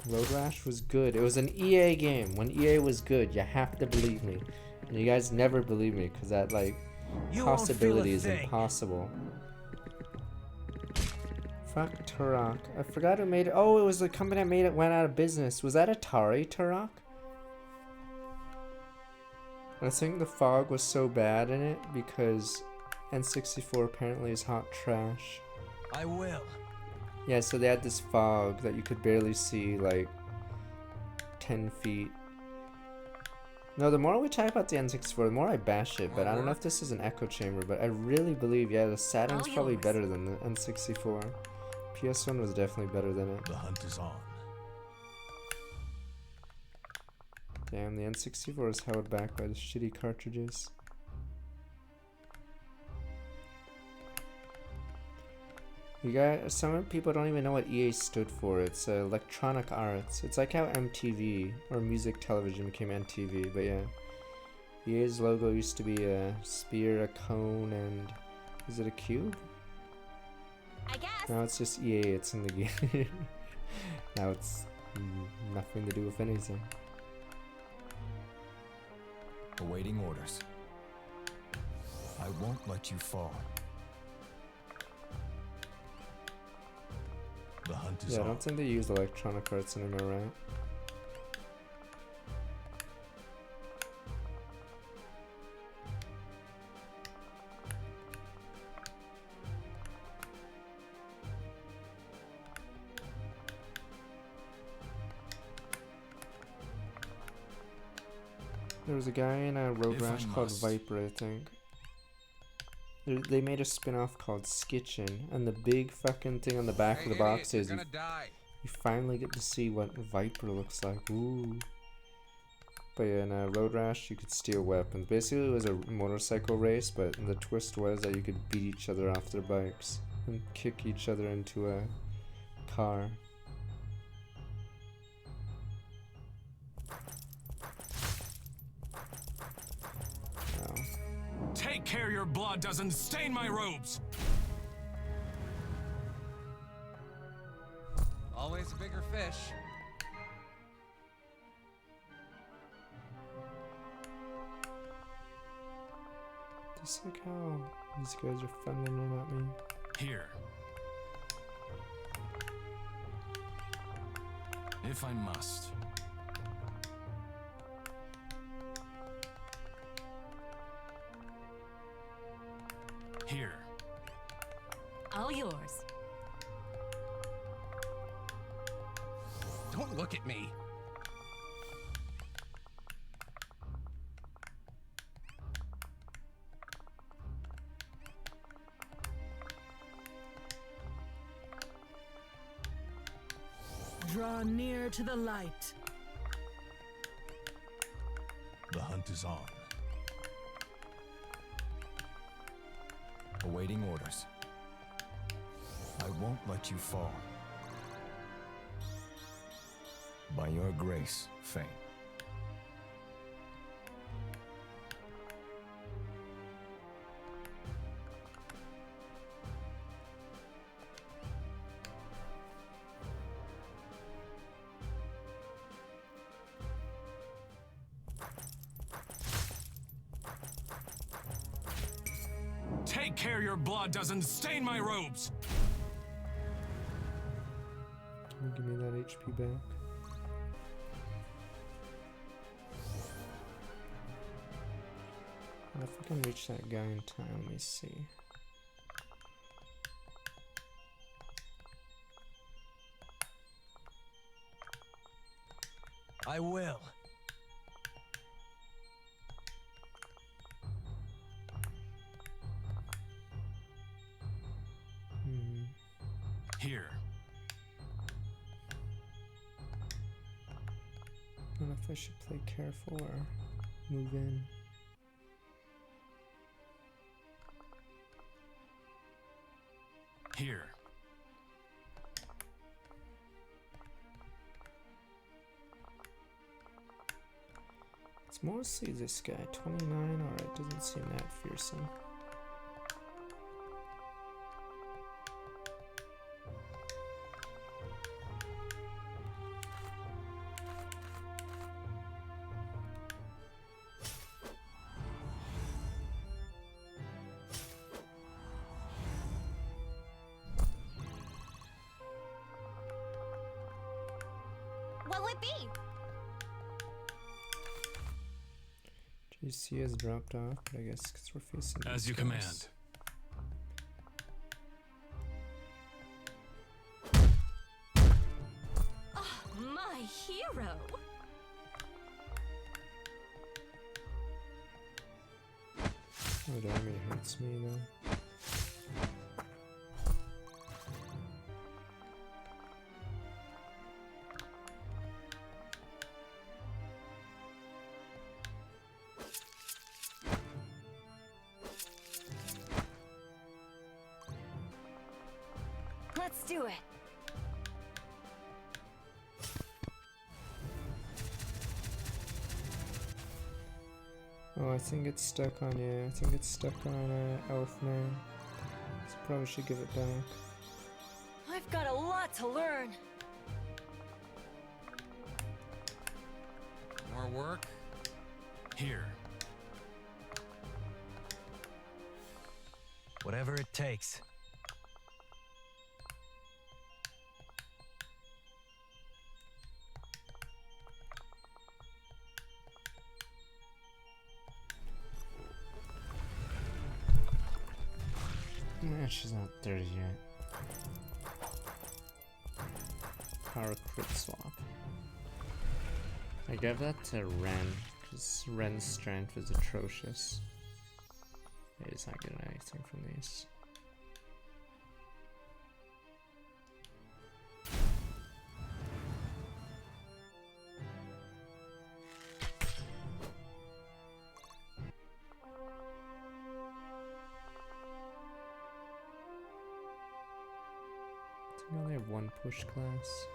Road Rash was good. It was an EA game. When EA was good, you have to believe me. And you guys never believe me, because that, like, You won't feel a possibility is thing. impossible. Fuck Turok. I forgot who made it. Oh, it was the company that made it went out of business. Was that Atari, Turok? I think the fog was so bad in it because N64 apparently is hot trash. I will. Yeah, so they had this fog that you could barely see, like, 10 feet. No, the more we talk about the N64, the more I bash it, but I don't know if this is an echo chamber, but I really believe, yeah, the Saturn's All probably yours. better than the N64. PS1 was definitely better than it. The hunt is on. Damn, the N64 is held back by the shitty cartridges. You guys, some people don't even know what EA stood for. It's Electronic Arts. It's like how MTV or music television became MTV, but yeah. EA's logo used to be a spear, a cone, and is it a cube? I guess. Now it's just EA, it's in the game. Now it's nothing to do with anything. Awaiting orders. I won't let you fall. The hunt is Yeah, I on. don't think they use Electronic Arts anymore, right? There was a guy in a Road If I Rash called must. Viper, I think. They made a spin-off called Skitchin, and the big fucking thing on the back Hey, of the idiot, box you're is you gonna die. finally get to see what Viper looks like. Ooh. But yeah, in Road Rash, you could steal weapons. Basically, it was a motorcycle race, but the twist was that you could beat each other off their bikes and kick each other into a car. Wow. Take care your blood doesn't stain my robes. Always a bigger fish. Just like how these guys are funneling in at me. Here. If I must. Here. All yours. Don't look at me. Draw near to the light. The hunt is on. Awaiting orders. I won't let you fall. By your grace, Fane. Take care your blood doesn't stain my robes! Can you give me that HP back? If I can reach that guy in time, let me see. I will. Here. I don't know if I should play careful or move in. Here. It's mostly this guy, 29, alright, doesn't seem that fearsome. What'll it be? GC has dropped off, but I guess because we're facing As these you guys. command. Oh, my hero. Oh, the army hurts me though. Let's do it. Oh, I think it's stuck on you. I think it's stuck on Elf Man. So probably should give it back. I've got a lot to learn. More work? Here. Whatever it takes. Nah, she's not there yet. Power crit swap. I gave that to Ren, because Ren's strength is atrocious. He's not getting anything from these. I only have one push class.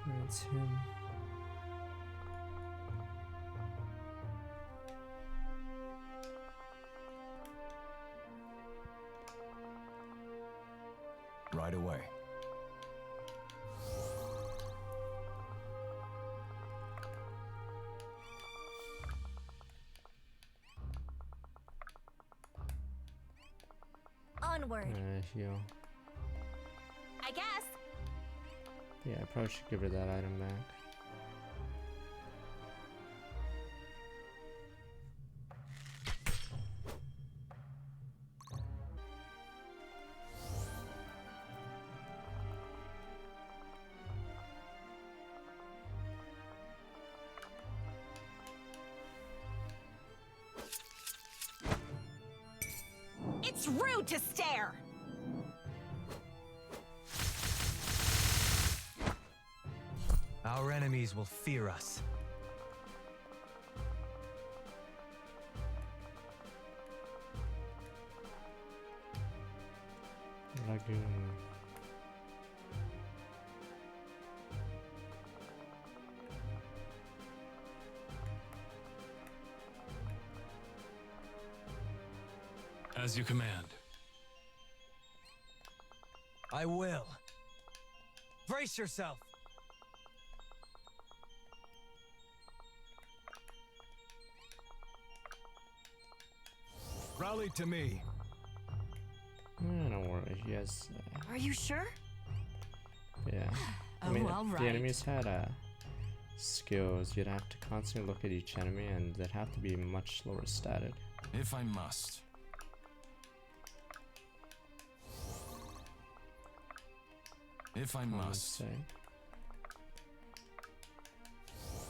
That's him. Right away. Onward. Heal. I guess. Yeah, I probably should give her that item back. It's rude to stare. Our enemies will fear us. Lagoon. As you command. I will. Brace yourself. Round Rally to me. Don't worry, he has. Are you sure? Yeah. I Oh, mean, all if the right. enemies had skills, you'd have to constantly look at each enemy, and they'd have to be much lower statted. If I must. If I I would must. say.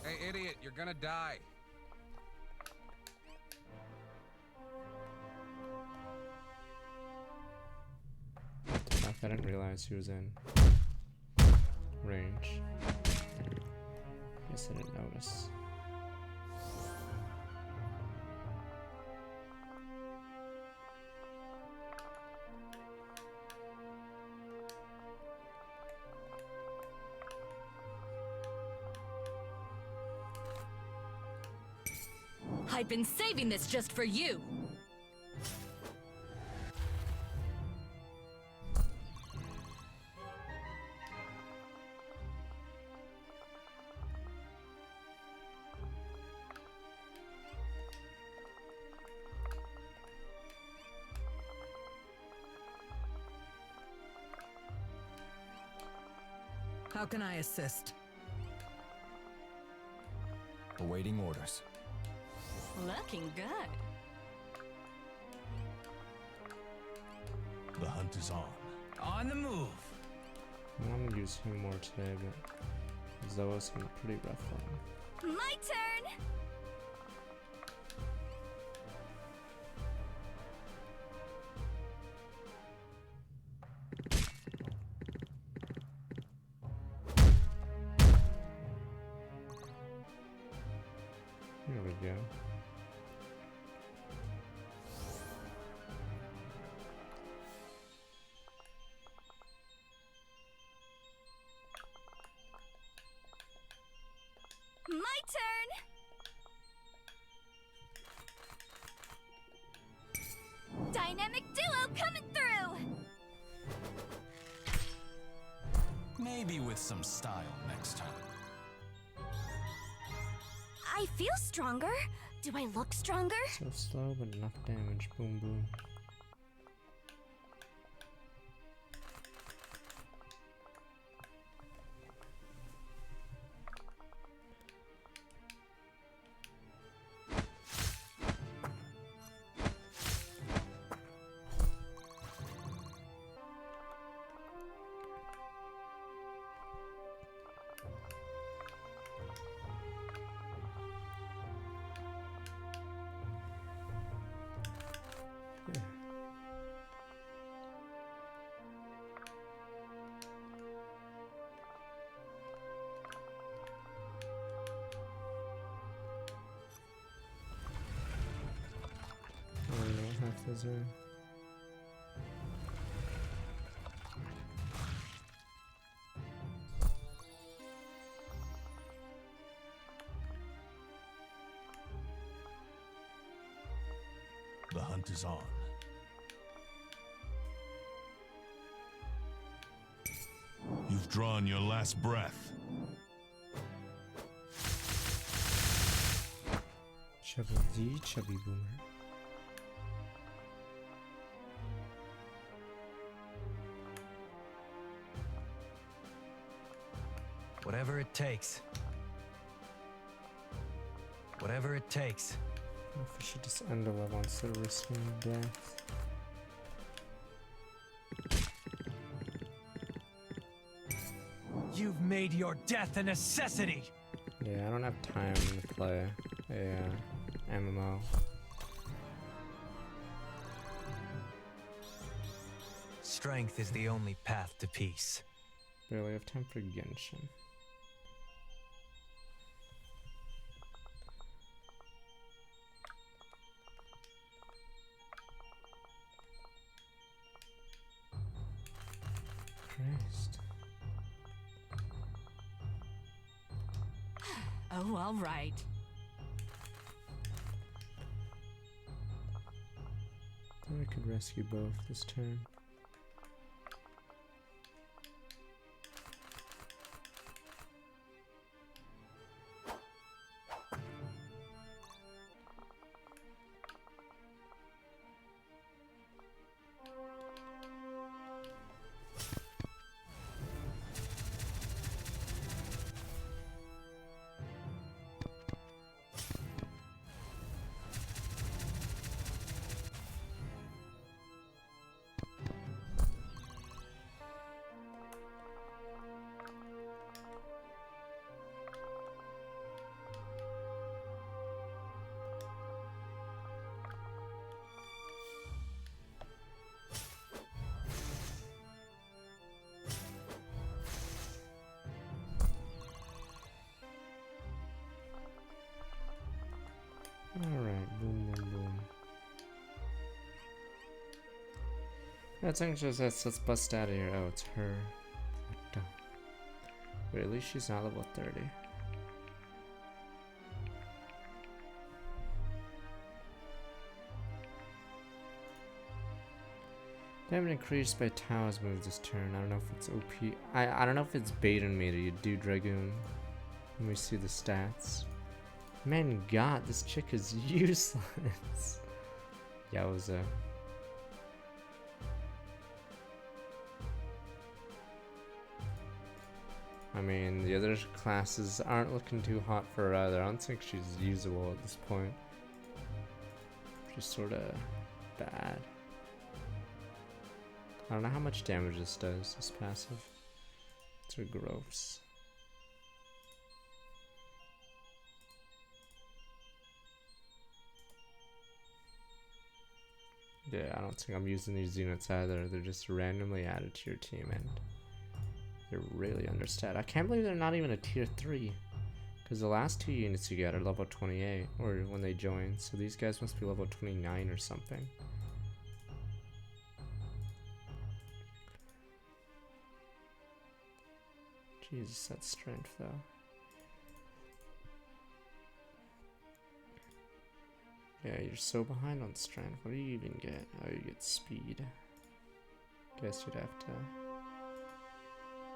Hey, idiot, you're gonna die. Fuck, I didn't realize he was in range. Guess I didn't notice. I've been saving this just for you. How can I assist? Awaiting orders. Looking good. The hunt is on. On the move. I want to use him more today, but Zoa's been a pretty rough one. My turn! Here we go. My turn! Dynamic duo coming through! Maybe with some style next time. I feel stronger. Do I look stronger? So slow, but enough damage. Boom, boom. I don't know what half those are. The hunt is on. You've drawn your last breath. Chubby D, Chubby Boomer. Whatever it takes. Whatever it takes. I wonder if I should just end a level instead of risking death. You've made your death a necessity. Yeah, I don't have time to play a MMO. Strength is the only path to peace. Barely have time for Genshin. Christ. Oh, all right. Thought I could rescue both this turn. Alright, boom, boom, boom. That's anxious. Let's bust out of here. Oh, it's her. What the? Wait, at least she's not level 30. Damage increased by Tao's move this turn. I don't know if it's OP. I don't know if it's baiting me to do Dragoon. Let me see the stats. Man, God, this chick is useless. Yowza. I mean, the other classes aren't looking too hot for her either. I don't think she's usable at this point. Just sort of bad. I don't know how much damage this does, this passive. It's gross. Yeah, I don't think I'm using these units either. They're just randomly added to your team and they're really understat. I can't believe they're not even a tier 3. Because the last 2 units you get are level 28, or when they join. So these guys must be level 29 or something. Jesus, that's strength though. Yeah, you're so behind on strength. What do you even get? Oh, you get speed. Guess you'd have to...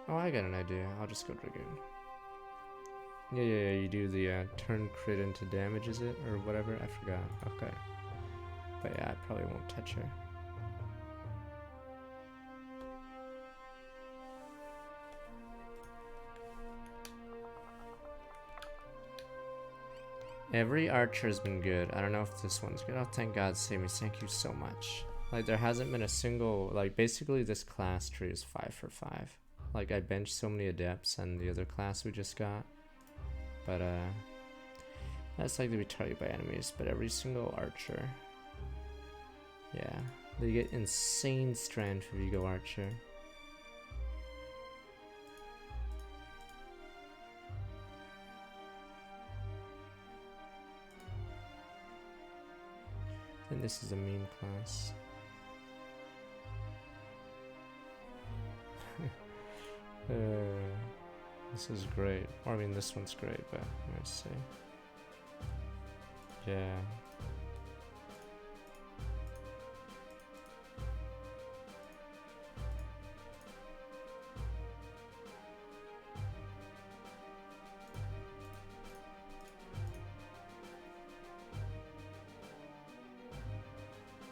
Oh, I got an idea. I'll just go Dragoon. Yeah, you do the turn crit into damage, is it? Or whatever? I forgot. Okay. But yeah, I probably won't touch her. Every archer has been good. I don't know if this one's good. Oh, thank God, save me. Thank you so much. Like, there hasn't been a single... Like, basically, this class tree is 5 for 5. Like, I benched so many adepts and the other class we just got. But, that's likely to be targeted by enemies. But every single archer... Yeah. They get insane strength if you go archer. And this is a meme class. This is great. Or I mean, this one's great, but let's see. Yeah.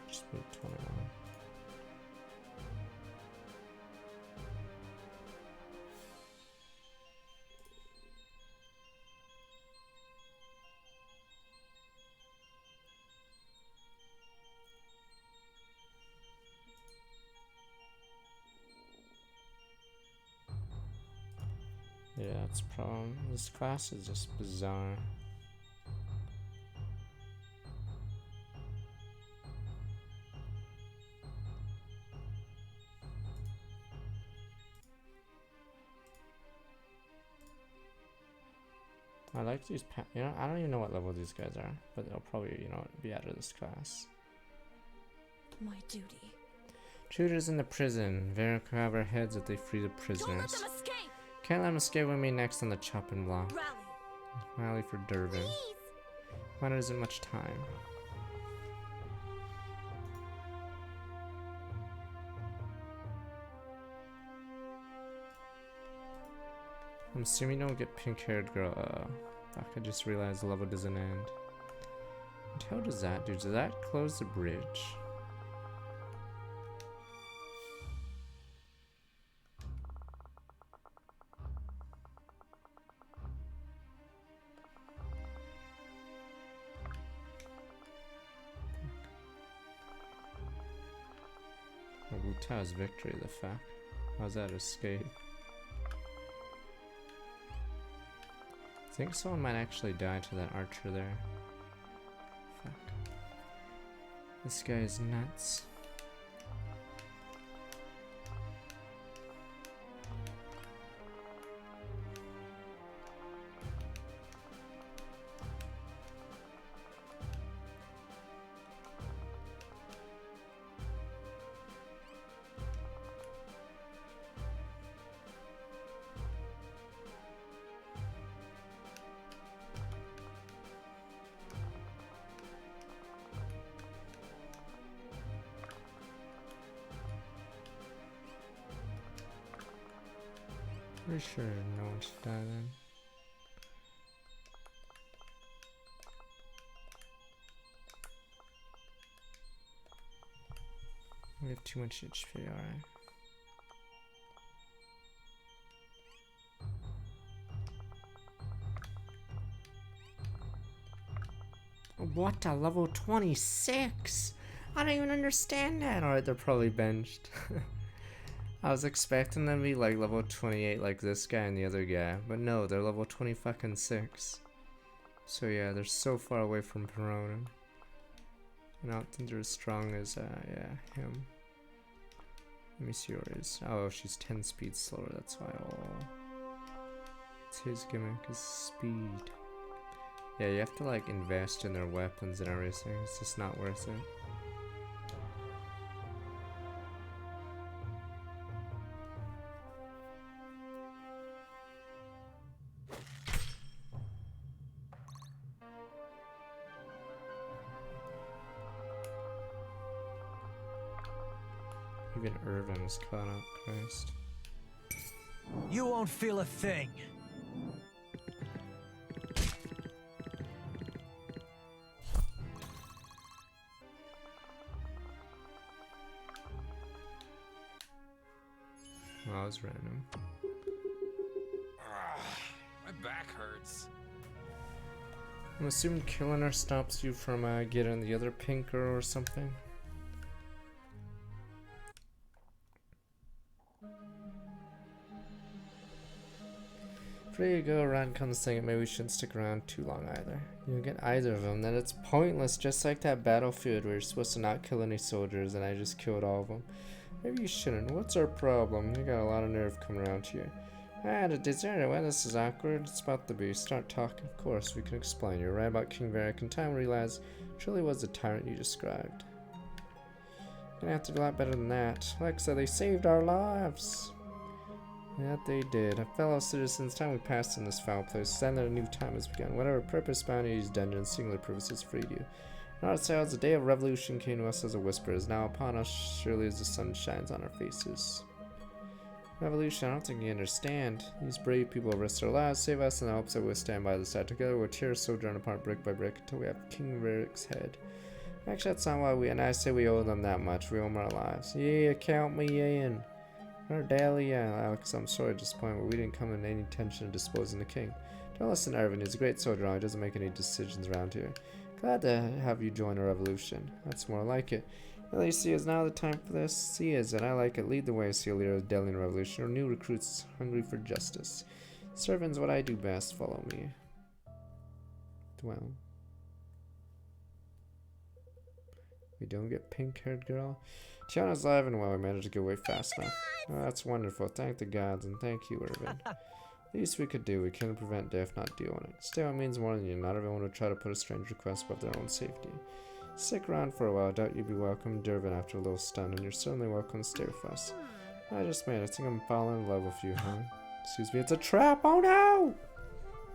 Just move 21. Yeah, that's a problem. This class is just bizarre. I like these you know, I don't even know what level these guys are, but they'll probably, you know, be out of this class. My duty. Shooters in the prison. Vera can have our heads if they free the prisoners. Don't let them escape! Can't let them escape with me next on the chopping block. Rally! Rally for Durbin. Please! Why there isn't much time? I'm assuming you don't get pink-haired girl. Fuck, I just realized the level doesn't end. What the hell does that do? Does that close the bridge? Wuta's victory, the fuck? How's that escape? I think someone might actually die to that archer there. Fuck. This guy is nuts. Pretty sure no one should die then. We have too much HP, alright. What, a level 26? I don't even understand that. Alright, they're probably benched. I was expecting them to be like level 28 like this guy and the other guy, but no, they're level 26. So yeah, they're so far away from Perona. I don't think they're as strong as, yeah, him. Let me see where it is. Oh, she's 10 speed slower, that's why. Oh. It's his gimmick, is speed. Yeah, you have to like invest in their weapons and everything. It's just not worth it. Even Irvin's caught up, Christ. You won't feel a thing. Well, that was random. My back hurts. I'm assuming killing her stops you from getting the other pinker or something. Before you go around comes thinking maybe we shouldn't stick around too long either. You don't get either of them, then it's pointless, just like that battlefield where you're supposed to not kill any soldiers and I just killed all of them. Maybe you shouldn't. What's our problem? You got a lot of nerve coming around here. Ah, the deserter. Well, this is awkward. It's about to be. Start talking. Of course, we can explain. You're right about King Varric. In time, realize truly was the tyrant you described. Gonna have to do a lot better than that. Like I said, they saved our lives. Yeah, they did. Fellow citizens, time we passed in this foul place. Stand that a new time has begun. Whatever purpose bound these dungeons, singular purpose has freed you. In our sales, the day of revolution came to us as a whisper, is now upon us, surely as the sun shines on our faces. Revolution, I don't think you understand. These brave people have risked their lives, save us in the hopes that we'll stand by the side together. We'll tear Sojourn apart brick by brick until we have King Varric's head. Actually, that's not why and I say we owe them that much. We owe them our lives. Yeah, count me in. Our daily, Alex, I'm sorry to disappoint, but we didn't come in any intention of disposing the king. Don't listen to Irvin, he's a great soldier, he doesn't make any decisions around here. Glad to have you join a revolution. That's more like it. At least see is now the time for this. See is, and I like it. Lead the way, see a leader of Delian revolution, or new recruits hungry for justice. Servant's what I do best, follow me. Well. We don't get pink-haired girl. Tiana's alive and well, we managed to get away fast enough. Oh, that's wonderful. Thank the gods, and thank you, Irvin. Least we could do, we couldn't prevent death, not deal on it. Stay on means more than you, not everyone would try to put a strange request above their own safety. Stick around for a while, doubt you'd be welcome, Dervin, after a little stun, and you're certainly welcome to stay with us. I just made it, I think I'm falling in love with you, huh? Excuse me, it's a trap, oh no!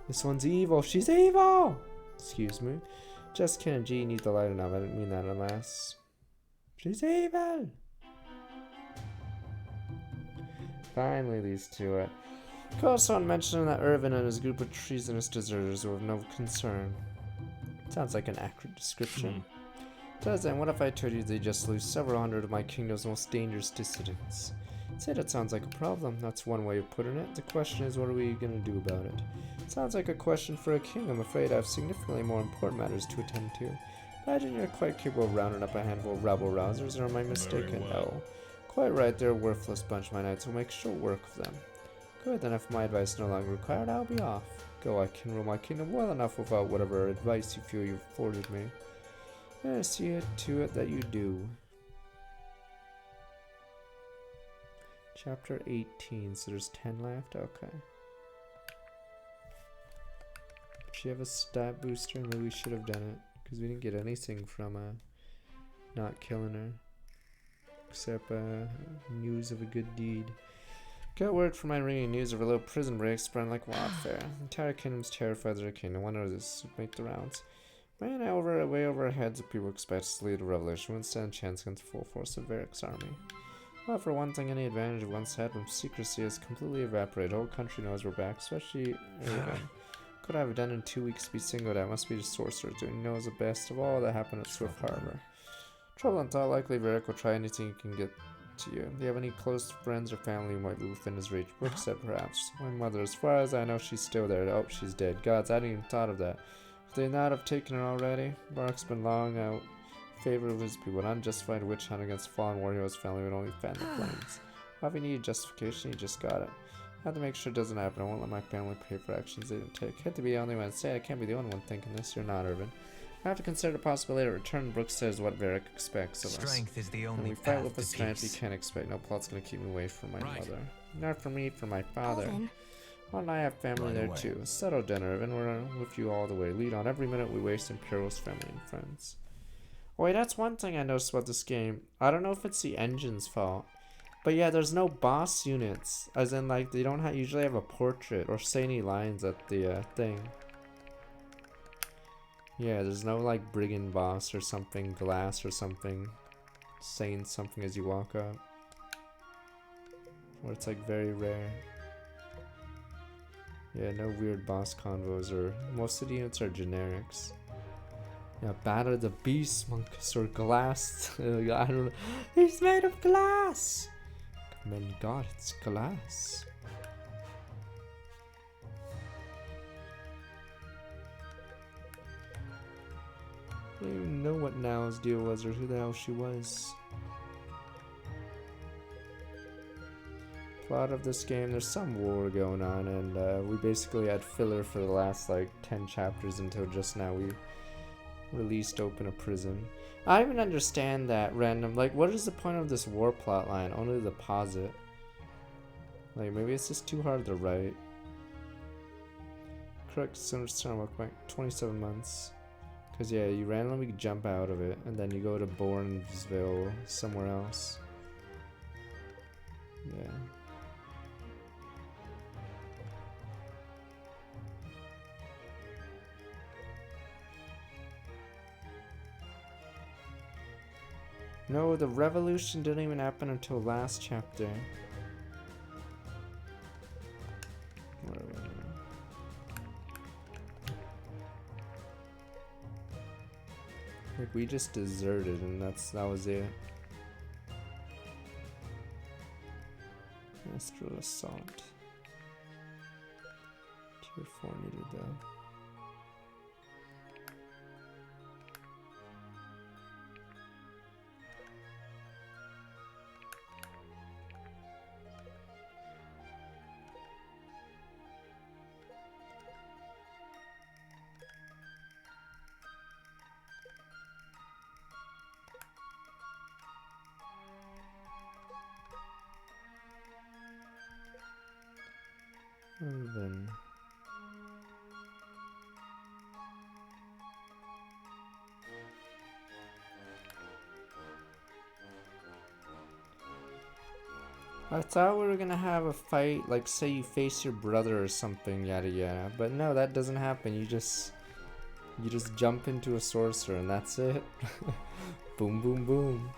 This one's evil, she's evil! Excuse me. Just kidding, G, you need the light enough, I didn't mean that unless... She's evil! Finally, these two, Goes on mentioning that Irvin and his group of treasonous deserters were of no concern. Sounds like an accurate description. Does then, what if I told you they just lose several hundred of my kingdom's most dangerous dissidents? Say that sounds like a problem. That's one way of putting it. The question is, what are we gonna do about it? Sounds like a question for a king. I'm afraid I have significantly more important matters to attend to. Imagine you're quite capable of rounding up a handful of rabble rousers, or am I mistaken? No. Quite right, they're a worthless bunch, my knights. We'll make short work of them. Good, then if my advice is no longer required, I'll be off. Go, I can rule my kingdom well enough without whatever advice you feel you've afforded me. See it to it that you do. Chapter 18, so there's 10 left? Okay. Did she have a stat booster? Maybe we should have done it, because we didn't get anything from not killing her. Except news of a good deed. Got word from my ringing news of a little prison break spreading like wildfire. The entire kingdom's terrified of their king. No wonder this would make the rounds. Man, way over our heads, the people expect us to lead a revolution. Wouldn't stand a chance against the full force of Varric's army. Well, for one thing, any advantage we once had from secrecy has completely evaporated. The whole country knows we're back, especially Irvin. Could I have done in 2 weeks to be singled out? Must be the sorcerer doing. He knows the best of all that happened at Swift Harbor. Trouble and thought likely Varric will try anything he can get to you. Do you have any close friends or family who might be within his reach? Brooke said perhaps. My mother, as far as I know, she's still there. Oh, she's dead. Gods, I hadn't even thought of that. Would they not have taken her already? Bark's been long out in favor of his people. An unjustified witch hunt against fallen warrior's family would only fan the flames. If you need justification, you just got it. I have to make sure it doesn't happen. I won't let my family pay for actions they didn't take. I had to be the only one to say it. I can't be the only one thinking this. You're not, Irvin. I have to consider the possibility of return. Brooks says what Varric expects of us. Strength is the When only we fight path with the to strength, you peace. can't expect. No plot's gonna keep me away from my Right. mother. Not for me, for my father. Alvin, Well, and I have family Right there away. too. Settle down, Irvin. We're with you all the way. Lead on. Every minute we waste in Pyro's family and friends. Wait, that's one thing I noticed about this game. I don't know if it's the engine's fault. But yeah, there's no boss units. As in, like, they don't usually have a portrait or say any lines at the thing. Yeah, there's no, like, brigand boss or something, glass or something, saying something as you walk up. Or it's, like, very rare. Yeah, no weird boss convos, or most of the units are generics. Yeah, batter the beast, monkus, or glass. I don't know. He's made of glass! Man, God, it's glass. I don't even know what Now's deal was or who the hell she was. Plot of this game, there's some war going on, and we basically had filler for the last like 10 chapters until just now we released open a prison. I don't even understand that random, like, what is the point of this war plot line? Only to deposit. Like, maybe it's just too hard to write. Correct, so look back 27 months. Cause yeah, you randomly jump out of it, and then you go to Bournesville, somewhere else. Yeah. No, the revolution didn't even happen until last chapter. Where are we now? Like, we just deserted and that was it. Astral assault. Tier 4 needed though. And then I thought we were gonna have a fight, like say you face your brother or something, yada yada. But no, that doesn't happen. You just jump into a sorcerer and that's it. Boom boom boom.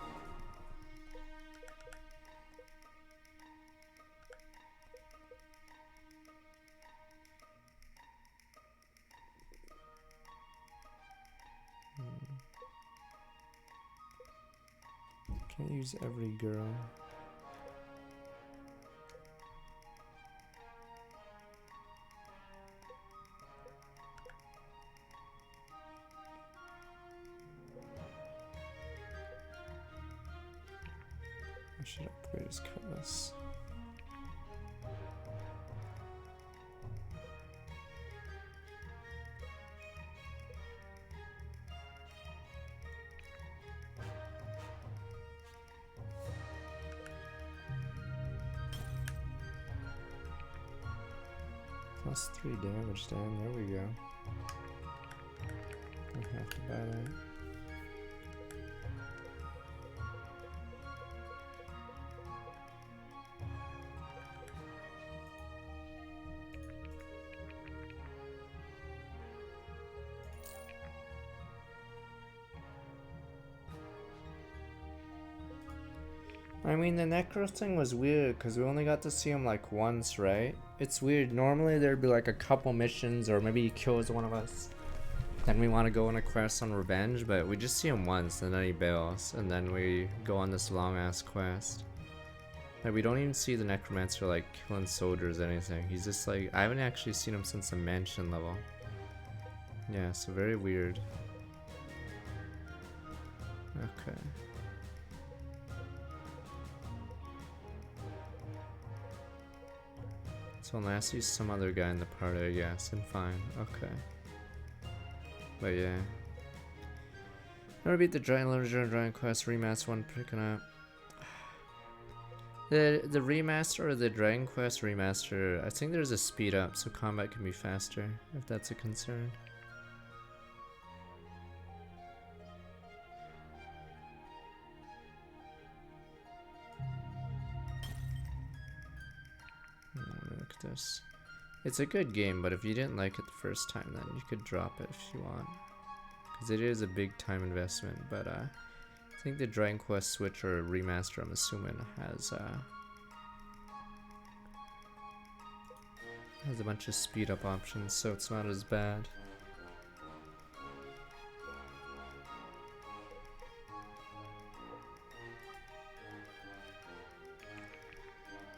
Can't use every girl. I should upgrade his cutlass. +3 damage down, there we go. Not half the battle. I mean, the Necro thing was weird because we only got to see him like once, right? It's weird. Normally there'd be like a couple missions, or maybe he kills one of us. Then we want to go on a quest on revenge, but we just see him once and then he bails, and then we go on this long ass quest. Like, we don't even see the Necromancer like killing soldiers or anything. He's just like, I haven't actually seen him since the mansion level. Yeah, so very weird. Okay. So unless he's some other guy in the party, I guess, then fine. Okay. But yeah. Never beat the Giant Literature and Giant Quest Remaster one picking up. The remaster or the Dragon Quest remaster, I think there's a speed up so combat can be faster, if that's a concern. Look at this. It's a good game, but if you didn't like it the first time, then you could drop it if you want. Because it is a big time investment, but I think the Dragon Quest Switch or remaster, I'm assuming, has a bunch of speed up options, so it's not as bad.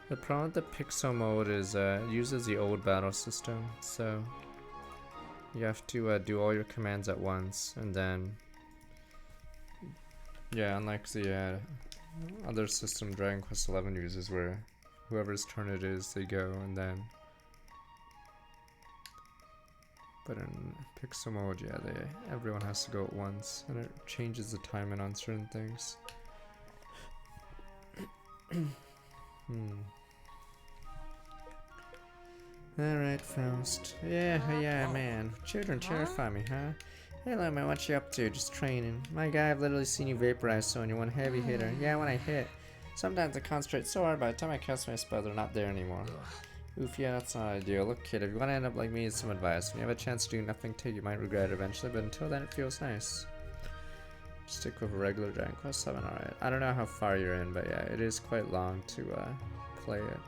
The problem with the pixel mode is it uses the old battle system, so you have to do all your commands at once, and then yeah, unlike the other system Dragon Quest XI uses, where whoever's turn it is, they go, and then. But in pixel mode, yeah, everyone has to go at once, and it changes the timing on certain things. Alright, Faust. Yeah, man. Children terrify me, huh? Hello, man, what you up to? Just training. My guy, I've literally seen you vaporize someone. You're one heavy hitter. Yeah, when I hit. Sometimes I concentrate so hard by the time I cast my spell, they're not there anymore. Oof, yeah, that's not ideal. Look, kid, if you want to end up like me, it's some advice. When you have a chance to do nothing, you might regret it eventually, but until then, it feels nice. Stick with a regular Dragon Quest 7, alright. I don't know how far you're in, but yeah, it is quite long to play it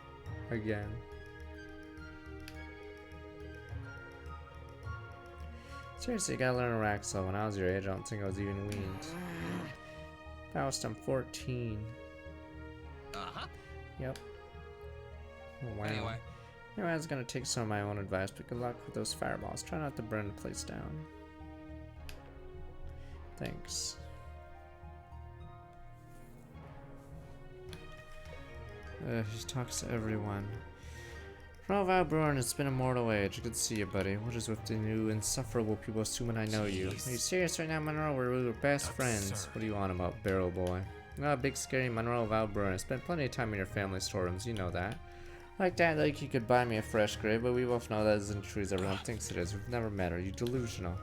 again. Seriously, you gotta learn a Raxel. When I was your age, I don't think I was even weaned. Faust, I'm 14. Yep. Oh, wow. Anyway, I was gonna take some of my own advice, but good luck with those fireballs. Try not to burn the place down. Thanks. He talks to everyone. Well, Valbrun, it's been a mortal age. Good to see you, buddy. What is with the new insufferable people assuming I know you? Are you serious right now, Monroe? We were best friends. What do you want about Barrel Boy? Oh, big scary Monroe Valbrun. I spent plenty of time in your family storerooms. You know that. Like that, like you could buy me a fresh grave, but we both know that isn't true as everyone thinks it is. We've never met her. You delusional.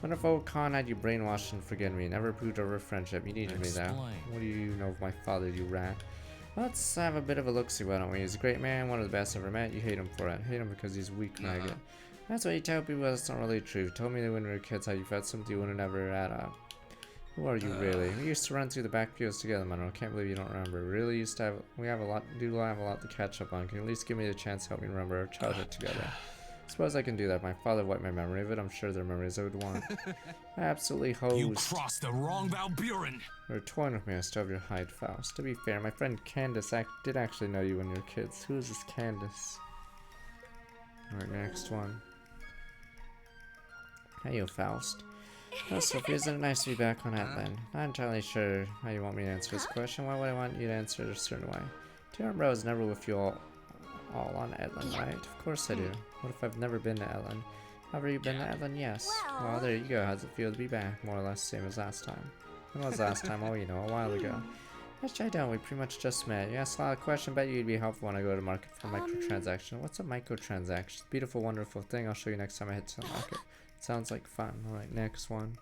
Wonder if old Khan had you brainwashed and forget me. Never proved over friendship. You needed me though. What do you know of my father, you rat? Let's have a bit of a look-see, why don't we? He's a great man, one of the best I've ever met. You hate him for it. Hate him because he's weak, maggot. That's what you tell people. That's not really true. You told me that when we were kids how you felt something you wouldn't ever add up. Who are you really? We used to run through the back fields together, Monroe. Can't believe you don't remember. We really used to have. We have a lot to catch up on. Can you at least give me the chance to help me remember our childhood together? Suppose I can do that. My father wiped my memory of it. I'm sure they're memories I would want. Absolutely hosed. You crossed the wrong Valburen. You're toying with me. I still have your hide, Faust. To be fair, my friend Candace did actually know you when you were kids. Who is this Candace? Alright, next one. Hey, you Faust. Well, Sophie, isn't it nice to be back on Atlan? Not entirely sure how you want me to answer this question. Why would I want you to answer it a certain way? Two Bro is never with you all on Atlan, right? Of course I do. What if I've never been to Atlan? Have you been to Atlan? Yes. Well, there you go. How's it feel to be back? More or less same as last time. When was last time? Oh, you know, a while ago. Actually, I don't. We pretty much just met. You asked a lot of questions. Bet you'd be helpful when I go to market for microtransaction. What's a microtransaction? Beautiful, wonderful thing. I'll show you next time I head to the market. Sounds like fun. Alright, next one.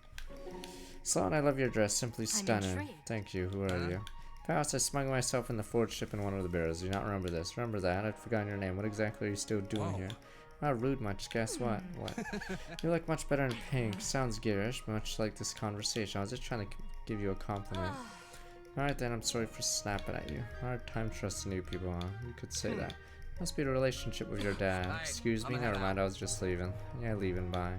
Sloan, I love your dress. Simply stunning. Thank you. Who are you? Faust, I smuggled myself in the forge ship in one of the barrels. Do you not remember this? Remember that? I'd forgotten your name. What exactly are you still doing here? Not rude much. Guess what? What? You look much better in pink. Sounds garish, much like this conversation. I was just trying to give you a compliment. Alright then, I'm sorry for snapping at you. Hard time trusting new people, huh? You could say that. Must be the relationship with your dad. Alright, Excuse me, I'ma never head mind, I was just leaving. Yeah, leaving, bye.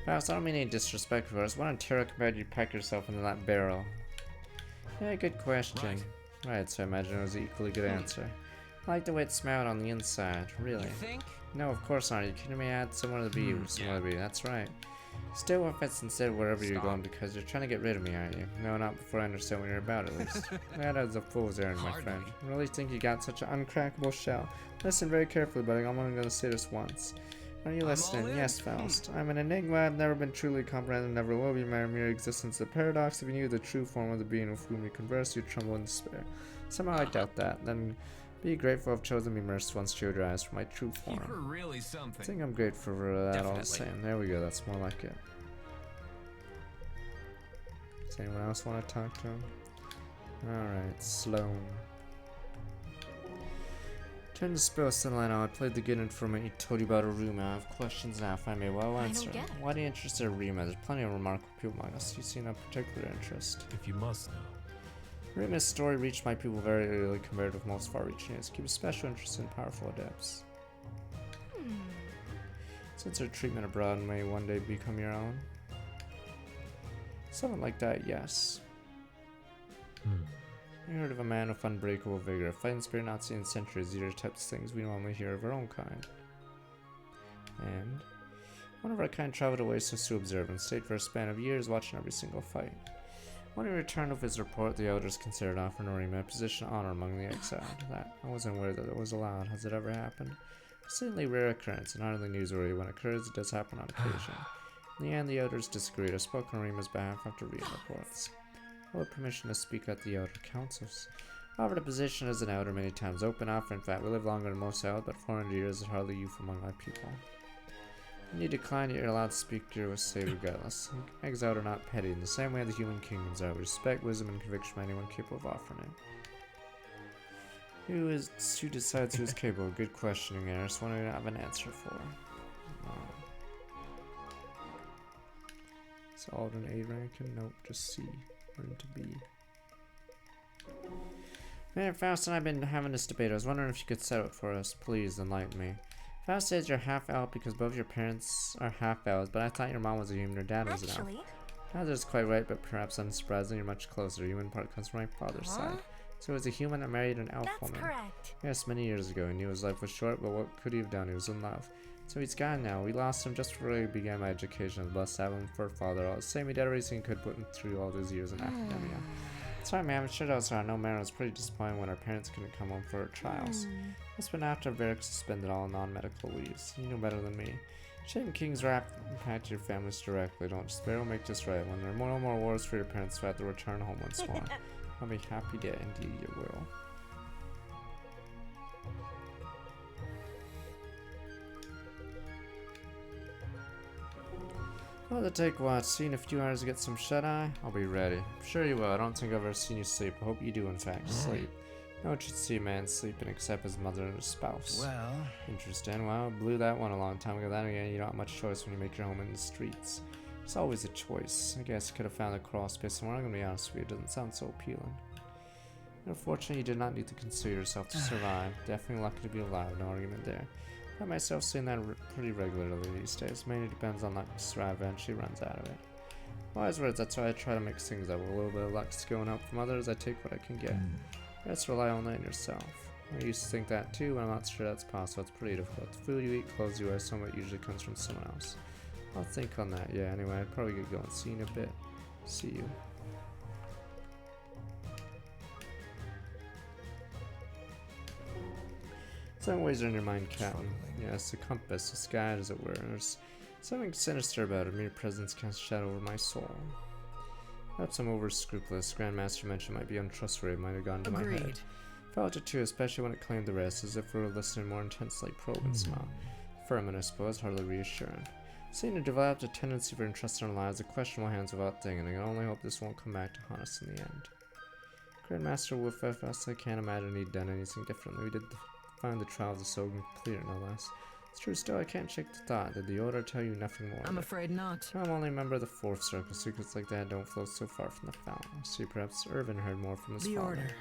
Faust, I don't mean any disrespect for us. What on terror compared you pack yourself into that barrel? Yeah, good question. Right, so I imagine it was an equally good answer. I like the way it smelled on the inside, really. You think? No, of course not. Are you kidding me? I had somewhere to be, somewhere to be. That's right. Stay with us instead wherever you're going because you're trying to get rid of me, aren't you? No, not before I understand what you're about, at least. That is a fool's errand, my friend. I really think you got such an uncrackable shell. Listen very carefully, buddy. I'm only going to say this once. Are you listening? Yes, Faust. I'm an enigma. I've never been truly comprehended and never will be. My mere existence is a paradox. If you knew the true form of the being with whom you converse, you'd tremble in despair. Somehow I doubt that. Then be grateful I've chosen me merced once showed your eyes for my true form. You're really I something. think I'm grateful for that all the same. There we go. That's more like it. Does anyone else want to talk to him? Alright, Sloan. Turn to spill sunlight on. I played the good informant you told you about Aruma. I have questions now if I may. Well, I answer. don't get it. Why do you interested in Aruma? There's plenty of remarkable people among us. You see no particular interest. If you must know. Aruma's story reached my people very early compared with most far-reaching news. Keep a special interest in powerful adepts. Since her treatment abroad may one day become your own. Something like that, yes. I heard of a man with unbreakable vigor, a fighting spirit not seen in centuries. These are types of things we normally hear of our own kind. And one of our kind traveled away so as to observe and stayed for a span of years watching every single fight. When he returned with his report, the elders considered offering Arima a position of honor among the exiled. That I wasn't aware that it was allowed. Has it ever happened? Certainly a rare occurrence, and hardly newsworthy. When it occurs, it does happen on occasion. In the end, the elders disagreed. I spoke on Arima's behalf after reading reports. I had permission to speak at the elder councils. I offered a position as an elder many times open offer. In fact, we live longer than most elder, but 400 years is hardly youth among my people. When you decline, you're allowed to speak your say regardless. Exiled are not petty in the same way the human kingdoms are. We respect wisdom and conviction from anyone capable of offering it. Who decides who is capable? Good questioning, Eris. One I don't have an answer for. It's Alden A ranking? Nope, just C. Room to B. Man, Faust and I have been having this debate. I was wondering if you could settle it for us. Please enlighten me. Faust says you're half elf because both your parents are half elves, but I thought your mom was a human, your dad was an elf. Actually, That is quite right, but perhaps unsurprisingly, you're much closer. The human part comes from my father's side. So as a human that married an elf that's woman. correct. Yes, many years ago. He knew his life was short, but what could he have done? He was in love. So he's gone now. We lost him just before I began my education. I was blessed to have him for a father. All the same, he did everything he could put him through all those years in academia. Sorry, man. I'm sure that was hard. No matter, it was pretty disappointing when our parents couldn't come home for our trials. It's been after Varric suspended all non-medical leaves. You know better than me. Shame King's wrath impact your families directly. Don't despair. We'll make this right. When there are no more wars for your parents, to have to return home once more. I'll be happy to indeed you will. Well, to take what? See in a few hours to get some shut-eye? I'll be ready. I'm sure you will. I don't think I've ever seen you sleep. I hope you do, in fact, sleep. No one should see a man sleeping except his mother and his spouse. Well, Interesting. Well, blew that one a long time ago. Then again, you don't have much choice when you make your home in the streets. It's always a choice. I guess I could have found a crawl space somewhere. I'm gonna be honest with you, it doesn't sound so appealing. Unfortunately, you did not need to consider yourself to survive. Definitely lucky to be alive. No argument there. I find myself seeing that pretty regularly these days. Mainly depends on luck. Strive eventually runs out of it. Wise words. That's why I try to mix things up. With a little bit of luck's going up from others, I take what I can get. Let's rely only on yourself. I used to think that too, but I'm not sure that's possible. It's pretty difficult. The food you eat, clothes you wear, some of it usually comes from someone else. I'll think on that. Yeah, anyway, I'd probably get going. See you in a bit. See you. Some ways are in your mind, Captain. Yes, the compass, the sky, as it were. There's something sinister about it. Mere presence casts a shadow over my soul. Perhaps I'm over scrupulous. Grandmaster mentioned might be untrustworthy. Might have gone to my head. Agreed. Felt it too, especially when it claimed the rest, as if we were listening more intensely, probing smile. Firm, I suppose, hardly reassuring. Seeing to develop a tendency for entrusting our lives, the questionable hands without thinking. I can only hope this won't come back to haunt us in the end. Grandmaster Wolf, I can't imagine he'd done anything differently. We did find the trials of so complete, no less. It's true, still I can't shake the thought. Did the Order tell you nothing more? I'm afraid not. I'm only a member of the Fourth Circle. Secrets like that don't flow so far from the fountain. See, perhaps Irvin heard more from his The father. Order.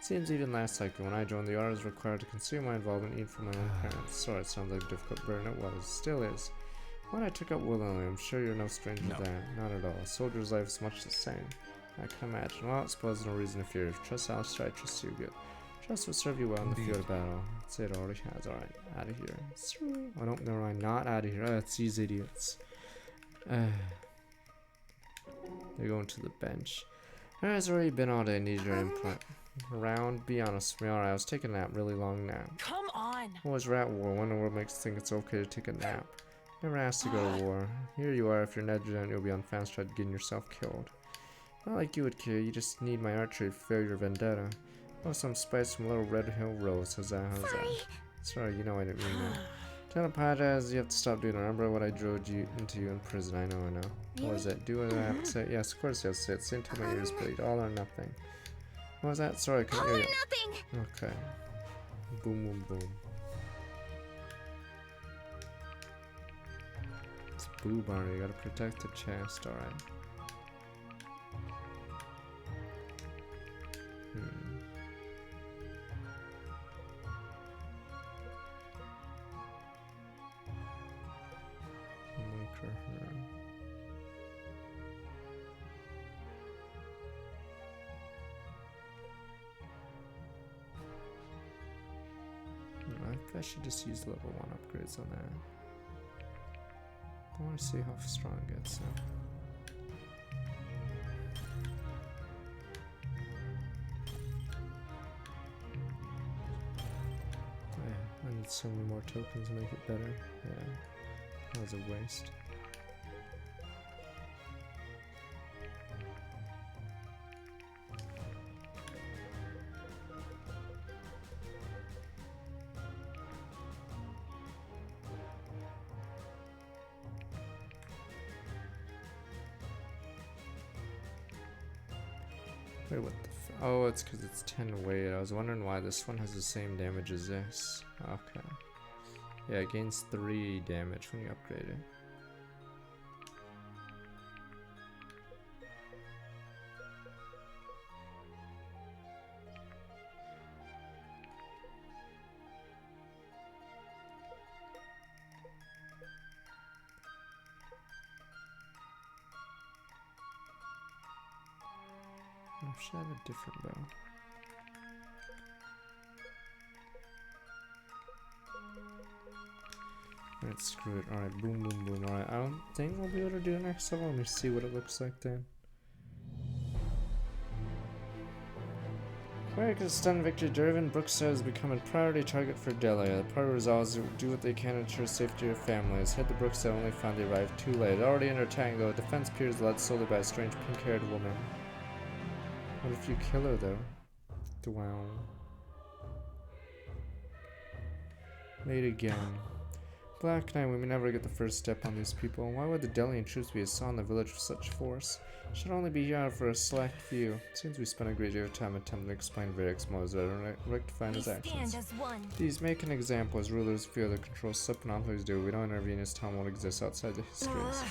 Seems even last cycle, when I joined, the Order was required to conceal my involvement even from my own parents. Sorry, it sounds like a difficult burden. It was. Still is. One I took up willingly. I'm sure you're no stranger to that. Not at all. A soldier's life is much the same. I can imagine. Well, I suppose no reason to fear. If you trust Alistair, I trust you good. Trust will serve you well in the field of battle. I'd say it already has. Alright, out of here. Oh, no, never mind. Not out of here. Oh, it's these idiots. They're going to the bench. It's already been all day. Need your input. Around, be honest with me. Alright, I was taking a nap. Really long nap. Come on. What was rat war? When the world makes you think it's okay to take a nap. Never asked to go to war. Here you are. If you're negligent, you'll be on fast track to getting yourself killed. Not like you would care. You just need my archery to fail your vendetta. Oh, some spice from Little Red Hill Rose. How's that? How's that? Sorry, you know I didn't mean that. Don't apologize. You have to stop doing it. Remember what I drove you into in prison. I know. What was it? Do what I have to say? Yes, of course you'll say it. Say until my ears bleed. All or nothing. What was that? Sorry, I couldn't hear you. Nothing. Okay. Boom, boom, boom. It's Boo Barney. You gotta protect the chest. Alright. I should just use level 1 upgrades on that. I want to see how strong it gets. So. Yeah, I need so many more tokens to make it better. Yeah, that was a waste. Wait, what the f— oh, it's because it's 10 weight. I was wondering why this one has the same damage as this. Okay. Yeah, it gains 3 damage when you upgrade it. I should have a different bow. Alright, screw it. Alright, boom, boom, boom. Alright, I don't think we'll be able to do it next level. Let me see what it looks like then. Quick, a stunned victory. Dervin Brookstead has become a priority target for Delia. The party resolves to do what they can to ensure safety of their families. Hit the Brookstead, only found they arrived too late. Already under attack, though. Defense appears led solely by a strange pink-haired woman. What if you kill her, though? Wow. Late again. Black Knight, we may never get the first step on these people. Why would the Delian troops be assigned in the village with such force? Should only be here for a select few. Seems we spent a great deal of time attempting to explain Varric's motives rather than rectifying his actions. These make an example as rulers feel the control slip and authors do. We don't intervene as time won't exist outside the histories.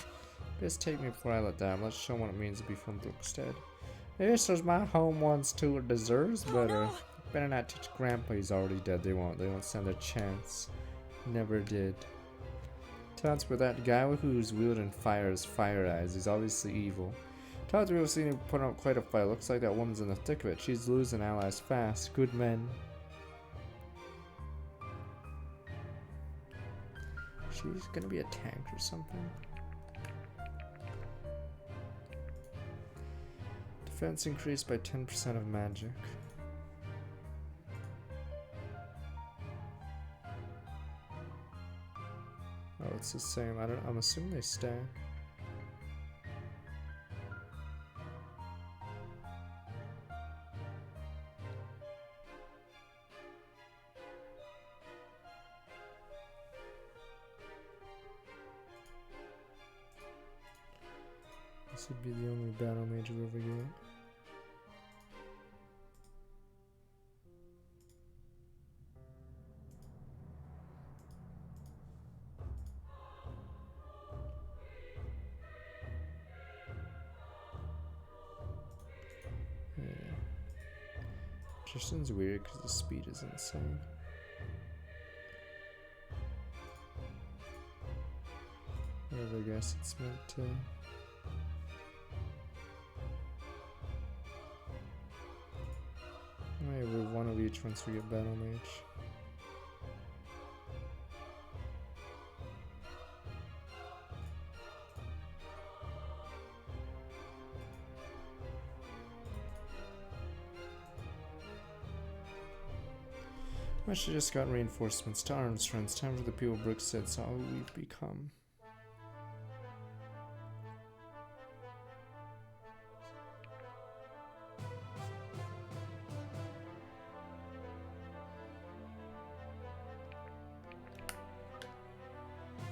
Just take me before I let down. Let's show what it means to be from Brookstead. This is my home once too. It deserves better. Better not teach Grandpa. He's already dead. They won't stand a chance. Never did. Tells me that guy who's wielding fire has fire eyes. He's obviously evil. Tells me we've seen him put out quite a fight. Looks like that woman's in the thick of it. She's losing allies fast. Good men. She's gonna be a tank or something. Defense increased by 10% of magic. Oh, it's the same. I'm assuming they stack. This would be the only battle mage I've ever get. Tristan's weird because the speed is insane. Whatever, I guess it's meant to. Alright, we have one of each once we get Battle Mage. I should have just gotten reinforcements to Armstrong. It's time for the people Brooks said saw who we've become.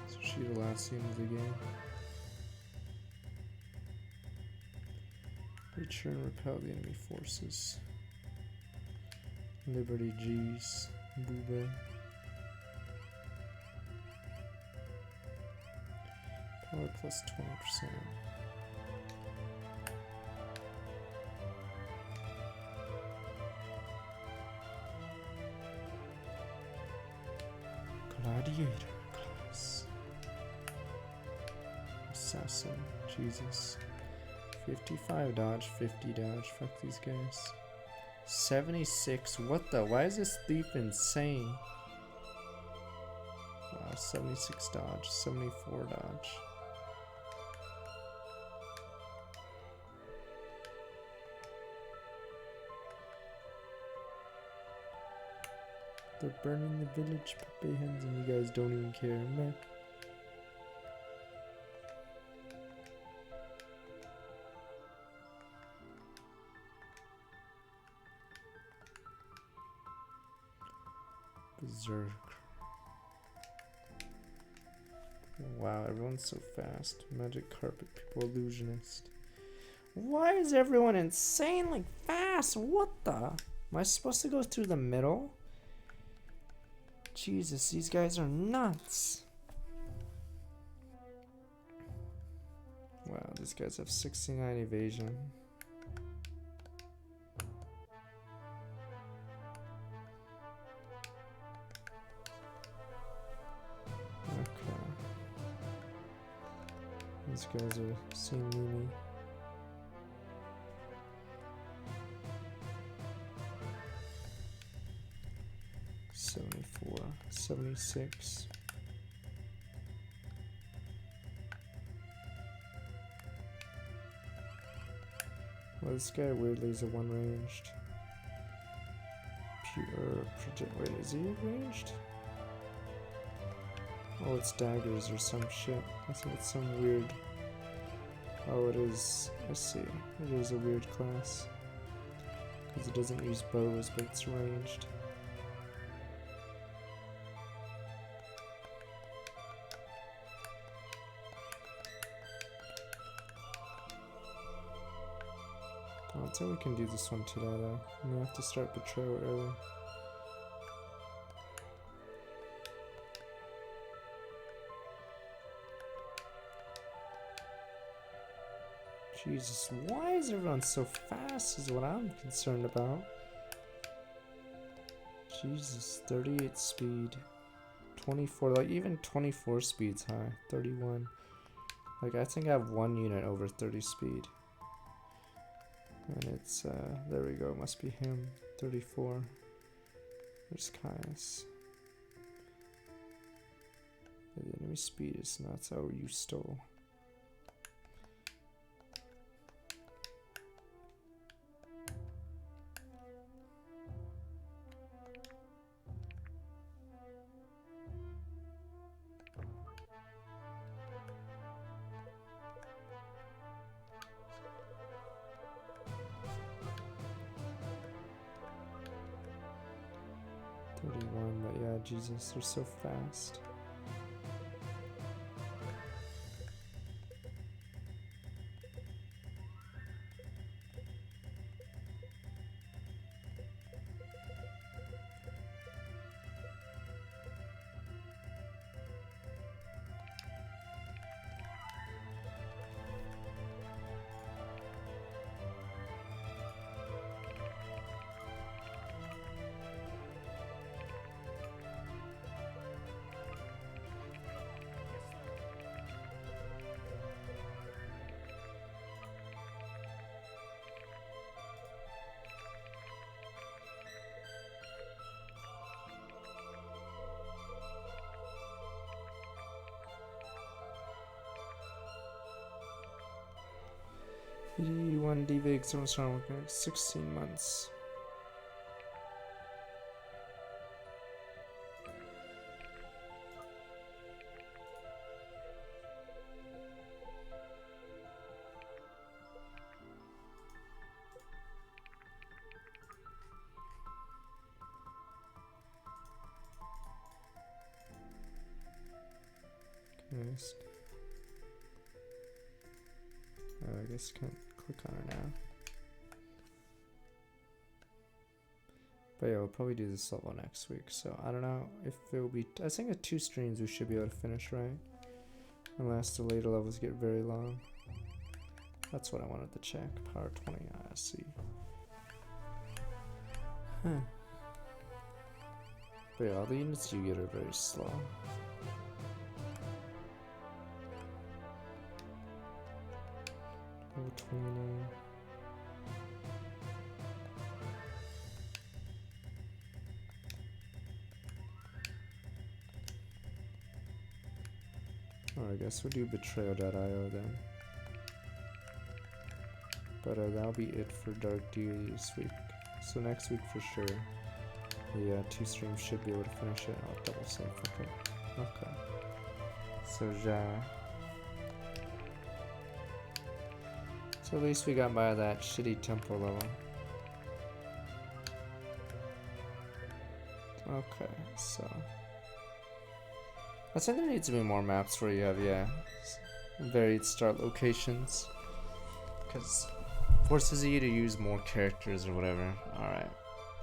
So she the last scene of the game. Return and repel the enemy forces. Liberty G's. Booba. Power plus 20%. Gladiator class. Assassin. Jesus. 55 dodge, 50 dodge. Fuck these guys. 76. What the? Why is this thief insane? Wow, 76 dodge, 74 dodge. They're burning the village, puppy hens, and you guys don't even care, man. Berserk. Wow, everyone's so fast. Magic carpet people, illusionist. Why is everyone insanely fast? What the? Am I supposed to go through the middle? Jesus, these guys are nuts. Wow, these guys have 69 evasion. These guys are seeing me. $74, $76. Well, this guy weirdly is a one-ranged. Pure project. Wait, is he ranged? Oh, it's daggers or some shit. I think it's some weird. Oh, it is. I see. It is a weird class. Because it doesn't use bows, but it's ranged. Oh, I'd say we can do this one today, though. I'm gonna have to start Betrayal early. Jesus, why is everyone so fast is what I'm concerned about. Jesus, 38 speed. 24, like even 24 speed's high. 31. Like I think I have one unit over 30 speed. And it's, there we go, must be him. 34. There's Caius. The enemy speed is nuts. Oh, you stole. But yeah, Jesus, they're so fast. 1 DV external 16 months. Nice. Oh, I guess can't click on her now. But yeah, we'll probably do this level next week. So I don't know if it will be. I think at 2 streams we should be able to finish, right? Unless the later levels get very long. That's what I wanted to check. Power 20. I see. Huh. But yeah, all the units you get are very slow. Level 29. Oh, I guess we'll do Betrayal.io then. But that'll be it for Dark Deity this week. So next week for sure. Yeah, 2 streams should be able to finish it. I'll double sync. Okay. So So at least we got by that shitty temple level. Okay, so I think there needs to be more maps where you have, yeah, varied start locations, because forces you to use more characters or whatever. Alright,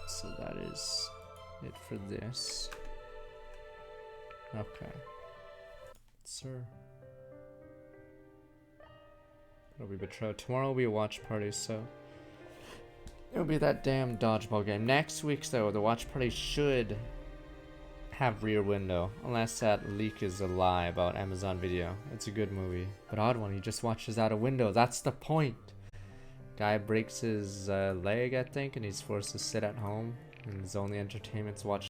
so that is it for this. Okay, sir. It'll be Betrayal. Tomorrow will be a watch party, so it'll be that damn dodgeball game. Next week, though, the watch party should have Rear Window, unless that leak is a lie about Amazon Video. It's a good movie, but odd one. He just watches out a window. That's the point. Guy breaks his leg, I think, and he's forced to sit at home, and his only entertainment's watch